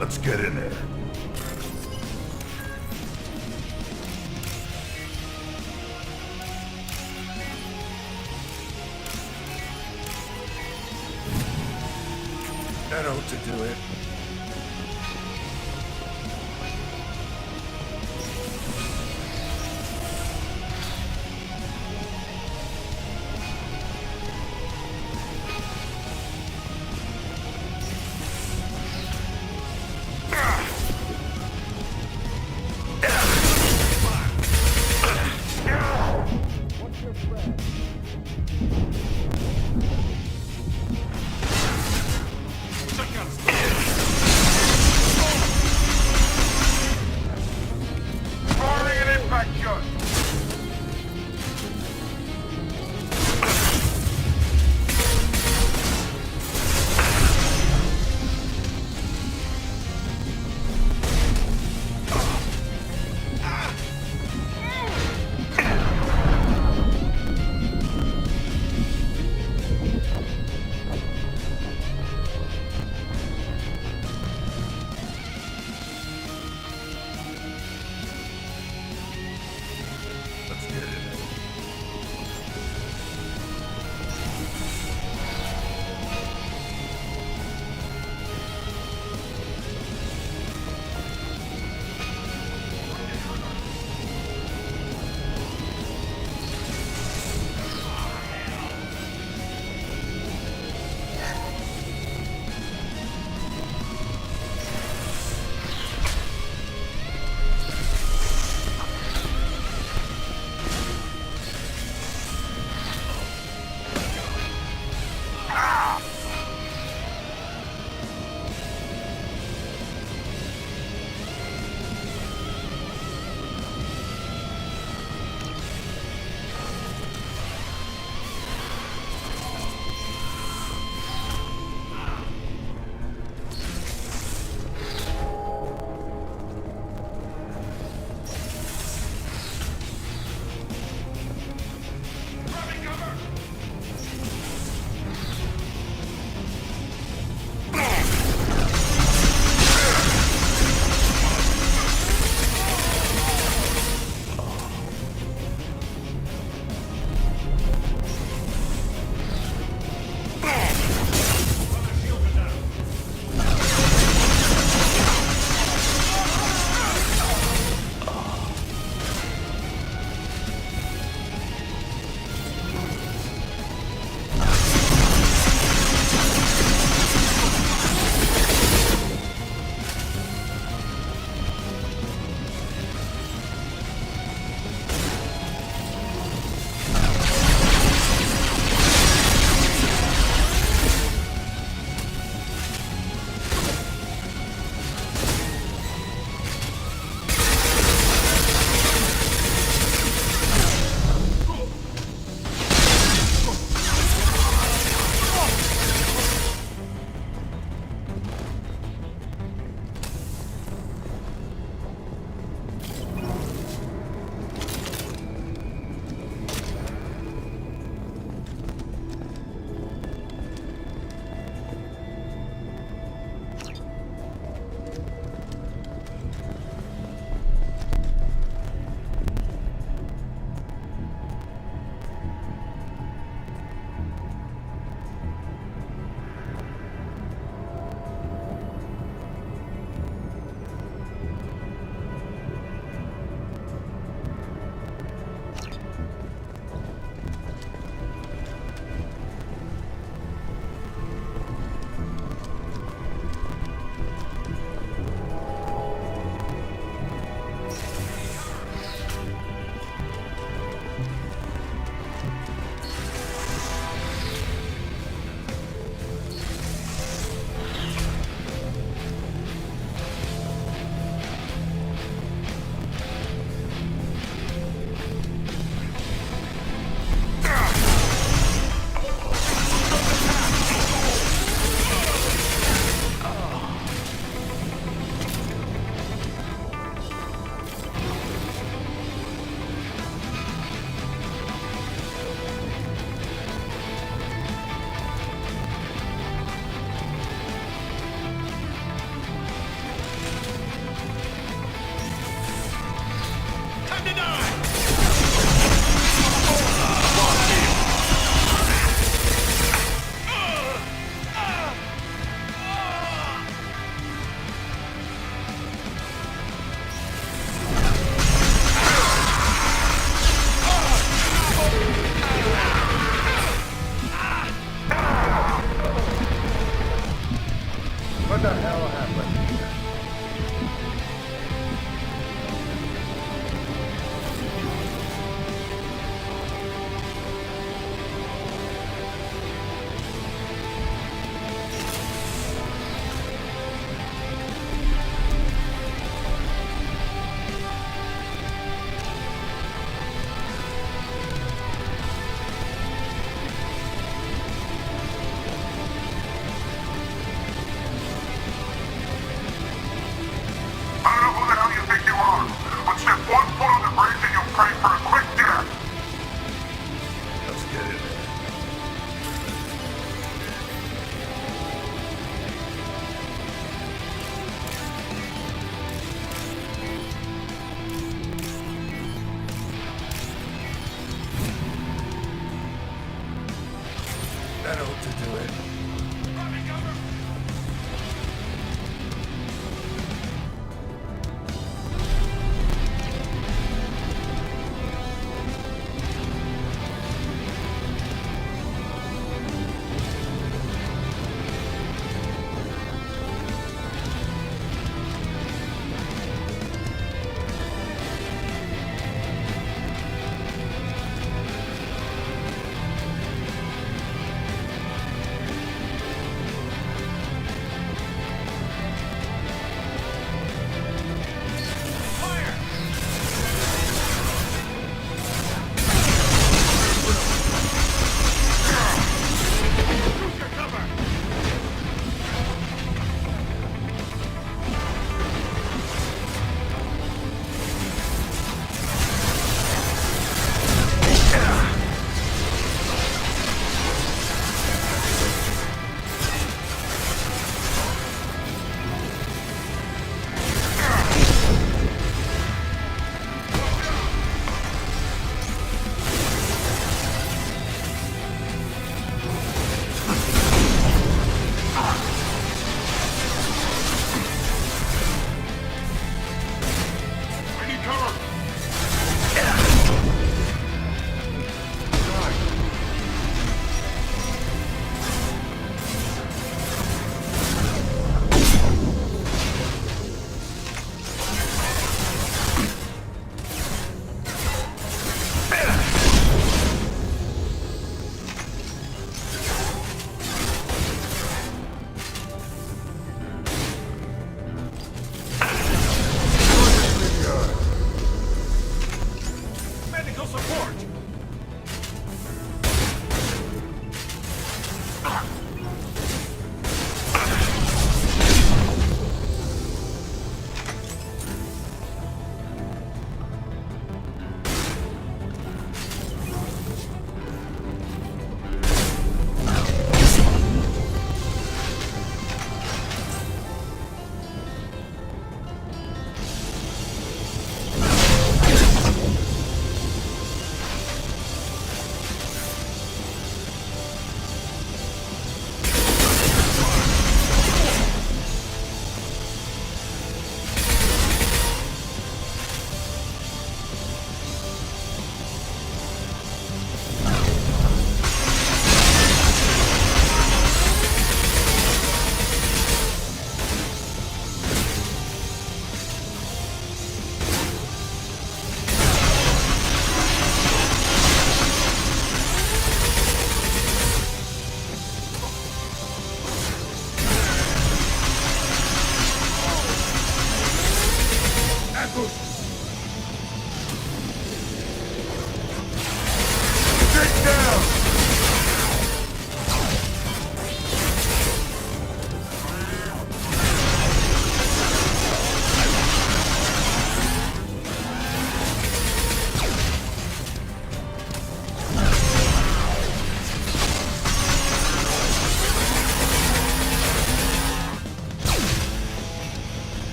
Let's get in there. That ought to do it. Firing an impact gun! do it.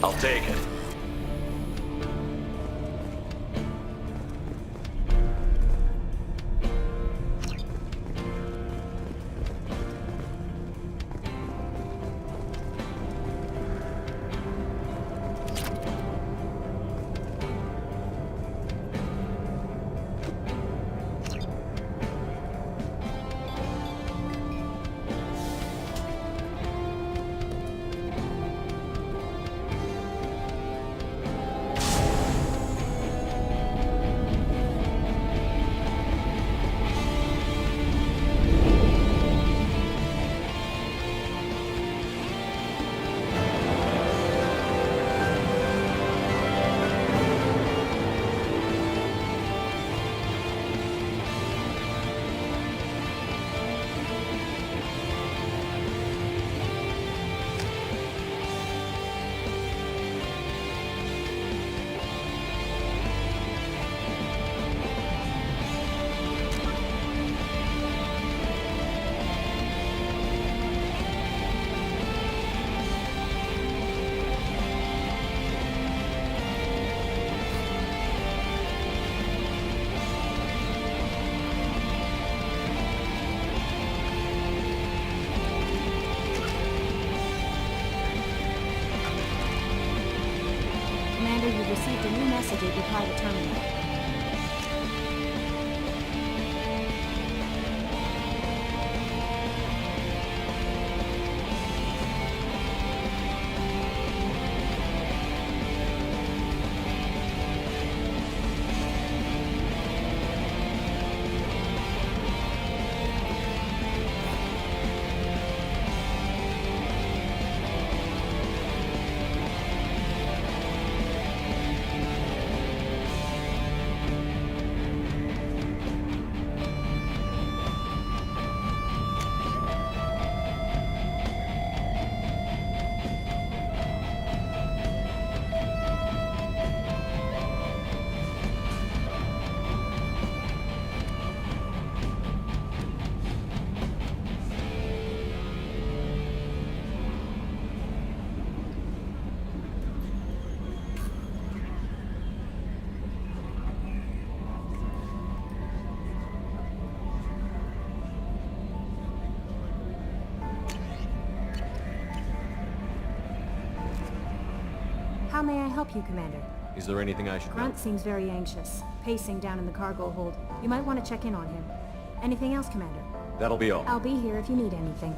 I'll take it. Commander, you've received a new message at your private terminal. How may I help you, Commander? Is there anything I should know? Grunt seems very anxious, pacing down in the cargo hold. You might want to check in on him. Anything else, Commander? That'll be all. I'll be here if you need anything.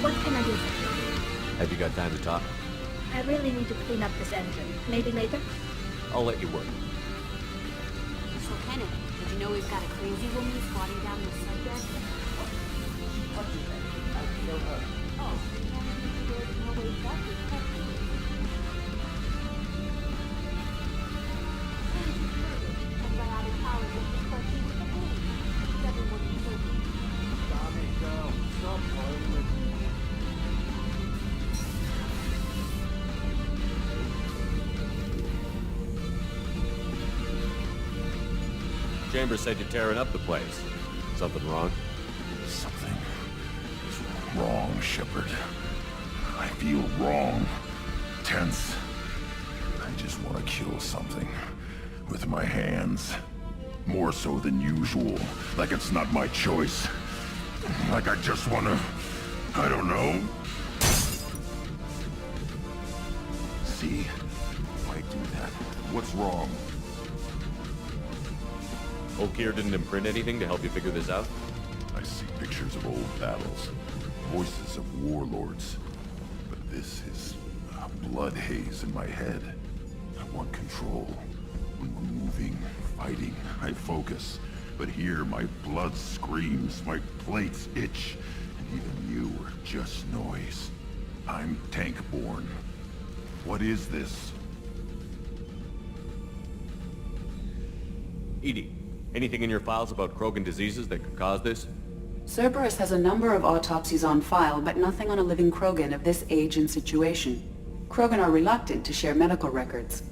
What can I do for you? Have you got time to talk? I really need to clean up this engine. Maybe later? I'll let you work. So, Kenneth, did you know we've got a crazy woman squatting down in the subdeck? What do you think? I feel her. Oh, no way, that is technically. Biotic power is just questioning the belief. Everyone is certain. Stop it, girl. Stop playing with me. Chambers said you're tearing up the place. Something wrong? Something is wrong, Shepard. I feel wrong. Tense. I just want to kill something. With my hands. More so than usual. Like it's not my choice. Like I just want to... I don't know. See? Why do that? What's wrong? Okier didn't imprint anything to help you figure this out? I see pictures of old battles. voices of warlords. But this is a blood haze in my head. I want control. When we're moving, fighting, I focus. But here my blood screams, my plates itch, and even you are just noise. I'm tank-born. What is this? EDI, anything in your files about Krogan diseases that could cause this? Cerberus has a number of autopsies on file, but nothing on a living Krogan of this age and situation. Krogan are reluctant to share medical records.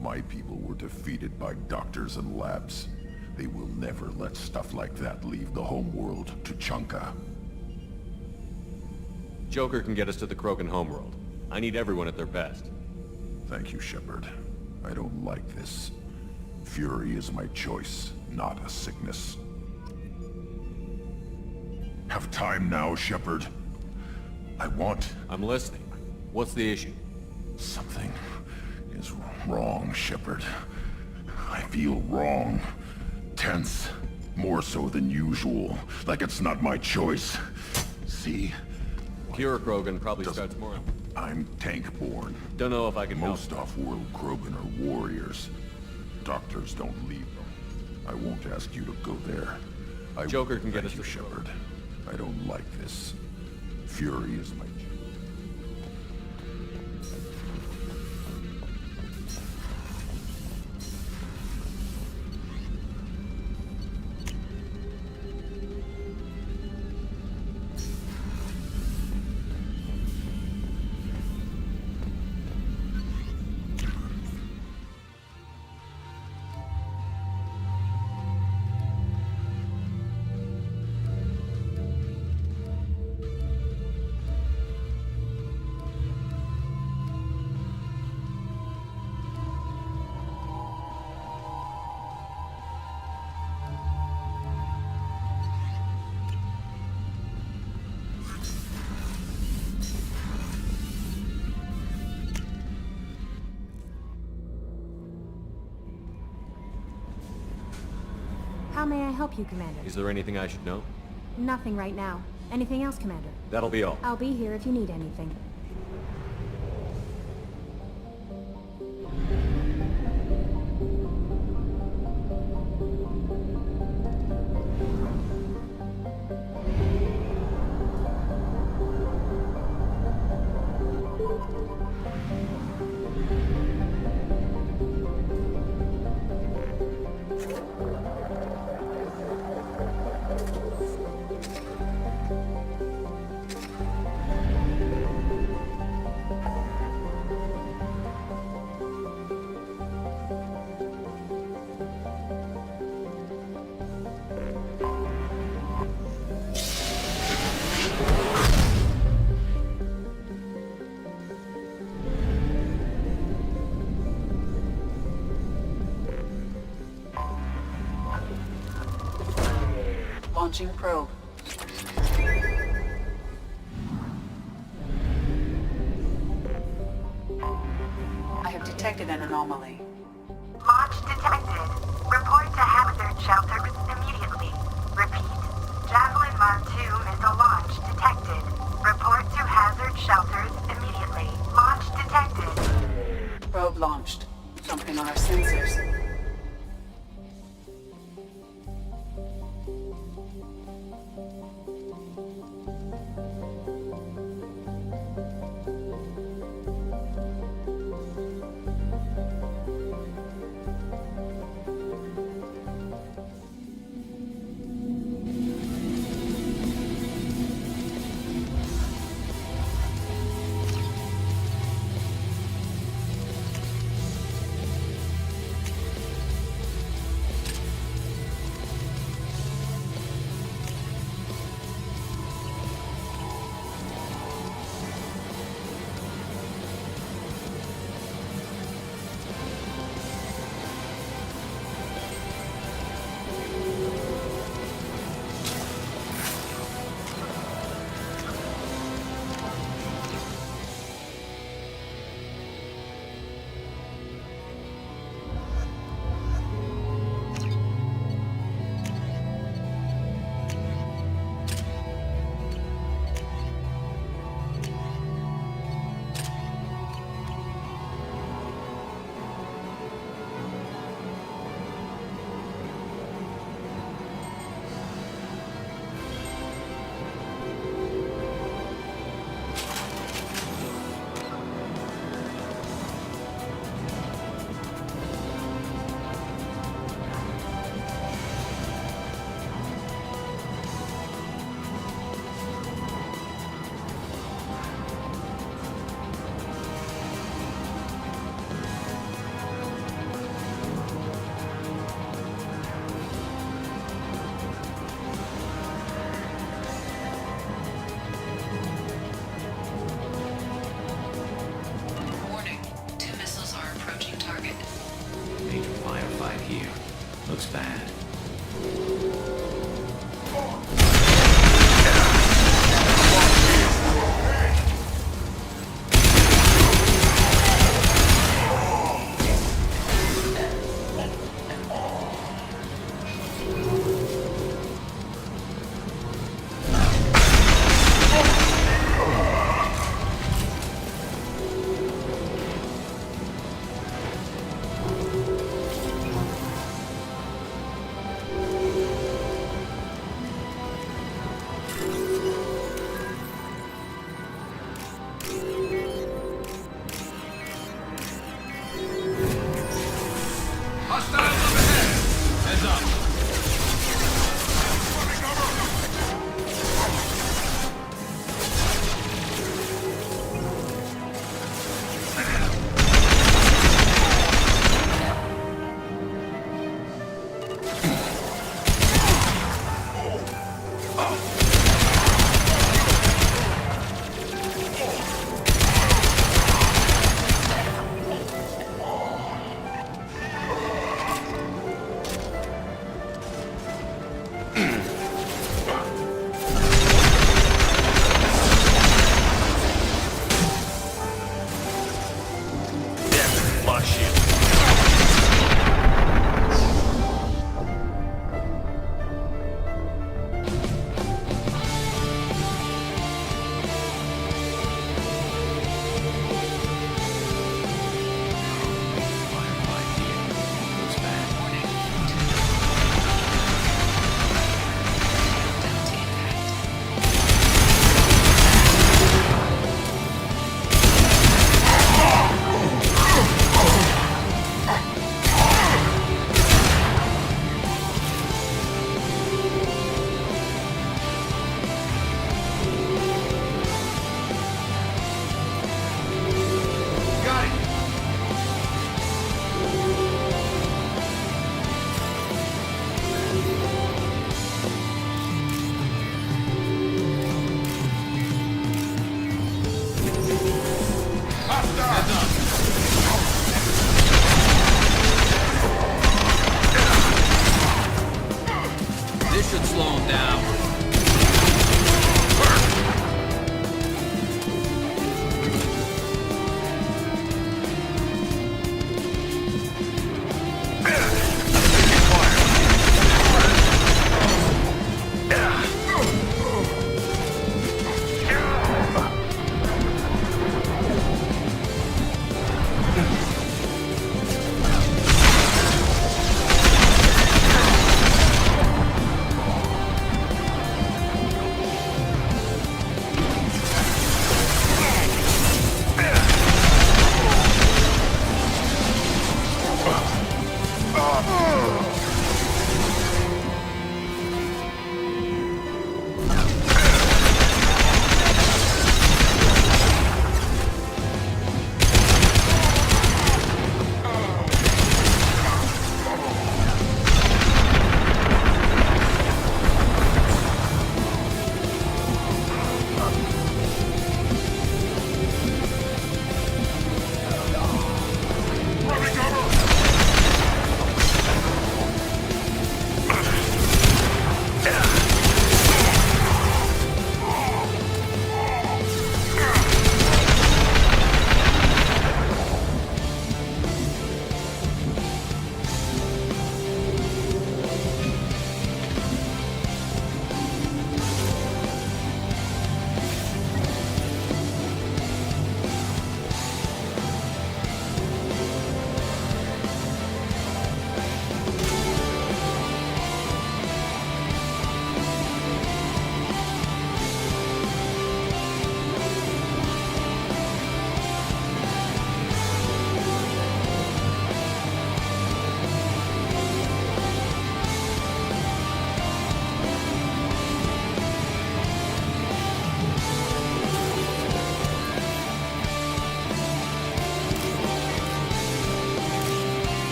My people were defeated by doctors and labs. They will never let stuff like that leave the homeworld to Chunka. Joker can get us to the Krogan homeworld. I need everyone at their best. Thank you, Shepard. I don't like this. Fury is my choice, not a sickness. Have time now, Shepard. I'm listening. What's the issue? Something is wrong, Shepard. I feel wrong. Tense. More so than usual. Like it's not my choice. See? Pure Krogan probably starts more. I'm tank-born. Don't know if I can help. Most off-world Krogan are warriors. Doctors don't leave them. I won't ask you to go there. Joker can get us to Shepard. I don't like this. Fury is my... How may I help you, Commander? Is there anything I should know? Nothing right now. Anything else, Commander? That'll be all. I'll be here if you need anything. Launching probe. I have detected an anomaly. Launch detected. Report to hazard shelters immediately. Repeat. Javelin Mark II missile launch detected. Report to hazard shelters immediately. Launch detected. Probe launched. Something on our sensors.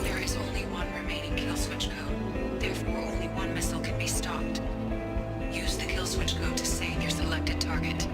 There is only one remaining kill switch code. Therefore, only one missile can be stopped. Use the kill switch code to save your selected target.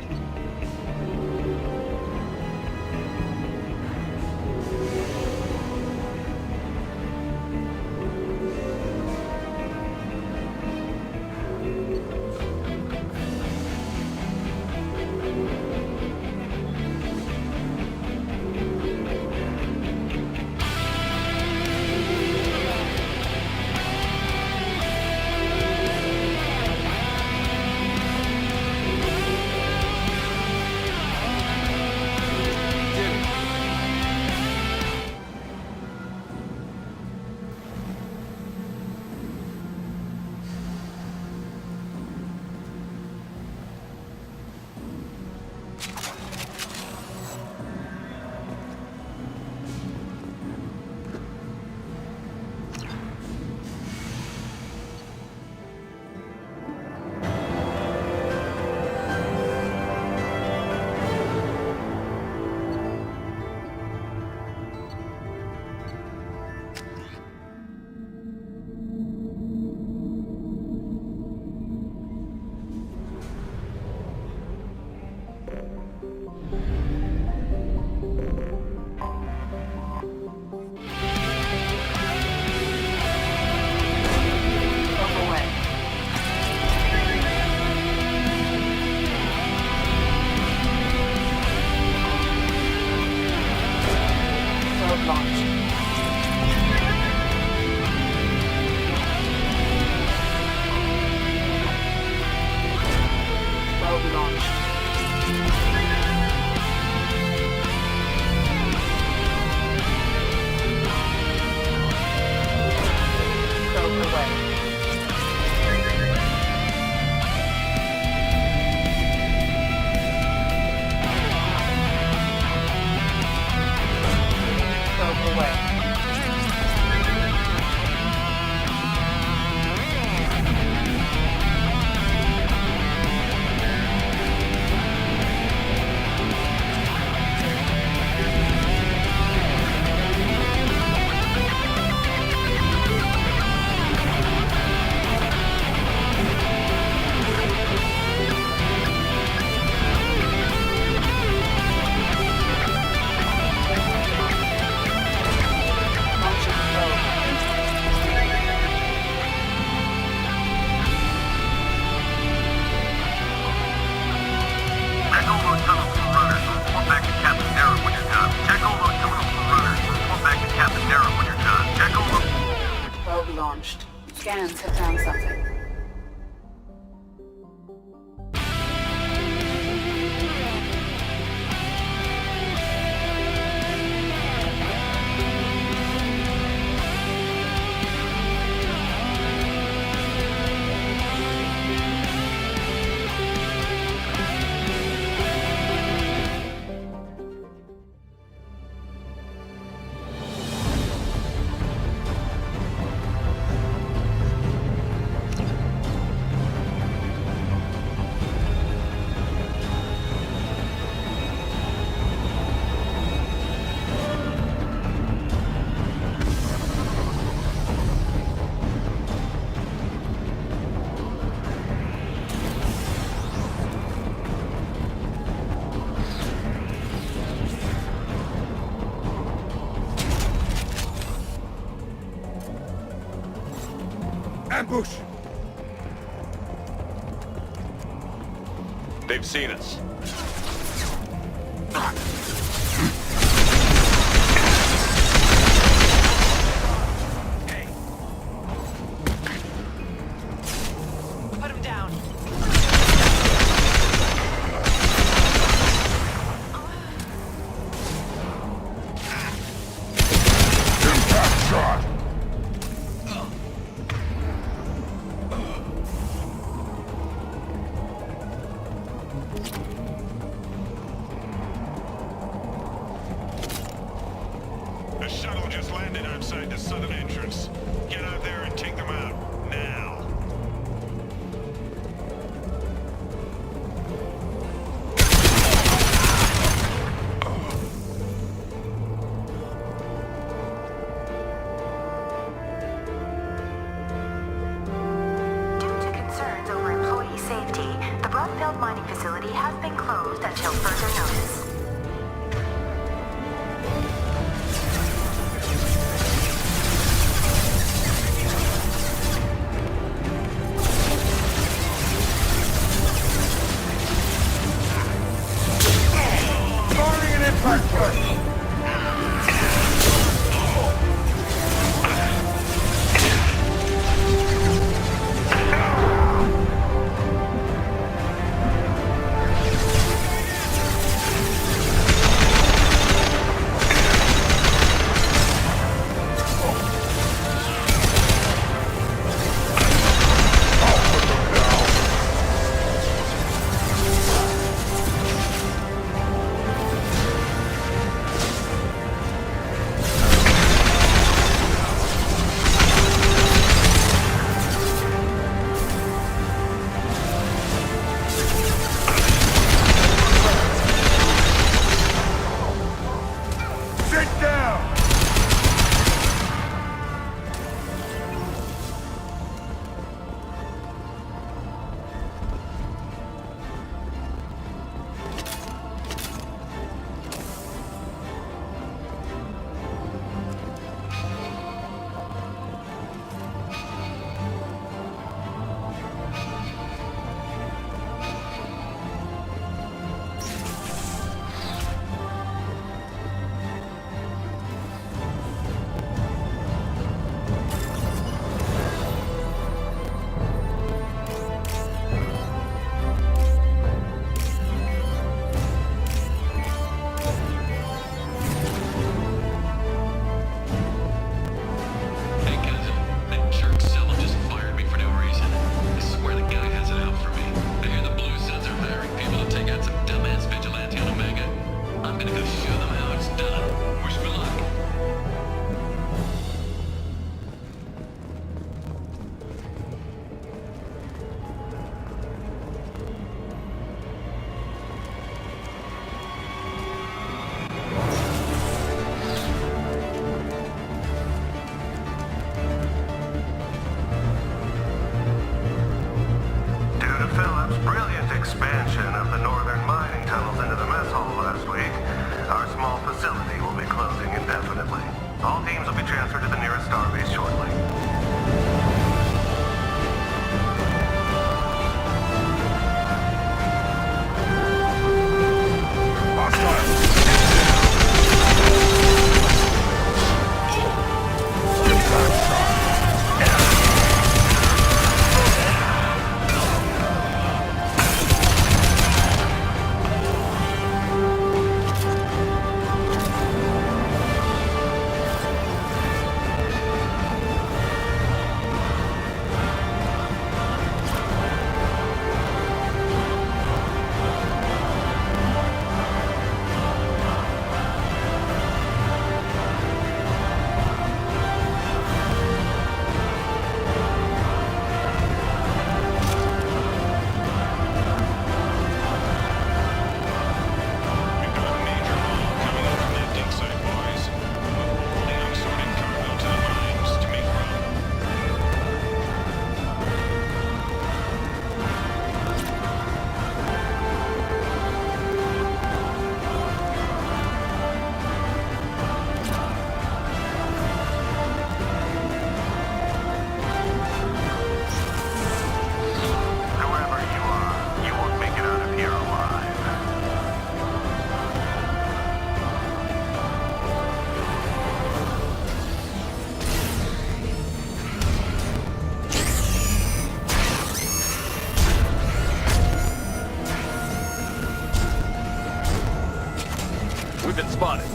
Scans have found something. Ambush! They've seen us. Put him down. Impact shot! The shuttle just landed outside the southern entrance. Get out there and take them out. Now. Greenfield mining facility has been closed until further notice. Firing an impact strike! We've been spotted.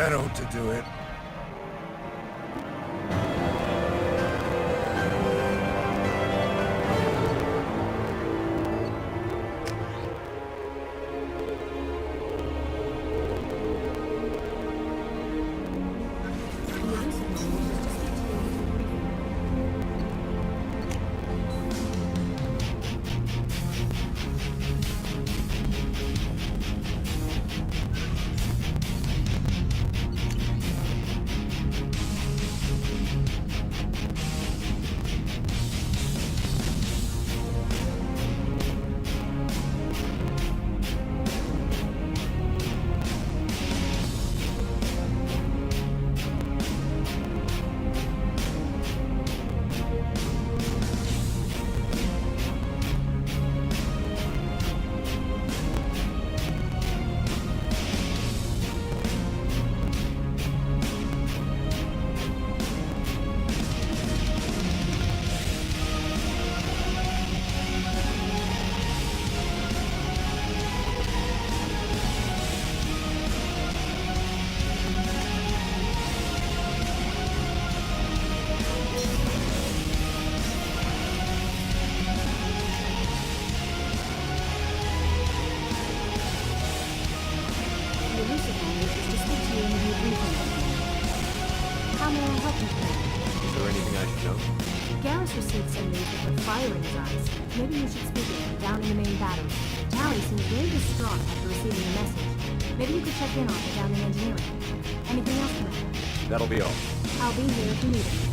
That ought to do it. Garrus received some news with the fire in his eyes. Maybe you should speak with him down in the main battery. Tally seemed very distraught after receiving the message. Maybe you could check in on it down in engineering. Anything else, Commander? That'll be all. I'll be here if you need it.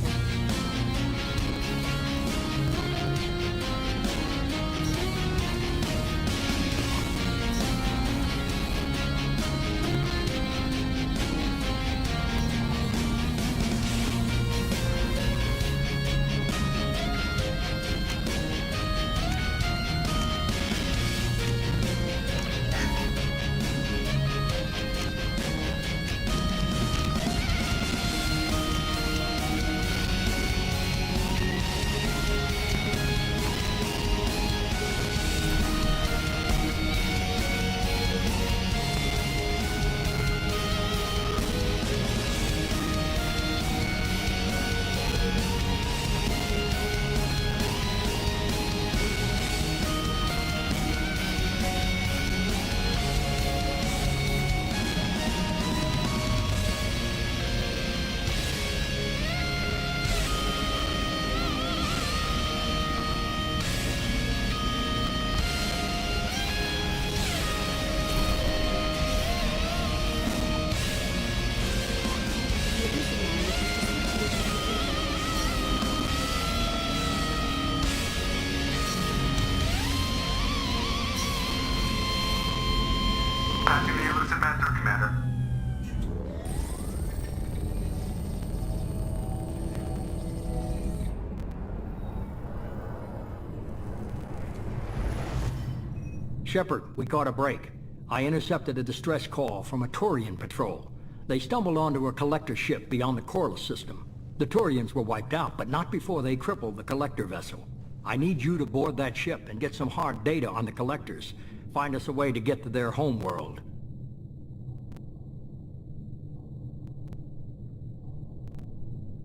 Shepard, we caught a break. I intercepted a distress call from a Turian patrol. They stumbled onto a collector ship beyond the Corliss system. The Turians were wiped out, but not before they crippled the collector vessel. I need you to board that ship and get some hard data on the collectors. Find us a way to get to their homeworld.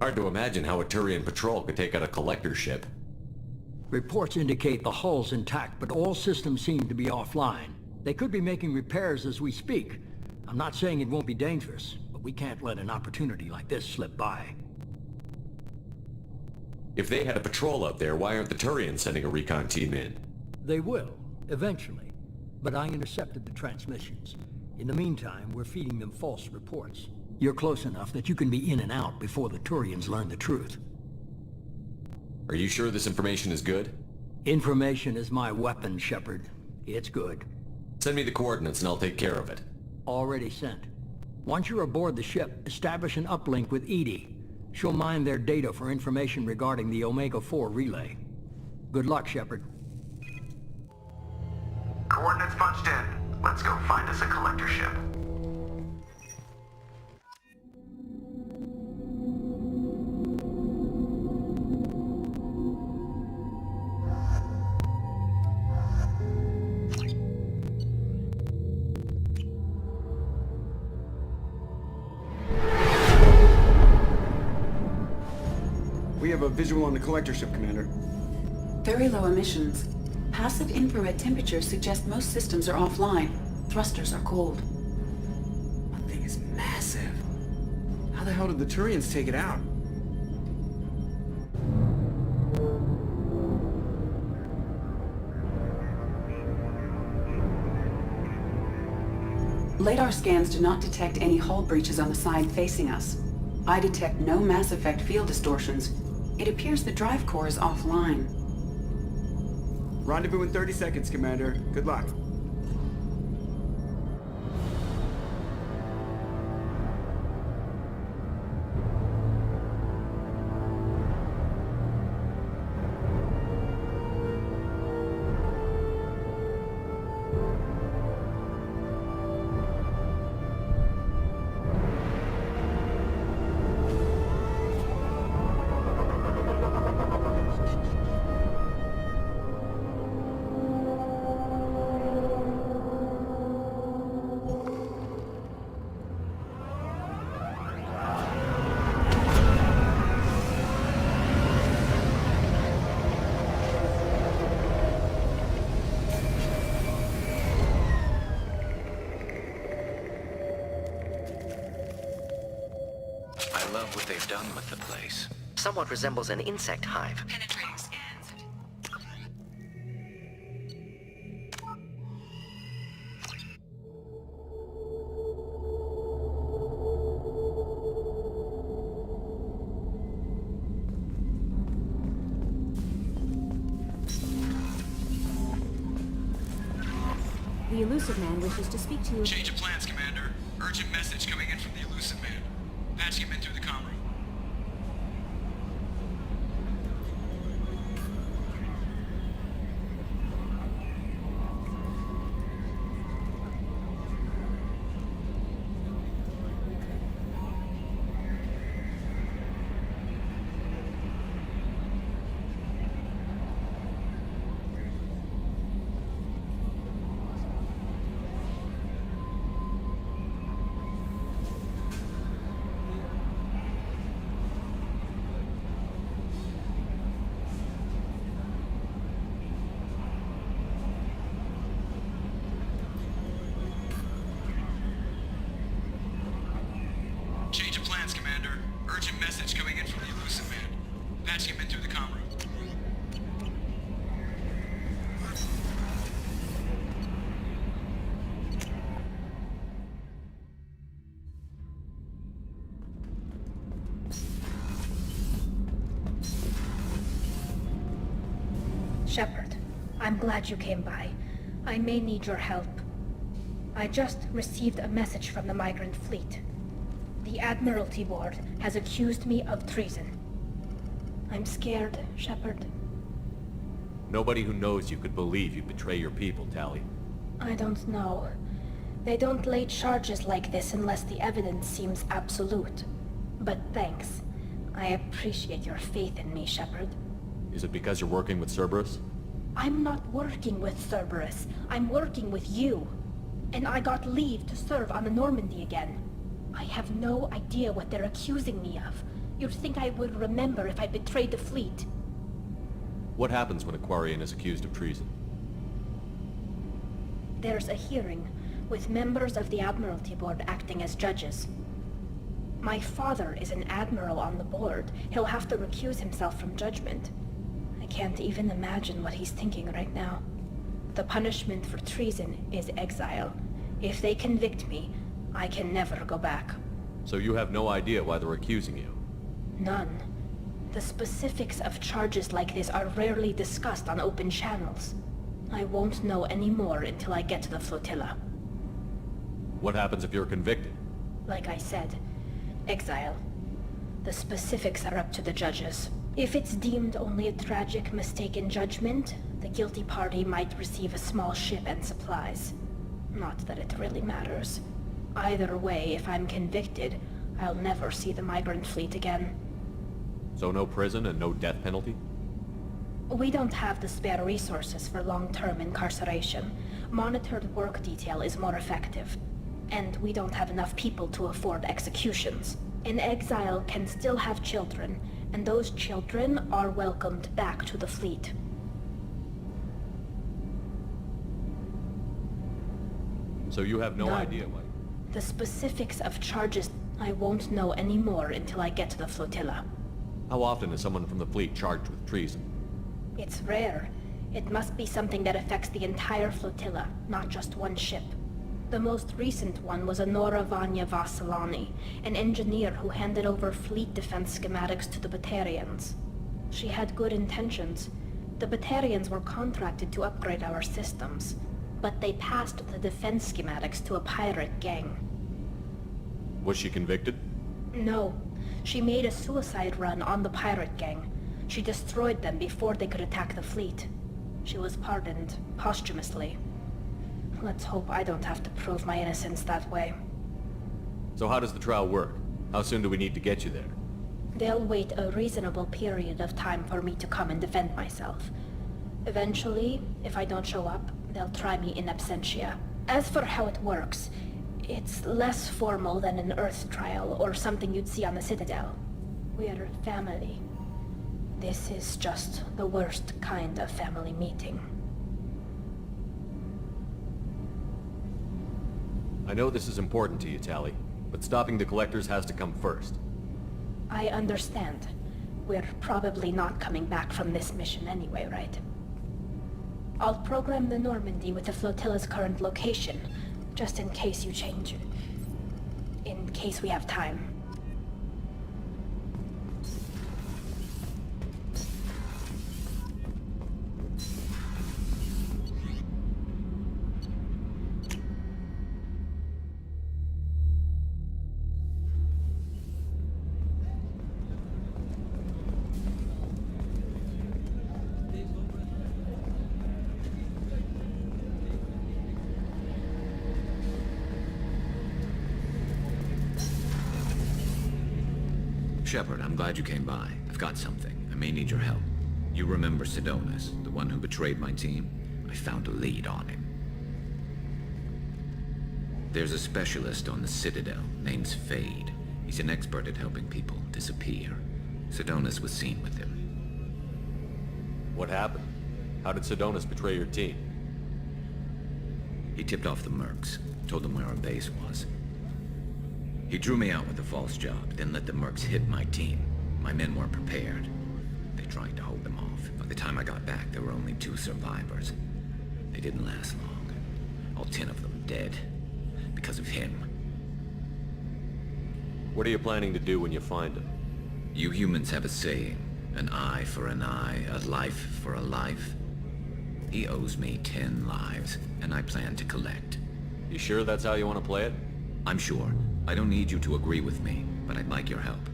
Hard to imagine how a Turian patrol could take out a collector ship. Reports indicate the hull's intact, but all systems seem to be offline. They could be making repairs as we speak. I'm not saying it won't be dangerous, but we can't let an opportunity like this slip by. If they had a patrol out there, why aren't the Turians sending a recon team in? They will, eventually. But I intercepted the transmissions. In the meantime, we're feeding them false reports. You're close enough that you can be in and out before the Turians learn the truth. Are you sure this information is good? Information is my weapon, Shepard. It's good. Send me the coordinates and I'll take care of it. Already sent. Once you're aboard the ship, establish an uplink with Edie. She'll mine their data for information regarding the Omega-4 relay. Good luck, Shepard. Coordinates punched in. Let's go find us a collector ship. We have a visual on the collector ship, Commander. Very low emissions. Passive infrared temperatures suggest most systems are offline. Thrusters are cold. That thing is massive. How the hell did the Turians take it out? Radar scans do not detect any hull breaches on the side facing us. I detect no mass effect field distortions. It appears the drive core is offline. Rendezvous in 30 seconds, Commander. Good luck. I love what they've done with the place. Somewhat resembles an insect hive. Penetrating scans. The Elusive Man wishes to speak to you. Change of plans, Commander. Urgent message coming in from the Elusive Man. Patch him in through the comm room. Change of plans, Commander. Urgent message coming in from the Elusive Man. Patch him in through the comm room. Shepard, I'm glad you came by. I may need your help. I just received a message from the migrant fleet. The Admiralty Board has accused me of treason. I'm scared, Shepard. Nobody who knows you could believe you betray your people, Tali. I don't know. They don't lay charges like this unless the evidence seems absolute. But thanks. I appreciate your faith in me, Shepard. Is it because you're working with Cerberus? I'm not working with Cerberus. I'm working with you. And I got leave to serve on the Normandy again. I have no idea what they're accusing me of. You'd think I would remember if I betrayed the fleet. What happens when a Quarian is accused of treason? There's a hearing, with members of the Admiralty Board acting as judges. My father is an admiral on the board. He'll have to recuse himself from judgment. I can't even imagine what he's thinking right now. The punishment for treason is exile. If they convict me, I can never go back. So you have no idea why they're accusing you? None. The specifics of charges like this are rarely discussed on open channels. I won't know any more until I get to the flotilla. What happens if you're convicted? Like I said, exile. The specifics are up to the judges. If it's deemed only a tragic mistake in judgment, the guilty party might receive a small ship and supplies. Not that it really matters. Either way, if I'm convicted, I'll never see the migrant fleet again. So no prison and no death penalty? We don't have the spare resources for long-term incarceration. Monitored work detail is more effective. And we don't have enough people to afford executions. An exile can still have children, And those children are welcomed back to the fleet. So you have no None. idea what... The specifics of charges I won't know anymore until I get to the flotilla. How often is someone from the fleet charged with treason? It's rare. It must be something that affects the entire flotilla, not just one ship. The most recent one was Anora Vanya Vasilani, an engineer who handed over fleet defense schematics to the Batarians. She had good intentions. The Batarians were contracted to upgrade our systems, but they passed the defense schematics to a pirate gang. Was she convicted? No. She made a suicide run on the pirate gang. She destroyed them before they could attack the fleet. She was pardoned posthumously. Let's hope I don't have to prove my innocence that way. So how does the trial work? How soon do we need to get you there? They'll wait a reasonable period of time for me to come and defend myself. Eventually, if I don't show up, they'll try me in absentia. As for how it works, it's less formal than an Earth trial or something you'd see on the Citadel. We're family. This is just the worst kind of family meeting. I know this is important to you, Tali, but stopping the collectors has to come first. I understand. We're probably not coming back from this mission anyway, right? I'll program the Normandy with the flotilla's current location, just in case you change it. In case we have time. Shepard, I'm glad you came by. I've got something. I may need your help. You remember Sidonis, the one who betrayed my team? I found a lead on him. There's a specialist on the Citadel, named Fade. He's an expert at helping people disappear. Sidonis was seen with him. What happened? How did Sidonis betray your team? He tipped off the mercs, told them where our base was. He drew me out with a false job, then let the mercs hit my team. My men weren't prepared. They tried to hold them off. By the time I got back, there were only 2 survivors. They didn't last long. All 10 of them dead. Because of him. What are you planning to do when you find him? You humans have a saying. An eye for an eye, a life for a life. He owes me 10 lives, and I plan to collect. You sure that's how you want to play it? I'm sure. I don't need you to agree with me, but I'd like your help.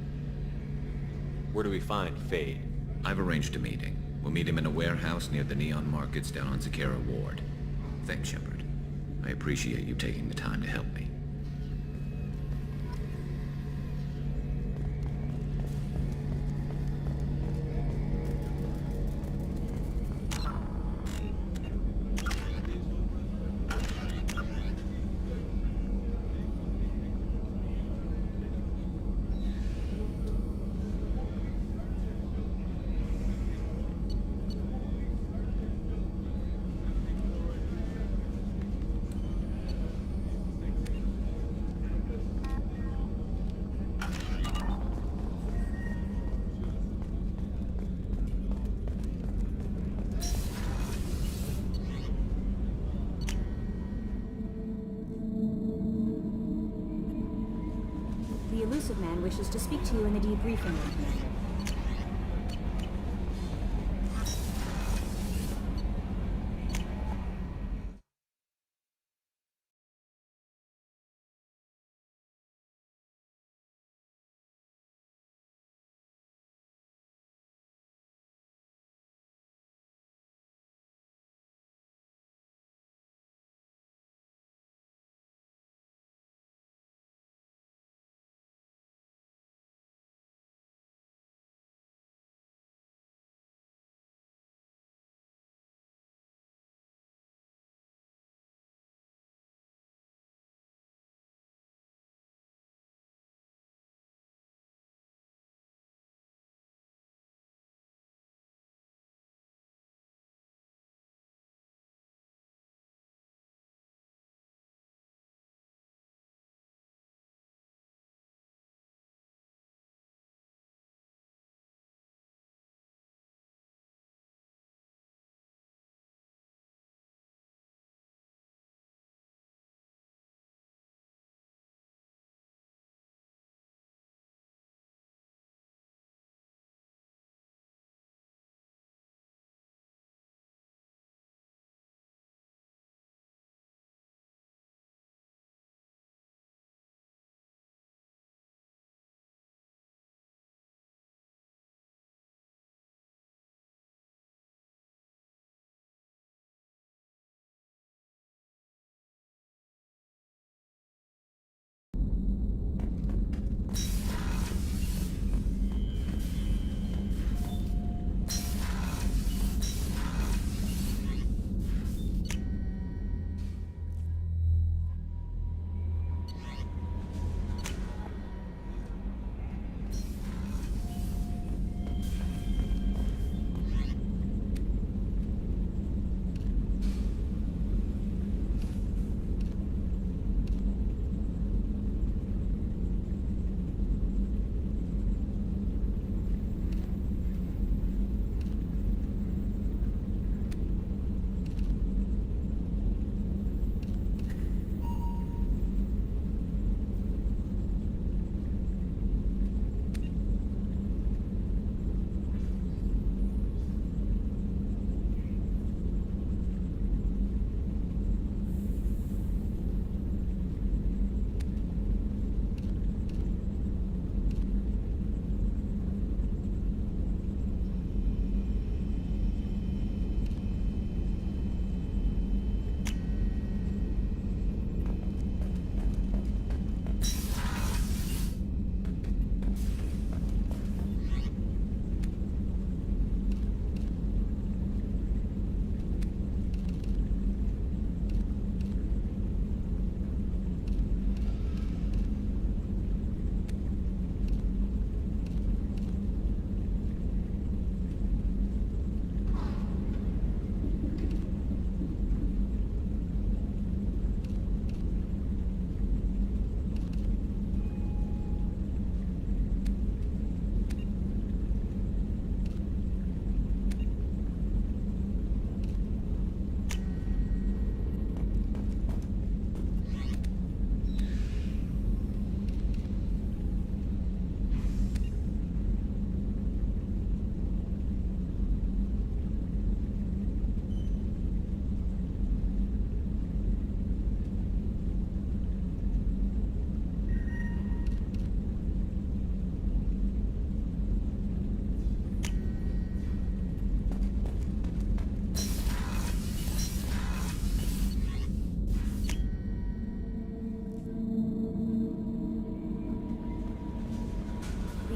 Where do we find Fade? I've arranged a meeting. We'll meet him in a warehouse near the Neon Markets down on Zakera Ward. Thanks, Shepard. I appreciate you taking the time to help me. The elusive man wishes to speak to you in the debriefing room, Commander.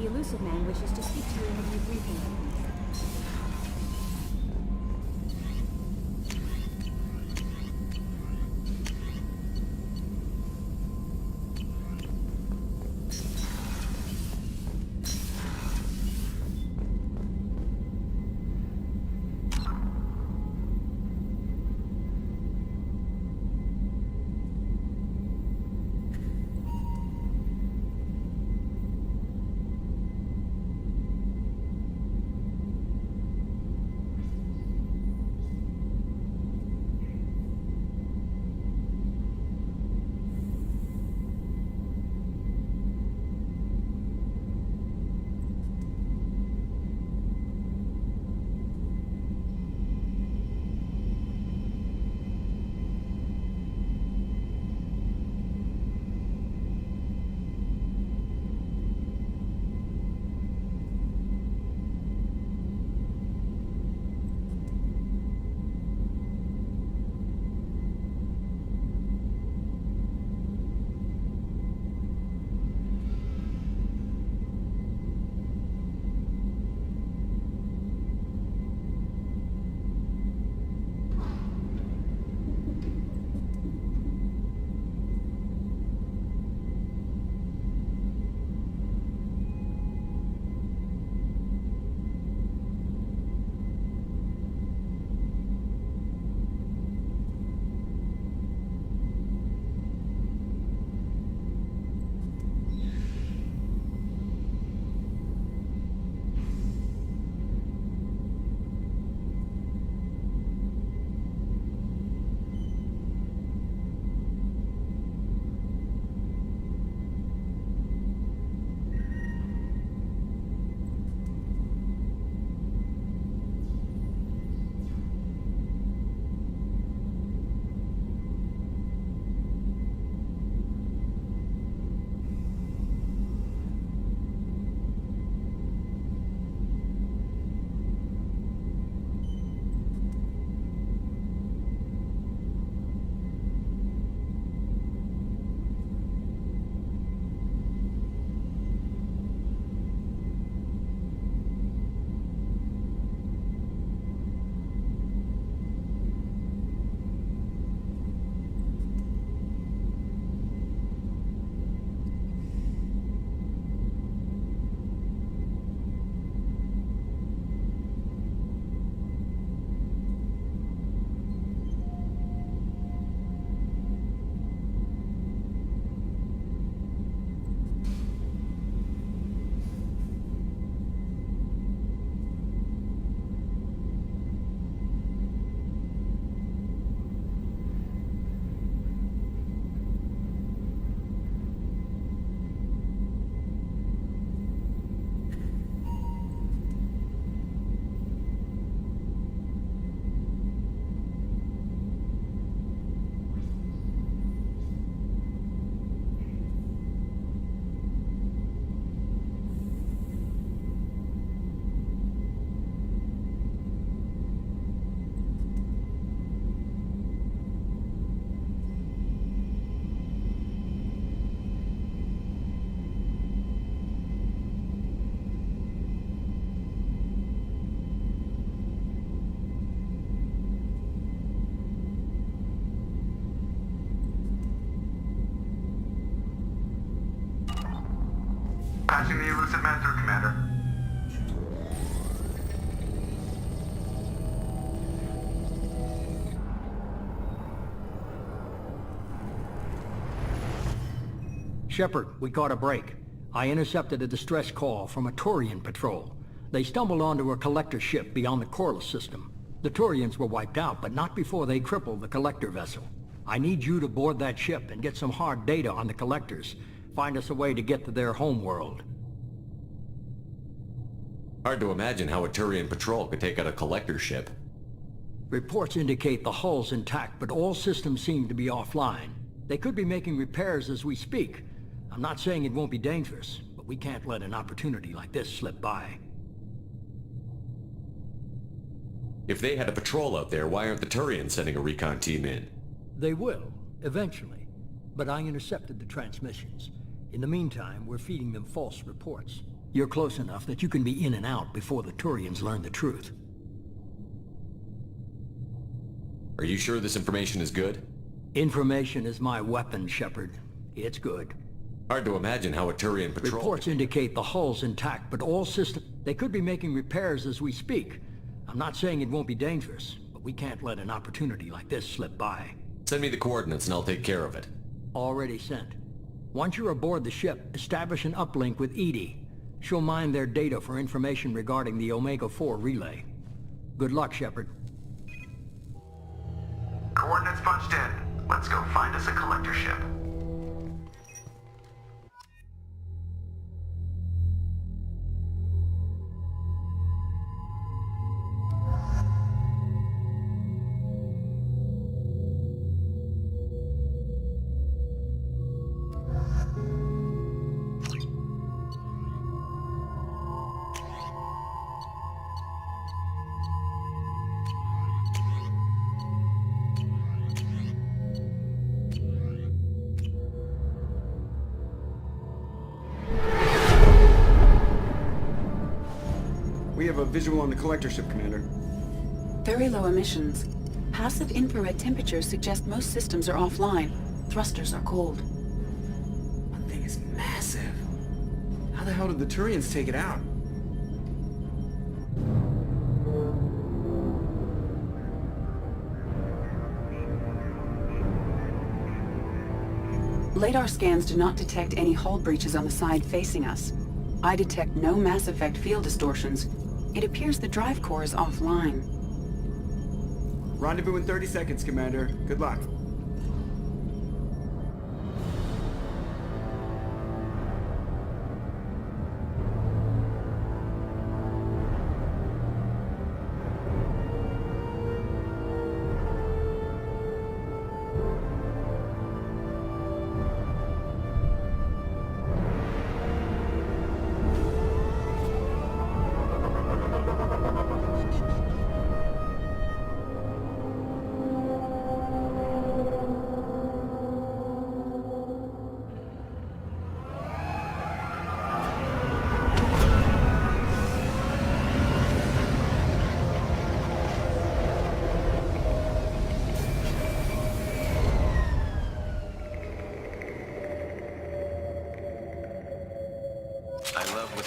The elusive man wishes to speak to you in a debriefing. Patching the elusive man through, Commander. Shepard, we caught a break. I intercepted a distress call from a Turian patrol. They stumbled onto a collector ship beyond the Corliss system. The Turians were wiped out, but not before they crippled the collector vessel. I need you to board that ship and get some hard data on the collectors. Find us a way to get to their homeworld. Hard to imagine how a Turian patrol could take out a collector ship. Reports indicate the hull's intact, but all systems seem to be offline. They could be making repairs as we speak. I'm not saying it won't be dangerous, but we can't let an opportunity like this slip by. If they had a patrol out there, why aren't the Turians sending a recon team in? They will, eventually. But I intercepted the transmissions. In the meantime, we're feeding them false reports. You're close enough that you can be in and out before the Turians learn the truth. Are you sure this information is good? Information is my weapon, Shepard. It's good. Hard to imagine how a Turian patrol... Reports indicate the hull's intact, but all systems... They could be making repairs as we speak. I'm not saying it won't be dangerous, but we can't let an opportunity like this slip by. Send me the coordinates and I'll take care of it. Already sent. Once you're aboard the ship, establish an uplink with Edie. She'll mine their data for information regarding the Omega-4 relay. Good luck, Shepard. Coordinates punched in. Let's go find us a collector ship. We have a visual on the collector ship, Commander. Very low emissions. Passive infrared temperatures suggest most systems are offline. Thrusters are cold. That thing is massive. How the hell did the Turians take it out? Radar scans do not detect any hull breaches on the side facing us. I detect no Mass Effect field distortions. It appears the drive core is offline. Rendezvous in 30 seconds, Commander. Good luck.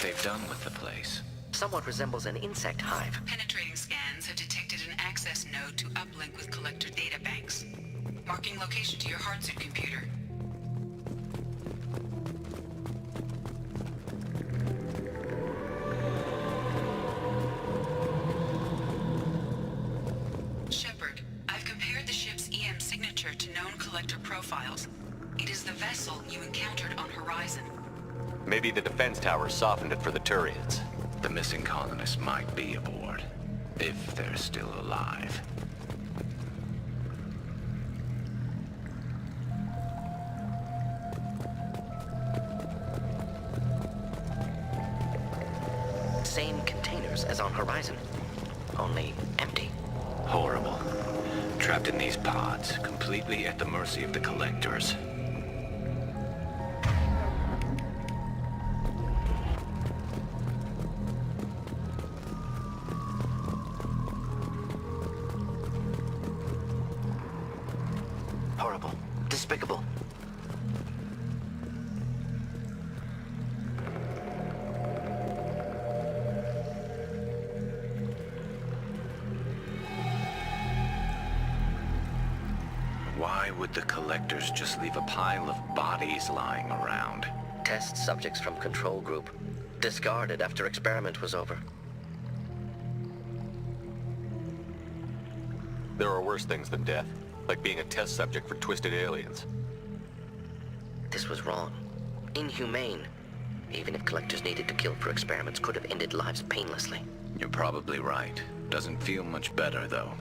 They've done with the place. Somewhat resembles an insect hive. Penetrating scans have detected an access node to uplink with collector databanks. Marking location to your hardsuit computer. Shepard, I've compared the ship's EM signature to known collector profiles. It is the vessel you encountered on Horizon. Maybe the defense tower softened it for the Turians. The missing colonists might be aboard, if they're still alive. Same containers as on Horizon, only empty. Horrible. Trapped in these pods, completely at the mercy of the collectors. Horrible. Despicable. Why would the collectors just leave a pile of bodies lying around? Test subjects from control group. Discarded after experiment was over. There are worse things than death, like being a test subject for twisted aliens. This was wrong. Inhumane. Even if collectors needed to kill for experiments, could have ended lives painlessly. You're probably right. Doesn't feel much better, though.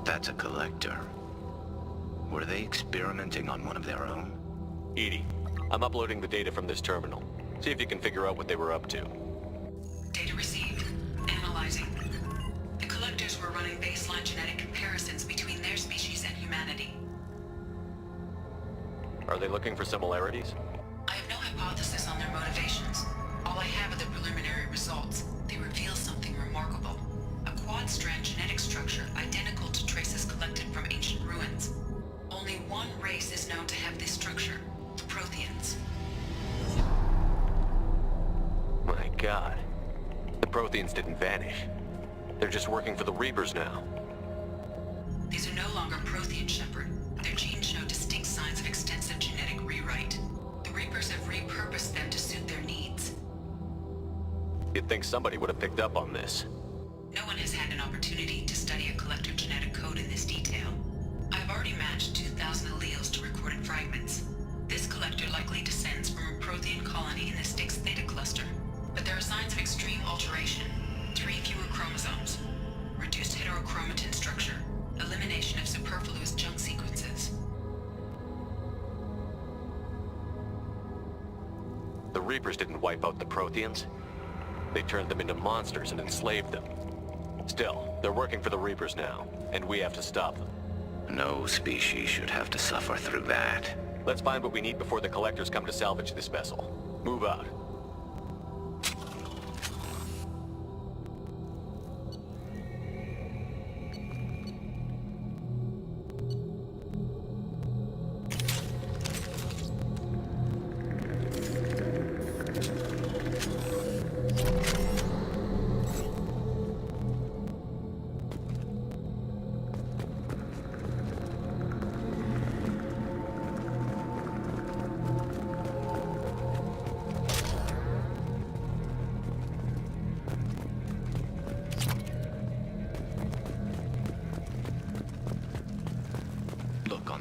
That's a collector. Were they experimenting on one of their own? Edie, I'm uploading the data from this terminal. See if you can figure out what they were up to. Data received. Analyzing. The collectors were running baseline genetic comparisons between their species and humanity. Are they looking for similarities? I have no hypothesis on their motivations. All I have are the preliminary results. They reveal something remarkable. A quad-strand genetic structure identical to traces collected from ancient ruins. Only one race is known to have this structure, the Protheans. My God. The Protheans didn't vanish. They're just working for the Reapers now. These are no longer Prothean, Shepard. Their genes show distinct signs of extensive genetic rewrite. The Reapers have repurposed them to suit their needs. You'd think somebody would have picked up on this. No one has had an opportunity to study a collector genetic code in this detail. I've already matched 2,000 alleles to recorded fragments. This collector likely descends from a Prothean colony in the Styx Theta cluster. But there are signs of extreme alteration. 3 fewer chromosomes. Reduced heterochromatin structure. Elimination of superfluous junk sequences. The Reapers didn't wipe out the Protheans. They turned them into monsters and enslaved them. Still, they're working for the Reapers now, and we have to stop them. No species should have to suffer through that. Let's find what we need before the Collectors come to salvage this vessel. Move out.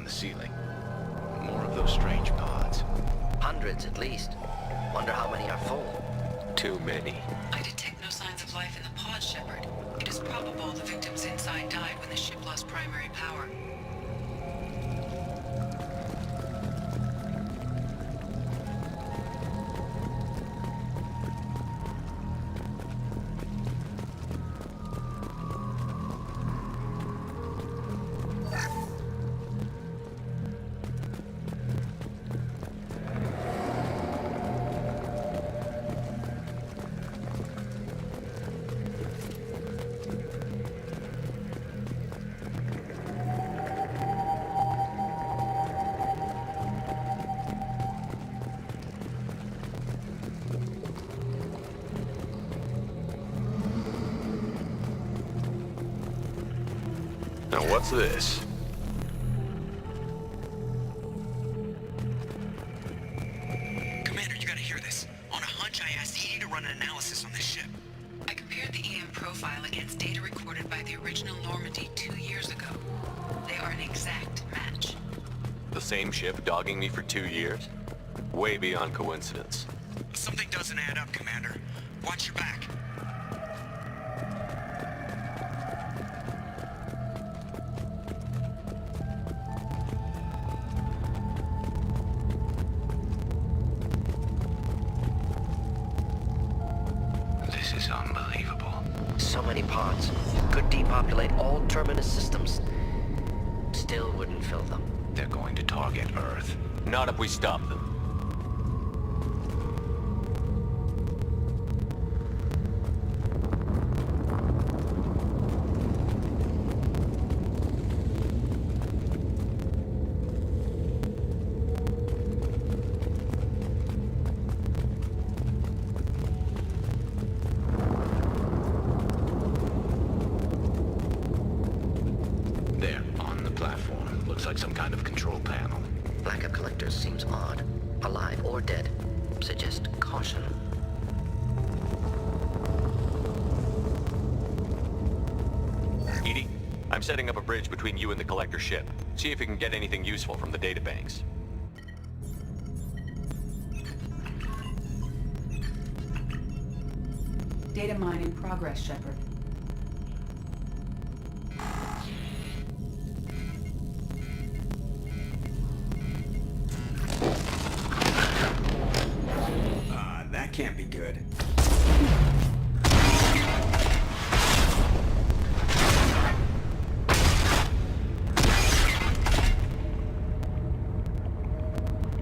Ceiling. More of those strange pods. Hundreds at least. Wonder how many are full. Too many. I detect no signs of life in the pod, Shepard. It is probable the victims inside died when the ship lost primary power. Now what's this? Commander, you gotta hear this. On a hunch, I asked Edie to run an analysis on this ship. I compared the EM profile against data recorded by the original Normandy 2 years ago. They are an exact match. The same ship dogging me for 2 years? Way beyond coincidence. Something doesn't add up, Commander. Watch your back. This is unbelievable. So many pods. Could depopulate all terminus systems. Still wouldn't fill them. They're going to target Earth. Not if we stop them. There, on the platform. Looks like some kind of control panel. Lack of collectors seems odd. Alive or dead. Suggest caution. Edie, I'm setting up a bridge between you and the Collector ship. See if you can get anything useful from the databanks. Data mine in progress, Shepard. can't be good.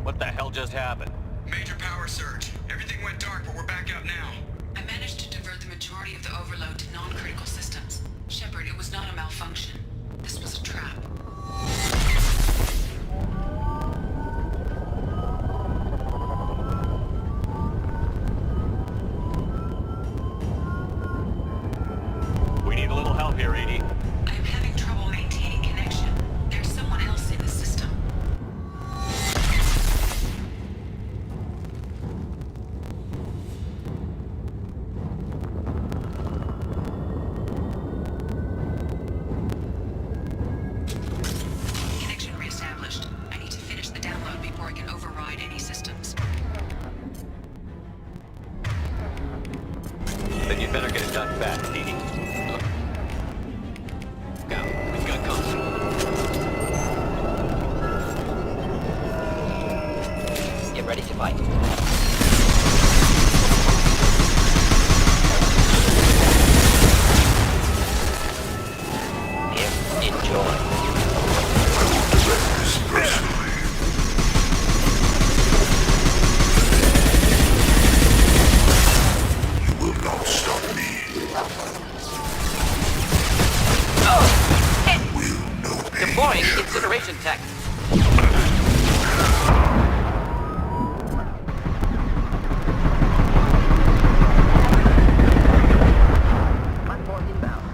What the hell just happened? Major power surge. Everything went dark, but we're back up now. I managed to divert the majority of the overload to non-critical systems. Shepard, it was not a malfunction. This was a trap. We need a little help here, Edie. I am having trouble maintaining connection. There's someone else in the system. Connection reestablished. I need to finish the download before I can override any systems. Then you'd better get it done fast, Edie. Look. Now, we've got company. Get ready to fight. Here, enjoy. You will not stop me. Deploying incineration tech. Platform inbound.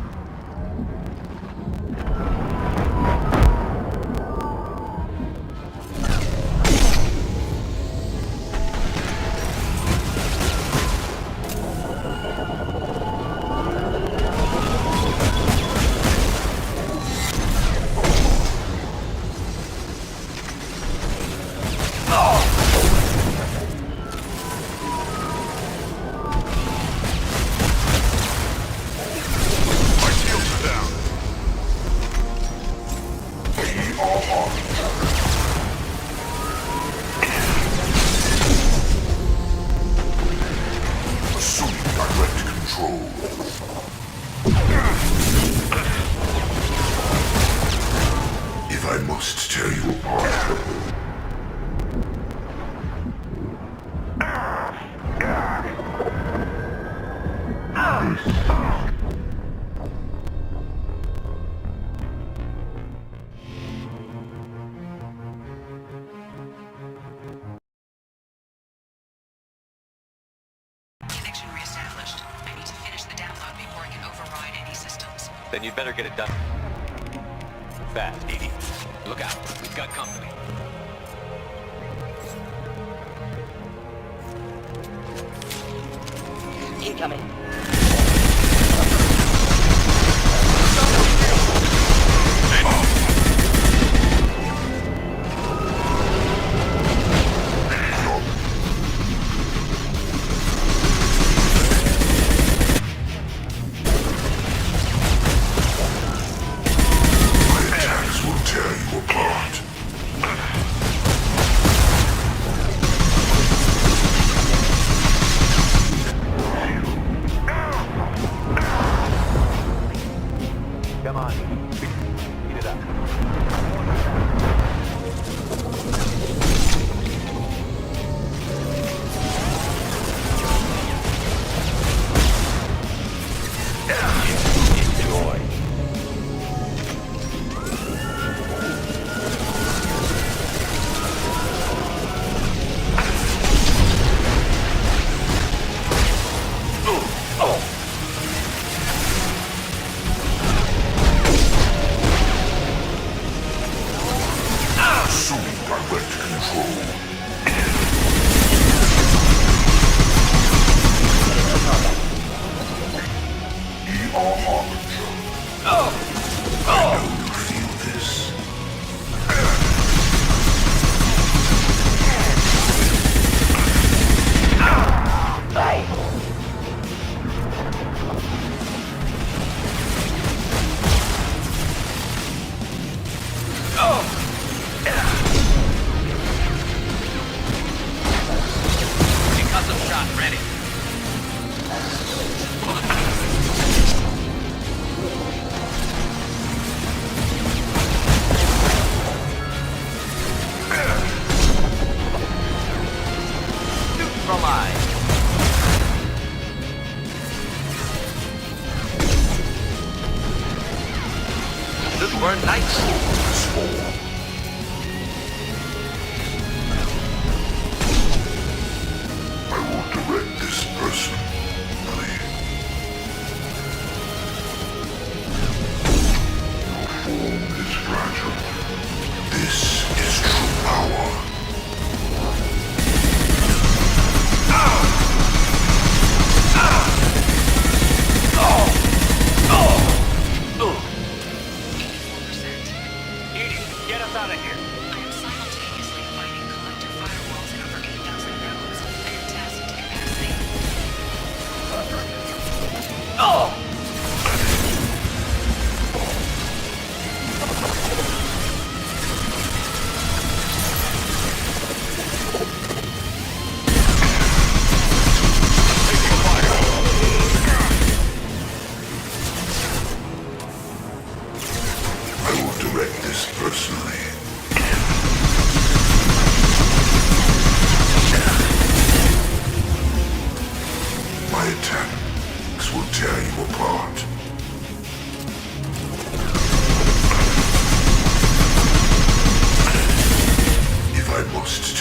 Assuming direct control. If I must tear you apart. Connection reestablished. I need to finish the download before I can override any systems. Then you'd better get it done fast, Edie. Look out. We've got company. Incoming. My attacks will tear you apart. Come on. Heat it up. Enjoy. Assuming direct control. E.R. Harbinger. I know you feel this. Concussive shot ready.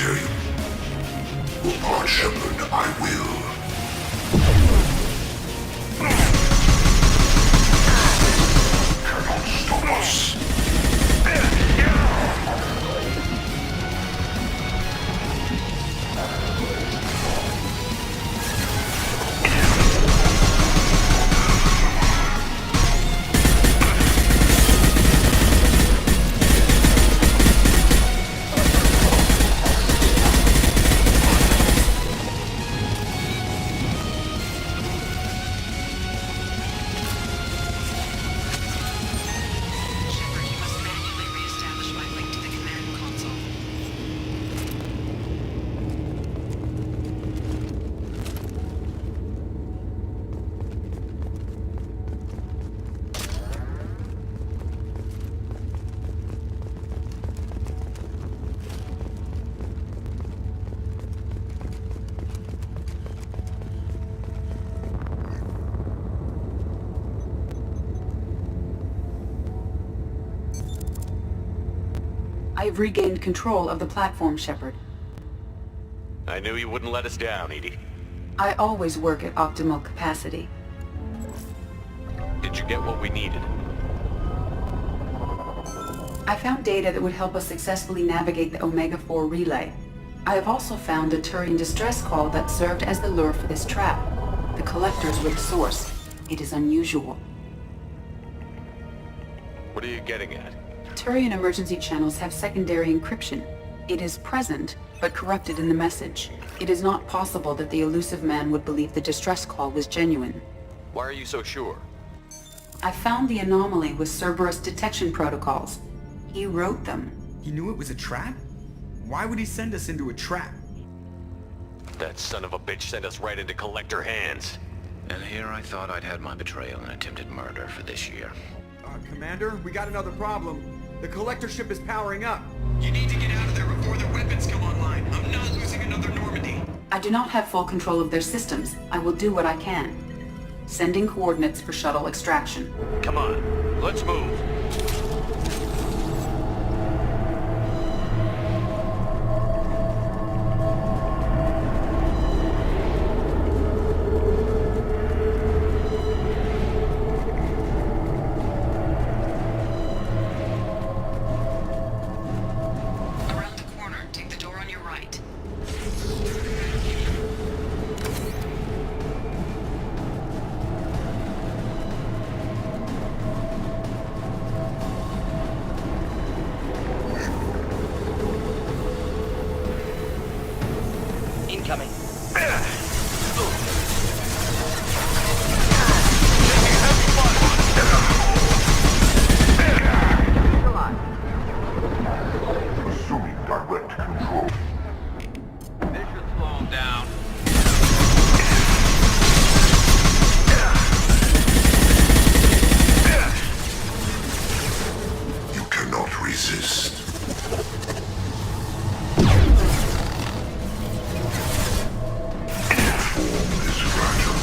tell you. Upon Shepard, I will. Cannot stop us. Shepard, you must manually re-establish my link to the command console. I have regained control of the platform, Shepard. I knew you wouldn't let us down, Edie. I always work at optimal capacity. Did you get what we needed? I found data that would help us successfully navigate the Omega-4 relay. I have also found a Turian distress call that served as the lure for this trap. The collectors were the source. It is unusual. What are you getting at? Turian emergency channels have secondary encryption. It is present, but corrupted in the message. It is not possible that the elusive man would believe the distress call was genuine. Why are you so sure? I found the anomaly with Cerberus detection protocols. He wrote them. He knew it was a trap? Why would he send us into a trap? That son of a bitch sent us right into Collector hands. And here I thought I'd had my betrayal and attempted murder for this year. Commander, we got another problem. The collector ship is powering up. You need to get out of there before their weapons come online. I'm not losing another Normandy. I do not have full control of their systems. I will do what I can. Sending coordinates for shuttle extraction. Come on, let's move. Around the corner, take the door on your right. Incoming. Assuming direct control. This should slow them down. You cannot resist. Form is fragile.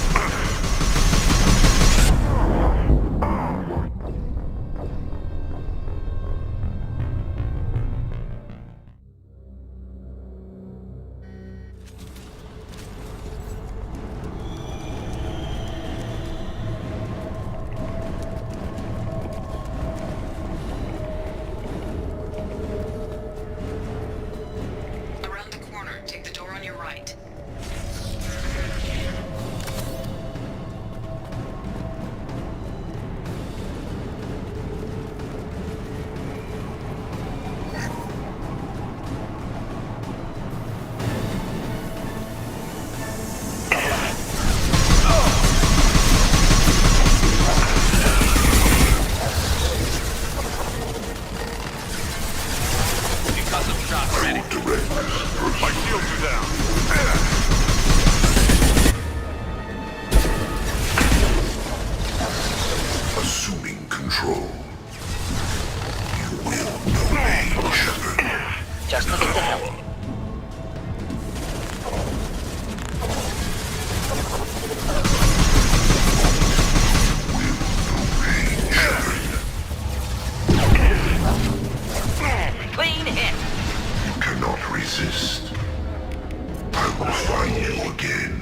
Around the corner, take the door on your right. You got some shots ready. My shields are down. I'll find you again.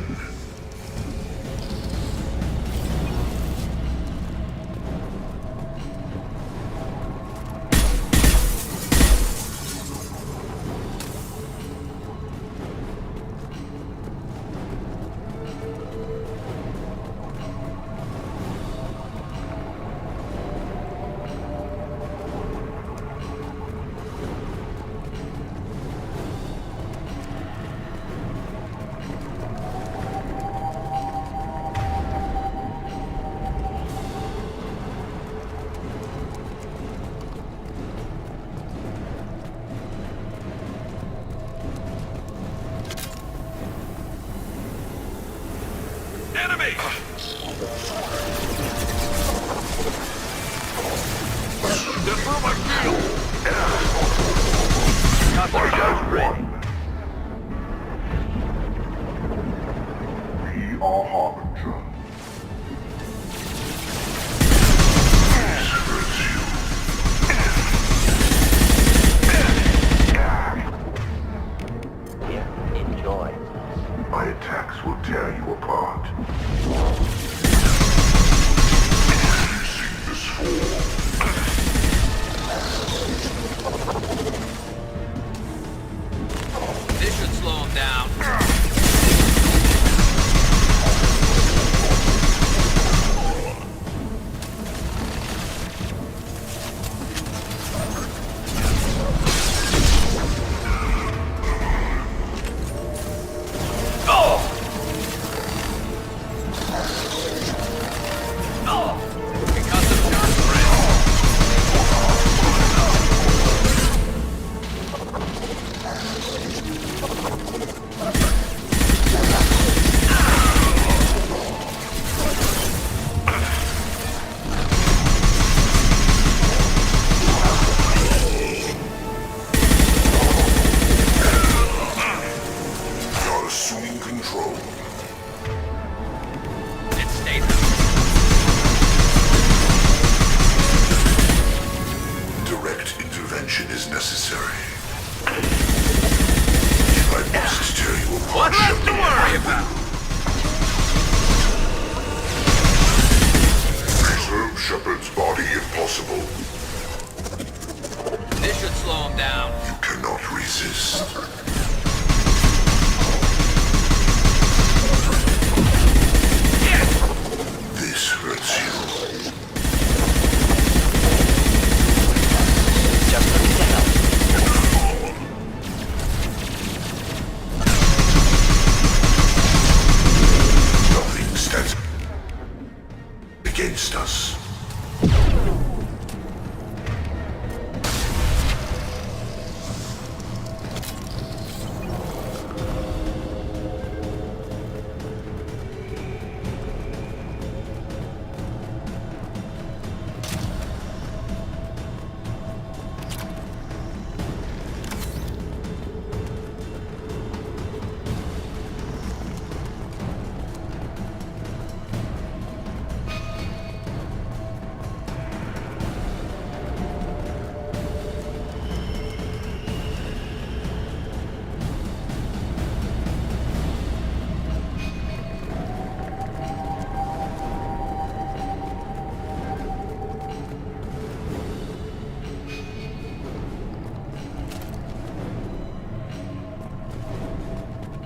Enemy! They're through my field! Contact ready. We are Harbinger. Here, enjoy. My attacks will tear you apart. Using this form. This should slow him down. You're assuming control. It stays. Direct intervention is necessary. I must tear you apart. What's left to worry about? Preserve Shepard's body if possible. This should slow him down. You cannot resist. This hurts you. Just looking to help. Nothing stands against us.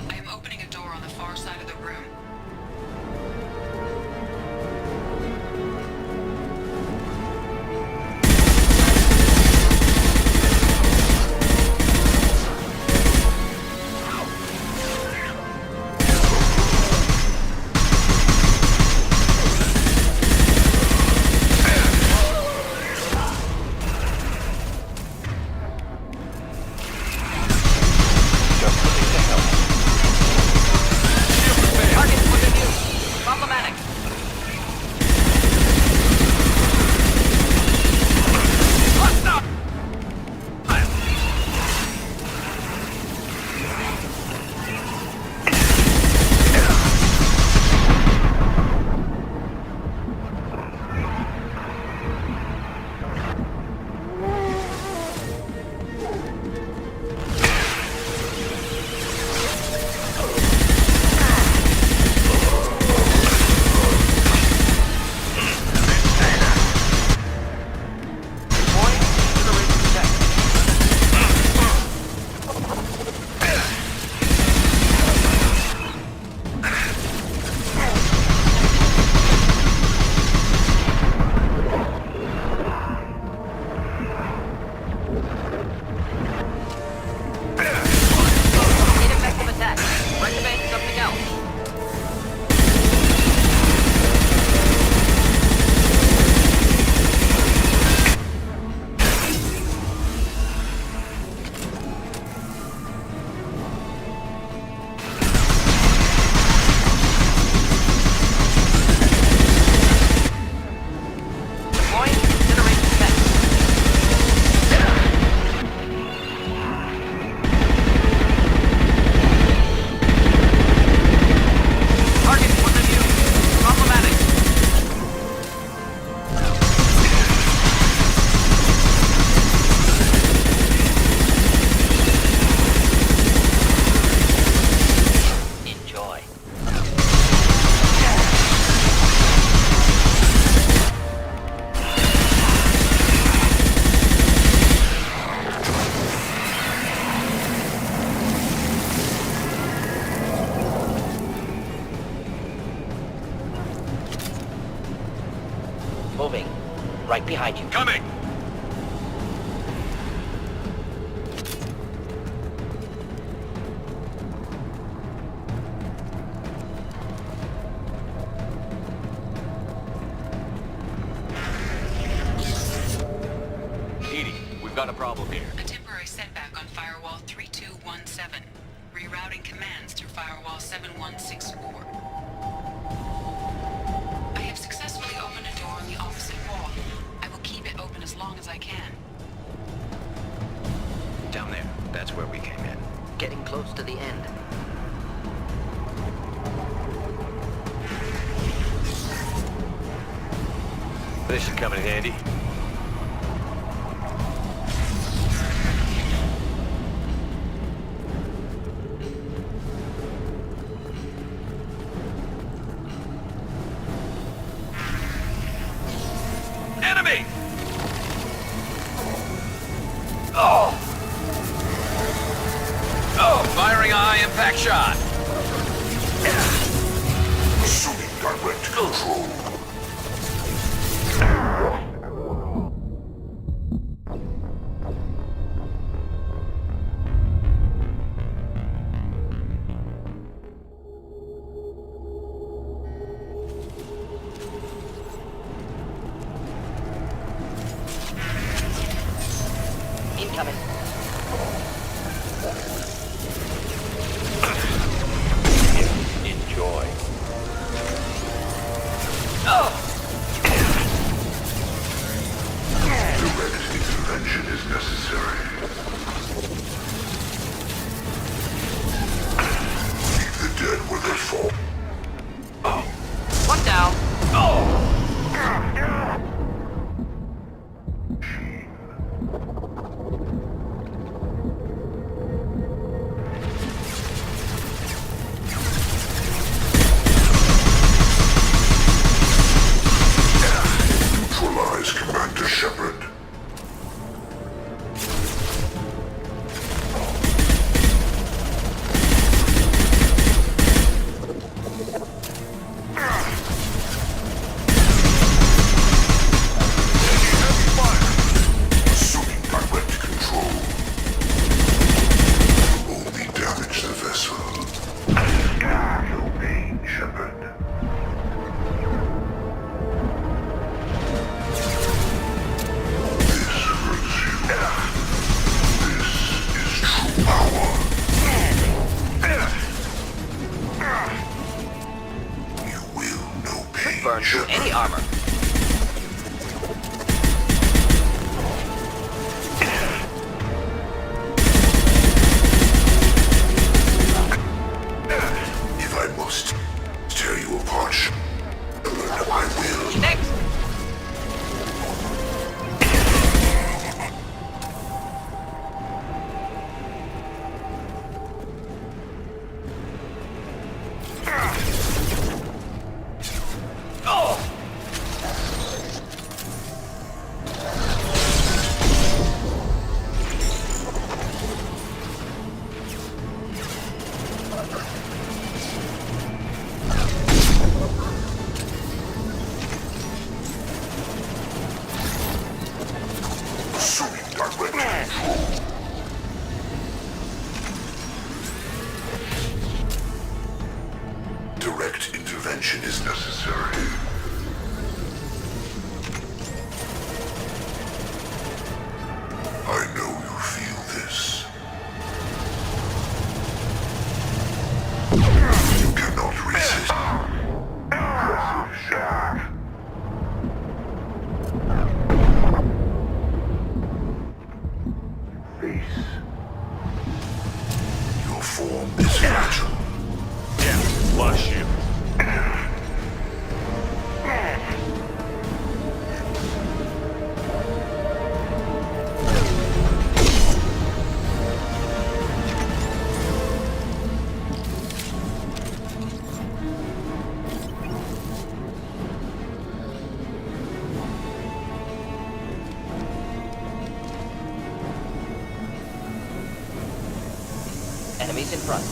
I am opening a door on the far side of the room. right behind you. Coming! Edie, we've got a problem here. A temporary setback on Firewall 3217. Rerouting commands through Firewall 7164. I have successfully opened a door on the opposite wall. I will keep it open as long as I can. Down there. That's where we came in. Getting close to the end. This should come in handy. Enemy! Oh! Oh, firing a high-impact shot. Assuming direct control. Incoming. Enjoy. Oh! Direct intervention is necessary. Leave the dead where they fall. One down. Neutralize Commander Shepard. Assuming direct control. Only damage the vessel. No pain, Shepard. Burn through any armor. If I must tear you apart, I will. Next. Assuming direct control. Direct intervention is necessary. I know you feel this. You cannot resist. Impressive, Shepard. Face. Your form is natural. Yeah, flush you. Enemies in front.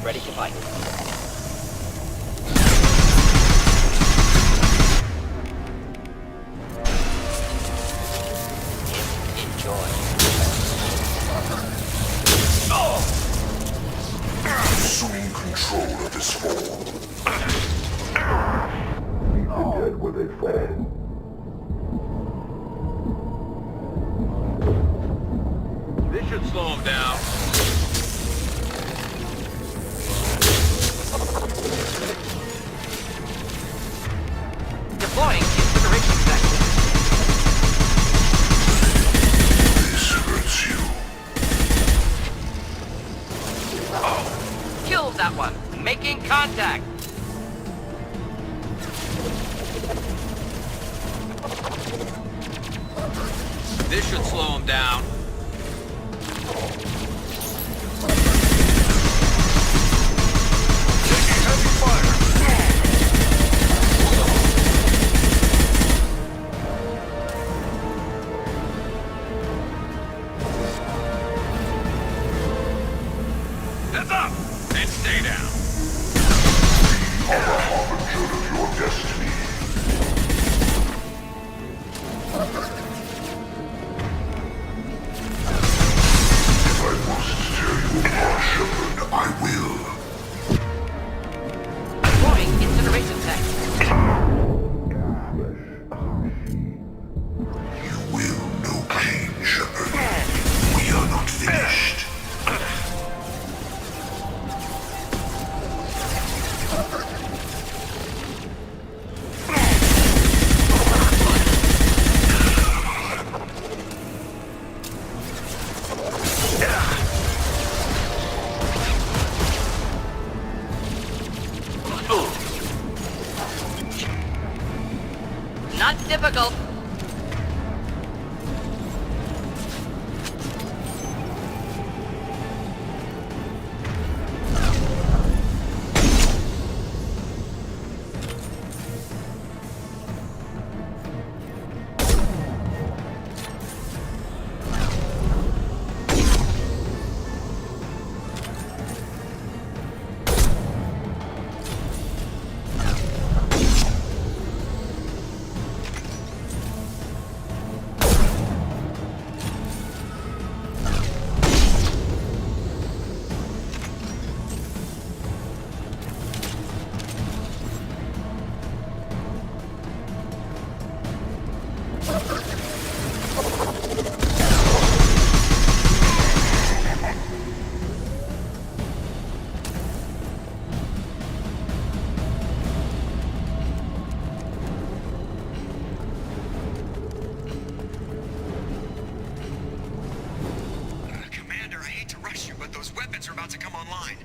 ready to fight. Enjoy. Assuming control of his form. Leave the dead where they fall. This should slow him down. Deploying incineration section. This hurts you. Kills that one. Making contact. This should slow him down. Heads up! And stay down. Are the harbinger of your destiny. If I must tear you apart, Shepard, I will. Deploying incineration section. You will know pain, Shepard. We are not finished. Not difficult. Commander, I hate to rush you, but those weapons are about to come online.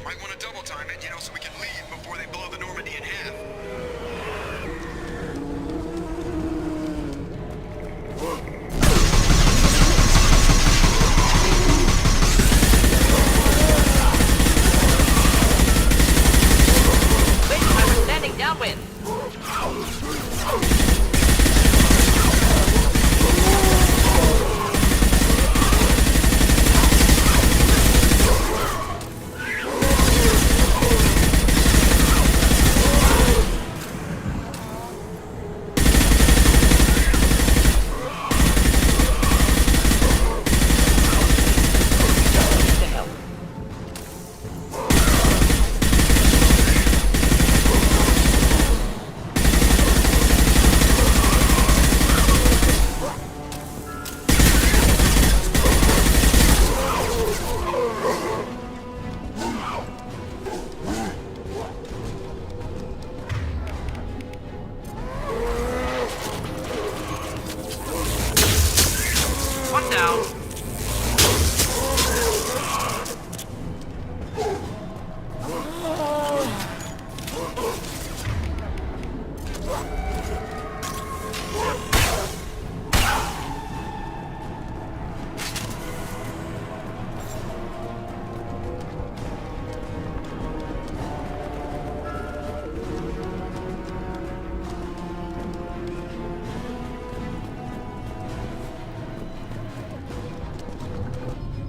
Might want to double time it, so we can leave before they blow the Normandy in half. Wait, I was standing downwind. One down.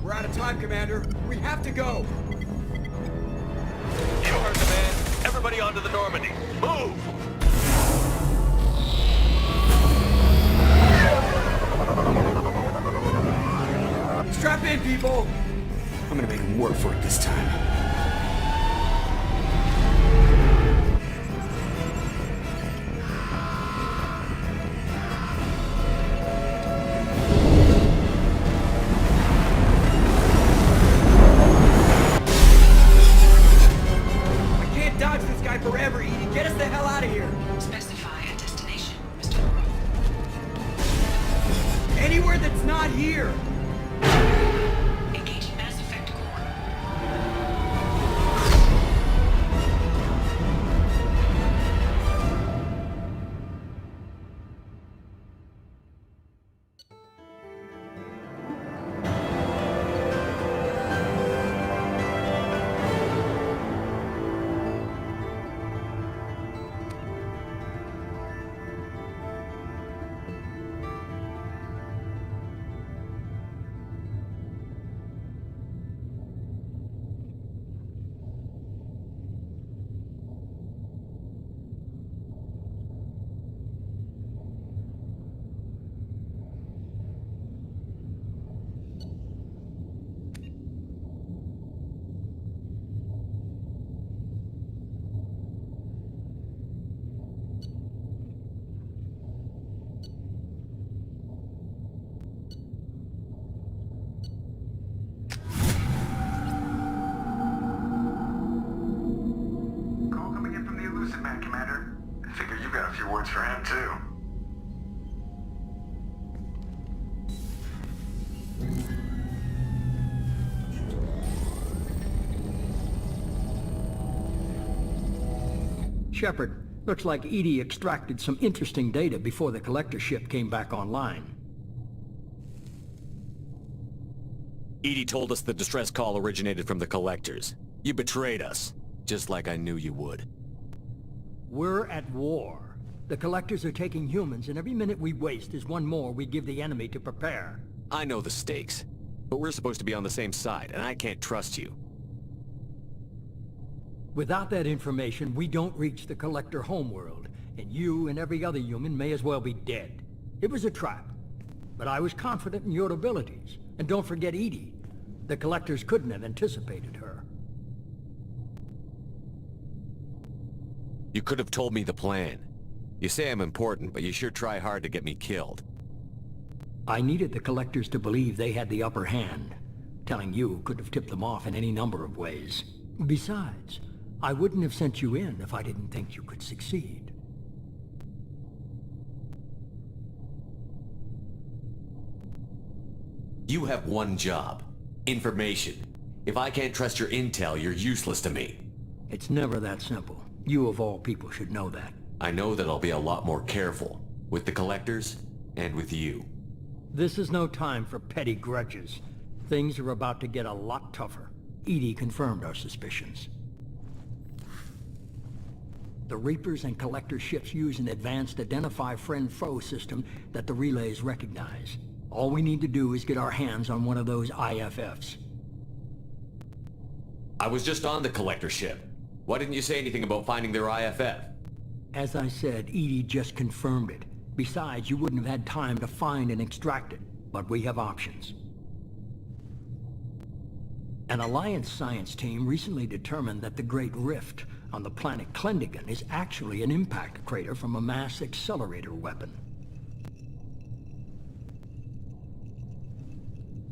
We're out of time, Commander. We have to go. Everybody onto the Normandy. Move! Strap in, people! I'm gonna make him work for it this time. Forever, Edie. Get us the hell out of here. Specify a destination, Mr. LaRoe. Anywhere that's not here. Engaging Mass Effect core. Words for him, too. Shepard, looks like Edie extracted some interesting data before the collector ship came back online. Edie told us the distress call originated from the collectors. You betrayed us, just like I knew you would. We're at war. The collectors are taking humans, and every minute we waste is one more we give the enemy to prepare. I know the stakes, but we're supposed to be on the same side, and I can't trust you. Without that information, we don't reach the collector homeworld, and you and every other human may as well be dead. It was a trap, but I was confident in your abilities. And don't forget Edie. The collectors couldn't have anticipated her. You could have told me the plan. You say I'm important, but you sure try hard to get me killed. I needed the collectors to believe they had the upper hand. Telling you could have tipped them off in any number of ways. Besides, I wouldn't have sent you in if I didn't think you could succeed. You have one job. Information. If I can't trust your intel, you're useless to me. It's never that simple. You of all people should know that. I know that I'll be a lot more careful. With the collectors, and with you. This is no time for petty grudges. Things are about to get a lot tougher. Edie confirmed our suspicions. The Reapers and Collector ships use an advanced Identify Friend-Foe system that the relays recognize. All we need to do is get our hands on one of those IFFs. I was just on the Collector ship. Why didn't you say anything about finding their IFF? As I said, Edie just confirmed it. Besides, you wouldn't have had time to find and extract it. But we have options. An Alliance science team recently determined that the Great Rift on the planet Klendigan is actually an impact crater from a mass accelerator weapon.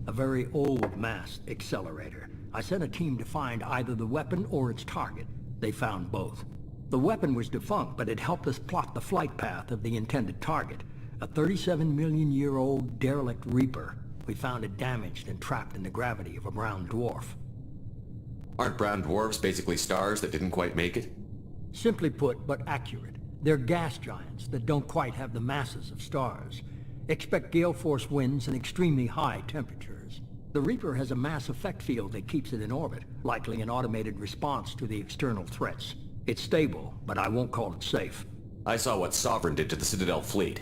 A very old mass accelerator. I sent a team to find either the weapon or its target. They found both. The weapon was defunct, but it helped us plot the flight path of the intended target. A 37-million-year-old derelict Reaper. We found it damaged and trapped in the gravity of a brown dwarf. Aren't brown dwarfs basically stars that didn't quite make it? Simply put, but accurate. They're gas giants that don't quite have the masses of stars. Expect gale force winds and extremely high temperatures. The Reaper has a mass effect field that keeps it in orbit, likely an automated response to the external threats. It's stable, but I won't call it safe. I saw what Sovereign did to the Citadel fleet.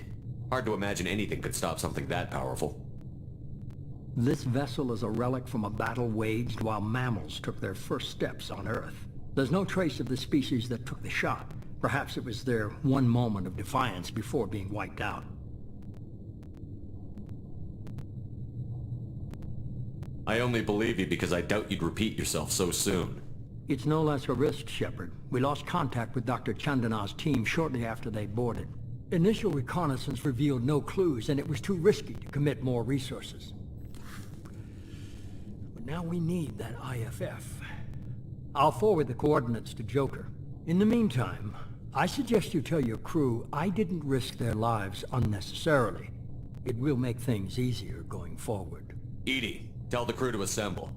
Hard to imagine anything could stop something that powerful. This vessel is a relic from a battle waged while mammals took their first steps on Earth. There's no trace of the species that took the shot. Perhaps it was their one moment of defiance before being wiped out. I only believe you because I doubt you'd repeat yourself so soon. It's no less a risk, Shepard. We lost contact with Dr. Chandana's team shortly after they boarded. Initial reconnaissance revealed no clues, and it was too risky to commit more resources. But now we need that IFF. I'll forward the coordinates to Joker. In the meantime, I suggest you tell your crew I didn't risk their lives unnecessarily. It will make things easier going forward. Edie, tell the crew to assemble.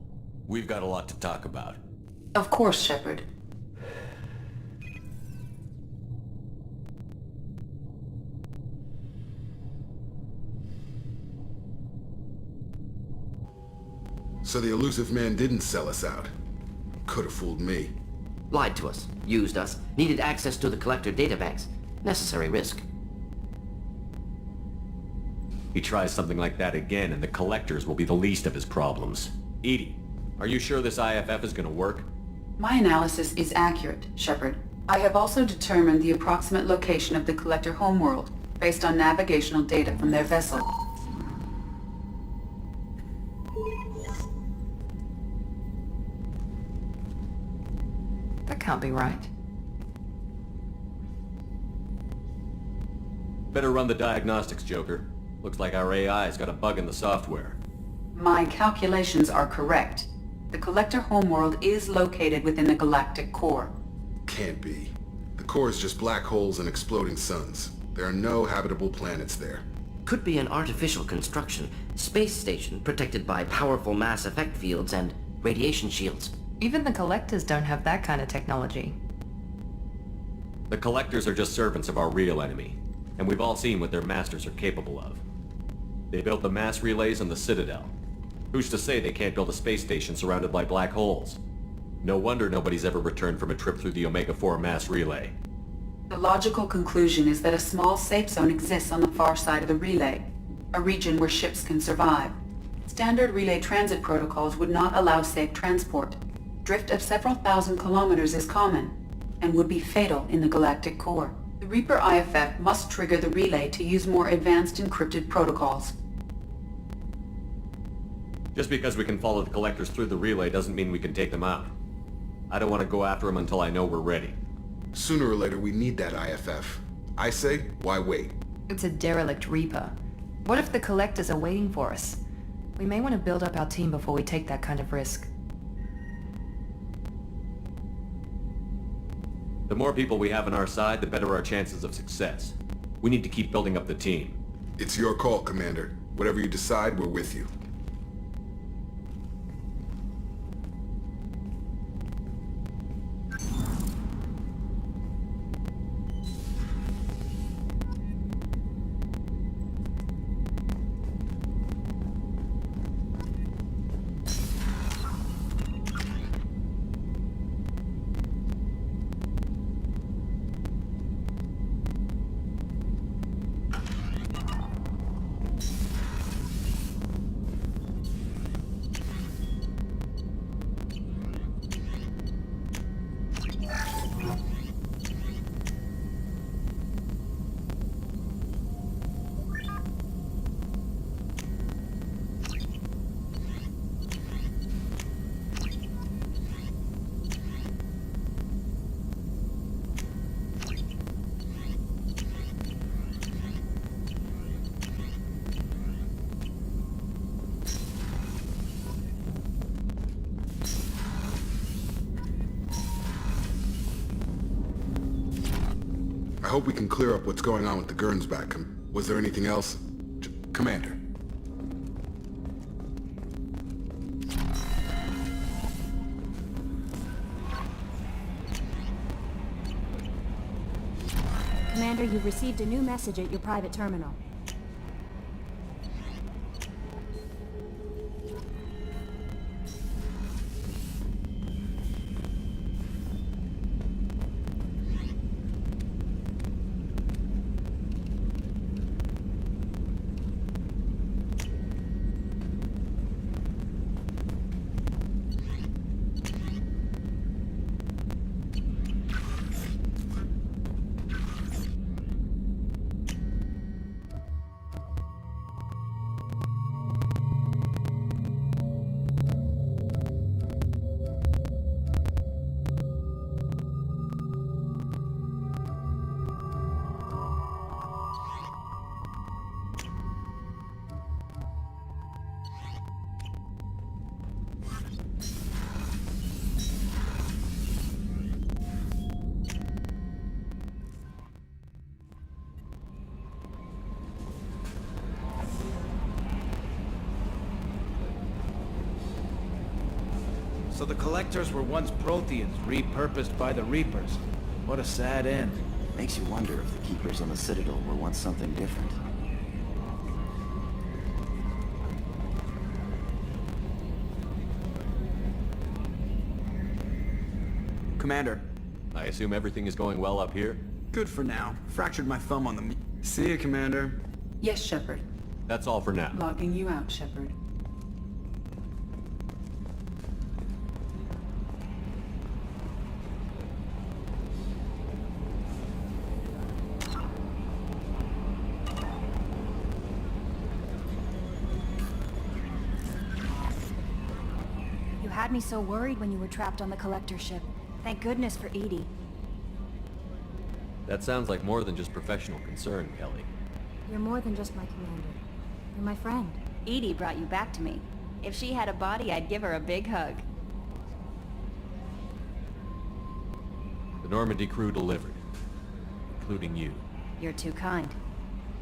We've got a lot to talk about. Of course, Shepard. So the elusive man didn't sell us out. Could have fooled me. Lied to us, used us, needed access to the collector databanks. Necessary risk. He tries something like that again, and the collectors will be the least of his problems. Edie, are you sure this IFF is gonna work? My analysis is accurate, Shepard. I have also determined the approximate location of the collector homeworld, based on navigational data from their vessel. That can't be right. Better run the diagnostics, Joker. Looks like our AI's got a bug in the software. My calculations are correct. The collector homeworld is located within the galactic core. Can't be. The core is just black holes and exploding suns. There are no habitable planets there. Could be an artificial construction. Space station protected by powerful mass effect fields and radiation shields. Even the collectors don't have that kind of technology. The collectors are just servants of our real enemy, and we've all seen what their masters are capable of. They built the mass relays in the Citadel. Who's to say they can't build a space station surrounded by black holes? No wonder nobody's ever returned from a trip through the Omega-4 mass relay. The logical conclusion is that a small safe zone exists on the far side of the relay, a region where ships can survive. Standard relay transit protocols would not allow safe transport. Drift of several thousand kilometers is common, and would be fatal in the galactic core. The Reaper IFF must trigger the relay to use more advanced encrypted protocols. Just because we can follow the collectors through the relay doesn't mean we can take them out. I don't want to go after them until I know we're ready. Sooner or later we need that IFF. I say, why wait? It's a derelict Reaper. What if the collectors are waiting for us? We may want to build up our team before we take that kind of risk. The more people we have on our side, the better our chances of success. We need to keep building up the team. It's your call, Commander. Whatever you decide, we're with you. I hope we can clear up what's going on with the Gernsback. Was there anything else? Commander. Commander, you've received a new message at your private terminal. So the Collectors were once Protheans, repurposed by the Reapers. What a sad end. Makes you wonder if the Keepers on the Citadel were once something different. Commander. I assume everything is going well up here? Good for now. Fractured my thumb on the... See you, Commander. Yes, Shepard. That's all for now. Logging you out, Shepard. You had me so worried when you were trapped on the Collector ship. Thank goodness for Edie. That sounds like more than just professional concern, Kelly. You're more than just my commander. You're my friend. Edie brought you back to me. If she had a body, I'd give her a big hug. The Normandy crew delivered, including you. You're too kind.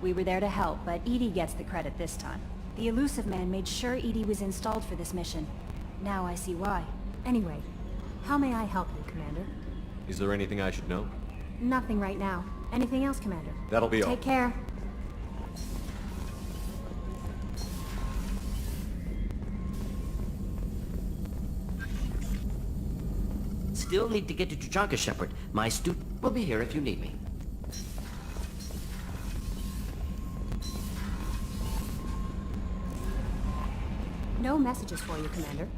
We were there to help, but Edie gets the credit this time. The Elusive Man made sure Edie was installed for this mission. Now I see why. Anyway, how may I help you, Commander? Is there anything I should know? Nothing right now. Anything else, Commander? That'll be all. Take care. Still need to get to Tuchanka, Shepard. My student will be here if you need me. No messages for you, Commander.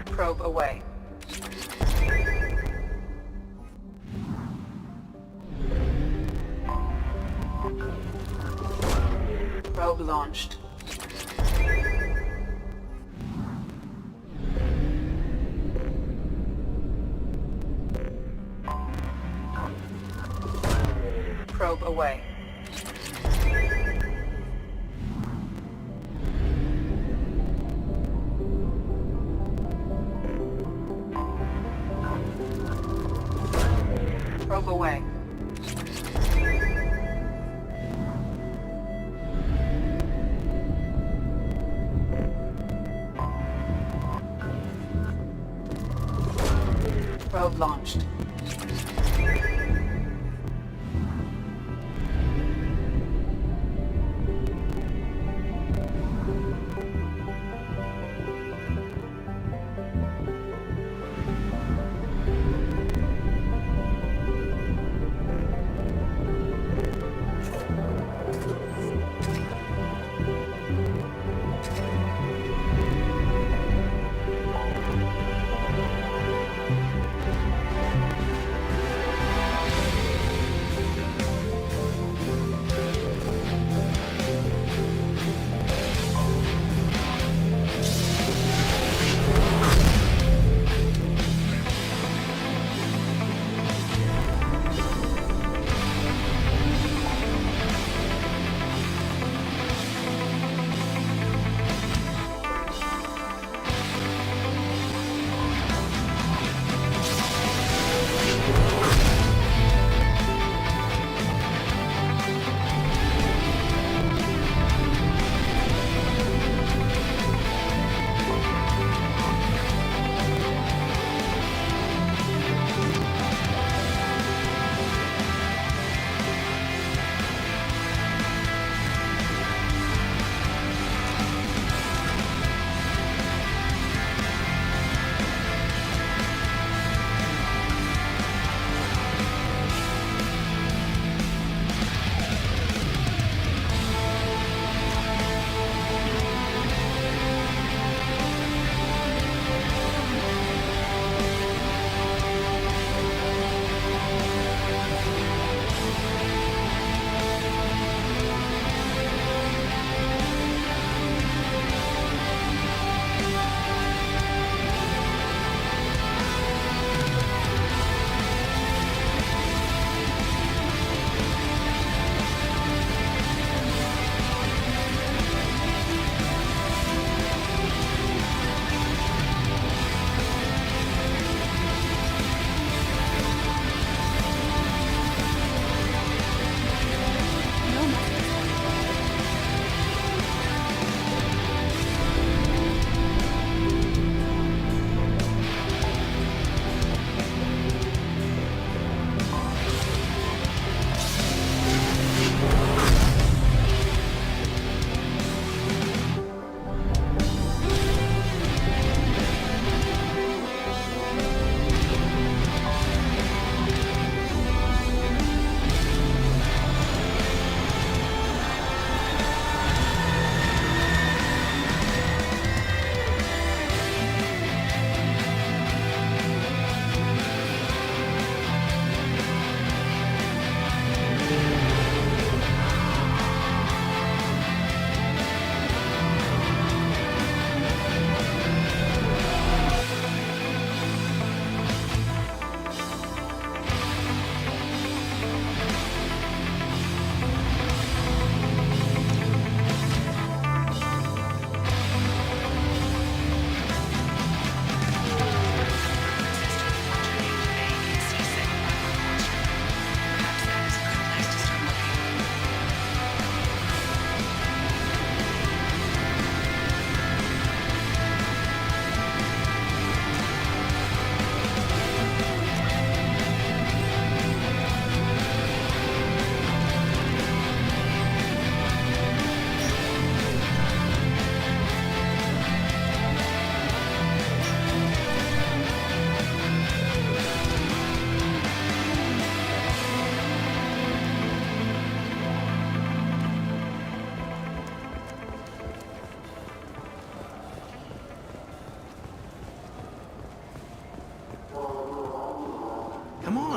Probe away. Probe launched. Probe away. Probe away. Probe launched.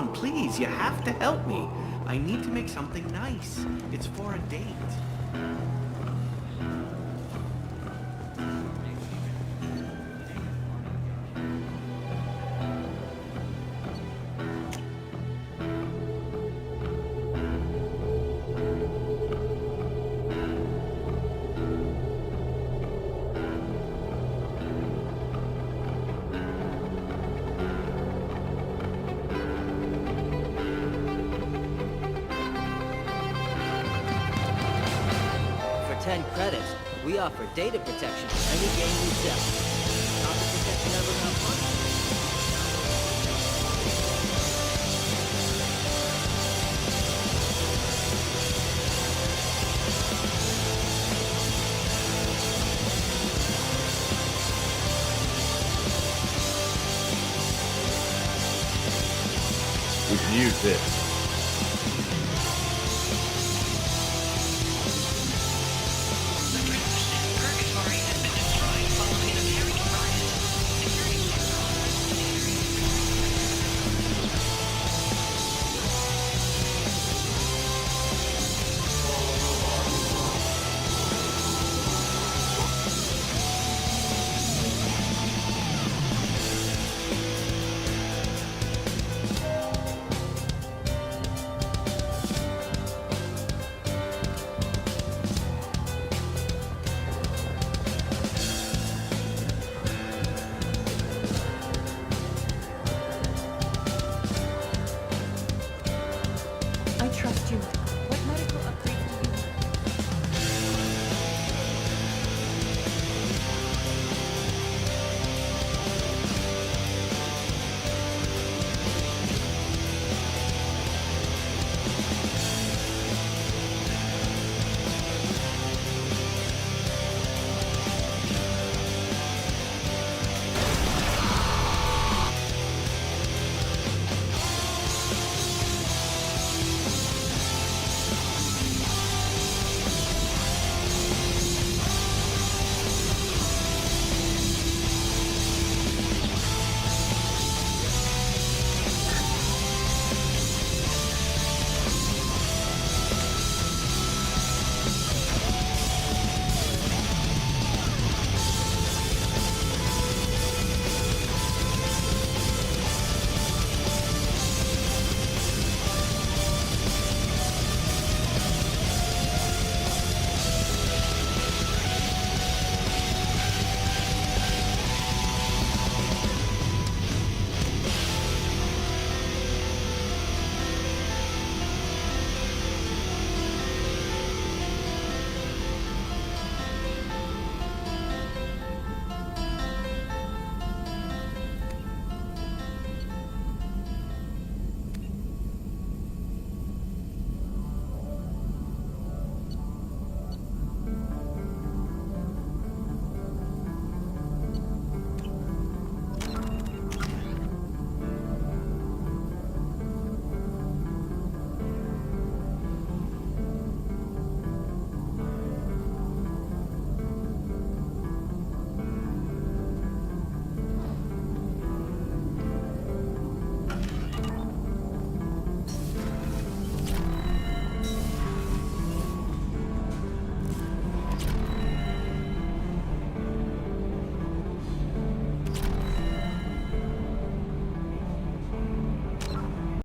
on, please. You have to help me. I need to make something nice. It's for a date. For 10 credits, we offer data protection for any game we sell. Not the protection ever got punched. We can use this.